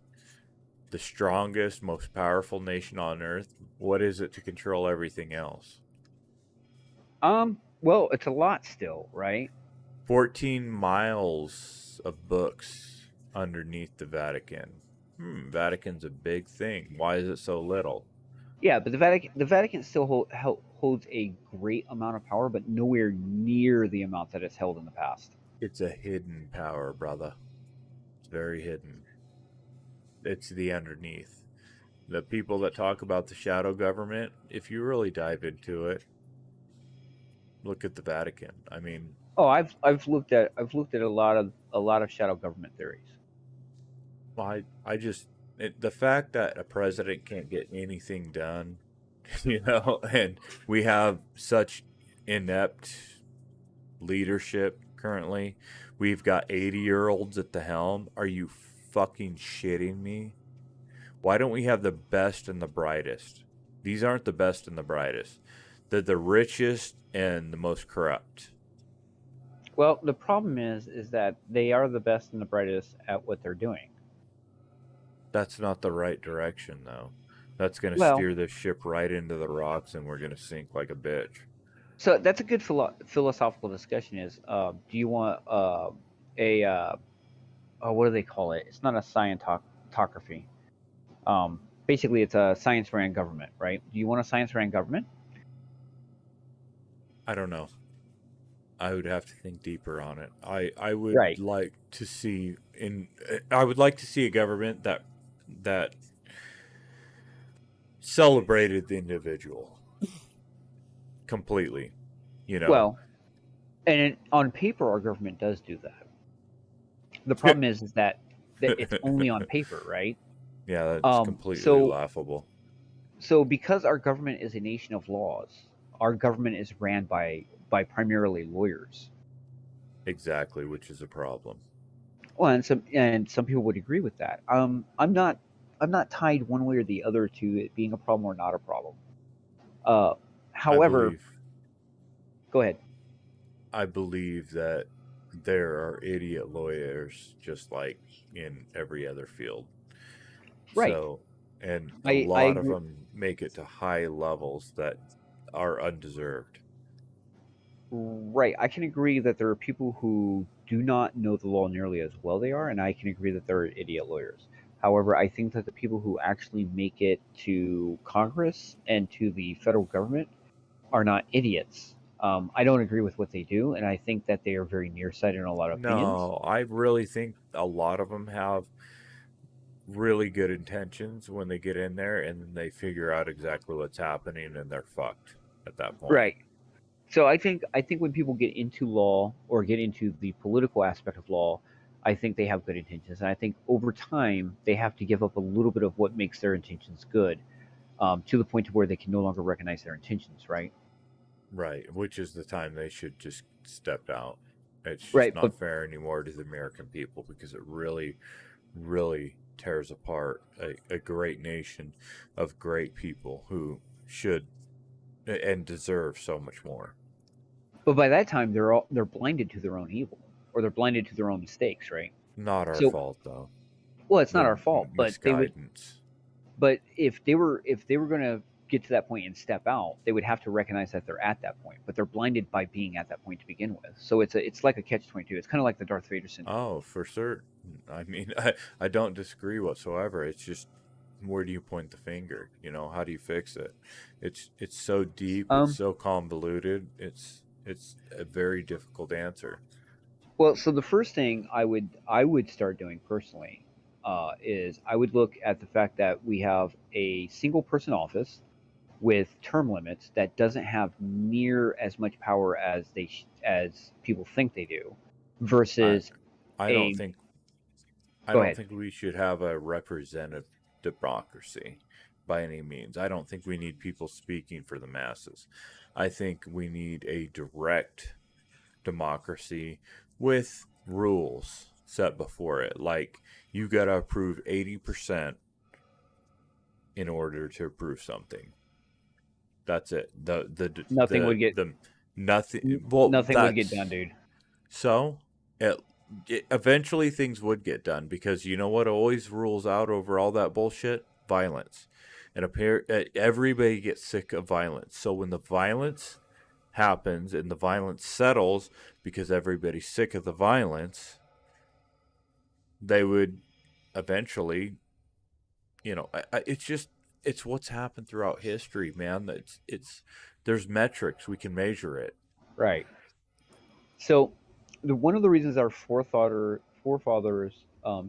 the strongest, most powerful nation on Earth, what is it to control everything else? Well, it's a lot still, right? 14 miles of books underneath the Vatican. Vatican's a big thing. Why is it so little? Yeah, but the Vatican still holds a great amount of power, but nowhere near the amount that it's held in the past. It's a hidden power, brother. It's very hidden. It's the underneath. The people that talk about the shadow government, if you really dive into it, look at the Vatican. I mean, I've looked at a lot of shadow government theories. Well, the fact that a president can't get anything done, and we have such inept leadership currently. We've got 80-year-olds at the helm. Are you fucking shitting me? Why don't we have the best and the brightest? These aren't the best and the brightest. They're the richest and the most corrupt. Well, the problem is that they are the best and the brightest at what they're doing. That's not the right direction, though. That's going to steer the ship right into the rocks, and we're going to sink like a bitch. So that's a good philosophical discussion. Is do you want a what do they call it? It's not a scientocracy. Basically, it's a science ran government, right? Do you want a science ran government? I don't know. I would have to think deeper on it. I would Right. like to see I would like to see a government that celebrated the individual completely. You know. Well, and on paper, our government does do that. The problem is that it's only on paper, right? Yeah, that's completely so- laughable. So, because our government is a nation of laws, our government is ran by primarily lawyers. Exactly, which is a problem. Well, and some people would agree with that. I'm not tied one way or the other to it being a problem or not a problem. However, go ahead. I believe that there are idiot lawyers just like in every other field. Right. So, and I a lot of agree. them make it to high levels that are undeserved. Right. I can agree that there are people who do not know the law nearly as well they are, and I can agree that there are idiot lawyers. However, I think that the people who actually make it to Congress and to the federal government are not idiots. I don't agree with what they do, and I think that they are very nearsighted in a lot of opinions. No, I really think a lot of them have really good intentions when they get in there, and then they figure out exactly what's happening, and they're fucked at that point. Right. So I think when people get into law or get into the political aspect of law, I think they have good intentions, and I think over time they have to give up a little bit of what makes their intentions good, to the point to where they can no longer recognize their intentions. Right. Right, which is the time they should just step out. It's just Right, not but- fair anymore to the American people because it really, really tears apart a great nation of great people who should and deserve so much more. But by that time, they're blinded to their own evil, or they're blinded to their own mistakes. Right. Not our So- fault, though. Well, it's not The our fault, but they would. misguidance. But if they were going to get to that point and step out, they would have to recognize that they're at that point. But they're blinded by being at that point to begin with. So it's like a catch-22. It's kind of like the Darth Vader syndrome. Oh, for certain. I mean, I don't disagree whatsoever. It's just, where do you point the finger? You know, how do you fix it? It's so deep. It's so convoluted. It's a very difficult answer. Well, so the first thing I would start doing personally is I would look at the fact that we have a single person office with term limits that doesn't have near as much power as as people think they do, versus I don't think we should have a representative democracy by any means. I don't think we need people speaking for the masses. I think we need a direct democracy with rules set before it. Like, you got to approve 80% in order to approve something. That's it. Nothing would get done, dude. So, eventually things would get done, because you know what always rules out over all that bullshit? Violence. And everybody gets sick of violence. So when the violence happens and the violence settles because everybody's sick of the violence, they would eventually, you know, it's what's happened throughout history, man. There's metrics, we can measure it. Right. So, one of the reasons our forefathers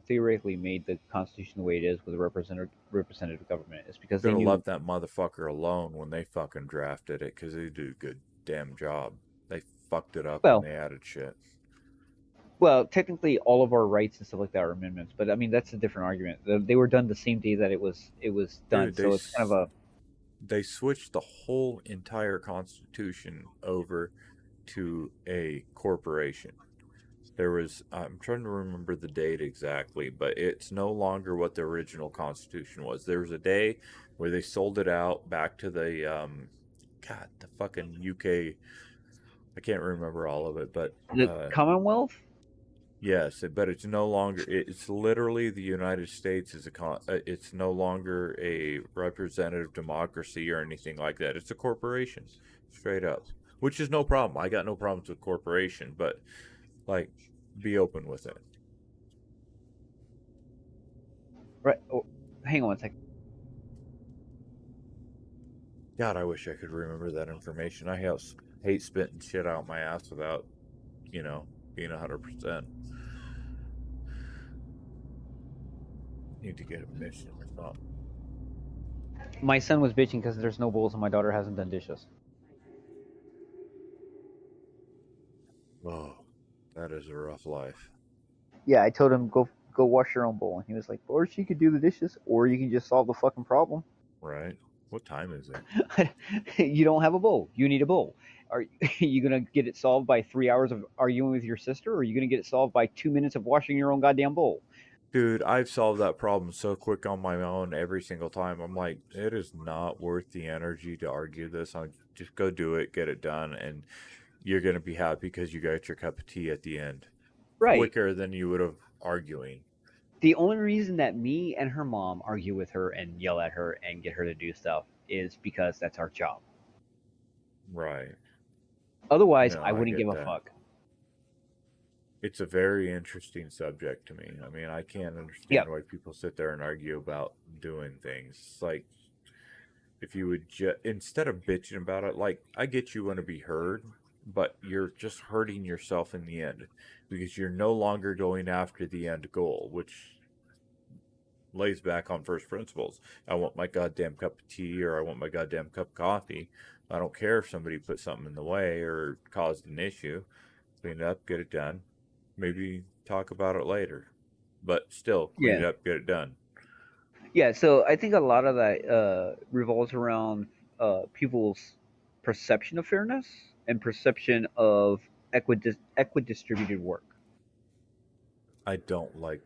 theoretically made the Constitution the way it is with a representative government is because they Gonna knew. left that motherfucker alone when they fucking drafted it, because they do a good damn job. They fucked it up Well- and they added shit. Well, technically, all of our rights and stuff like that are amendments, but I mean that's a different argument. They were done the same day that it was done, Dude, so it's kind of a. They switched the whole entire Constitution over to a corporation. I'm trying to remember the date exactly, but it's no longer what the original Constitution was. There was a day where they sold it out back to the the fucking UK. I can't remember all of it, but The Commonwealth? yes, but it's no longer. It's literally the United States is it's no longer a representative democracy or anything like that. It's a corporation, straight up, which is no problem. I got no problems with corporation, but like, be open with it. Right. Oh, hang on one second. God, I wish I could remember that information. I hate spitting shit out my ass without, being 100%. Need to get a mission or something. My son was bitching because there's no bowls and my daughter hasn't done dishes. Oh, that is a rough life. Yeah, I told him go wash your own bowl, and he was like, or she could do the dishes, or you can just solve the fucking problem. Right? What time is it? You don't have a bowl. You need a bowl. Are you gonna get it solved by 3 hours of arguing with your sister, or are you gonna get it solved by 2 minutes of washing your own goddamn bowl? Dude, I've solved that problem so quick on my own every single time. I'm like, it is not worth the energy to argue this. I'll just go do it, get it done, and you're going to be happy because you got your cup of tea at the end. Right. Quicker than you would have arguing. The only reason that me and her mom argue with her and yell at her and get her to do stuff is because that's our job. Right. Otherwise, No, I wouldn't give a that. fuck. It's a very interesting subject to me. I mean, I can't understand why people sit there and argue about doing things. It's like, if you would instead of bitching about it, like, I get you want to be heard, but you're just hurting yourself in the end because you're no longer going after the end goal, which lays back on first principles. I want my goddamn cup of tea, or I want my goddamn cup of coffee. I don't care if somebody put something in the way or caused an issue. Clean it up, get it done. Maybe talk about it later, but still clean it up, get it done. Yeah, so I think a lot of that revolves around people's perception of fairness and perception of equidistributed work. I don't like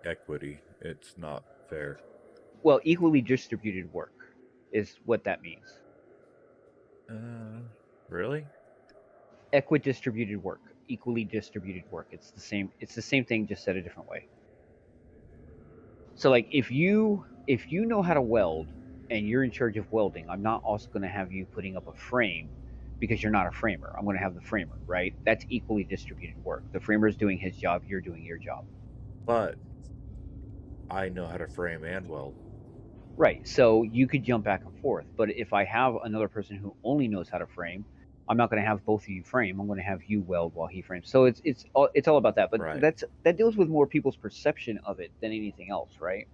equity. It's not fair. Well, equally distributed work is what that means. Really? Equidistributed work, equally distributed work. It's the same thing, just said a different way. So, like, if you know how to weld and you're in charge of welding, I'm not also going to have you putting up a frame because you're not a framer. I'm going to have the framer, right? That's equally distributed work. The framer's doing his job, you're doing your job. But I know how to frame and weld. Right. So you could jump back and forth. But if I have another person who only knows how to frame, I'm not going to have both of you frame. I'm going to have you weld while he frames. So it's all about that. But that deals with more people's perception of it than anything else, right?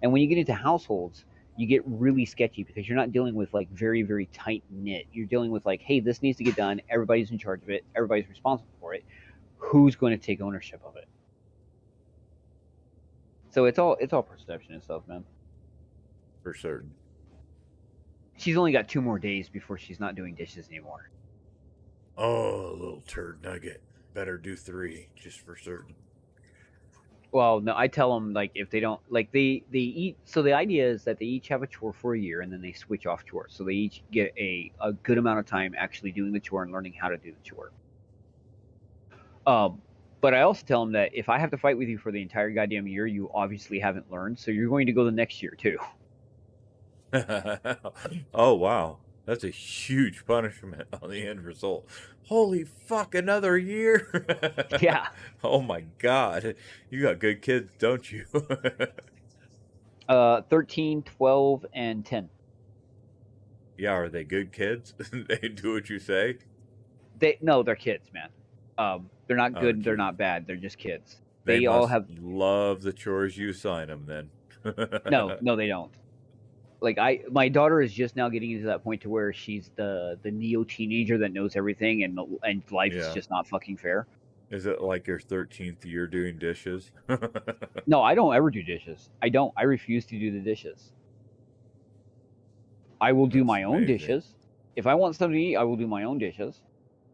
And when you get into households, you get really sketchy because you're not dealing with like very, very tight knit. You're dealing with like, hey, this needs to get done. Everybody's in charge of it. Everybody's responsible for it. Who's going to take ownership of it? So it's all perception and stuff, man. For certain. She's only got 2 more days before she's not doing dishes anymore. Oh, little turd nugget. Better do 3 just for certain. Well, no, I tell them, like, if they don't, like, they eat. So the idea is that they each have a chore for a year and then they switch off chores. So they each get a good amount of time actually doing the chore and learning how to do the chore. But I also tell them that if I have to fight with you for the entire goddamn year, you obviously haven't learned. So you're going to go the next year too. Oh, wow. That's a huge punishment on the end result. Holy fuck, another year? Yeah. Oh my God. You got good kids, don't you? 13, 12, and 10. Yeah, are they good kids? They do what you say? No, they're kids, man. They're not good, they're not bad, they're just kids. They all must have love the chores you assign them then. No, they don't. Like my daughter is just now getting into that point to where she's the neo teenager that knows everything and life is just not fucking fair. Is it like your 13th year doing dishes? No, I don't ever do dishes. I refuse to do the dishes. I will do my own dishes. If I want something to eat, I will do my own dishes.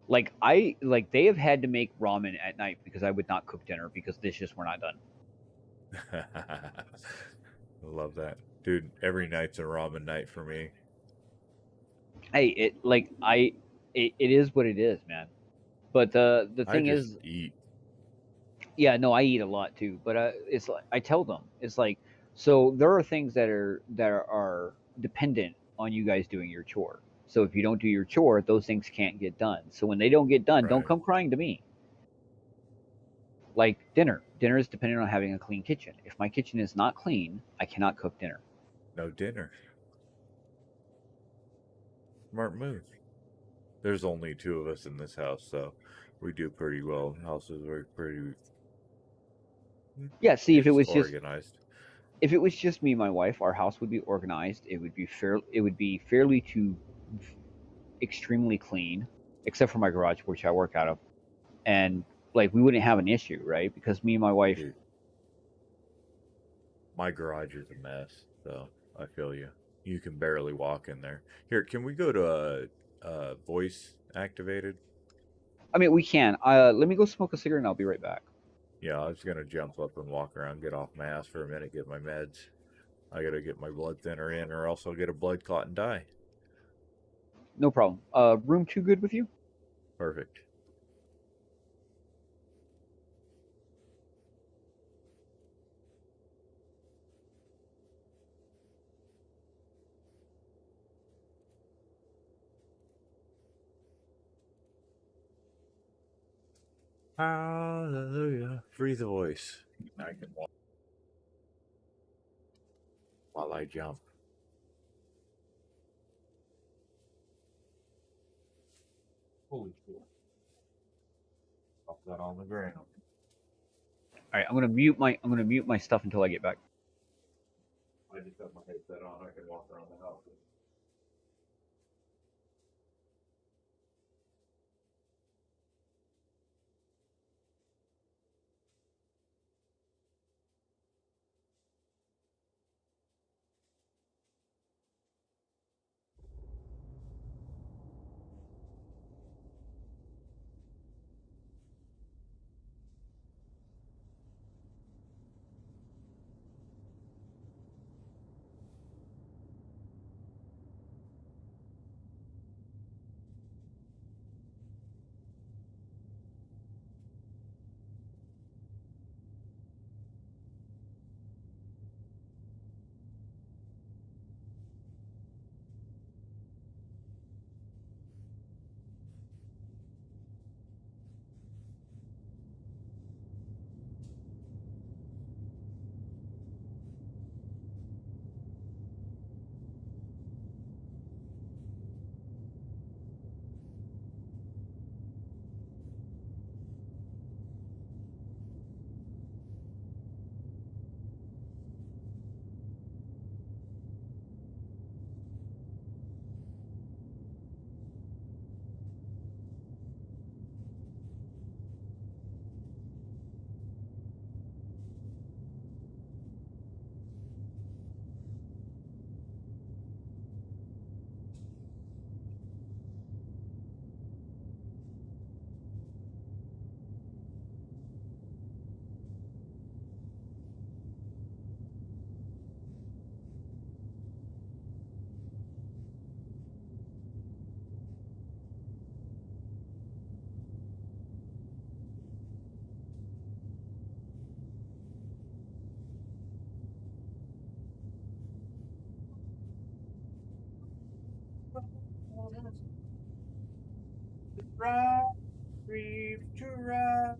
Like they have had to make ramen at night because I would not cook dinner because dishes were not done. I love that. Dude, every night's a ramen night for me. Hey, it is what it is, man. But the thing is, eat. Yeah, no, I eat a lot too. But it's like I tell them, it's like, so there are things that are dependent on you guys doing your chore. So if you don't do your chore, those things can't get done. So when they don't get done, don't come crying to me. Like dinner. Dinner is dependent on having a clean kitchen. If my kitchen is not clean, I cannot cook dinner. No dinner. Smart move. There's only 2 of us in this house, so we do pretty well. Houses are pretty Yeah, see, if it was organized. just me and my wife, our house would be organized. It would be fairly to extremely clean, except for my garage, which I work out of. And like we wouldn't have an issue, right? Because me and my wife. Dude, my garage is a mess, so I feel you. You can barely walk in there. Here, can we go to voice activated? I mean, we can. Let me go smoke a cigarette, and I'll be right back. Yeah, I was gonna jump up and walk around, get off my ass for a minute, get my meds. I gotta get my blood thinner in, or else I'll get a blood clot and die. No problem. Room 2 good with you? Perfect. Hallelujah. Free the voice. I can walk while I jump. Holy shit. Drop that on the ground. All right, I'm gonna mute my stuff until I get back. I just have my headset on. I can walk around the house. Right, reef to right.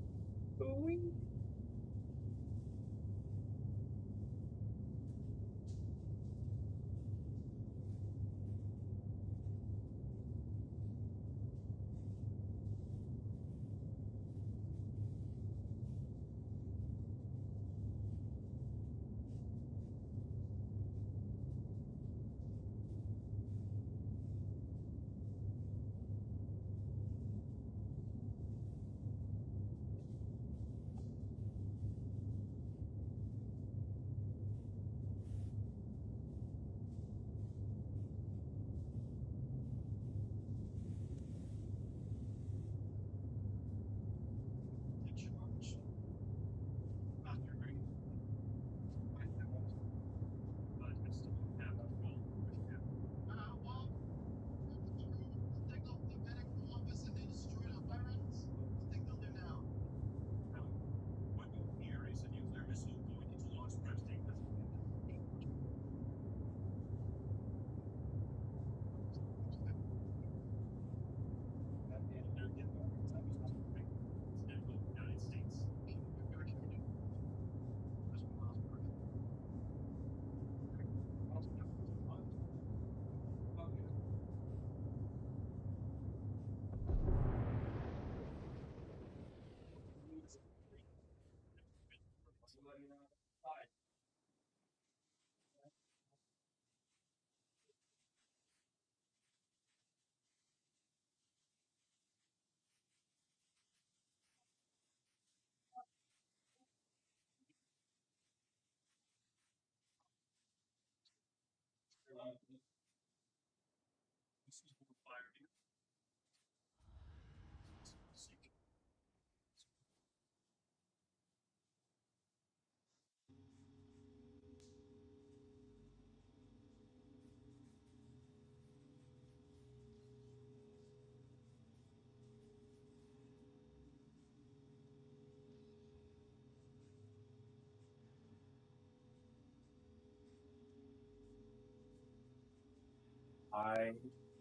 I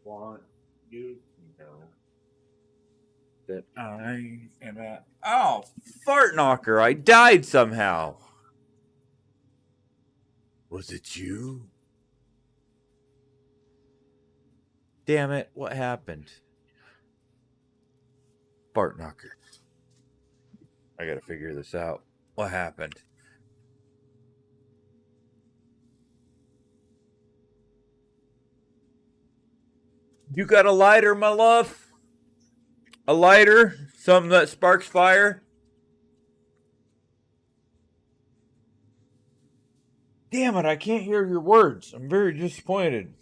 want you to know that I am at. Oh, fart knocker! I died somehow. Was it you? Damn it! What happened? Fart knocker. I gotta figure this out. What happened? You got a lighter, my love? A lighter? Something that sparks fire? Damn it, I can't hear your words. I'm very disappointed.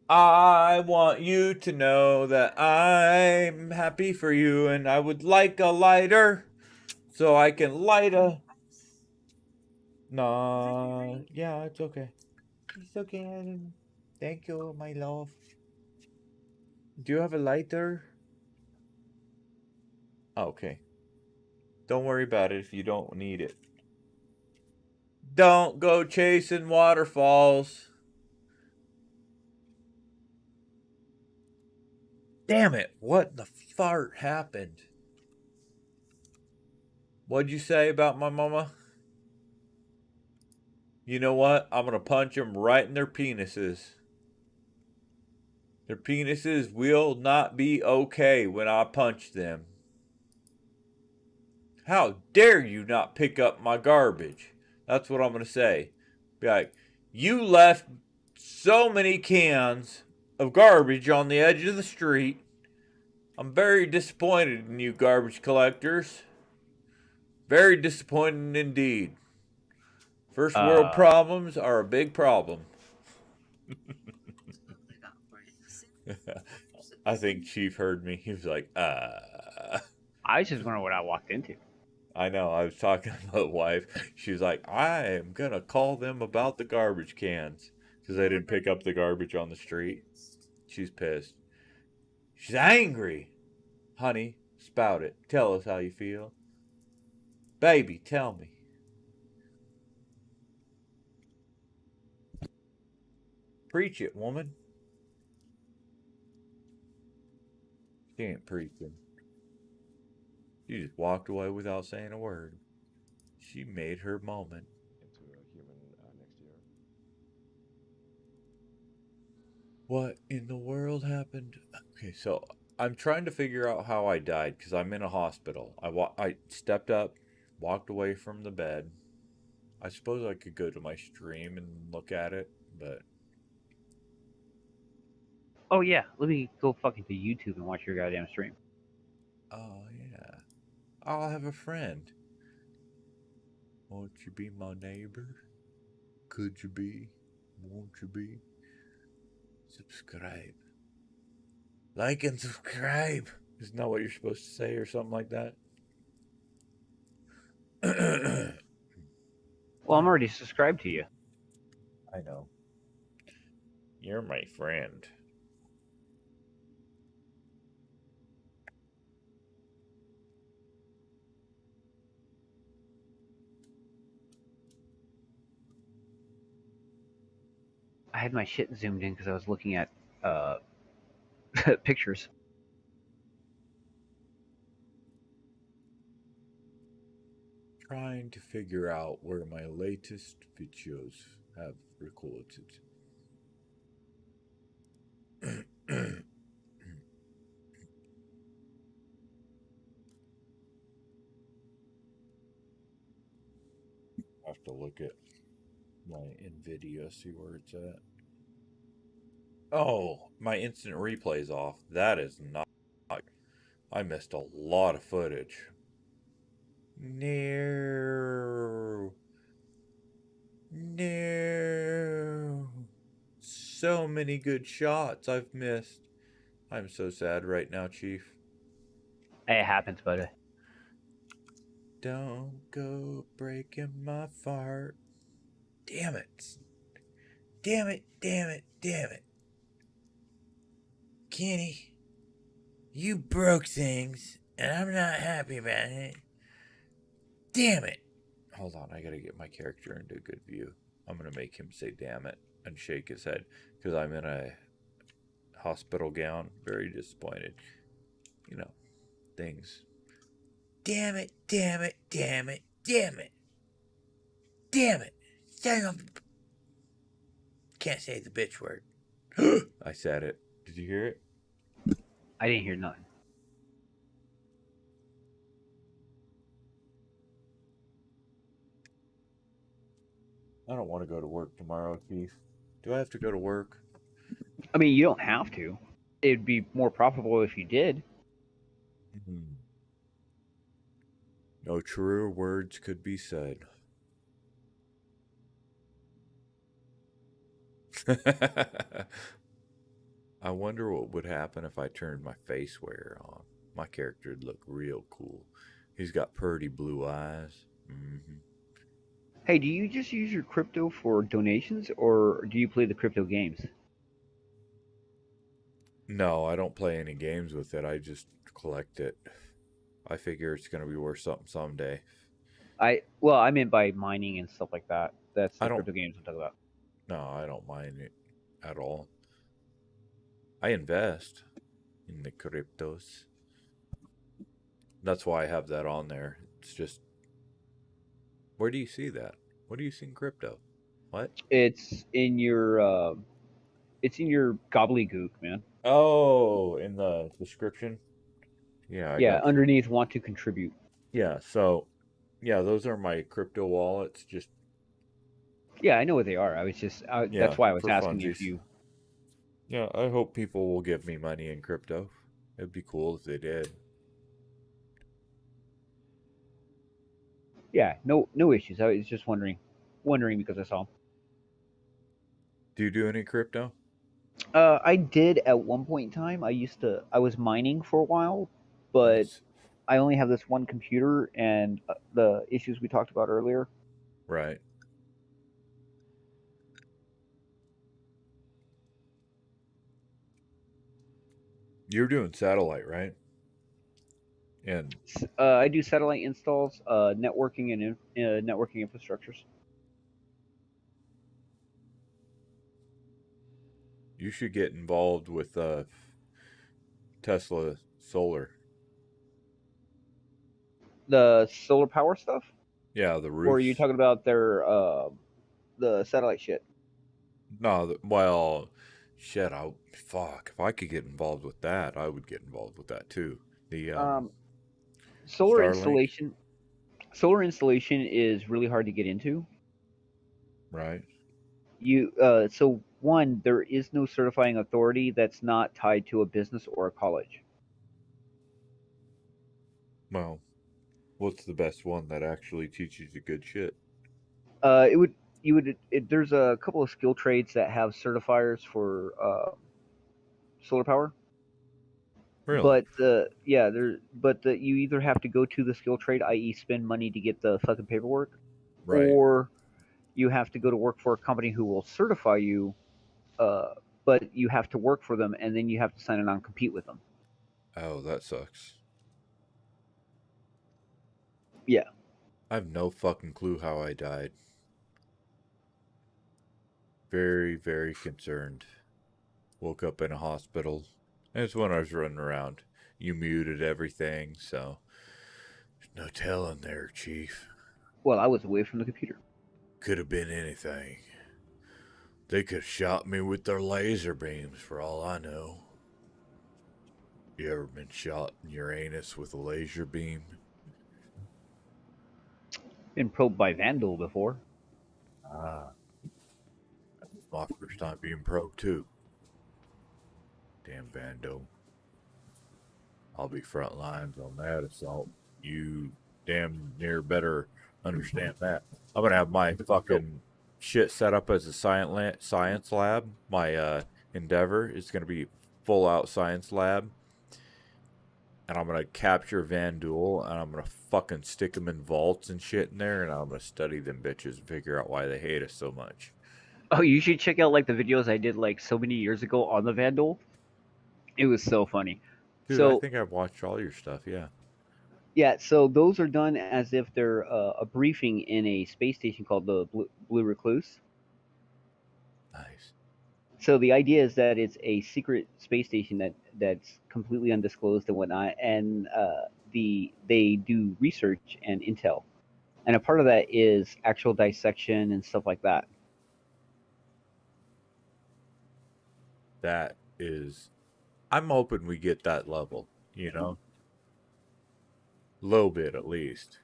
I want you to know that I'm happy for you and I would like a lighter so I can light a... No, yeah, it's okay. It's okay. Thank you, my love. Do you have a lighter? Okay. Don't worry about it if you don't need it. Don't go chasing waterfalls. Damn it. What the fart happened? What'd you say about my mama? You know what? I'm going to punch them right in their penises. Their penises will not be okay when I punch them. How dare you not pick up my garbage? That's what I'm going to say. Be like, you left so many cans of garbage on the edge of the street. I'm very disappointed in you garbage collectors. Very disappointed indeed. First world problems are a big problem. I think Chief heard me. He was like, I was just wondering what I walked into. I know. I was talking to my wife. She was like, I am going to call them about the garbage cans because they didn't pick up the garbage on the street. She's pissed. She's angry. Honey, spout it. Tell us how you feel. Baby, tell me. Preach it, woman. She ain't preaching. She just walked away without saying a word. She made her moment. Into a human next year. What in the world happened? Okay, so I'm trying to figure out how I died because I'm in a hospital. I stepped up, walked away from the bed. I suppose I could go to my stream and look at it, but... Oh yeah, let me go fucking to YouTube and watch your goddamn stream. Oh, yeah. I'll have a friend. Won't you be my neighbor? Could you be? Won't you be? Subscribe. Like and subscribe. Isn't that what you're supposed to say or something like that? Well, I'm already subscribed to you. I know. You're my friend. I had my shit zoomed in because I was looking at pictures. Trying to figure out where my latest videos have recorded. I have to look at my NVIDIA, see where it's at. Oh, my instant replay's off. That is not... I missed a lot of footage. No. No. So many good shots I've missed. I'm so sad right now, Chief. It happens, buddy. Don't go breaking my fart. Damn it. Damn it, damn it, damn it. Kenny, you broke things, and I'm not happy about it. Damn it. Hold on, I gotta get my character into a good view. I'm gonna make him say "damn it" and shake his head because I'm in a hospital gown, very disappointed. You know, things. Damn it! Damn it! Damn it! Damn it! Damn it! Can't say the bitch word. I said it. Did you hear it? I didn't hear nothing. I don't want to go to work tomorrow, Keith. Do I have to go to work? I mean, you don't have to. It'd be more profitable if you did. No truer words could be said. I wonder what would happen if I turned my face wear on. My character would look real cool. He's got purty blue eyes. Hey, do you just use your crypto for donations, or do you play the crypto games? No, I don't play any games with it. I just collect it. I figure it's going to be worth something someday. I meant by mining and stuff like that. That's the crypto games I'm talking about. No, I don't mind it at all. I invest in the cryptos. That's why I have that on there. It's just, where do you see that? What do you see in crypto? What? It's in your gobbledygook, man. Oh, in the description? Yeah, yeah, underneath want to contribute. Yeah, so, yeah, those are my crypto wallets. Just Yeah, I know what they are. I was just that's why I was asking if you. Yeah, I hope people will give me money in crypto. It'd be cool if they did. Yeah, no issues. I was just wondering because I saw them. Do you do any crypto? I did at one point in time. I was mining for a while, but I only have this one computer and the issues we talked about earlier. Right. You're doing satellite, right? And I do satellite installs, networking and networking infrastructures. you should get involved with Tesla solar. The solar power stuff? Yeah, the roofs. Or are you talking about their the satellite shit? No, well, shit. Fuck. If I could get involved with that, I would get involved with that too. The solar Starlink. installation is really hard to get into. Right. So one, there is no certifying authority that's not tied to a business or a college. Well, what's the best one that actually teaches you good shit? There's a couple of skill trades that have certifiers for solar power. Really? But you either have to go to the skill trade, i.e., spend money to get the fucking paperwork, right, or you have to go to work for a company who will certify you, but you have to work for them, and then you have to sign a non-compete with them. Oh, that sucks. Yeah. I have no fucking clue how I died. Very, very concerned. Woke up in a hospital. It's when I was running around. You muted everything, so there's no telling there, Chief. Well, I was away from the computer. Could have been anything. They could have shot me with their laser beams, for all I know. You ever been shot in your anus with a laser beam? Been probed by Vandal before. Ah. That was my first time being probed, too. Damn Vandal. I'll be front lines on that assault. You damn near better understand that. I'm going to have my fucking shit set up as a science lab. My endeavor is going to be full out science lab. And I'm going to capture Vandal, and I'm going to fucking stick them in vaults and shit in there, and I'm going to study them bitches and figure out why they hate us so much. Oh, you should check out like the videos I did like so many years ago on the Vandal. It was so funny. Dude, I think I've watched all your stuff, yeah. Yeah, so those are done as if they're a briefing in a space station called the Blue Recluse. Nice. So the idea is that it's a secret space station that's completely undisclosed and whatnot, and they do research and intel, and a part of that is actual dissection and stuff like that. That is, I'm hoping we get that level, you know, a little bit at least.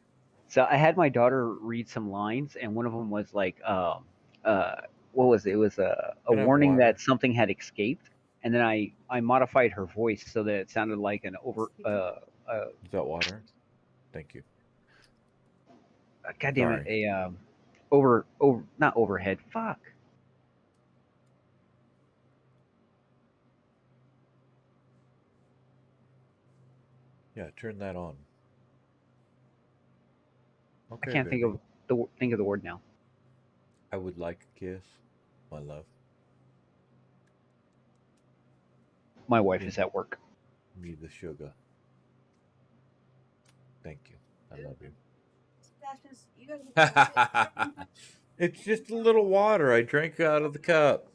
So I had my daughter read some lines, and one of them was like, what was it? It was a Can I have warning water? that something had escaped, and then I modified her voice so that it sounded like an Is that water? Thank you. God damn it, Sorry. a not overhead. Fuck. Yeah, turn that on. Okay, I can't baby. think of the word now. I would like a kiss, my love. My wife Give is at work. me the sugar. Thank you. I love you. Mustaches, you gotta It's just a little water. I drank out of the cup.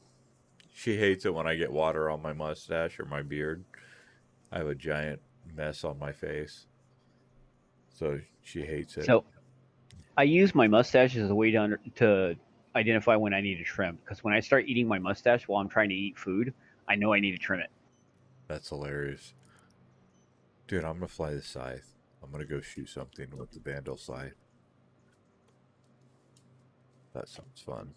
She hates it when I get water on my mustache or my beard. I have a giant mess on my face. So she hates it. So I use my mustache as a way to identify when I need to trim, because when I start eating my mustache while I'm trying to eat food, I know I need to trim it. That's hilarious. Dude, I'm going to fly the scythe. I'm going to go shoot something with the Vandal scythe. That sounds fun.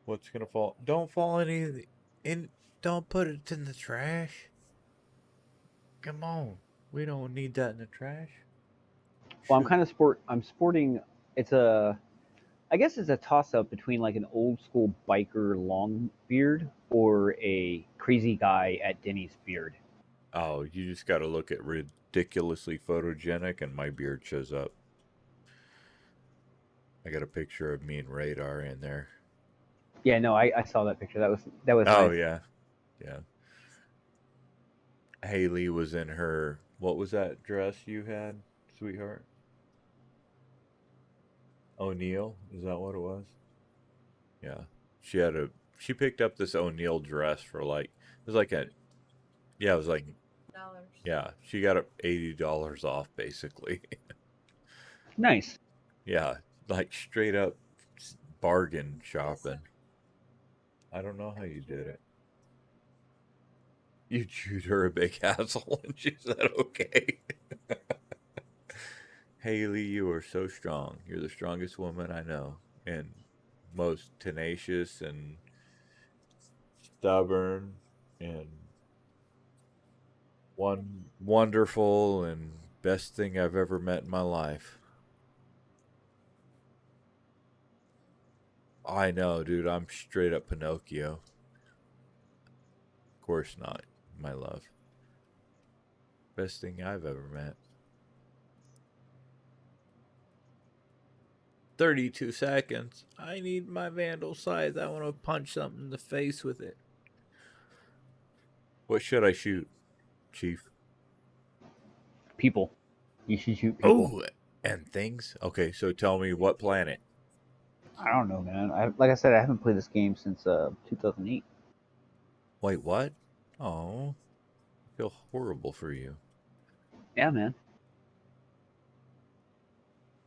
What's going to fall? Don't fall in. Don't put it in the trash. Come on. We don't need that in the trash. Well, Shoot. I'm sporting. I guess it's a toss up between like an old school biker long beard or a crazy guy at Denny's beard. Oh, you just got to look at ridiculously photogenic, and my beard shows up. I got a picture of me and Radar in there. Yeah, no, I saw that picture. That was Oh, nice. yeah. Yeah. Haley was in her. What was that dress you had, sweetheart? O'Neill? Is that what it was? Yeah. She picked up this O'Neill dress for like, it was like it was like, yeah, she got $80 off basically. Nice. Yeah, like straight up bargain shopping. I don't know how you did it. You chewed her a big hassle and she said, okay. Haley, you are so strong. You're the strongest woman I know, and most tenacious and stubborn and wonderful and best thing I've ever met in my life. I know, dude. I'm straight up Pinocchio. Of course not, my love. Best thing I've ever met. 32 seconds. I need my Vandal scythe. I want to punch something in the face with it. What should I shoot, Chief? People. You should shoot people. Oh, and things? Okay, so tell me what planet. I don't know, man. Like I said, I haven't played this game since 2008. Wait, what? Oh, I feel horrible for you. Yeah, man.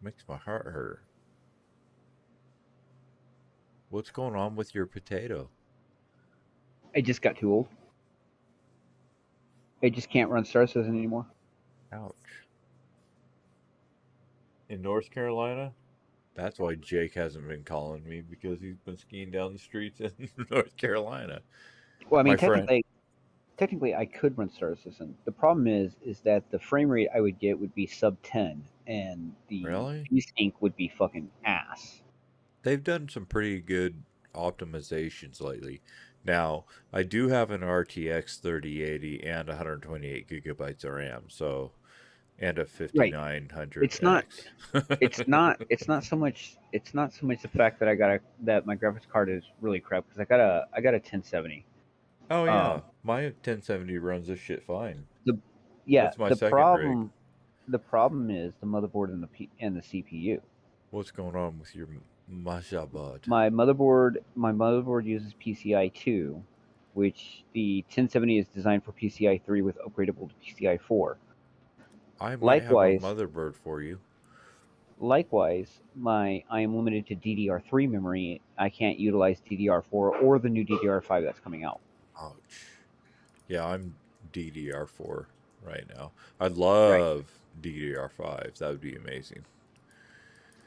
Makes my heart hurt. What's going on with your potato? I just got too old. I just can't run Star Citizen anymore. Ouch. In North Carolina? That's why Jake hasn't been calling me, because he's been skiing down the streets in North Carolina. Well, I mean, My friend. technically, I could run Star Citizen. The problem is that the frame rate I would get would be sub 10, and the Really? VSync would be fucking ass. They've done some pretty good optimizations lately. Now, I do have an RTX 3080 and 128 gigabytes of RAM, so, and a 5900 It's not. X. It's not so much. It's not so much the fact that that my graphics card is really crap, because I got a 1070. Oh yeah, my 1070 runs this shit fine. That's my The second problem. rig. The problem is the motherboard and the CPU. What's going on with your Mashabad. My motherboard uses PCI 2, which the 1070 is designed for PCI 3 with upgradable to PCI 4. I might have a Likewise, motherboard for you. I am limited to DDR3 memory. I can't utilize DDR4 or the new DDR5 that's coming out. Ouch. Yeah, I'm DDR4 right now. I'd Right. love DDR5. That would be amazing.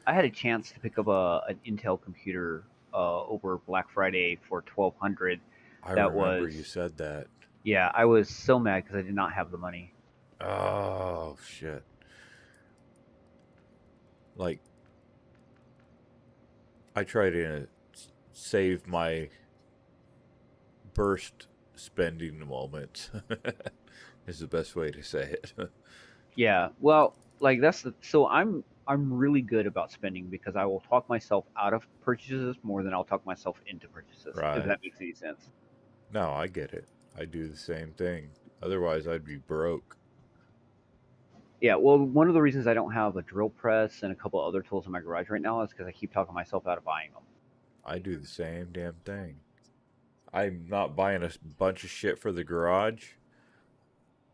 I had a chance to pick up an Intel computer over Black Friday for $1,200. I That remember you was said that. Yeah. I was so mad because I did not have the money. Oh, shit. Like, I try to save my burst spending moment. Is the best way to say it. Yeah. Well, like so I'm really good about spending because I will talk myself out of purchases more than I'll talk myself into purchases. If Right. that makes any sense. No, I get it. I do the same thing. Otherwise, I'd be broke. Yeah, well, one of the reasons I don't have a drill press and a couple other tools in my garage right now is because I keep talking myself out of buying them. I do the same damn thing. I'm not buying a bunch of shit for the garage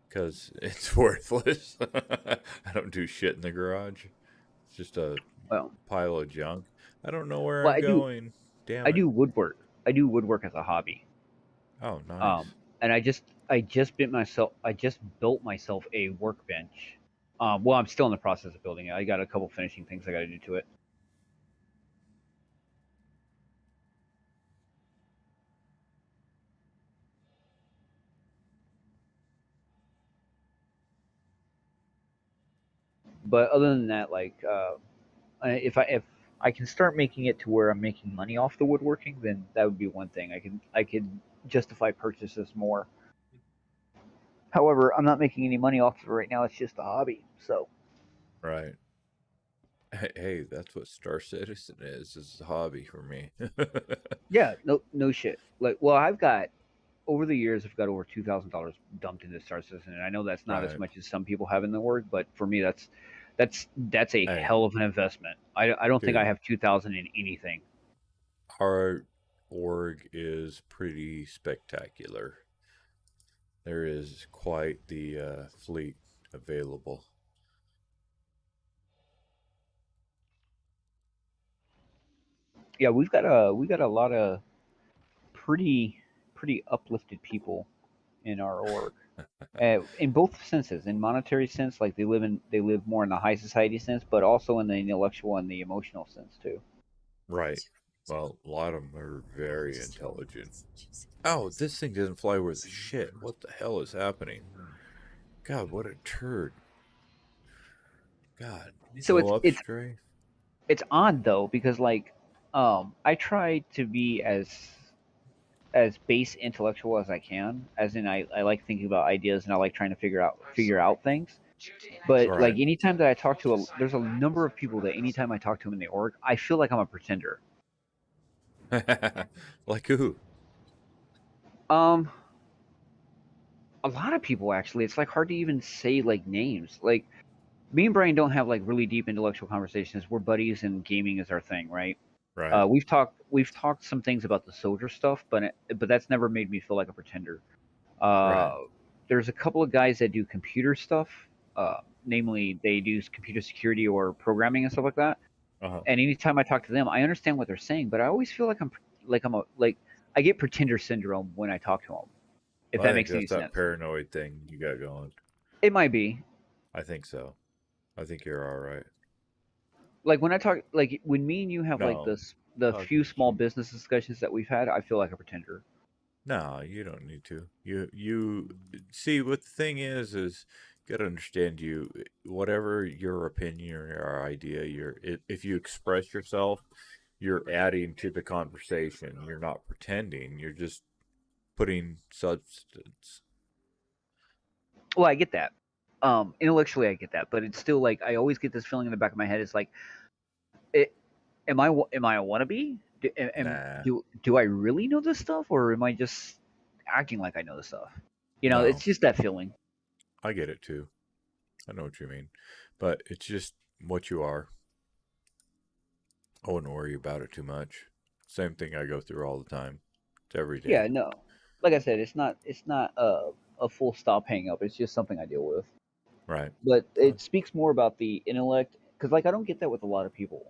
because it's worthless. I don't do shit in the garage. It's just a Well, pile of junk. I don't know where well, I'm going. Damn I it. do woodwork. I do woodwork as a hobby. Oh, nice. And I just built myself a workbench. Well, I'm still in the process of building it. I got a couple finishing things I got to do to it. But other than that, like, if I can start making it to where I'm making money off the woodworking, then that would be one thing. I could justify purchases more. However, I'm not making any money off of it right now. It's just a hobby. So Right. Hey, that's what Star Citizen is. It's a hobby for me. yeah, no shit. Like, well, over the years, I've got over $2,000 dumped into Star Citizen, and I know that's not as Right. much as some people have in the org, but for me, that's a Hey, hell of an investment. I don't think I dude, have 2,000 in anything. our org is pretty spectacular. There is quite the fleet available. Yeah, we've got a lot of pretty uplifted people in our org. In both senses, in monetary sense, like they live more in the high society sense, but also in the intellectual and the emotional sense too. Right. Well, a lot of them are very intelligent. Oh, this thing doesn't fly worth shit. What the hell is happening? God, what a turd. God. So Go up, Stray. it's odd though because like I try to be as base intellectual as I can, as in I like thinking about ideas and I like trying to figure out things. But like Right. anytime that I talk to there's a number of people that anytime I talk to them in the org, I feel like I'm a pretender. Like who? A lot of people actually. It's like hard to even say like names. Like me and Brian don't have like really deep intellectual conversations. We're buddies and gaming is our thing, right? Right. We've talked some things about the soldier stuff, but that's never made me feel like a pretender. Right. There's a couple of guys that do computer stuff. Namely, they do computer security or programming and stuff like that. Uh-huh. And anytime I talk to them, I understand what they're saying, but I always feel like I get pretender syndrome when I talk to them. If Well, that I think makes any that's that sense. paranoid thing you got going. It might be. I think so. I think you're all right. Like when I talk, like when me and you have like No. the Okay. few small business discussions that we've had, I feel like a pretender. No, you don't need to. You see what the thing is you gotta understand whatever your opinion or your idea, if you express yourself, you're adding to the conversation. You're not pretending. You're just putting substance. Well, I get that. Intellectually, I get that, but it's still like I always get this feeling in the back of my head. It's like, am I a wannabe? Nah. Do I really know this stuff, or am I just acting like I know this stuff? No. It's just that feeling. I get it too. I know what you mean, but it's just what you are. I wouldn't worry about it too much. Same thing I go through all the time. It's every day. Yeah, no. Like I said, it's not a full stop hang up. It's just something I deal with. Right. But it speaks more about the intellect, because like I don't get that with a lot of people.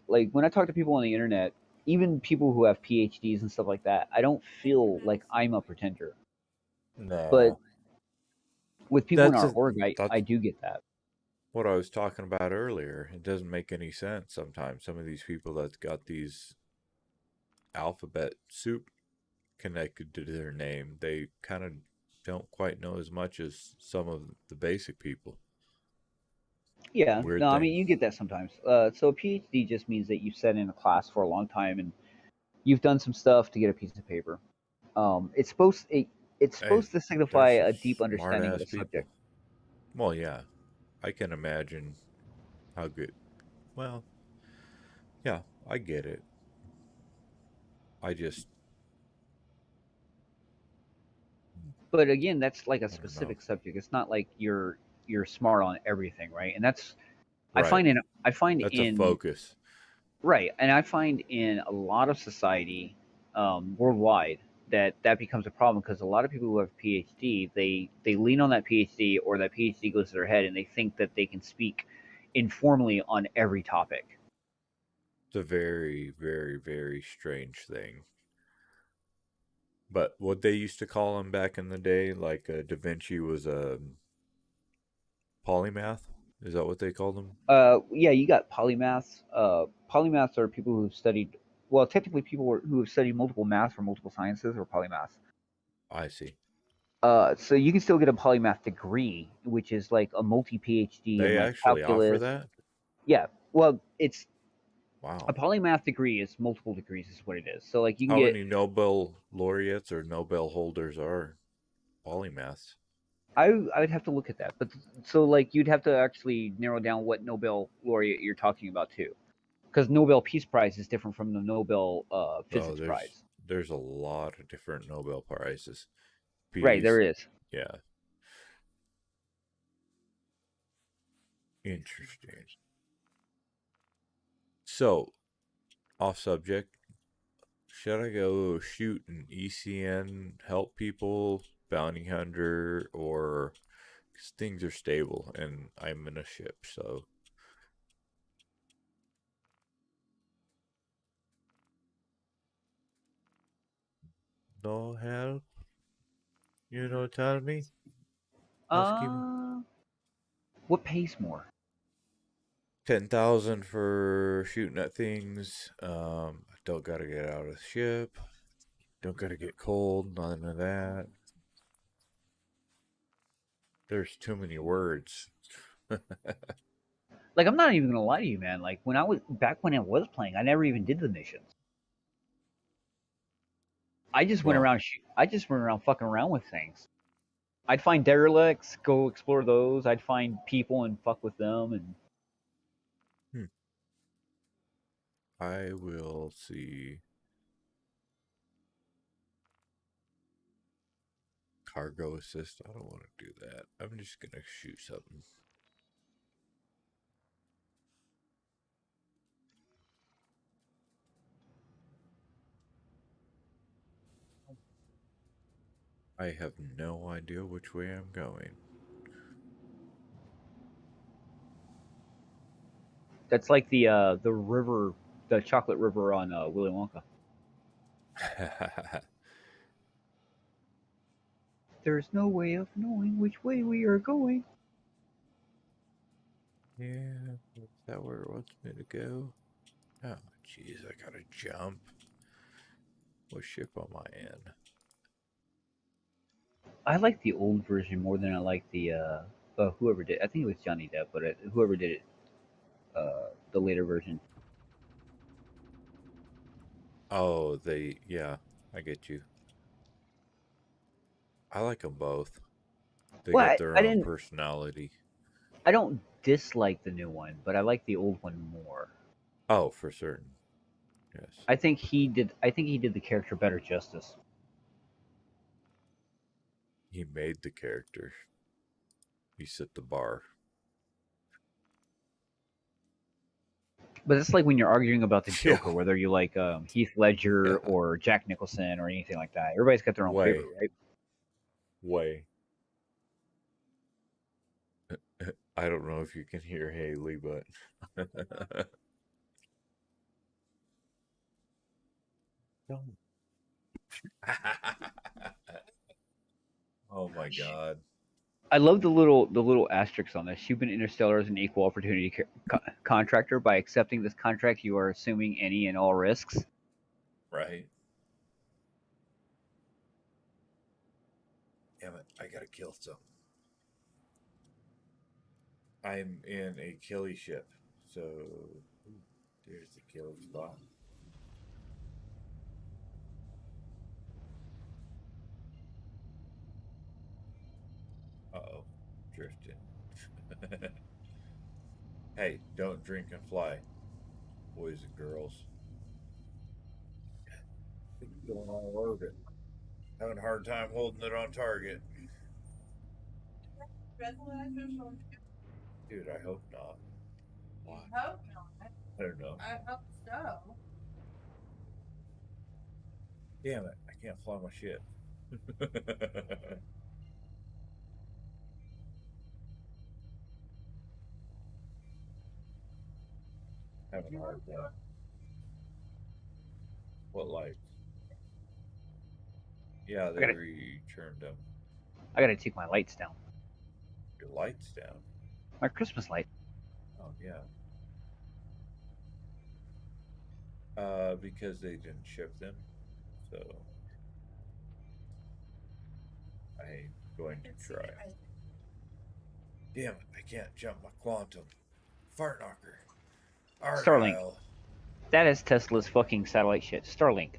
Like when I talk to people on the internet, even people who have PhDs and stuff like that, I don't feel like I'm a pretender. But No. with people in That's our a, org, I that's do get that. what I was talking about earlier. It doesn't make any sense sometimes. Some of these people that's got these alphabet soup connected to their name, they kind of don't quite know as much as some of the basic people. Yeah, Weird no, I thing. mean you get that sometimes. So a PhD just means that you've sat in a class for a long time and you've done some stuff to get a piece of paper. It's supposed it's Hey, supposed to signify there's some a deep smart understanding of ass a people. subject. Well, yeah, I can imagine how good. Well, yeah, I get it. I just, But again, that's like a I don't know. specific subject. It's not like you're smart on everything, right? And that's Right. I find That's a in focus. right, and I find in a lot of society worldwide that becomes a problem because a lot of people who have PhD they lean on that PhD or that PhD goes to their head and they think that they can speak informally on every topic. It's a very, very, very strange thing. But what they used to call him back in the day, like Da Vinci was a polymath. Is that what they called him? Yeah, you got polymaths. Polymaths are people who've studied. Well, technically, who have studied multiple maths or multiple sciences or polymaths. I see. So you can still get a polymath degree, which is like a multi PhD in They like actually offer calculus. that? Yeah, well, it's Wow. a polymath degree is multiple degrees, is what it is. So like you can How get. many Nobel laureates or Nobel holders are polymaths? I would have to look at that, but so like you'd have to actually narrow down what Nobel laureate you're talking about too, because Nobel Peace Prize is different from the Nobel Oh, Physics Prize. there's a lot of different Nobel prizes. Right, there Peace. is. Yeah. Interesting. So, off subject. Should I go shoot an ECN, help people, bounty hunter, or because things are stable and I'm in a ship, so no help. You know, tell me, housekeeping. What pays more? 10,000 for shooting at things. I don't gotta get out of the ship. Don't gotta get cold. None of that. There's too many words. Like I'm not even gonna lie to you, man. Like when I was playing, I never even did the missions. Well, I just went around fucking around with things. I'd find derelicts, go explore those. I'd find people and fuck with them, and I will see. Cargo assist. I don't want to do that. I'm just gonna shoot something. I have no idea which way I'm going. that's like the river, the chocolate river on Willy Wonka. There's no way of knowing which way we are going. Yeah, is that where it wants me to go? Oh, jeez, I gotta jump. What ship am I in? I like the old version more than I like the whoever did. I think it was Johnny Depp, but whoever did it, the later version. Oh, yeah, I get you. I like them both. They Well, got their I own didn't. personality. I don't dislike the new one, but I like the old one more. Oh, for certain. Yes. I think he did. I think he did the character better justice. He made the character. He set the bar. But it's like when you're arguing about the Yeah. Joker, whether you like Heath Ledger Yeah. or Jack Nicholson or anything like that. Everybody's got their own Way. favorite, right? Way. I don't know if you can hear Haley, but oh my god. I love the little asterisks on this. Cuban Interstellar is an equal opportunity contractor. By accepting this contract, you are assuming any and all risks. Right. Damn it, I gotta kill something. I'm in a killy ship, so there's the kill spot. Uh-oh, drifting. Hey, don't drink and fly, boys and girls. Going on orbit. Having a hard time holding it on target. Dude, I hope not. Why? I hope not. I don't know. I hope so. Damn it, I can't fly my ship. Having a hard time. What lights? Yeah, they returned them. I gotta take my lights down. Your lights down? My Christmas light. Oh, yeah. Because they didn't ship them, so I ain't going to try. Damn it, I can't jump my quantum. Fart knocker. Starlink. Argyle. That is Tesla's fucking satellite shit. Starlink.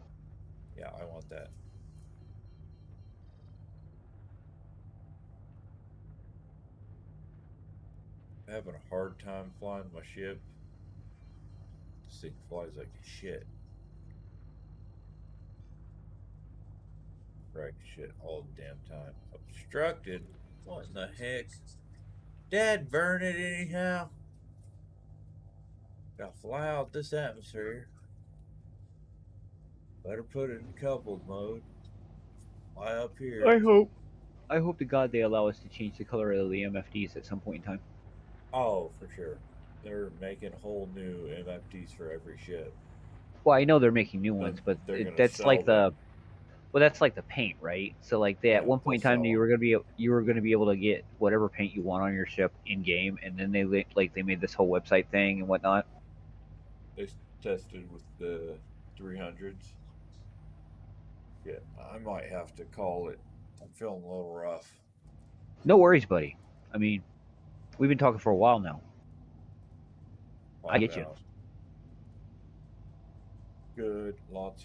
Yeah, I want that. I'm having a hard time flying my ship. This thing flies like shit. Right, shit all the damn time. Obstructed? What in the heck? Dad burn it anyhow. Gotta fly out this atmosphere. Better put it in coupled mode. Fly up here. I hope to God they allow us to change the color of the MFDs at some point in time. Oh, for sure. They're making whole new MFDs for every ship. Well, I know they're making new ones, but They're gonna that's sell like them. that's like the paint, right? So like they, Yeah, at one point in they'll time sell you were gonna be able to get whatever paint you want on your ship in game, and then they made this whole website thing and whatnot. They tested with the 300s. Yeah, I might have to call it. I'm feeling a little rough. No worries, buddy. I mean, we've been talking for a while now. I get you. Good, lots